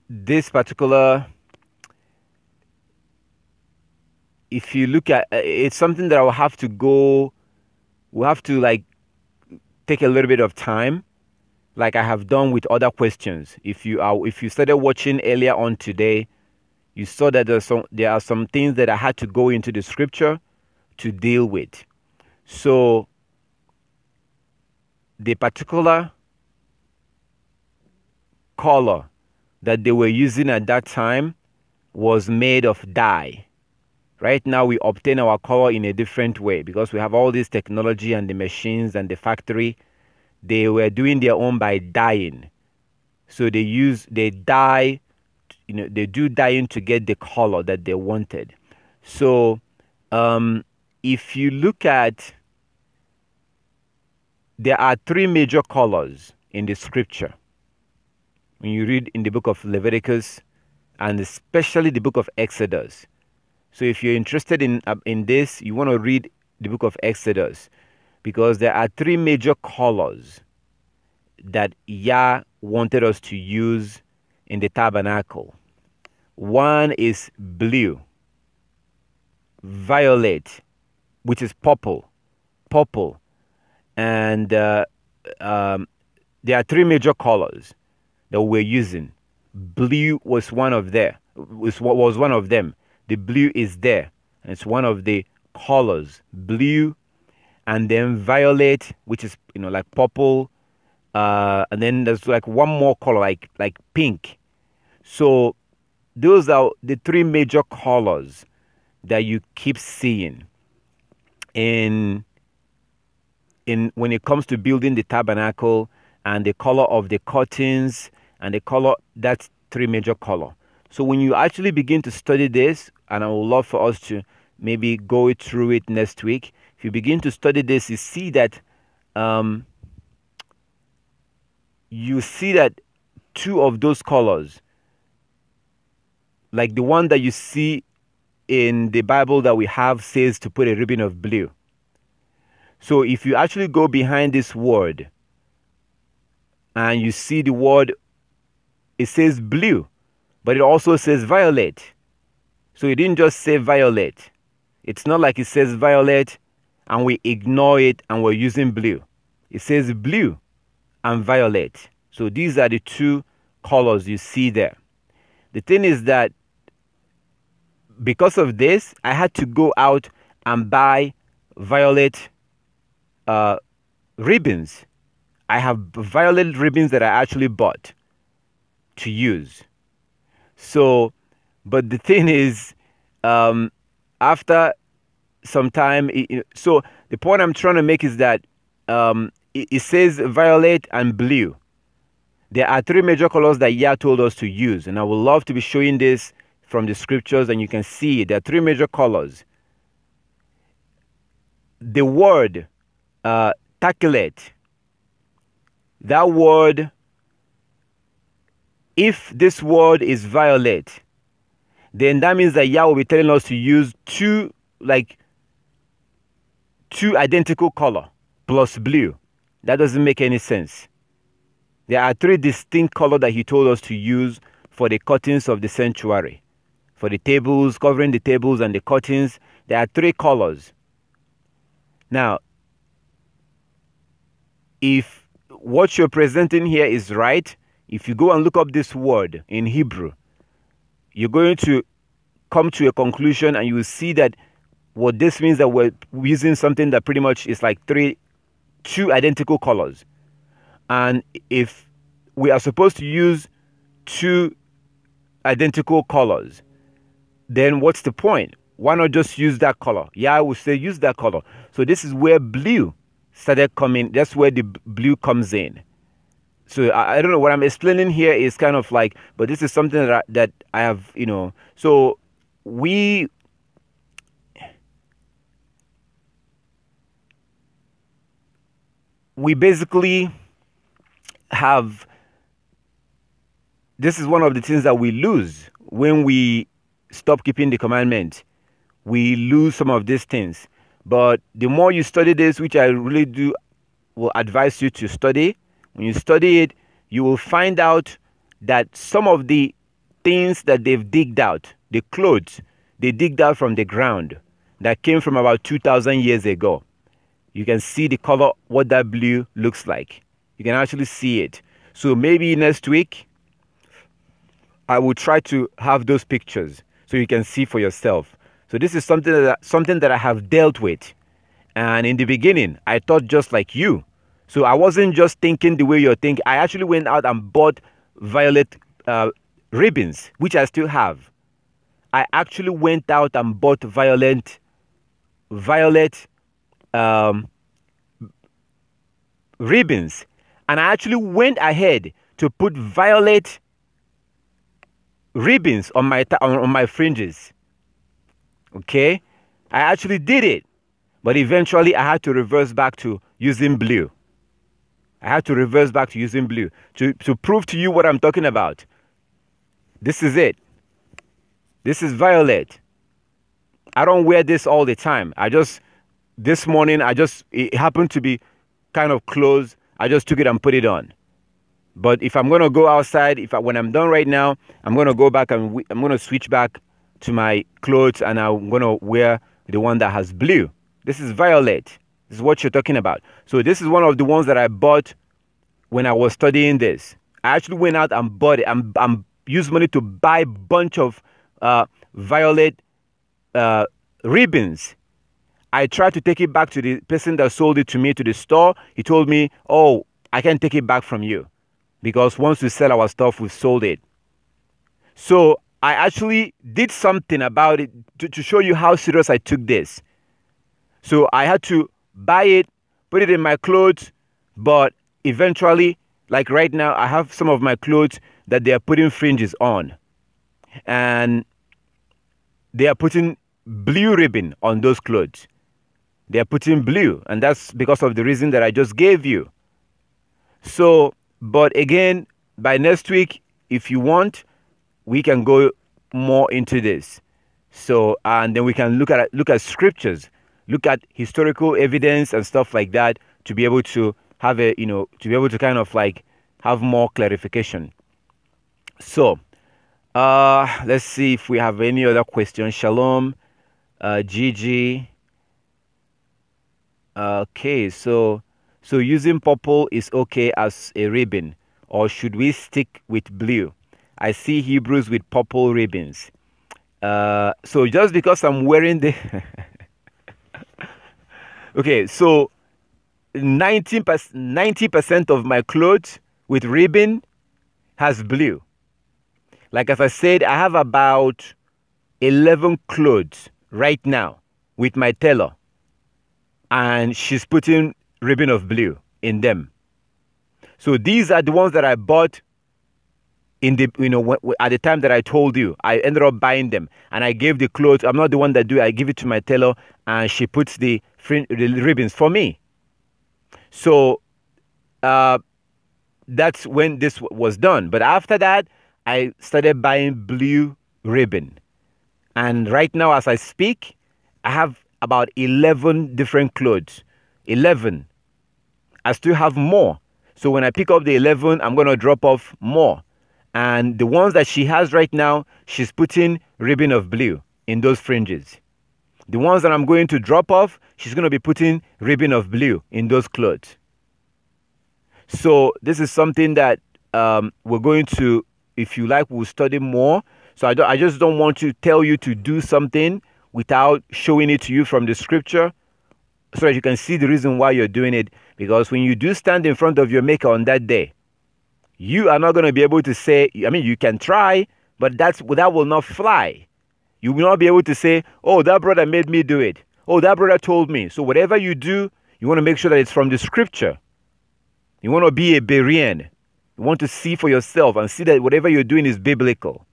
this particular, if you look at it's something that we'll have to take a little bit of time, like I have done with other questions. If you started watching earlier on today, you saw that there are some things that I had to go into the scripture to deal with. So the particular color that they were using at that time was made of dye. Right now we obtain our color in a different way because we have all this technology and the machines and the factory. They were doing their own by dyeing. So they dye, they do dyeing to get the color that they wanted. So if you look at, there are three major colors in the scripture. When you read in the book of Leviticus and especially the book of Exodus. So if you're interested in this, you want to read the book of Exodus, because there are three major colors that Yah wanted us to use in the tabernacle. One is blue, violet, which is purple, and there are three major colors that we're using. Blue was one of them. The blue is there, and it's one of the colors. Blue, and then violet, which is like purple, and then there's like one more color, like pink. So those are the three major colors that you keep seeing in when it comes to building the tabernacle, and the color of the curtains and the color, that's three major color. So when you actually begin to study this, and I would love for us to maybe go through it next week, if you begin to study this, you see that two of those colors, like the one that you see in the Bible that we have, says to put a ribbon of blue. So if you actually go behind this word and you see the word, it says blue, but it also says violet. So it didn't just say violet. It's not like it says violet and we ignore it and we're using blue. It says blue and violet. So these are the two colors you see there. the thing is that because of this, I had to go out and buy violet ribbons. I have violet ribbons that I actually bought to use. So, but the thing is, after some time, so the point I'm trying to make is that it says violet and blue. There are three major colors that Yah told us to use, and I would love to be showing this from the scriptures, and you can see there are three major colors. The word takelet, that word, if this word is violet, then that means that Yah will be telling us to use two identical color plus blue. That doesn't make any sense. There are three distinct colors that he told us to use for the curtains of the sanctuary. For the tables, covering the tables and the curtains, there are three colors. Now, if what you're presenting here is right, if you go and look up this word in Hebrew, you're going to come to a conclusion, and you will see that what this means, that we're using something that pretty much is like two identical colors. And if we are supposed to use two identical colors, then what's the point? Why not just use that color? Yeah, I would say use that color. So this is where blue started coming. That's where the blue comes in. So I don't know, what I'm explaining here is kind of like, but this is something that I have, so we basically have, this is one of the things that we lose when we stop keeping the commandment. We lose some of these things. But the more you study this, which I really will advise you to study, when you study it, you will find out that some of the things that they've digged out, the clothes, they digged out from the ground that came from about 2,000 years ago. You can see the color, what that blue looks like. You can actually see it. So maybe next week, I will try to have those pictures so you can see for yourself. So this is something that I have dealt with. And in the beginning, I thought just like you. So I wasn't just thinking the way you're thinking. I actually went out and bought violet ribbons, which I still have. I actually went out and bought violet ribbons. And I actually went ahead to put violet ribbons on my fringes. Okay? I actually did it. But eventually I had to reverse back to using blue. To prove to you what I'm talking about. This is it. This is violet. I don't wear this all the time. This morning, it happened to be kind of close. I just took it and put it on. But if I'm going to go outside, when I'm done right now, I'm going to go back and I'm going to switch back to my clothes, and I'm going to wear the one that has blue. This is violet. This is what you're talking about. So this is one of the ones that I bought when I was studying this. I actually went out and bought it. I'm used money to buy a bunch of violet ribbons. I tried to take it back to the person that sold it to me, to the store. He told me, oh, I can't take it back from you, because once we sell our stuff, we've sold it. So I actually did something about it to show you how serious I took this. So I had to buy it, put it in my clothes, but eventually, like right now, I have some of my clothes that they are putting fringes on. And they are putting blue ribbon on those clothes. They are putting blue, and that's because of the reason that I just gave you. So, but again, by next week, if you want, we can go more into this. So, and then we can look at scriptures, look at historical evidence and stuff like that, to be able to have to be able to kind of like have more clarification. So, let's see if we have any other questions. Shalom, Gigi. Okay, so using purple is okay as a ribbon, or should we stick with blue? I see Hebrews with purple ribbons. So just because I'm wearing the... Okay, so 90% of my clothes with ribbon has blue. Like as I said, I have about 11 clothes right now with my tailor, and she's putting ribbon of blue in them. So these are the ones that I bought in the, at the time that I told you. I ended up buying them, and I gave the clothes. I'm not the one that do it. I give it to my tailor, and she puts the ribbons for me. So that's when this was done. But after that, I started buying blue ribbon. And right now, as I speak, I have about 11 different clothes. 11. I still have more. So when I pick up the 11, I'm going to drop off more. And the ones that she has right now, she's putting ribbon of blue in those fringes. The ones that I'm going to drop off, she's going to be putting ribbon of blue in those clothes. So this is something that we're going to, if you like, we'll study more. So I just don't want to tell you to do something without showing it to you from the scripture so that you can see the reason why you're doing it. Because when you do stand in front of your maker on that day, you are not going to be able to say, I mean, you can try, but that will not fly. You will not be able to say, oh, that brother made me do it. Oh, that brother told me. So whatever you do, you want to make sure that it's from the scripture. You want to be a Berean. You want to see for yourself and see that whatever you're doing is biblical.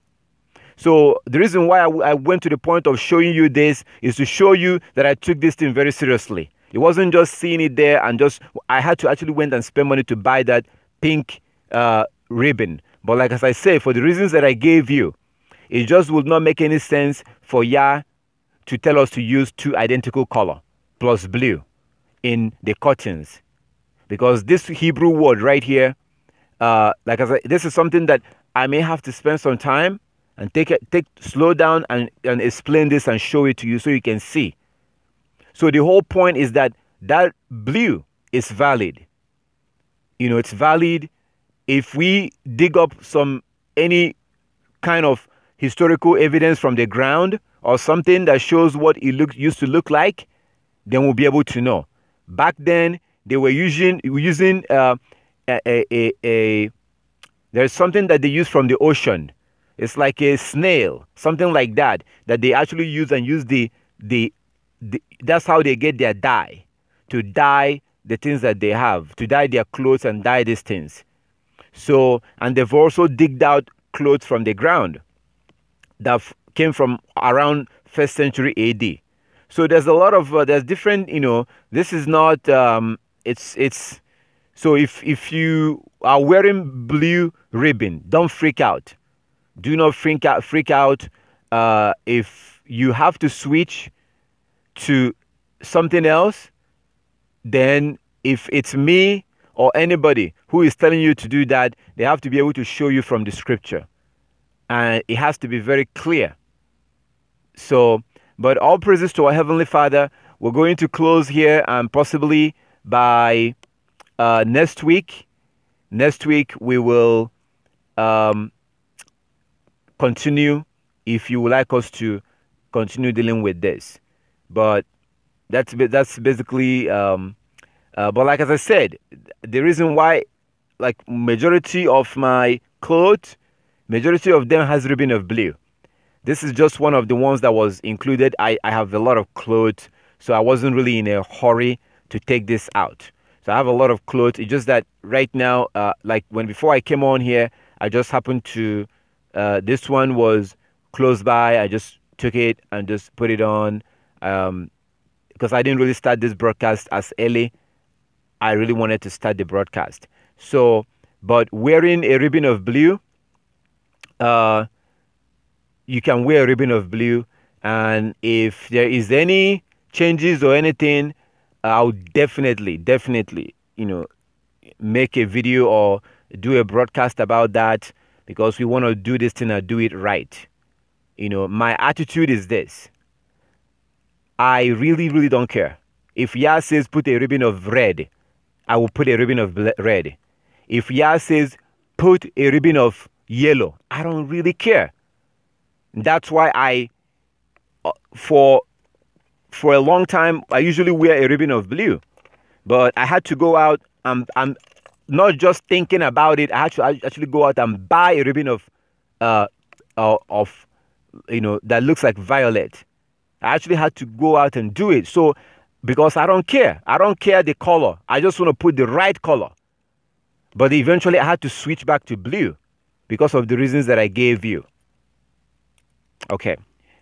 So the reason why I went to the point of showing you this is to show you that I took this thing very seriously. It wasn't just seeing it there and I had to actually went and spend money to buy that pink ribbon. But like as I say, for the reasons that I gave you, it just would not make any sense for Yah to tell us to use two identical color plus blue in the curtains. Because this Hebrew word right here, this is something that I may have to spend some time and slow down and explain this and show it to you so you can see. So the whole point is that blue is valid. It's valid if we dig up any kind of historical evidence from the ground or something that shows what it used to look like, then we'll be able to know. Back then, they were using there's something that they use from the ocean. It's like a snail, something like that they actually use that's how they get their dye, to dye the things that they have, to dye their clothes and dye these things. So, and they've also digged out clothes from the ground that came from around 1st century AD. So there's a lot of, there's different, this is not, so if you are wearing blue ribbon, don't freak out. Do not freak out. If you have to switch to something else, then if it's me or anybody who is telling you to do that, they have to be able to show you from the scripture. And it has to be very clear. So, but all praises to our Heavenly Father. We're going to close here, and possibly by next week we will continue, if you would like us to continue dealing with this. But that's basically, but like as I said, the reason why, like majority of my clothes, majority of them has ribbon of blue. This is just one of the ones that was included. I have a lot of clothes, so I wasn't really in a hurry to take this out. So I have a lot of clothes. It's just that right now, before I came on here, I just happened to, this one was close by. I just took it and just put it on. Because I didn't really start this broadcast as early. I really wanted to start the broadcast. So, but wearing a ribbon of blue, you can wear a ribbon of blue. And if there is any changes or anything, I'll definitely, make a video or do a broadcast about that, because we want to do this thing and do it right. My attitude is this. I really, really don't care. If Yah says put a ribbon of red, I will put a ribbon of red. If Yah says put a ribbon of yellow. I don't really care. That's why I, for a long time, I usually wear a ribbon of blue. But I had to go out. I'm not just thinking about it. I had to actually go out and buy a ribbon of that looks like violet. I actually had to go out and do it. So, because I don't care. I don't care the color. I just want to put the right color. But eventually I had to switch back to blue because of the reasons that I gave you. Okay.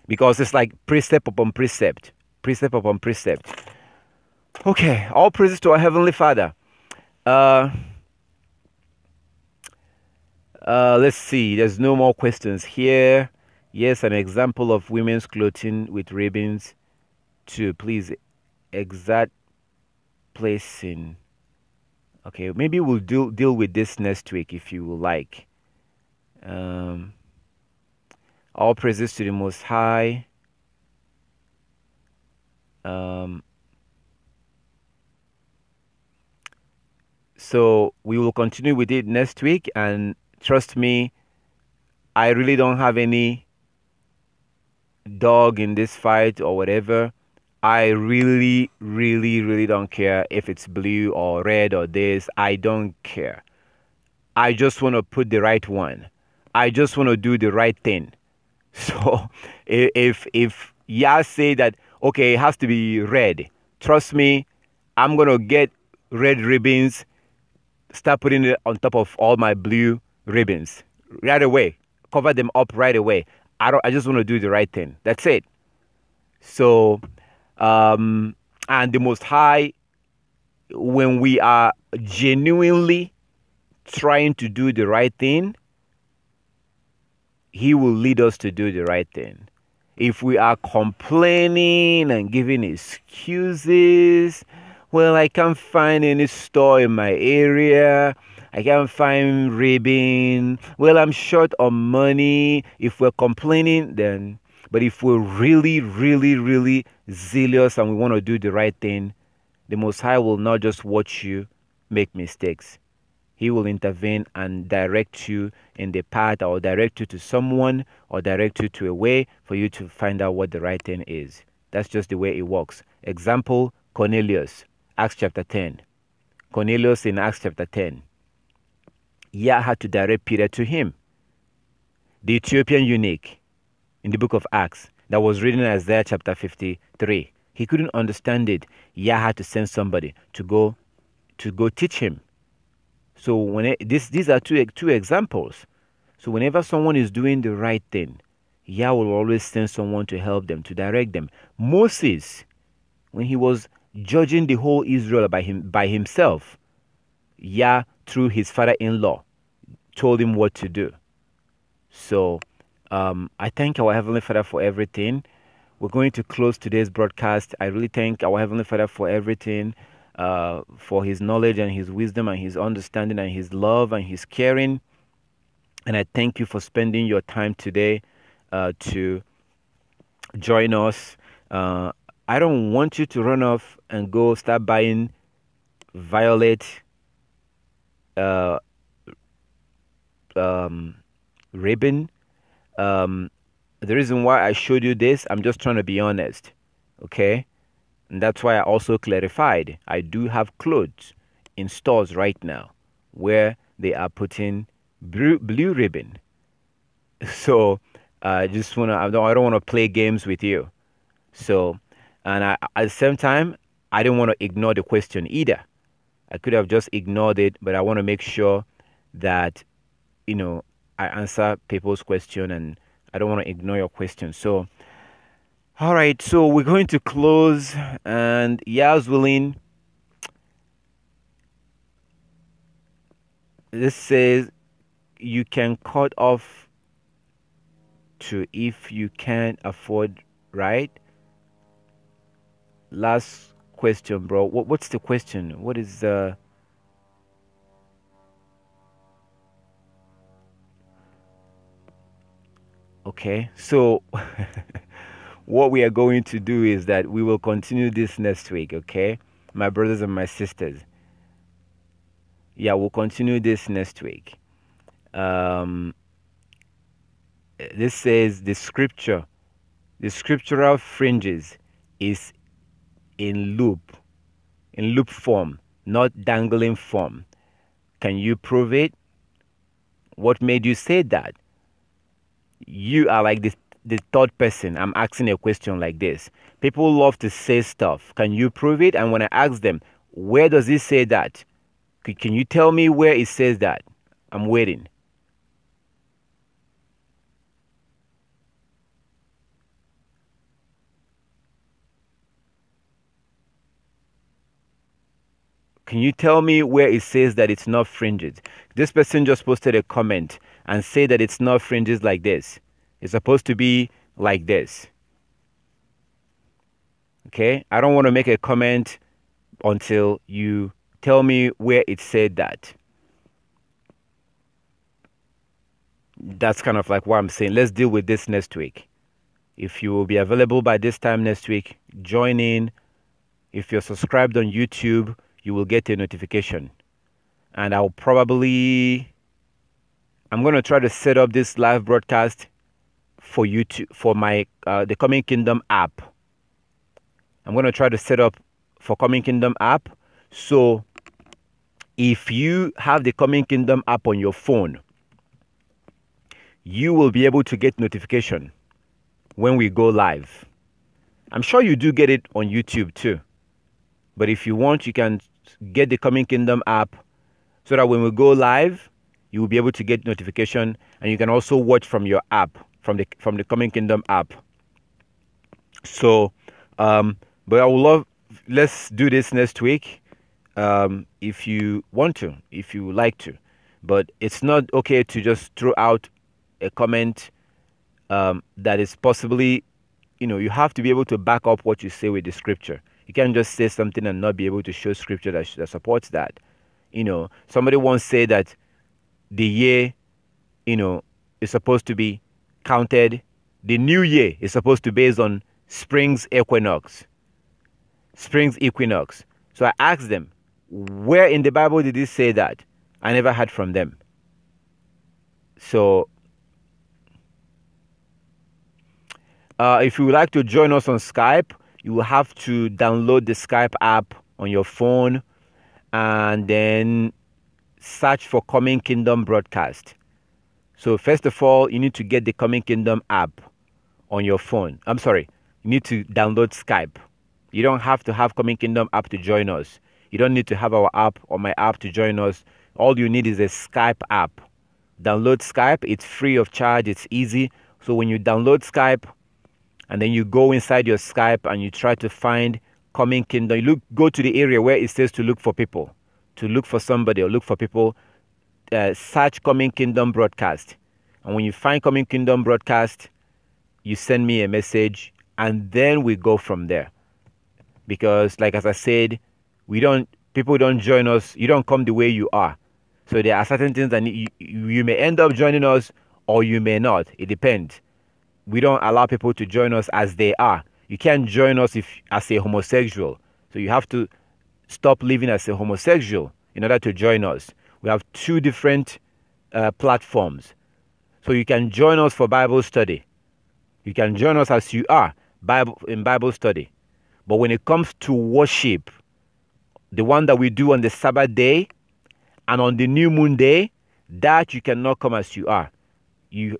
Because it's like precept upon precept. Precept upon precept. Okay. All praises to our Heavenly Father. Let's see. There's no more questions here. Yes, an example of women's clothing with ribbons too. Please, exact placing. Okay, maybe we'll deal with this next week if you will like. All praises to the Most High. So we will continue with it next week, and trust me, I really don't have any dog in this fight or whatever. I really, really, really don't care if it's blue or red or this. I don't care. I just want to put the right one. I just want to do the right thing. So if Yah say that, okay, it has to be red, trust me, I'm going to get red ribbons, start putting it on top of all my blue ribbons right away. Cover them up right away. I just want to do the right thing. That's it. So, and the Most High, when we are genuinely trying to do the right thing, He will lead us to do the right thing. If we are complaining and giving excuses, well, I can't find any store in my area. I can't find ribbon. Well, I'm short on money. If we're complaining, then... But if we're really, really, really zealous and we want to do the right thing, the Most High will not just watch you make mistakes. He will intervene and direct you in the path, or direct you to someone, or direct you to a way for you to find out what the right thing is. That's just the way it works. Example, Cornelius, Acts chapter 10. Cornelius in Acts chapter 10. Yah had to direct Peter to him. The Ethiopian eunuch in the book of Acts that was reading Isaiah chapter 53. He couldn't understand it. Yah had to send somebody to go teach him. So these are two examples. So whenever someone is doing the right thing, Yah will always send someone to help them, to direct them. Moses, when he was judging the whole Israel by himself, Yah, through his father-in-law, told him what to do. So I thank our Heavenly Father for everything. We're going to close today's broadcast. I really thank our Heavenly Father for everything, for His knowledge and His wisdom and His understanding and His love and His caring. And I thank you for spending your time today to join us. I don't want you to run off and go start buying violet ribbon. The reason why I showed you this, I'm just trying to be honest, okay? And that's why I also clarified. I do have clothes in stores right now where they are putting blue ribbon. So I just wanna, I don't want to play games with you. So, and at the same time, I didn't want to ignore the question either. I could have just ignored it, but I want to make sure that, I answer people's question, and I don't want to ignore your question. So, all right, so we're going to close, and Yah's willing. This says you can cut off to if you can't afford, right? Last question, bro. What's the question? What is the... Okay, so what we are going to do is that we will continue this next week, okay? My brothers and my sisters. Yeah, we'll continue this next week. This says the scriptural fringes is in loop form, not dangling form. Can you prove it? What made you say that? You are like the third person. I'm asking a question like this. People love to say stuff. Can you prove it? And when I ask them, where does it say that? Can you tell me where it says that? I'm waiting. Can you tell me where it says that it's not fringes? This person just posted a comment and say that it's not fringes like this. It's supposed to be like this. Okay? I don't want to make a comment until you tell me where it said that. That's kind of like what I'm saying. Let's deal with this next week. If you will be available by this time next week, join in. If you're subscribed on YouTube, you will get a notification. And I'm going to try to set up this live broadcast for YouTube, for my, the Coming Kingdom app. I'm going to try to set up for Coming Kingdom app. So if you have the Coming Kingdom app on your phone, you will be able to get notification when we go live. I'm sure you do get it on YouTube too. But if you want, you can get the Coming Kingdom app so that when we go live, you will be able to get notification, and you can also watch from your app, from the Coming Kingdom app. So, but I would love, let's do this next week, if you want to, if you like to. But it's not okay to just throw out a comment that is possibly, you have to be able to back up what you say with the scripture. You can't just say something and not be able to show scripture that supports that. Somebody once said that the year, is supposed to be counted. The new year is supposed to be based on spring's equinox. So I asked them, where in the Bible did it say that? I never heard from them. So, if you would like to join us on Skype, you will have to download the Skype app on your phone and then search for Coming Kingdom Broadcast. So first of all, you need to get the Coming Kingdom app on your phone. I'm sorry, you need to download Skype. You don't have to have Coming Kingdom app to join us. You don't need to have our app or my app to join us. All you need is a Skype app. Download Skype. It's free of charge. It's easy. So when you download Skype, and then you go inside your Skype and you try to find Coming Kingdom. Go to the area where it says to look for people, to look for somebody or look for people. Search Coming Kingdom Broadcast. And when you find Coming Kingdom Broadcast, you send me a message and then we go from there. Because like as I said, people don't join us. You don't come the way you are. So there are certain things that you may end up joining us or you may not. It depends. We don't allow people to join us as they are. You can't join us as a homosexual. So you have to stop living as a homosexual in order to join us. We have two different platforms. So you can join us for Bible study. You can join us as you are in Bible study. But when it comes to worship, the one that we do on the Sabbath day and on the new moon day, that you cannot come as you are. You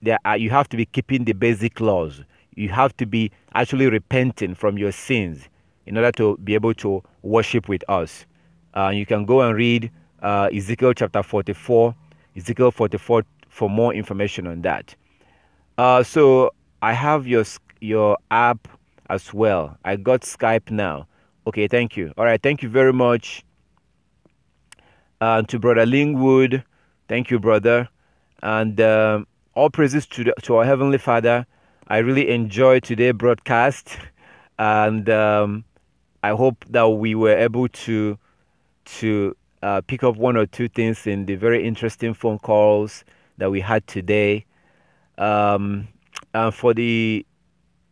have to be keeping the basic laws. You have to be actually repenting from your sins in order to be able to worship with us. You can go and read Ezekiel chapter 44, Ezekiel 44 for more information on that. So I have your app as well. I got Skype now. Okay, thank you. All right, thank you very much. To Brother Lingwood, thank you, brother. And all praises to our Heavenly Father. I really enjoyed today's broadcast, and I hope that we were able to pick up one or two things in the very interesting phone calls that we had today. And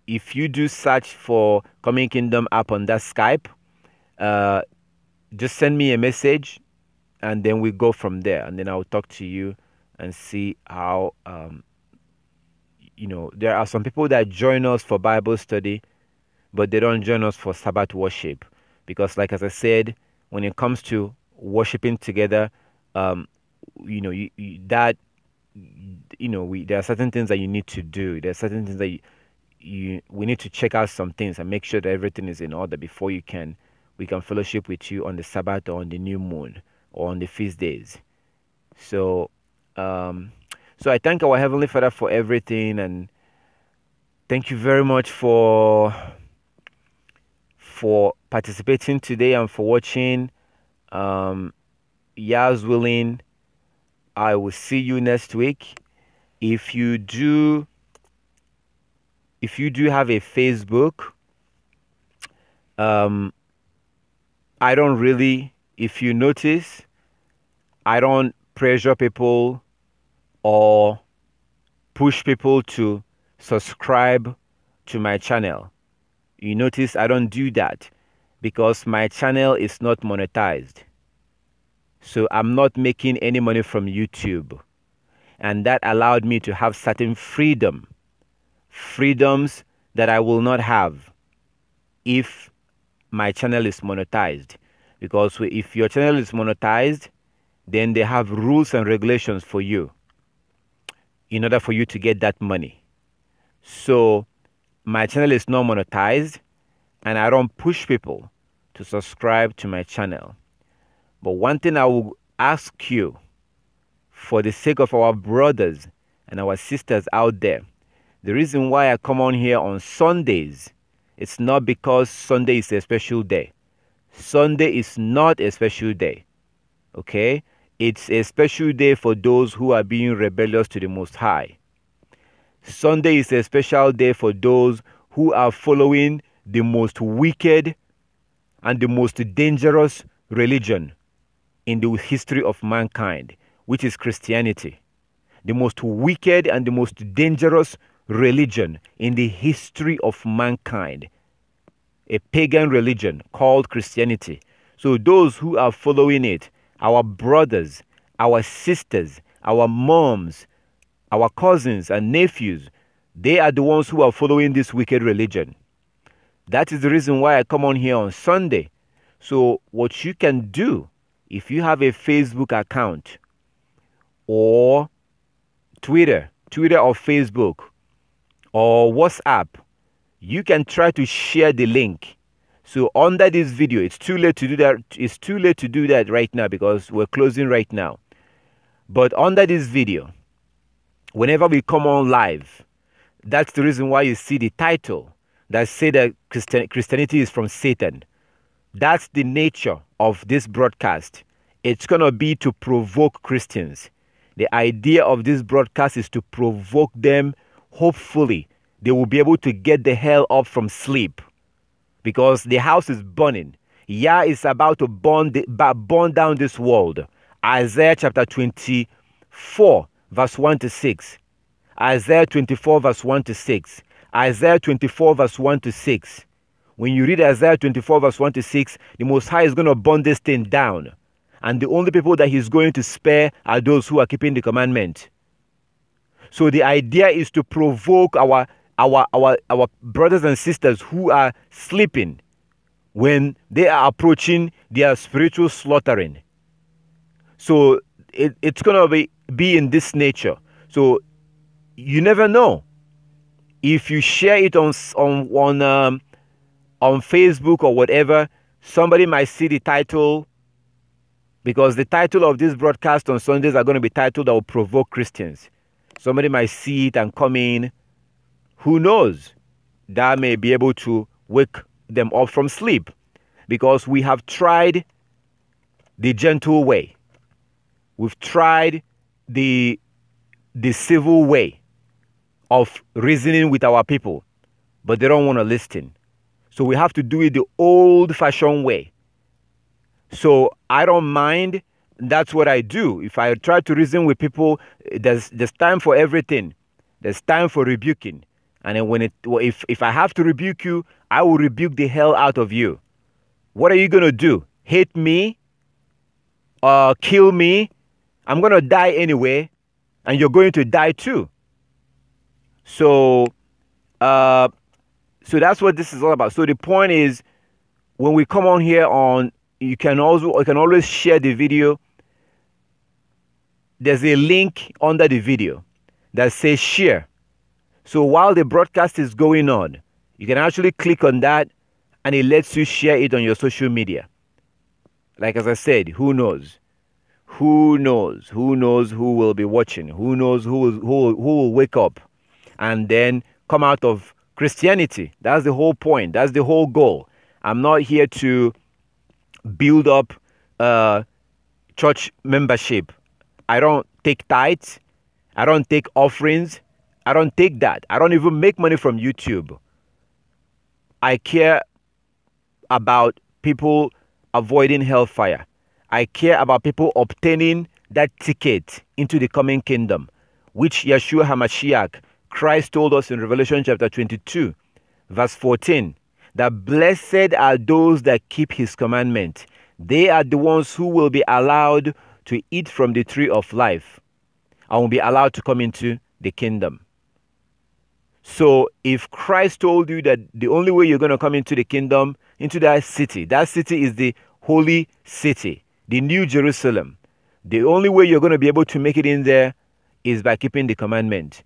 if you do search for Coming Kingdom app on that Skype, just send me a message, and then we go from there. And then I'll talk to you and see how there are some people that join us for Bible study, but they don't join us for Sabbath worship. Because like as I said, when it comes to worshiping together, there are certain things that you need to do. There are certain things that we need to check out some things and make sure that everything is in order before we can fellowship with you on the Sabbath or on the new moon or on the feast days. So I thank our Heavenly Father for everything, and thank you very much for participating today and for watching. Yah's willing, I will see you next week. If you do have a Facebook, I don't really, if you notice, I don't pressure people or push people to subscribe to my channel. You notice I don't do that because my channel is not monetized. So I'm not making any money from YouTube. And that allowed me to have certain freedoms that I will not have if my channel is monetized. Because if your channel is monetized, then they have rules and regulations for you in order for you to get that money. So my channel is not monetized, and I don't push people to subscribe to my channel. But one thing I will ask you, for the sake of our brothers and our sisters out there, the reason why I come on here on Sundays, it's not because Sunday is a special day. Sunday is not a special day. Okay? It's a special day for those who are being rebellious to the Most High. Sunday is a special day for those who are following the most wicked and the most dangerous religion in the history of mankind, which is Christianity. The most wicked and the most dangerous religion in the history of mankind. A pagan religion called Christianity. So those who are following it, our brothers, our sisters, our moms, our cousins and nephews, they are the ones who are following this wicked religion. That is the reason why I come on here on Sunday. So what you can do, if you have a Facebook account or Twitter or Facebook or WhatsApp, you can try to share the link. So under this video, it's too late to do that. It's too late to do that right now because we're closing right now. But under this video, whenever we come on live, that's the reason why you see the title that say that Christianity is from Satan. That's the nature of this broadcast. It's going to be to provoke Christians. The idea of this broadcast is to provoke them. Hopefully, they will be able to get the hell up from sleep because the house is burning. Yah is about to burn down this world. Isaiah chapter 24, verse 1 to 6. Isaiah 24, verse 1 to 6. Isaiah 24, verse 1 to 6. When you read Isaiah 24, verse 1 to 6, the Most High is going to burn this thing down. And the only people that he's going to spare are those who are keeping the commandment. So the idea is to provoke our brothers and sisters who are sleeping when they are approaching their spiritual slaughtering. So it's going to be in this nature. So you never know. If you share it on Facebook or whatever, somebody might see the title, because the title of this broadcast on Sundays are going to be titled that will provoke Christians. Somebody might see it and come in. Who knows? That may be able to wake them up from sleep, because we have tried the gentle way. We've tried the civil way of reasoning with our people, but they don't want to listen. So we have to do it the old-fashioned way. So I don't mind. That's what I do. If I try to reason with people, there's time for everything. There's time for rebuking. And then if I have to rebuke you, I will rebuke the hell out of you. What are you going to do? Hate me? Kill me? I'm going to die anyway, and you're going to die too. So, so that's what this is all about. So the point is, when we come on here you can always share the video. There's a link under the video that says share. So while the broadcast is going on, you can actually click on that and it lets you share it on your social media. Like as I said, who knows? Who knows? Who knows who will be watching? Who knows who will wake up and then come out of Christianity? That's the whole point. That's the whole goal. I'm not here to build up church membership. I don't take tithes. I don't take offerings. I don't take that. I don't even make money from YouTube. I care about people avoiding hellfire. I care about people obtaining that ticket into the coming kingdom, which Yeshua HaMashiach, Christ told us in Revelation chapter 22, verse 14, that blessed are those that keep his commandment. They are the ones who will be allowed to eat from the tree of life and will be allowed to come into the kingdom. So if Christ told you that the only way you're going to come into the kingdom, into that city is the holy city, the New Jerusalem. The only way you're going to be able to make it in there is by keeping the commandment.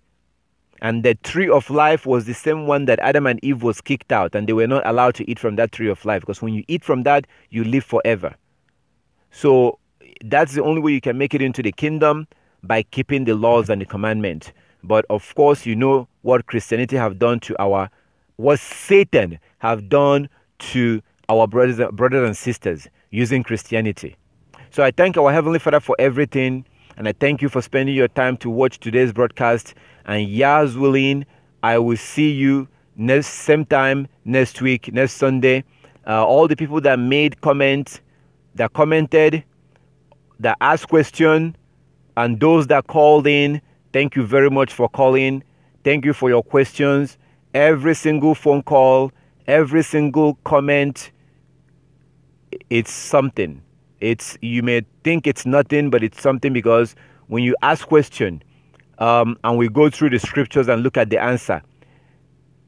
And the tree of life was the same one that Adam and Eve was kicked out, and they were not allowed to eat from that tree of life, because when you eat from that, you live forever. So that's the only way you can make it into the kingdom, by keeping the laws and the commandments. But of course, you know what Christianity have done to what Satan have done to our brothers and sisters using Christianity. So I thank our Heavenly Father for everything, and I thank you for spending your time to watch today's broadcast. And Yah's willing, I will see you same time next week, next Sunday. All the people that made comments, that commented, that asked questions, and those that called in, thank you very much for calling. Thank you for your questions. Every single phone call, every single comment, it's something. You may think it's nothing, but it's something, because when you ask question, and we go through the scriptures and look at the answer,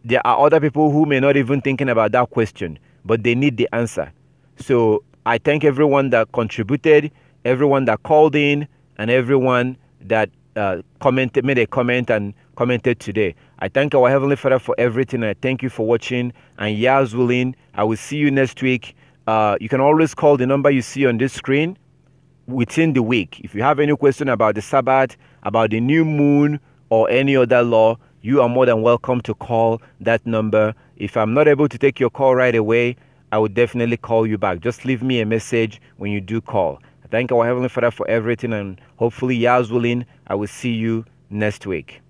there are other people who may not even thinking about that question, but they need the answer. So I thank everyone that contributed, everyone that called in, and everyone that made a comment and commented today. I thank our Heavenly Father for everything. I thank you for watching. And Yah's willing, I will see you next week. You can always call the number you see on this screen within the week. If you have any question about the Sabbath, about the new moon, or any other law, you are more than welcome to call that number. If I'm not able to take your call right away, I will definitely call you back. Just leave me a message when you do call. I thank our Heavenly Father for everything, and hopefully, Yah's willing, I will see you next week.